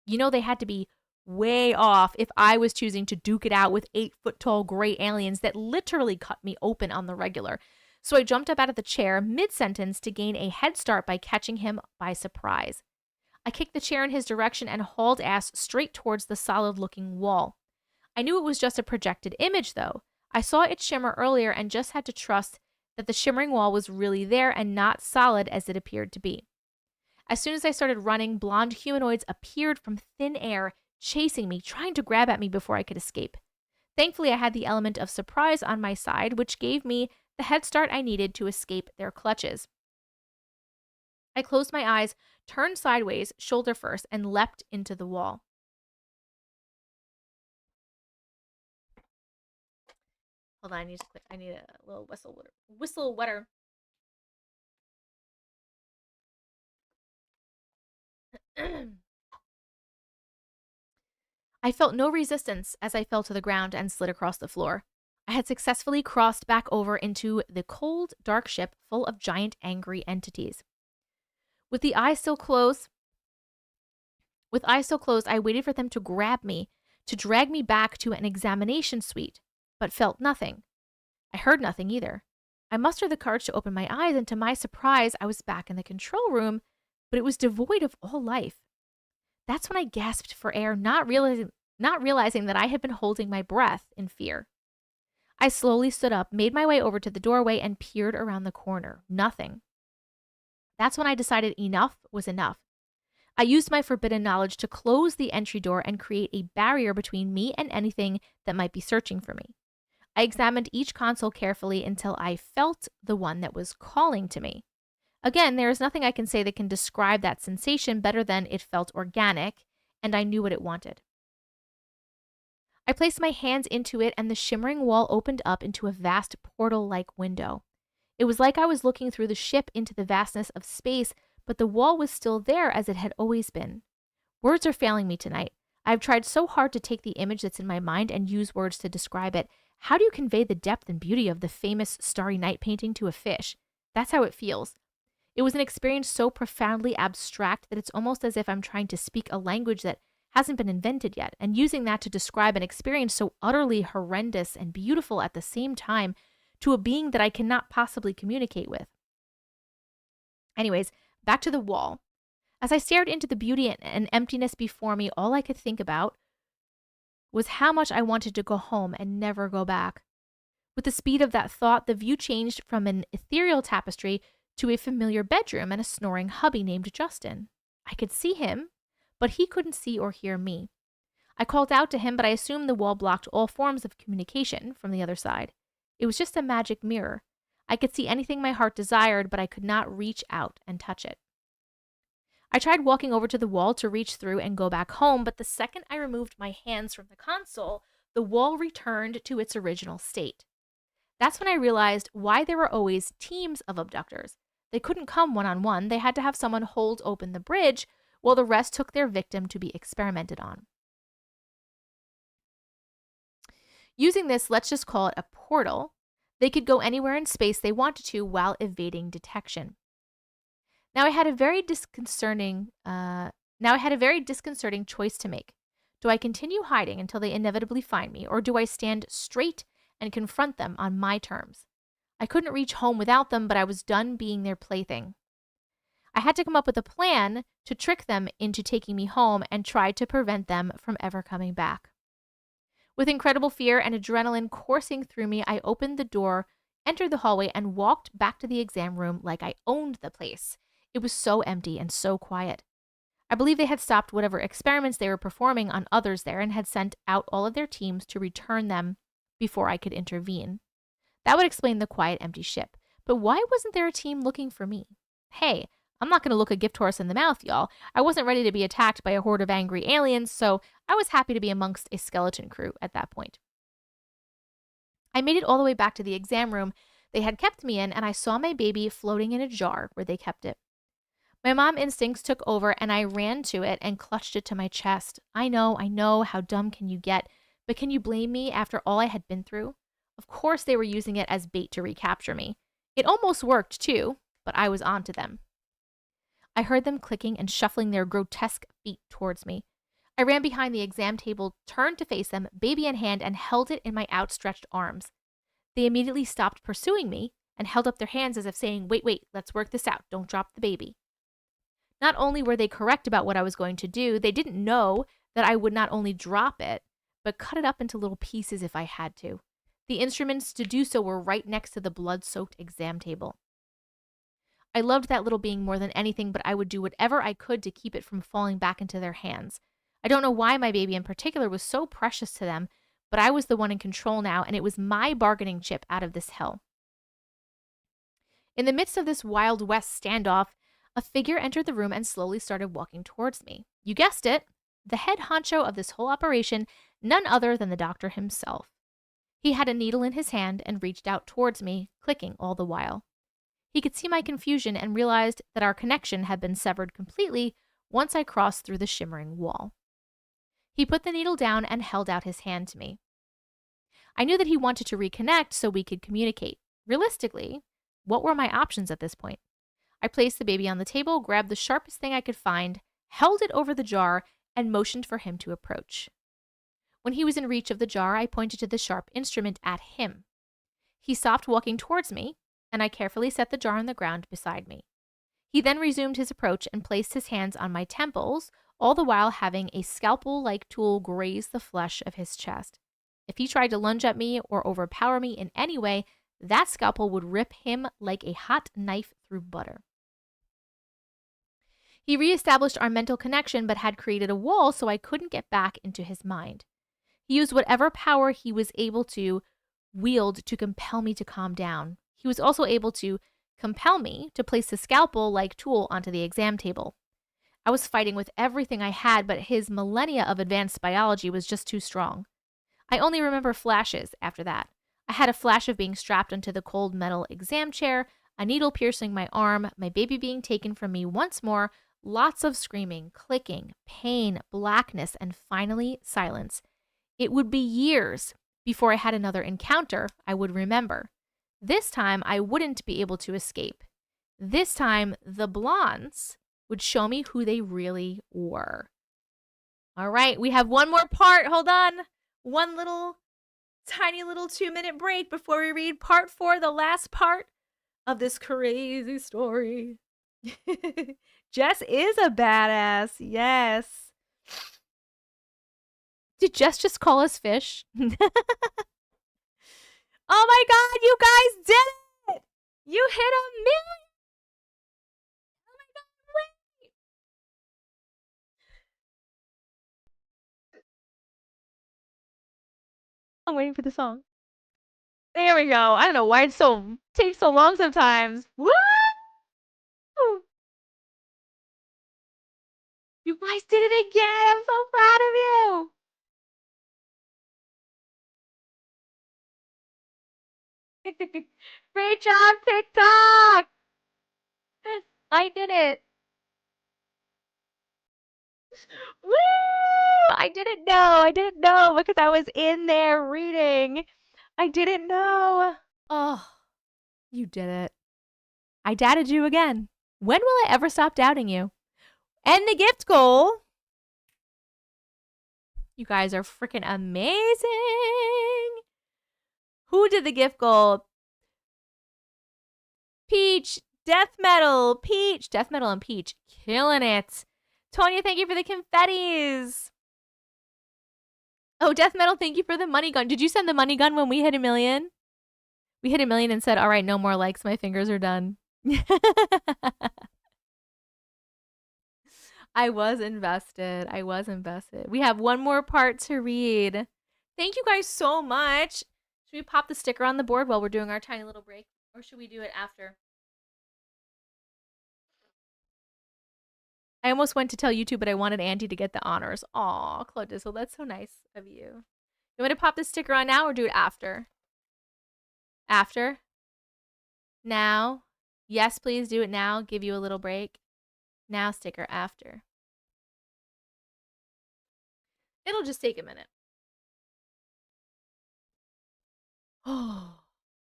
You know, they had to be way off if I was choosing to duke it out with 8-foot-tall gray aliens that literally cut me open on the regular. So I jumped up out of the chair mid-sentence to gain a head start by catching him by surprise. I kicked the chair in his direction and hauled ass straight towards the solid-looking wall. I knew it was just a projected image, though. I saw it shimmer earlier and just had to trust that the shimmering wall was really there and not solid as it appeared to be. As soon as I started running, blonde humanoids appeared from thin air, chasing me, trying to grab at me before I could escape. Thankfully, I had the element of surprise on my side, which gave me the head start I needed to escape their clutches. I closed my eyes, turned sideways, shoulder first, and leapt into the wall. Hold on, I need a little whistle wetter. I felt no resistance as I fell to the ground and slid across the floor. I had successfully crossed back over into the cold, dark ship full of giant, angry entities. With eyes still closed, I waited for them to grab me, to drag me back to an examination suite, but felt nothing. I heard nothing either. I mustered the courage to open my eyes, and to my surprise, I was back in the control room, but it was devoid of all life. That's when I gasped for air, not realizing that I had been holding my breath in fear. I slowly stood up, made my way over to the doorway, and peered around the corner. Nothing. That's when I decided enough was enough. I used my forbidden knowledge to close the entry door and create a barrier between me and anything that might be searching for me. I examined each console carefully until I felt the one that was calling to me. Again, there is nothing I can say that can describe that sensation better than it felt organic, and I knew what it wanted. I placed my hands into it, and the shimmering wall opened up into a vast portal-like window. It was like I was looking through the ship into the vastness of space, but the wall was still there as it had always been. Words are failing me tonight. I've tried so hard to take the image that's in my mind and use words to describe it. How do you convey the depth and beauty of the famous Starry Night painting to a fish? That's how it feels. It was an experience so profoundly abstract that it's almost as if I'm trying to speak a language that hasn't been invented yet, and using that to describe an experience so utterly horrendous and beautiful at the same time to a being that I cannot possibly communicate with. Anyways, back to the wall. As I stared into the beauty and emptiness before me, all I could think about was how much I wanted to go home and never go back. With the speed of that thought, the view changed from an ethereal tapestry to a familiar bedroom and a snoring hubby named Justin. I could see him, but he couldn't see or hear me. I called out to him, but I assumed the wall blocked all forms of communication from the other side. It was just a magic mirror. I could see anything my heart desired, but I could not reach out and touch it. I tried walking over to the wall to reach through and go back home, but the second I removed my hands from the console, the wall returned to its original state. That's when I realized why there were always teams of abductors. They couldn't come one-on-one. They had to have someone hold open the bridge while the rest took their victim to be experimented on. Using this, let's just call it a portal, they could go anywhere in space they wanted to while evading detection. Now I had a very disconcerting choice to make. Do I continue hiding until they inevitably find me, or do I stand straight and confront them on my terms? I couldn't reach home without them, but I was done being their plaything. I had to come up with a plan to trick them into taking me home and try to prevent them from ever coming back. With incredible fear and adrenaline coursing through me, I opened the door, entered the hallway, and walked back to the exam room like I owned the place. It was so empty and so quiet. I believe they had stopped whatever experiments they were performing on others there and had sent out all of their teams to return them before I could intervene. That would explain the quiet, empty ship. But why wasn't there a team looking for me? Hey, I'm not going to look a gift horse in the mouth, y'all. I wasn't ready to be attacked by a horde of angry aliens, so I was happy to be amongst a skeleton crew at that point. I made it all the way back to the exam room they had kept me in, and I saw my baby floating in a jar where they kept it. My mom instincts took over, and I ran to it and clutched it to my chest. I know, how dumb can you get? But can you blame me after all I had been through? Of course they were using it as bait to recapture me. It almost worked, too, but I was onto them. I heard them clicking and shuffling their grotesque feet towards me. I ran behind the exam table, turned to face them, baby in hand, and held it in my outstretched arms. They immediately stopped pursuing me and held up their hands as if saying, wait, let's work this out. Don't drop the baby. Not only were they correct about what I was going to do, they didn't know that I would not only drop it, but cut it up into little pieces if I had to. The instruments to do so were right next to the blood-soaked exam table. I loved that little being more than anything, but I would do whatever I could to keep it from falling back into their hands. I don't know why my baby in particular was so precious to them, but I was the one in control now, and it was my bargaining chip out of this hell. In the midst of this Wild West standoff, a figure entered the room and slowly started walking towards me. You guessed it, the head honcho of this whole operation, none other than the doctor himself. He had a needle in his hand and reached out towards me, clicking all the while. He could see my confusion and realized that our connection had been severed completely once I crossed through the shimmering wall. He put the needle down and held out his hand to me. I knew that he wanted to reconnect so we could communicate. Realistically, what were my options at this point? I placed the baby on the table, grabbed the sharpest thing I could find, held it over the jar, and motioned for him to approach. When he was in reach of the jar, I pointed to the sharp instrument at him. He stopped walking towards me, and I carefully set the jar on the ground beside me. He then resumed his approach and placed his hands on my temples, all the while having a scalpel-like tool graze the flesh of his chest. If he tried to lunge at me or overpower me in any way, that scalpel would rip him like a hot knife through butter. He reestablished our mental connection but had created a wall so I couldn't get back into his mind. He used whatever power he was able to wield to compel me to calm down. He was also able to compel me to place the scalpel-like tool onto the exam table. I was fighting with everything I had, but his millennia of advanced biology was just too strong. I only remember flashes after that. I had a flash of being strapped onto the cold metal exam chair, a needle piercing my arm, my baby being taken from me once more, lots of screaming, clicking, pain, blackness, and finally silence. It would be years before I had another encounter I would remember. This time, I wouldn't be able to escape. This time, the blondes would show me who they really were. All right, we have one more part. Hold on. One little, tiny little 2-minute break before we read part 4, the last part of this crazy story. Jess is a badass. Yes. Did Jess just call us fish? Oh my God, you guys did it! You hit 1,000,000! Oh my God, wait! I'm waiting for the song. There we go. I don't know why it takes so long sometimes. Woo! You guys did it again! I'm so proud of you! Great job, TikTok! I did it! Woo! I didn't know. I didn't know because I was in there reading. I didn't know. Oh, you did it. I doubted you again. When will I ever stop doubting you? And the gift goal. You guys are freaking amazing. Who did the gift goal? Peach, Death Metal, Peach, Death Metal and Peach, killing it. Tonya, thank you for the confettis. Oh, Death Metal, thank you for the money gun. Did you send the money gun when we hit 1,000,000? We hit 1,000,000 and said, all right, no more likes. My fingers are done. I was invested. I was invested. We have one more part to read. Thank you guys so much. Should we pop the sticker on the board while we're doing our tiny little break? Or should we do it after? I almost went to tell YouTube, but I wanted Auntie to get the honors. Aw, Claude Dizzle, that's so nice of you. You want to pop the sticker on now or do it after? After? Now? Yes, please do it now. Give you a little break. Now, sticker after. It'll just take a minute. Oh,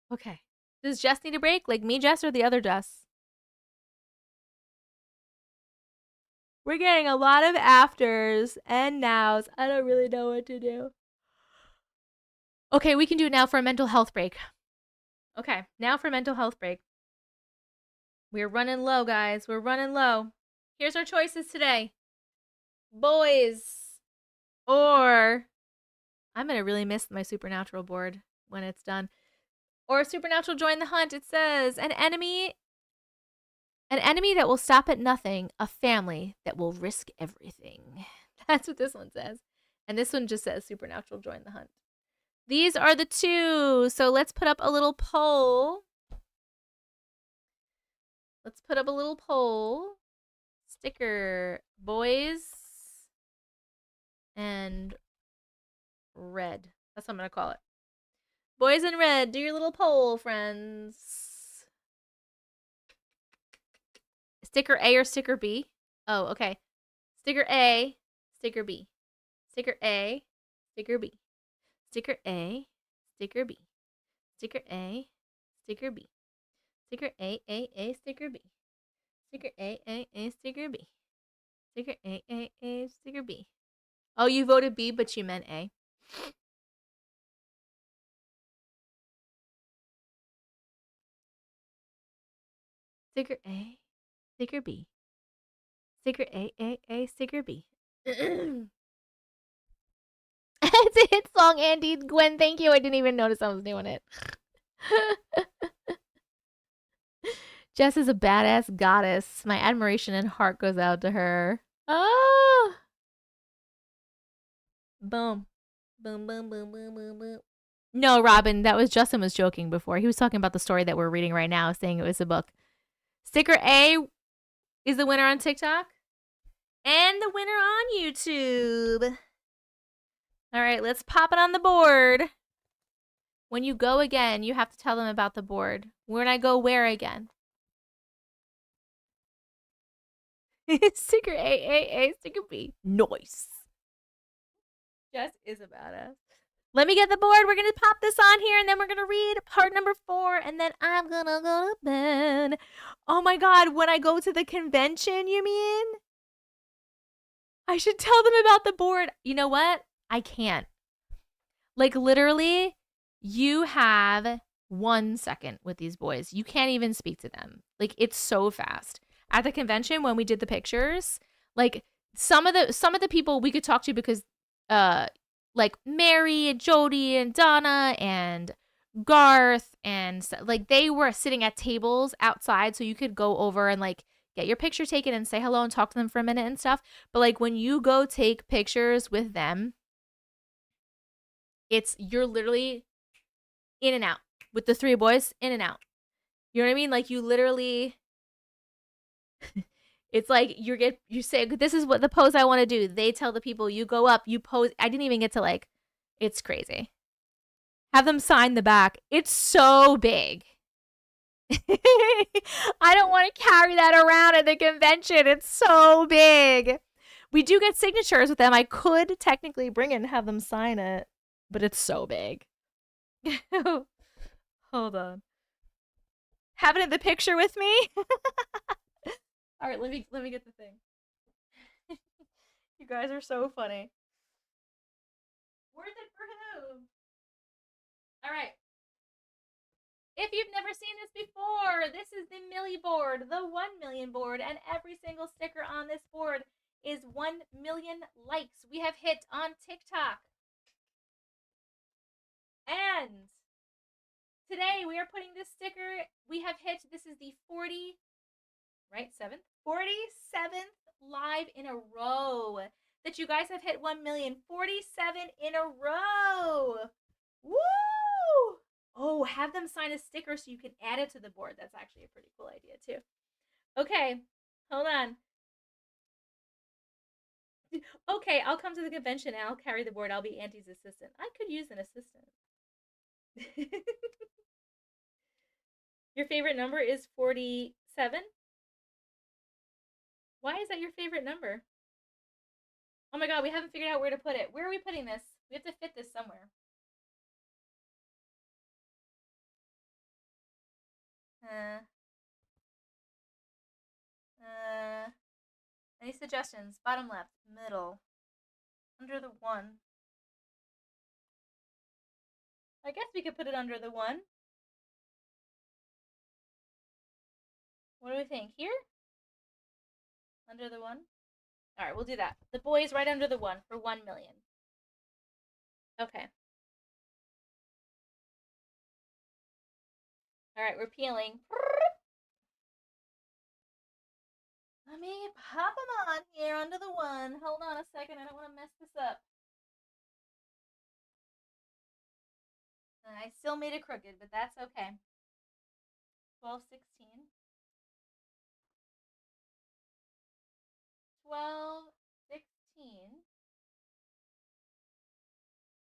okay. Does Jess need a break? Like me, Jess, or the other Jess? We're getting a lot of afters and nows. I don't really know what to do. Okay, we can do it now for a mental health break. Okay, now for mental health break. We're running low, guys. We're running low. Here's our choices today. Boys. Or I'm going to really miss my Supernatural board when it's done. Or Supernatural join the hunt. It says an enemy An enemy that will stop at nothing. A family that will risk everything. That's what this one says. And this one just says supernatural join the hunt. These are the two. So let's put up a little poll. Let's put up a little poll. Sticker. Boys and red. That's what I'm going to call it. Boys in red, do your little poll, friends. Sticker A or sticker B? Oh, okay. Sticker A, sticker B. Sticker A, sticker B. Sticker A, sticker B. Sticker A, sticker B. Sticker A, sticker B. Sticker A, sticker B. Sticker A, sticker B. Oh, you voted B, but you meant A. Sticker A, sticker B. Sticker A, sticker B. It's a hit song, Andy. Gwen, thank you. I didn't even notice I was doing it. Jess is a badass goddess. My admiration and heart goes out to her. Oh! Boom. Boom, boom, boom, boom, boom, boom. No, Robin, that was Justin was joking before. He was talking about the story that we're reading right now, saying it was a book. Sticker A is the winner on TikTok and the winner on YouTube. All right, let's pop it on the board. When you go again, you have to tell them about the board. When I go where again? Sticker A, sticker B. Nice. Jess is a badass. Let me get the board. We're going to pop this on here, and then we're going to read part number 4, and then I'm going to go to bed. Oh, my God. When I go to the convention, you mean? I should tell them about the board. You know what? I can't. Like, literally, you have 1 second with these boys. You can't even speak to them. Like, it's so fast. At the convention, when we did the pictures, like, some of the people we could talk to because like Mary and Jody and Donna and Garth and like they were sitting at tables outside, so you could go over and like get your picture taken and say hello and talk to them for a minute and stuff. But like when you go take pictures with them, you're literally in and out with the 3 boys, in and out. You know what I mean? Like you literally it's like you say, this is what the pose I want to do. They tell the people, you go up, you pose. I didn't even get to like, it's crazy. Have them sign the back. It's so big. I don't want to carry that around at the convention. It's so big. We do get signatures with them. I could technically bring it and have them sign it, but it's so big. Hold on. Have it in the picture with me? All right, let me get the thing. You guys are so funny. Worth it for who? All right. If you've never seen this before, this is the Millie board, the 1 million board, and every single sticker on this board is 1 million likes we have hit on TikTok. And today we are putting this sticker we have hit. This is the 47th live in a row that you guys have hit 1 million. 47 in a row. Woo! Oh, have them sign a sticker so you can add it to the board. That's actually a pretty cool idea too. Okay, hold on. Okay, I'll come to the convention and I'll carry the board. I'll be Auntie's assistant. I could use an assistant. Your favorite number is 47? Why is that your favorite number? Oh my god, we haven't figured out where to put it. Where are we putting this? We have to fit this somewhere. Any suggestions? Bottom left, middle, under the 1. I guess we could put it under the 1. What do we think? Here? Under the 1? Alright, we'll do that. The boy is right under the 1 for 1 million. Okay. Alright, we're peeling. Let me pop them on here onto the one. Hold on a second. I don't want to mess this up. I still made it crooked, but that's okay. 12, 16. 12, 16.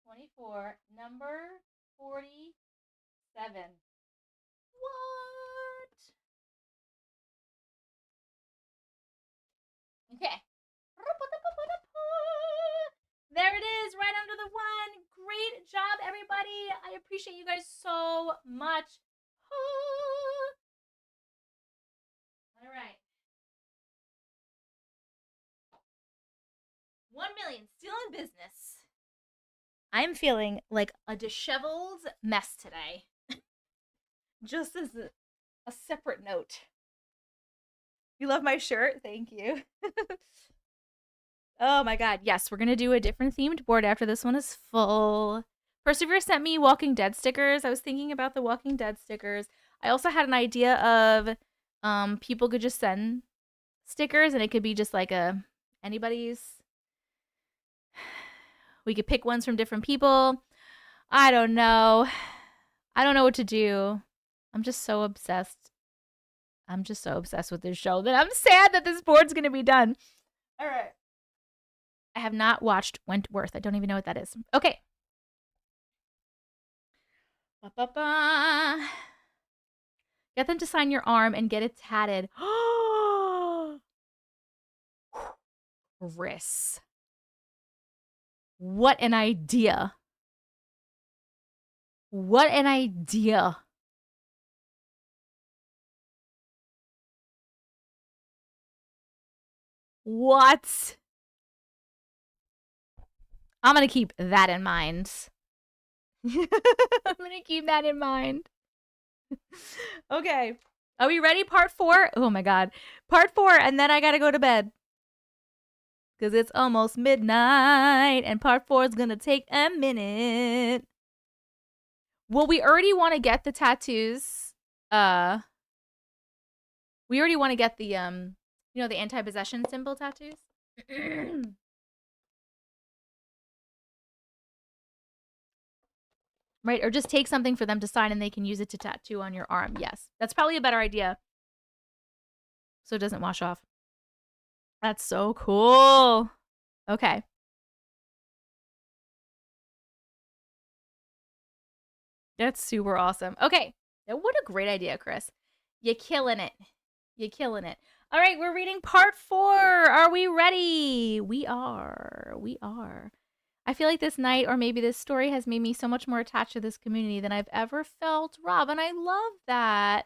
24. Number 47. What? Okay. There it is, right under the one. Great job, everybody. I appreciate you guys so much. All right. 1 million, still in business. I'm feeling like a disheveled mess today. Just as a separate note. You love my shirt? Thank you. Oh my god. Yes, we're going to do a different themed board after this one is full. Persevere sent me Walking Dead stickers. I was thinking about the Walking Dead stickers. I also had an idea of people could just send stickers and it could be just like anybody's. We could pick ones from different people. I don't know. I don't know what to do. I'm just so obsessed. I'm just so obsessed with this show that I'm sad that this board's going to be done. All right. I have not watched Wentworth. I don't even know what that is. Okay. Ba-ba-ba. Get them to sign your arm and get it tatted. Chris. What an idea. What an idea. What? I'm going to keep that in mind. I'm going to keep that in mind. Okay. Are we ready? Part 4? Oh my god. Part 4, and then I got to go to bed. Because it's almost midnight, and part 4 is going to take a minute. Well, we already want to get the tattoos. We already want to get the, you know, the anti-possession symbol tattoos. Right? Or just take something for them to sign and they can use it to tattoo on your arm. Yes. That's probably a better idea. So it doesn't wash off. That's so cool. Okay. That's super awesome. Okay. Now, what a great idea, Chris. You're killing it. You're killing it. All right, we're reading part 4. Are we ready? We are. We are. I feel like this night or maybe this story has made me so much more attached to this community than I've ever felt. Rob, and I love that.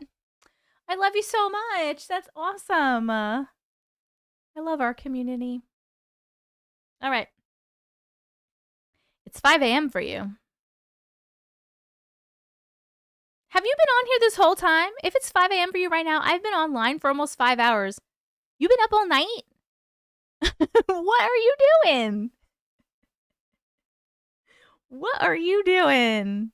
I love you so much. That's awesome. I love our community. All right. It's 5 a.m. for you. Have you been on here this whole time? If it's 5 a.m. for you right now, I've been online for almost 5 hours. You've been up all night? What are you doing? What are you doing?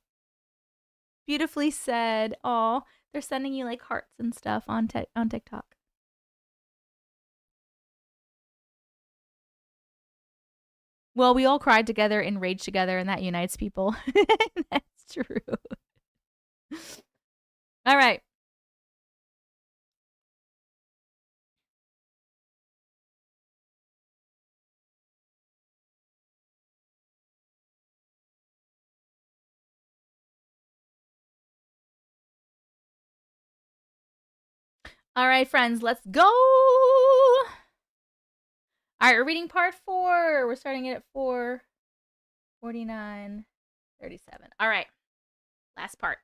Beautifully said. Oh, they're sending you like hearts and stuff on TikTok. Well, we all cried together and raged together, and that unites people. That's true. All right. All right, friends, let's go. All right, we're reading part 4. We're starting it at 4:49:37. All right, last part.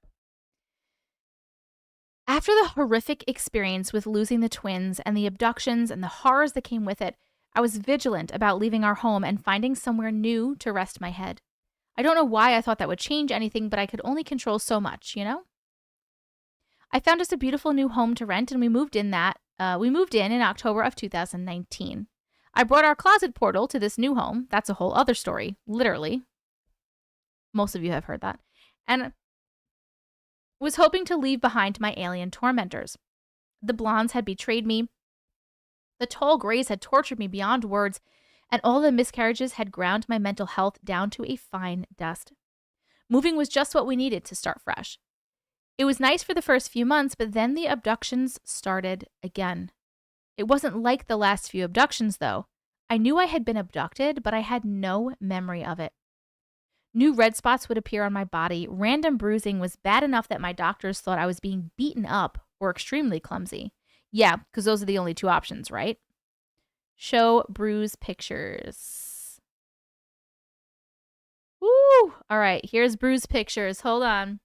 After the horrific experience with losing the twins and the abductions and the horrors that came with it, I was vigilant about leaving our home and finding somewhere new to rest my head. I don't know why I thought that would change anything, but I could only control so much, you know? I found us a beautiful new home to rent, and we moved in in October of 2019. I brought our closet portal to this new home. That's a whole other story, literally. Most of you have heard that. And was hoping to leave behind my alien tormentors. The blondes had betrayed me. The tall grays had tortured me beyond words, and all the miscarriages had ground my mental health down to a fine dust. Moving was just what we needed to start fresh. It was nice for the first few months, but then the abductions started again. It wasn't like the last few abductions, though. I knew I had been abducted, but I had no memory of it. New red spots would appear on my body. Random bruising was bad enough that my doctors thought I was being beaten up or extremely clumsy. Yeah, because those are the only two options, right? Show bruise pictures. Woo! All right, here's bruise pictures. Hold on.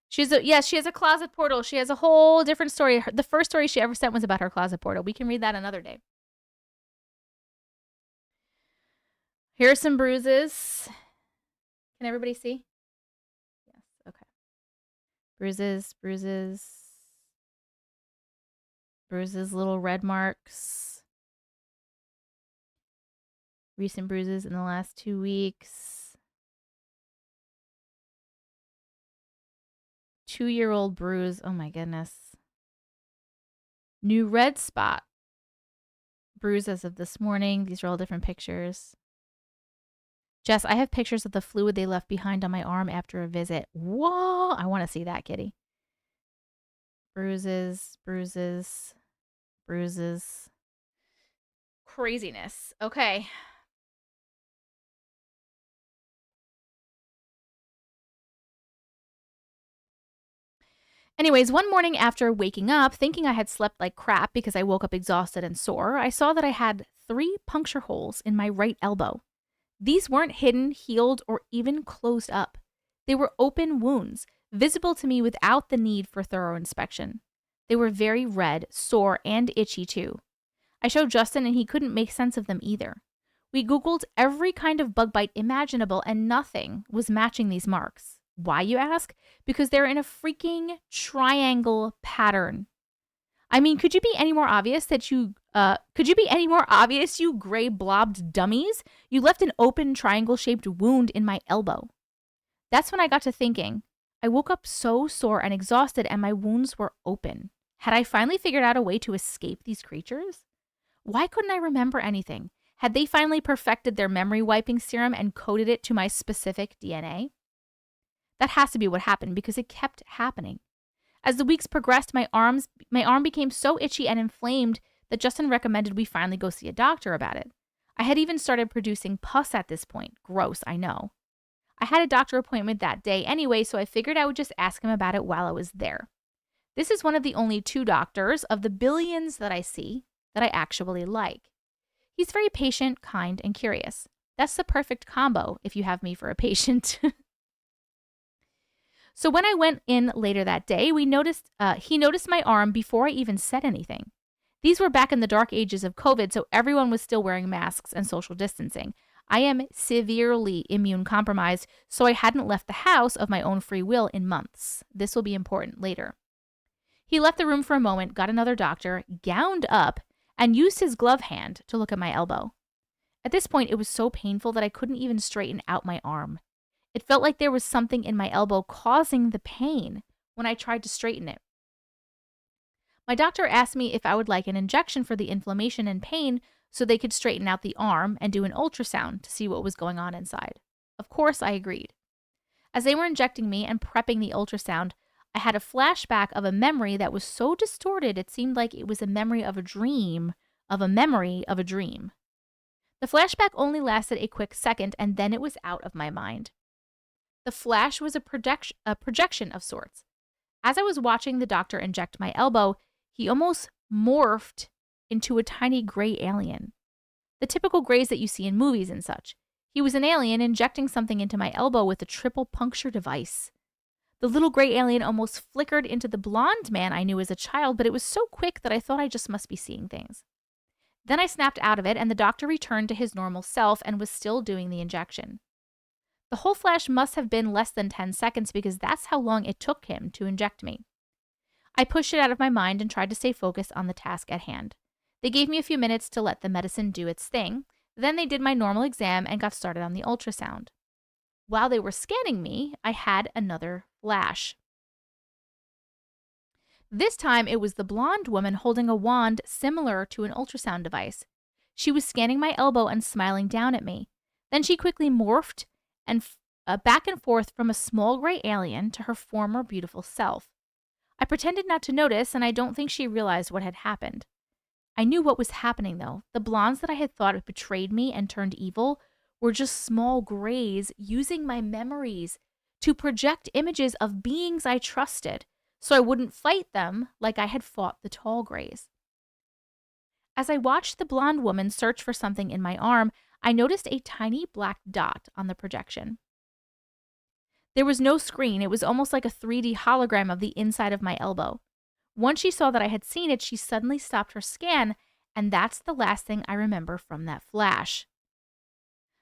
She has a closet portal. She has a whole different story. The first story she ever sent was about her closet portal. We can read that another day. Here are some bruises. Can everybody see? Yes, okay. Bruises, little red marks. Recent bruises in the last 2 weeks. 2-year-old bruise. Oh my goodness. New red spot. Bruise as of this morning. These are all different pictures. Jess, I have pictures of the fluid they left behind on my arm after a visit. Whoa! I want to see that, kitty. Bruises. Craziness. Okay. Anyways, one morning after waking up, thinking I had slept like crap because I woke up exhausted and sore, I saw that I had 3 puncture holes in my right elbow. These weren't hidden, healed, or even closed up. They were open wounds, visible to me without the need for thorough inspection. They were very red, sore, and itchy too. I showed Justin and he couldn't make sense of them either. We Googled every kind of bug bite imaginable and nothing was matching these marks. Why, you ask? Because they're in a freaking triangle pattern. I mean, could you be any more obvious, you gray blobbed dummies? You left an open triangle-shaped wound in my elbow. That's when I got to thinking. I woke up so sore and exhausted and my wounds were open. Had I finally figured out a way to escape these creatures? Why couldn't I remember anything? Had they finally perfected their memory wiping serum and coded it to my specific DNA? That has to be what happened because it kept happening. As the weeks progressed, my arm became so itchy and inflamed that Justin recommended we finally go see a doctor about it. I had even started producing pus at this point. Gross, I know. I had a doctor appointment that day anyway, so I figured I would just ask him about it while I was there. This is one of the only 2 doctors of the billions that I see that I actually like. He's very patient, kind, and curious. That's the perfect combo if you have me for a patient. So when I went in later that day, he noticed my arm before I even said anything. These were back in the dark ages of COVID, so everyone was still wearing masks and social distancing. I am severely immune compromised, so I hadn't left the house of my own free will in months. This will be important later. He left the room for a moment, got another doctor, gowned up, and used his glove hand to look at my elbow. At this point, it was so painful that I couldn't even straighten out my arm. It felt like there was something in my elbow causing the pain when I tried to straighten it. My doctor asked me if I would like an injection for the inflammation and pain so they could straighten out the arm and do an ultrasound to see what was going on inside. Of course, I agreed. As they were injecting me and prepping the ultrasound, I had a flashback of a memory that was so distorted it seemed like it was a memory of a dream of a memory of a dream. The flashback only lasted a quick second and then it was out of my mind. The flash was a projection of sorts. As I was watching the doctor inject my elbow, he almost morphed into a tiny gray alien. The typical grays that you see in movies and such. He was an alien injecting something into my elbow with a triple puncture device. The little gray alien almost flickered into the blonde man I knew as a child, but it was so quick that I thought I just must be seeing things. Then I snapped out of it, and the doctor returned to his normal self and was still doing the injection. The whole flash must have been less than 10 seconds because that's how long it took him to inject me. I pushed it out of my mind and tried to stay focused on the task at hand. They gave me a few minutes to let the medicine do its thing. Then they did my normal exam and got started on the ultrasound. While they were scanning me, I had another flash. This time it was the blonde woman holding a wand similar to an ultrasound device. She was scanning my elbow and smiling down at me. Then she quickly morphed and back and forth from a small gray alien to her former beautiful self. I pretended not to notice, and I don't think she realized what had happened. I knew what was happening, though. The blondes that I had thought had betrayed me and turned evil were just small grays using my memories to project images of beings I trusted, so I wouldn't fight them like I had fought the tall grays. As I watched the blonde woman search for something in my arm, I noticed a tiny black dot on the projection. There was no screen. It was almost like a 3D hologram of the inside of my elbow. Once she saw that I had seen it, she suddenly stopped her scan, and that's the last thing I remember from that flash.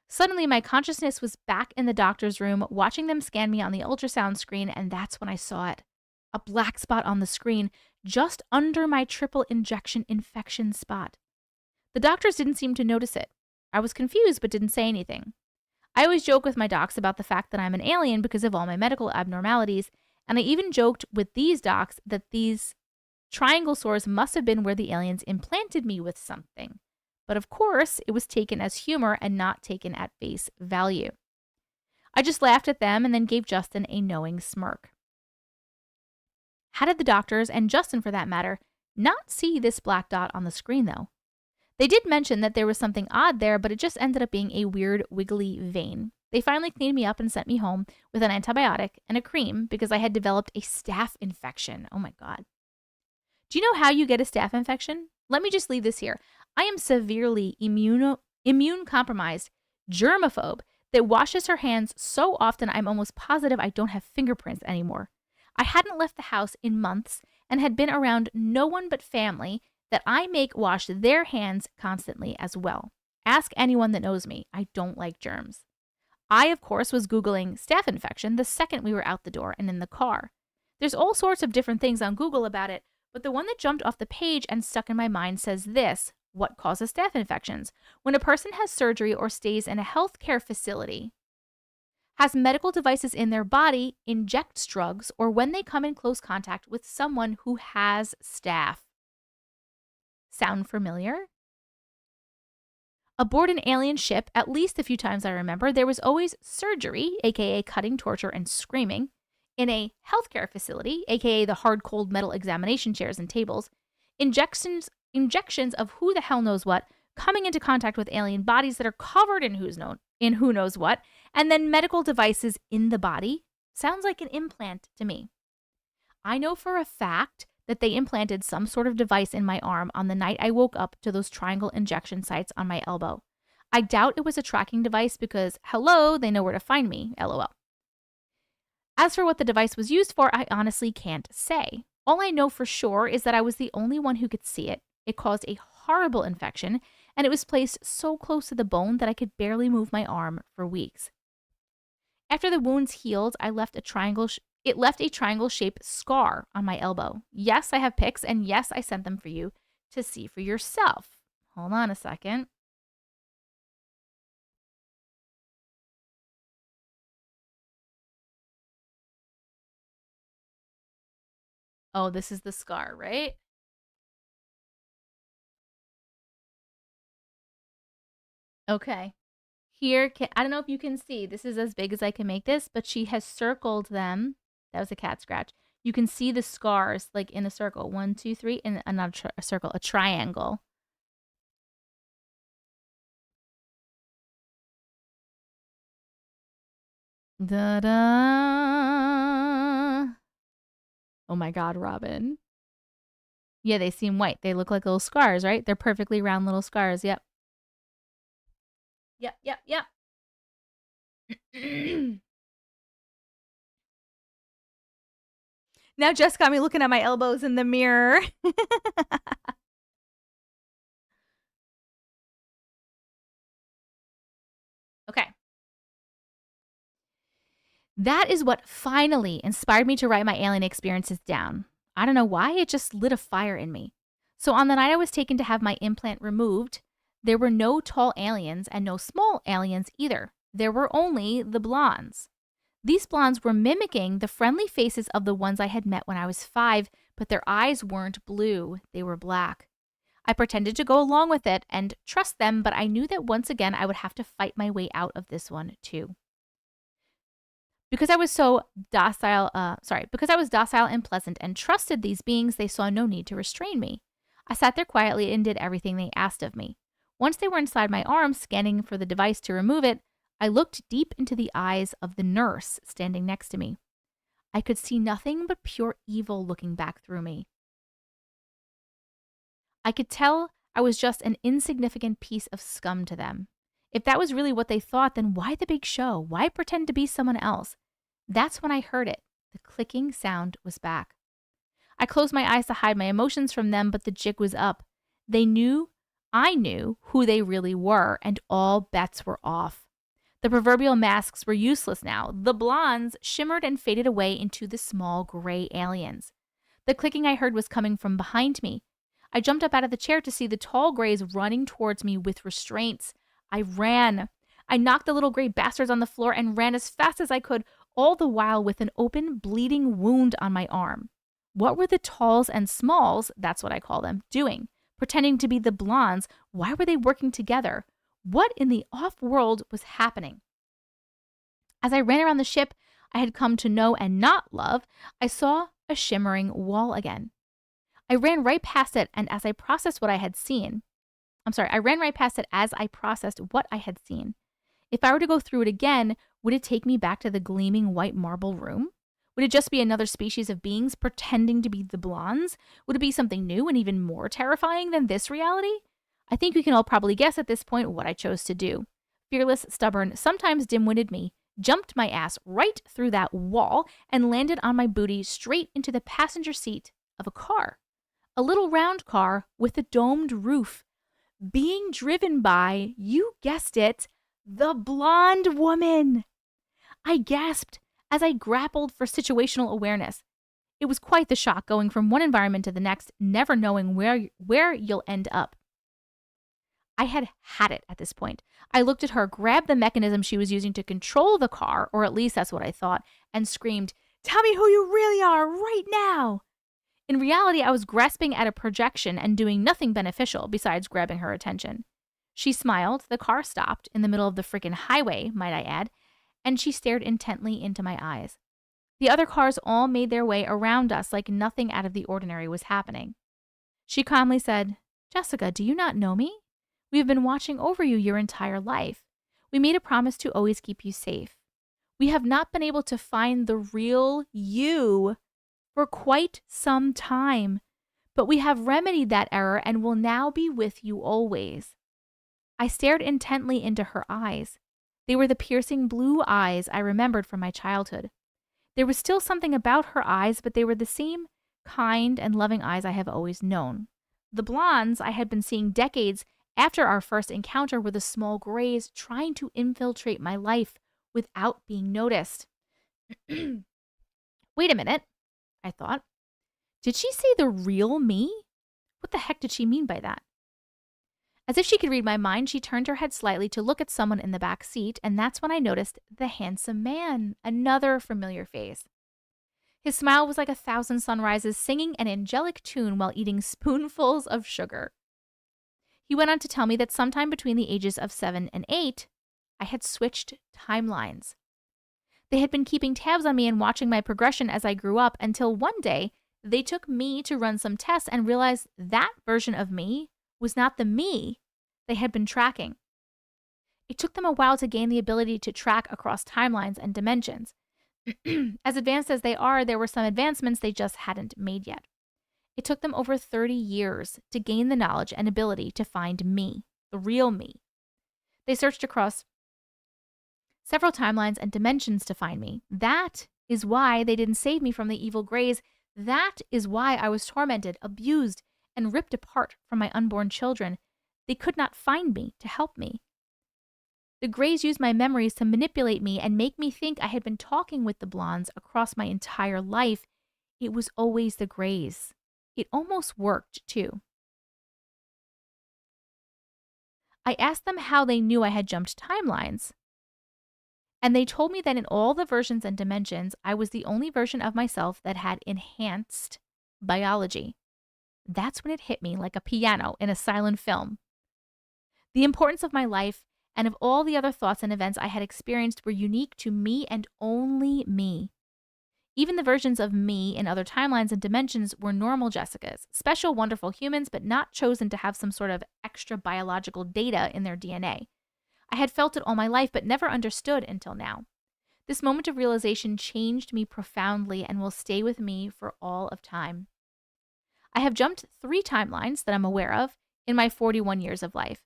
Suddenly, my consciousness was back in the doctor's room, watching them scan me on the ultrasound screen, and that's when I saw it. A black spot on the screen, just under my triple injection infection spot. The doctors didn't seem to notice it. I was confused, but didn't say anything. I always joke with my docs about the fact that I'm an alien because of all my medical abnormalities, and I even joked with these docs that these triangle sores must have been where the aliens implanted me with something. But of course, it was taken as humor and not taken at face value. I just laughed at them and then gave Justin a knowing smirk. How did the doctors, and Justin for that matter, not see this black dot on the screen though? They did mention that there was something odd there, but it just ended up being a weird, wiggly vein. They finally cleaned me up and sent me home with an antibiotic and a cream because I had developed a staph infection. Oh my God. Do you know how you get a staph infection? Let me just leave this here. I am severely immune compromised, germaphobe that washes her hands so often I'm almost positive I don't have fingerprints anymore. I hadn't left the house in months and had been around no one but family that I make wash their hands constantly as well. Ask anyone that knows me. I don't like germs. I, of course, was Googling staph infection the second we were out the door and in the car. There's all sorts of different things on Google about it, but the one that jumped off the page and stuck in my mind says this: what causes staph infections? When a person has surgery or stays in a healthcare facility, has medical devices in their body, injects drugs, or when they come in close contact with someone who has staph. Sound familiar? Aboard an alien ship, at least a few times I remember, there was always surgery, aka cutting, torture, and screaming. In a healthcare facility, aka the hard cold metal examination chairs and tables, injections of who the hell knows what, coming into contact with alien bodies that are covered in who knows what, and then medical devices in the body. Sounds like an implant to me. I know for a fact that they implanted some sort of device in my arm on the night I woke up to those triangle injection sites on my elbow. I doubt it was a tracking device because, hello, they know where to find me, lol. As for what the device was used for, I honestly can't say. All I know for sure is that I was the only one who could see it. It caused a horrible infection, and it was placed so close to the bone that I could barely move my arm for weeks. After the wounds healed, it left a triangle-shaped scar on my elbow. Yes, I have pics, and yes, I sent them for you to see for yourself. Hold on a second. Oh, this is the scar, right? Okay. Here, I don't know if you can see. This is as big as I can make this, but she has circled them. That was a cat scratch. You can see the scars like in a circle. 1, 2, 3, and another a circle, a triangle. Da-da. Oh my God, Robin. Yeah, they seem white. They look like little scars, right? They're perfectly round little scars. Yep. Yep. Now Jess got me looking at my elbows in the mirror. Okay. That is what finally inspired me to write my alien experiences down. I don't know why, it just lit a fire in me. So on the night I was taken to have my implant removed, there were no tall aliens and no small aliens either. There were only the blondes. These blondes were mimicking the friendly faces of the ones I had met when I was 5, but their eyes weren't blue, they were black. I pretended to go along with it and trust them, but I knew that once again I would have to fight my way out of this one too. Because I was docile and pleasant and trusted these beings, they saw no need to restrain me. I sat there quietly and did everything they asked of me. Once they were inside my arms, scanning for the device to remove it, I looked deep into the eyes of the nurse standing next to me. I could see nothing but pure evil looking back through me. I could tell I was just an insignificant piece of scum to them. If that was really what they thought, then why the big show? Why pretend to be someone else? That's when I heard it. The clicking sound was back. I closed my eyes to hide my emotions from them, but the jig was up. I knew who they really were, and all bets were off. The proverbial masks were useless now. The blondes shimmered and faded away into the small gray aliens. The clicking I heard was coming from behind me. I jumped up out of the chair to see the tall grays running towards me with restraints. I ran. I knocked the little gray bastards on the floor and ran as fast as I could, all the while with an open, bleeding wound on my arm. What were the talls and smalls, that's what I call them, doing? Pretending to be the blondes? Why were they working together? What in the off-world was happening? As I ran around the ship I had come to know and not love, I saw a shimmering wall again. I ran right past it, and as I processed what I had seen, I ran right past it as I processed what I had seen. If I were to go through it again, would it take me back to the gleaming white marble room? Would it just be another species of beings pretending to be the blondes? Would it be something new and even more terrifying than this reality? I think we can all probably guess at this point what I chose to do. Fearless, stubborn, sometimes dim-witted me jumped my ass right through that wall and landed on my booty straight into the passenger seat of a car. A little round car with a domed roof, being driven by, you guessed it, the blonde woman. I gasped as I grappled for situational awareness. It was quite the shock going from one environment to the next, never knowing where you'll end up. I had it at this point. I looked at her, grabbed the mechanism she was using to control the car, or at least that's what I thought, and screamed, "Tell me who you really are right now!" In reality, I was grasping at a projection and doing nothing beneficial besides grabbing her attention. She smiled, the car stopped, in the middle of the frickin' highway, might I add, and she stared intently into my eyes. The other cars all made their way around us like nothing out of the ordinary was happening. She calmly said, "Jessica, do you not know me? We have been watching over you your entire life. We made a promise to always keep you safe. We have not been able to find the real you for quite some time, but we have remedied that error and will now be with you always." I stared intently into her eyes. They were the piercing blue eyes I remembered from my childhood. There was still something about her eyes, but they were the same kind and loving eyes I have always known. The blondes I had been seeing decades after our first encounter were the small grays trying to infiltrate my life without being noticed. Wait a minute, I thought. Did she say the real me? What the heck did she mean by that? As if she could read my mind, she turned her head slightly to look at someone in the back seat, and that's when I noticed the handsome man, another familiar face. His smile was like 1,000 sunrises singing an angelic tune while eating spoonfuls of sugar. He went on to tell me that sometime between the ages of 7 and 8, I had switched timelines. They had been keeping tabs on me and watching my progression as I grew up until one day they took me to run some tests and realized that version of me was not the me they had been tracking. It took them a while to gain the ability to track across timelines and dimensions. As advanced as they are, there were some advancements they just hadn't made yet. It took them over 30 years to gain the knowledge and ability to find me, the real me. They searched across several timelines and dimensions to find me. That is why they didn't save me from the evil grays. That is why I was tormented, abused, and ripped apart from my unborn children. They could not find me to help me. The grays used my memories to manipulate me and make me think I had been talking with the blondes across my entire life. It was always the grays. It almost worked, too. I asked them how they knew I had jumped timelines, and they told me that in all the versions and dimensions, I was the only version of myself that had enhanced biology. That's when it hit me like a piano in a silent film. The importance of my life and of all the other thoughts and events I had experienced were unique to me and only me. Even the versions of me in other timelines and dimensions were normal Jessicas, special, wonderful humans, but not chosen to have some sort of extra biological data in their DNA. I had felt it all my life, but never understood until now. This moment of realization changed me profoundly and will stay with me for all of time. I have jumped 3 timelines that I'm aware of in my 41 years of life.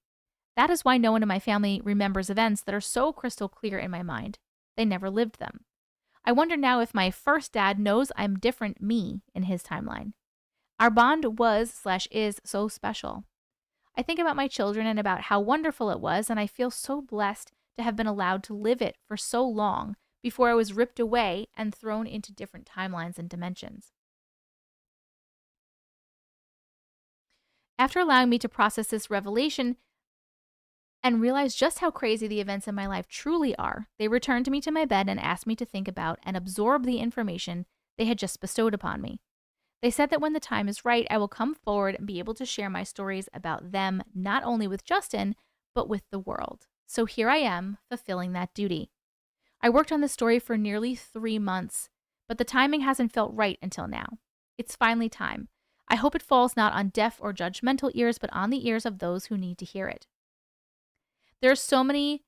That is why no one in my family remembers events that are so crystal clear in my mind. They never lived them. I wonder now if my first dad knows I'm different me in his timeline. Our bond was/is so special. I think about my children and about how wonderful it was, and I feel so blessed to have been allowed to live it for so long before I was ripped away and thrown into different timelines and dimensions. After allowing me to process this revelation and realize just how crazy the events in my life truly are, they returned to me to my bed and asked me to think about and absorb the information they had just bestowed upon me. They said that when the time is right, I will come forward and be able to share my stories about them, not only with Justin, but with the world. So here I am, fulfilling that duty. I worked on this story for nearly 3 months, but the timing hasn't felt right until now. It's finally time. I hope it falls not on deaf or judgmental ears, but on the ears of those who need to hear it. There are so many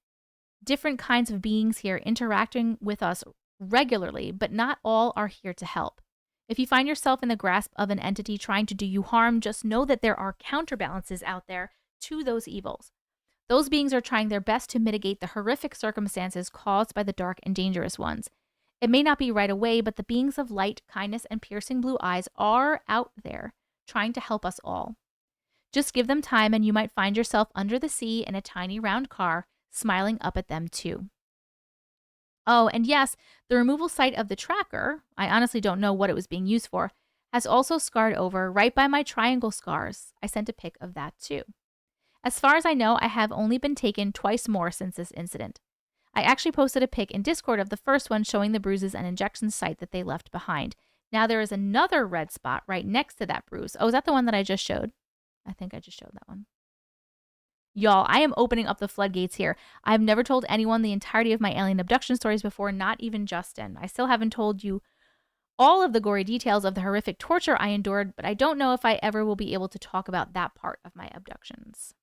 different kinds of beings here interacting with us regularly, but not all are here to help. If you find yourself in the grasp of an entity trying to do you harm, just know that there are counterbalances out there to those evils. Those beings are trying their best to mitigate the horrific circumstances caused by the dark and dangerous ones. It may not be right away, but the beings of light, kindness, and piercing blue eyes are out there trying to help us all. Just give them time and you might find yourself under the sea in a tiny round car, smiling up at them too. Oh, and yes, the removal site of the tracker, I honestly don't know what it was being used for, has also scarred over right by my triangle scars. I sent a pic of that too. As far as I know, I have only been taken twice more since this incident. I actually posted a pic in Discord of the first one showing the bruises and injection site that they left behind. Now there is another red spot right next to that bruise. Oh, is that the one that I just showed? I think I just showed that one. Y'all, I am opening up the floodgates here. I've never told anyone the entirety of my alien abduction stories before, not even Justin. I still haven't told you all of the gory details of the horrific torture I endured, but I don't know if I ever will be able to talk about that part of my abductions.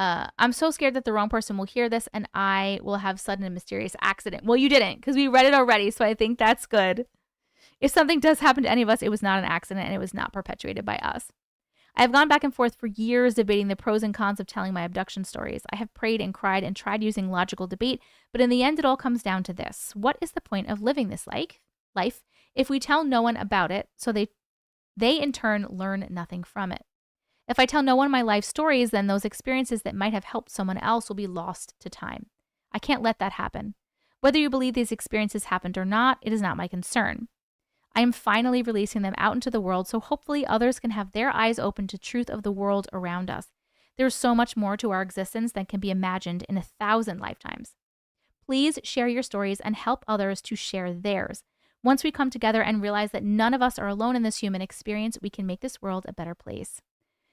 I'm so scared that the wrong person will hear this and I will have sudden and mysterious accident. Well, you didn't, because we read it already, so I think that's good. If something does happen to any of us, it was not an accident and it was not perpetuated by us. I have gone back and forth for years debating the pros and cons of telling my abduction stories. I have prayed and cried and tried using logical debate, but in the end, it all comes down to this. What is the point of living this life if we tell no one about it, so they in turn learn nothing from it? If I tell no one my life stories, then those experiences that might have helped someone else will be lost to time. I can't let that happen. Whether you believe these experiences happened or not, it is not my concern. I am finally releasing them out into the world, so hopefully others can have their eyes open to truth of the world around us. There is so much more to our existence than can be imagined in 1,000 lifetimes. Please share your stories and help others to share theirs. Once we come together and realize that none of us are alone in this human experience, we can make this world a better place.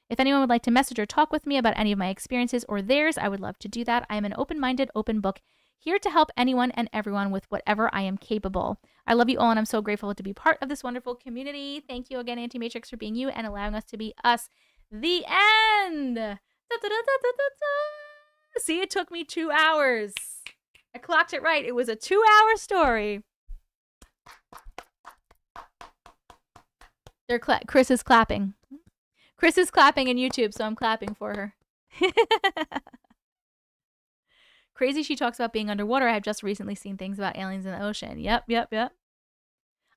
If anyone would like to message or talk with me about any of my experiences or theirs, I would love to do that. I am an open-minded, open book, here to help anyone and everyone with whatever I am capable. I love you all, and I'm so grateful to be part of this wonderful community. Thank you again, Anti-Matrix, for being you and allowing us to be us. The end! See, it took me 2 hours. I clocked it right. It was a 2-hour story. Chris is clapping. Chris is clapping in YouTube, so I'm clapping for her. Crazy she talks about being underwater. I've just recently seen things about aliens in the ocean. Yep.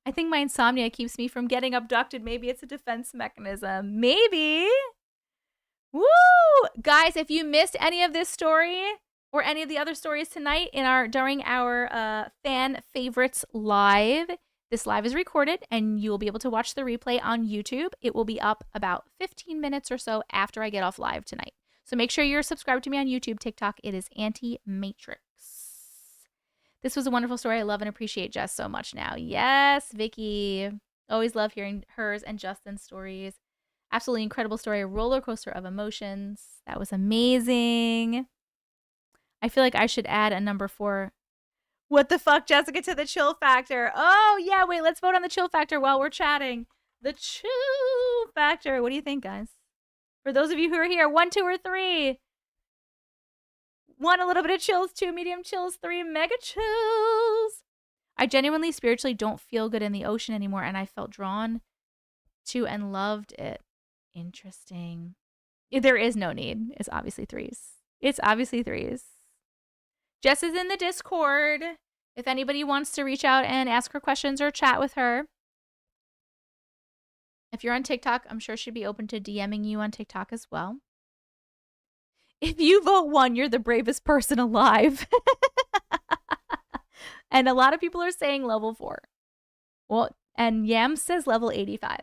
I think my insomnia keeps me from getting abducted. Maybe it's a defense mechanism. Maybe. Woo! Guys, if you missed any of this story or any of the other stories tonight during our fan favorites live, this live is recorded and you will be able to watch the replay on YouTube. It will be up about 15 minutes or so after I get off live tonight. So make sure you're subscribed to me on YouTube, TikTok. It is Anti-Matrix. This was a wonderful story. I love and appreciate Jess so much now. Yes, Vicky. Always love hearing hers and Justin's stories. Absolutely incredible story. A roller coaster of emotions. That was amazing. I feel like I should add a number 4. What the fuck, Jessica, to the chill factor? Oh, yeah, wait, let's vote on the chill factor while we're chatting. The chill factor. What do you think, guys? For those of you who are here, 1, 2, or 3. 1, a little bit of chills. 2, medium chills. 3, mega chills. I genuinely, spiritually don't feel good in the ocean anymore, and I felt drawn to and loved it. Interesting. There is no need. It's obviously 3s. It's obviously 3s. Jess is in the Discord. If anybody wants to reach out and ask her questions or chat with her. If you're on TikTok, I'm sure she'd be open to DMing you on TikTok as well. If you vote 1, you're the bravest person alive. And a lot of people are saying level 4. Well, and Yam says level 85.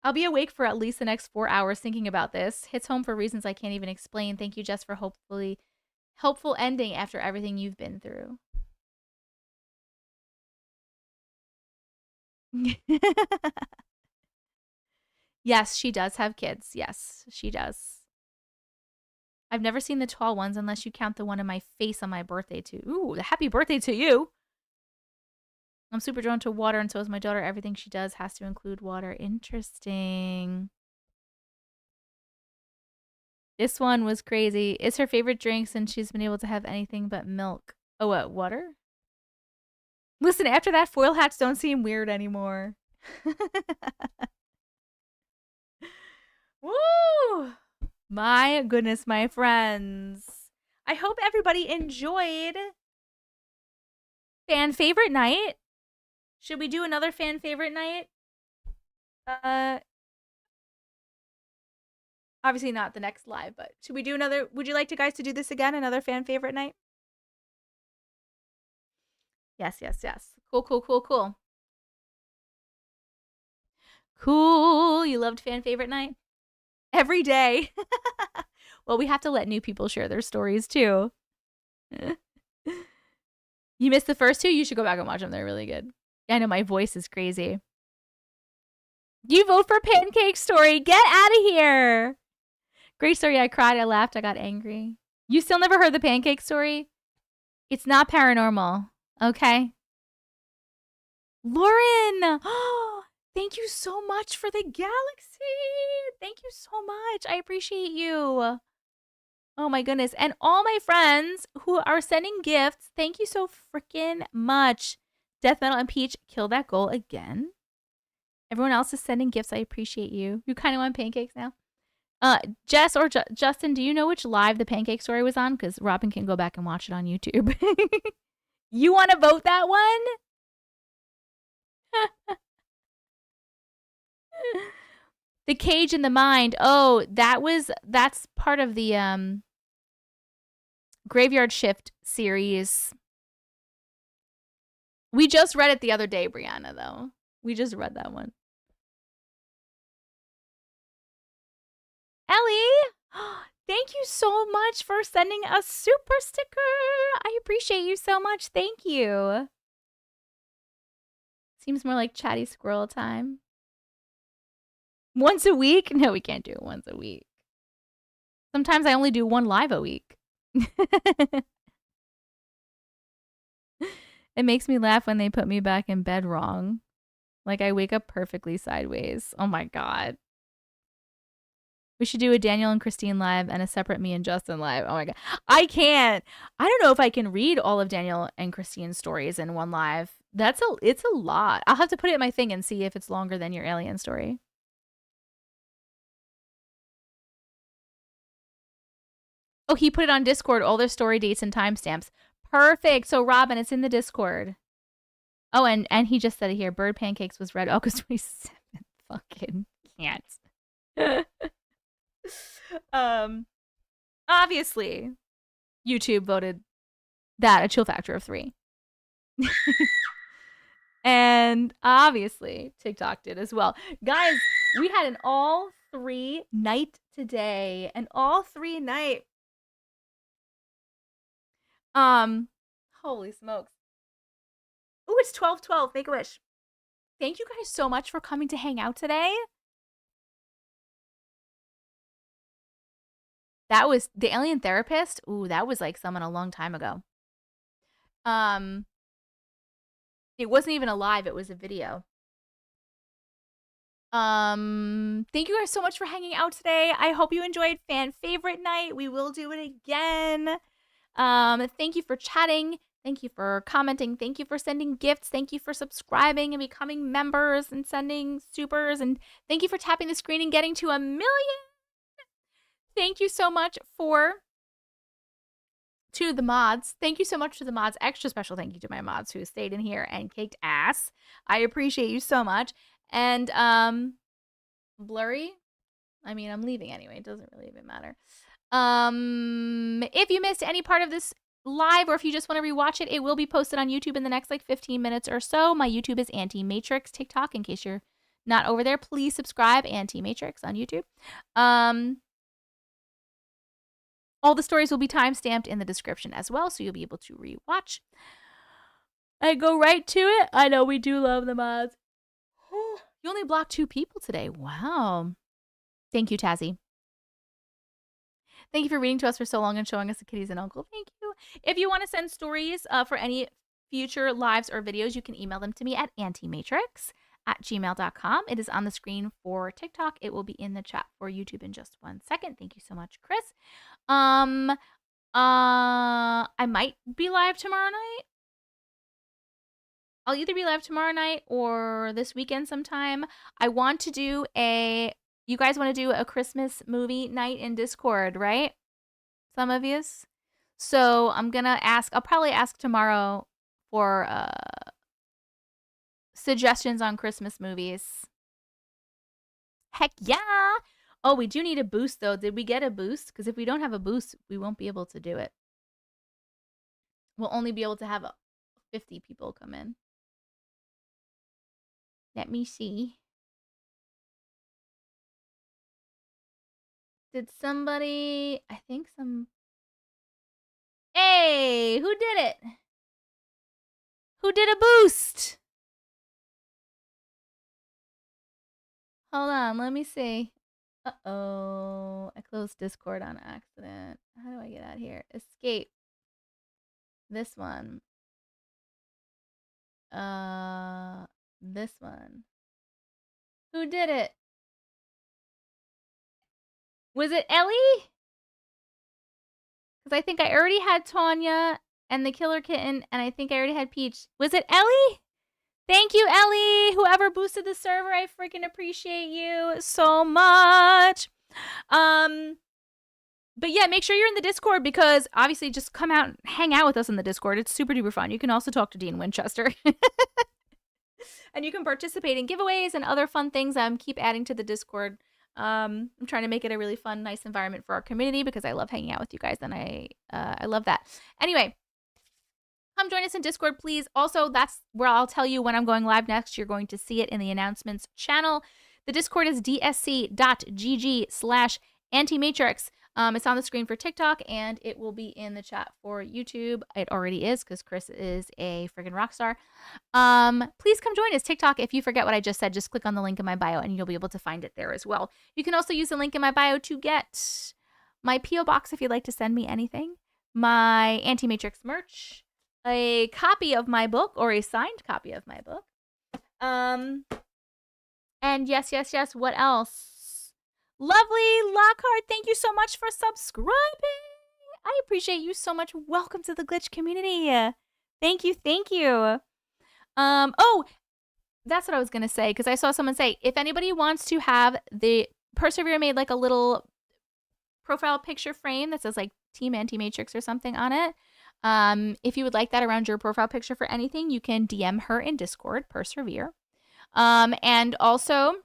I'll be awake for at least the next 4 hours thinking about this. Hits home for reasons I can't even explain. Thank you, Jess, for hopefully helpful ending after everything you've been through. Yes, she does have kids. Yes, she does. I've never seen the tall ones unless you count the one in my face on my birthday too. Ooh, happy birthday to you. I'm super drawn to water, and so is my daughter. Everything she does has to include water. Interesting. This one was crazy. It's her favorite drink since she's been able to have anything but milk. Oh, what? Water? Listen, after that, foil hats don't seem weird anymore. Woo! My goodness, my friends. I hope everybody enjoyed fan favorite night. Should we do another fan favorite night? Obviously not the next live, but should we do another? Would you like to guys to do this again? Another fan favorite night? Yes, yes, yes. Cool, cool, cool, cool. Cool. You loved fan favorite night? Every day. Well, we have to let new people share their stories too. You missed the first 2? You should go back and watch them. They're really good. I know my voice is crazy. You vote for Pancake Story. Get out of here. Great story. I cried. I laughed. I got angry. You still never heard the Pancake Story? It's not paranormal. Okay. Lauren. Thank you so much for the galaxy. Thank you so much. I appreciate you. Oh my goodness. And all my friends who are sending gifts, thank you so freaking much. Death Metal and Peach, kill that goal again. Everyone else is sending gifts. I appreciate you. You kind of want pancakes now? Jess or Justin, do you know which live the Pancake Story was on? Because Robin can go back and watch it on YouTube. You want to vote that one? The Cage in the Mind. Oh, that's part of the Graveyard Shift series. We just read it the other day, Brianna, though. We just read that one. Ellie, thank you so much for sending a super sticker. I appreciate you so much. Thank you. Seems more like chatty squirrel time. Once a week? No, we can't do it once a week. Sometimes I only do 1 live a week. It makes me laugh when they put me back in bed wrong. Like I wake up perfectly sideways. Oh my God. We should do a Daniel and Christine live and a separate me and Justin live. Oh my God. I can't. I don't know if I can read all of Daniel and Christine's stories in 1 live. It's a lot. I'll have to put it in my thing and see if it's longer than your alien story. Oh, he put it on Discord, all their story dates and timestamps. Perfect. So Robin, it's in the Discord. Oh, and he just said it here. Bird Pancakes was read August 27th. Fucking can't. Obviously, YouTube voted that a chill factor of 3. And obviously, TikTok did as well. Guys, we had an all 3 night today. An all 3 night. Holy smokes. Ooh, it's 12:12. Make a wish. Thank you guys so much for coming to hang out today. That was the alien therapist. Ooh, that was like someone a long time ago. It wasn't even alive, it was a video. Thank you guys so much for hanging out today. I hope you enjoyed fan favorite night. We will do it again. Thank you for chatting. Thank you for commenting. Thank you for sending gifts. Thank you for subscribing and becoming members and sending supers. And thank you for tapping the screen and getting to 1 million. Thank you so much to the mods. Thank you so much to the mods. Extra special thank you to my mods who stayed in here and kicked ass. I appreciate you so much. And blurry. I mean, I'm leaving anyway. It doesn't really even matter. If you missed any part of this live, or if you just want to rewatch it, it will be posted on YouTube in the next like 15 minutes or so. My YouTube is Auntie Matrix. TikTok, in case you're not over there, please subscribe. Auntie Matrix on YouTube. All the stories will be timestamped in the description as well, so you'll be able to rewatch. I go right to it. I know we do love the mods. You only blocked 2 people today. Wow. Thank you, Tazzy. Thank you for reading to us for so long and showing us the kitties and uncle. Thank you. If you want to send stories for any future lives or videos, you can email them to me at auntiematrix@gmail.com. It is on the screen for TikTok. It will be in the chat for YouTube in just 1 second. Thank you so much, Chris. I might be live tomorrow night. I'll either be live tomorrow night or this weekend sometime. I want to do you guys want to do a Christmas movie night in Discord, right? Some of yous. So I'm going to I'll probably ask tomorrow for suggestions on Christmas movies. Heck yeah. Oh, we do need a boost though. Did we get a boost? Because if we don't have a boost, we won't be able to do it. We'll only be able to have 50 people come in. Let me see. Did somebody... I think some... Hey! Who did it? Who did a boost? Hold on, let me see. Uh-oh. I closed Discord on accident. How do I get out here? Escape. This one. This one. Who did it? Was it Ellie? Because I think I already had Tanya and the Killer Kitten, and I think I already had Peach. Was it Ellie? Thank you, Ellie. Whoever boosted the server, I freaking appreciate you so much. But yeah, make sure you're in the Discord, because obviously just come out and hang out with us in the Discord. It's super duper fun. You can also talk to Dean Winchester. And you can participate in giveaways and other fun things. Keep adding to the Discord. I'm trying to make it a really fun, nice environment for our community, because I love hanging out with you guys, and I love that. Anyway, come join us in Discord, please. Also, that's where I'll tell you when I'm going live next. You're going to see it in the announcements channel. The Discord is dsc.gg/antimatrix. It's on the screen for TikTok, and it will be in the chat for YouTube. It already is, because Chris is a friggin' rock star. Please come join us. TikTok, if you forget what I just said, just click on the link in my bio, and you'll be able to find it there as well. You can also use the link in my bio to get my P.O. box if you'd like to send me anything, my Anti-Matrix merch, a copy of my book, or a signed copy of my book. And yes, what else? Lovely Lockhart, thank you so much for subscribing. I appreciate you so much. Welcome to the Glitch community. Thank you. Oh, that's what I was going to say, because I saw someone say, if anybody wants to have the Persevere made like a little profile picture frame that says like Team Anti-Matrix or something on it. If you would like that around your profile picture for anything, you can DM her in Discord, Persevere. And also,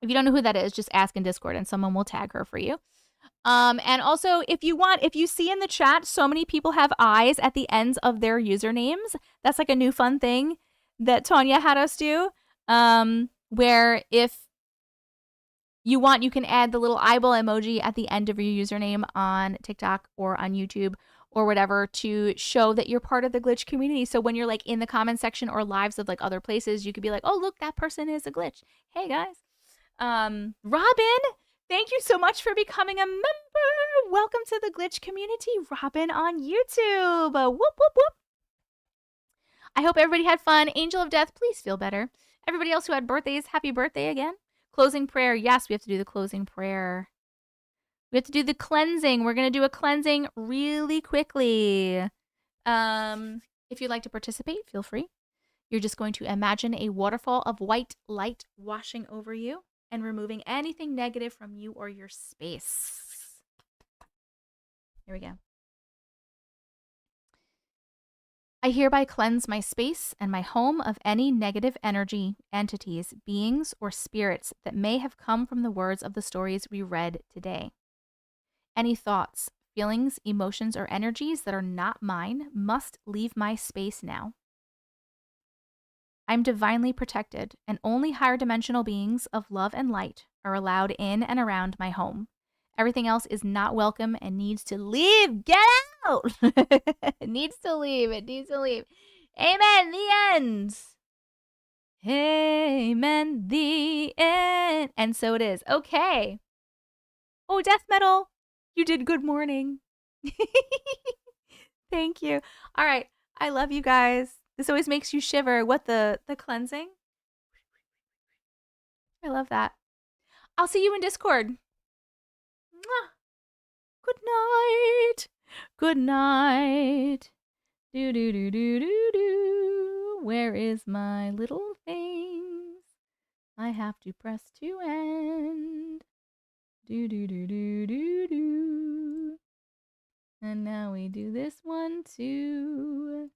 if you don't know who that is, just ask in Discord and someone will tag her for you. And also, if you see in the chat, so many people have eyes at the ends of their usernames. That's like a new fun thing that Tanya had us do. Where if you want, you can add the little eyeball emoji at the end of your username on TikTok or on YouTube, or whatever to show that you're part of the glitch community. So when you're like in the comment section or lives of like other places, you could be like, oh, look, that person is a glitch. Hey guys. Robin, thank you so much for becoming a member. Welcome to the glitch community, Robin on YouTube. Whoop, whoop, whoop. I hope everybody had fun. Angel of Death, please feel better. Everybody else who had birthdays, happy birthday again. Closing prayer. Yes, we have to do the closing prayer. We have to do the cleansing. We're going to do a cleansing really quickly. If you'd like to participate, feel free. You're just going to imagine a waterfall of white light washing over you and removing anything negative from you or your space. Here we go. I hereby cleanse my space and my home of any negative energy, entities, beings, or spirits that may have come from the words of the stories we read today. Any thoughts, feelings, emotions, or energies that are not mine must leave my space now. I'm divinely protected, and only higher dimensional beings of love and light are allowed in and around my home. Everything else is not welcome and needs to leave. Get out! It needs to leave. It needs to leave. Amen. The end. Amen. The end. And so it is. Okay. Oh, death metal. You did good morning. Thank you. All right. I love you guys. This always makes you shiver. What, the cleansing? I love that. I'll see you in Discord. Mwah. Good night. Good night. Do do do do do do. Where is my little things? I have to press to end. Do do do do do do. And now we do this one too.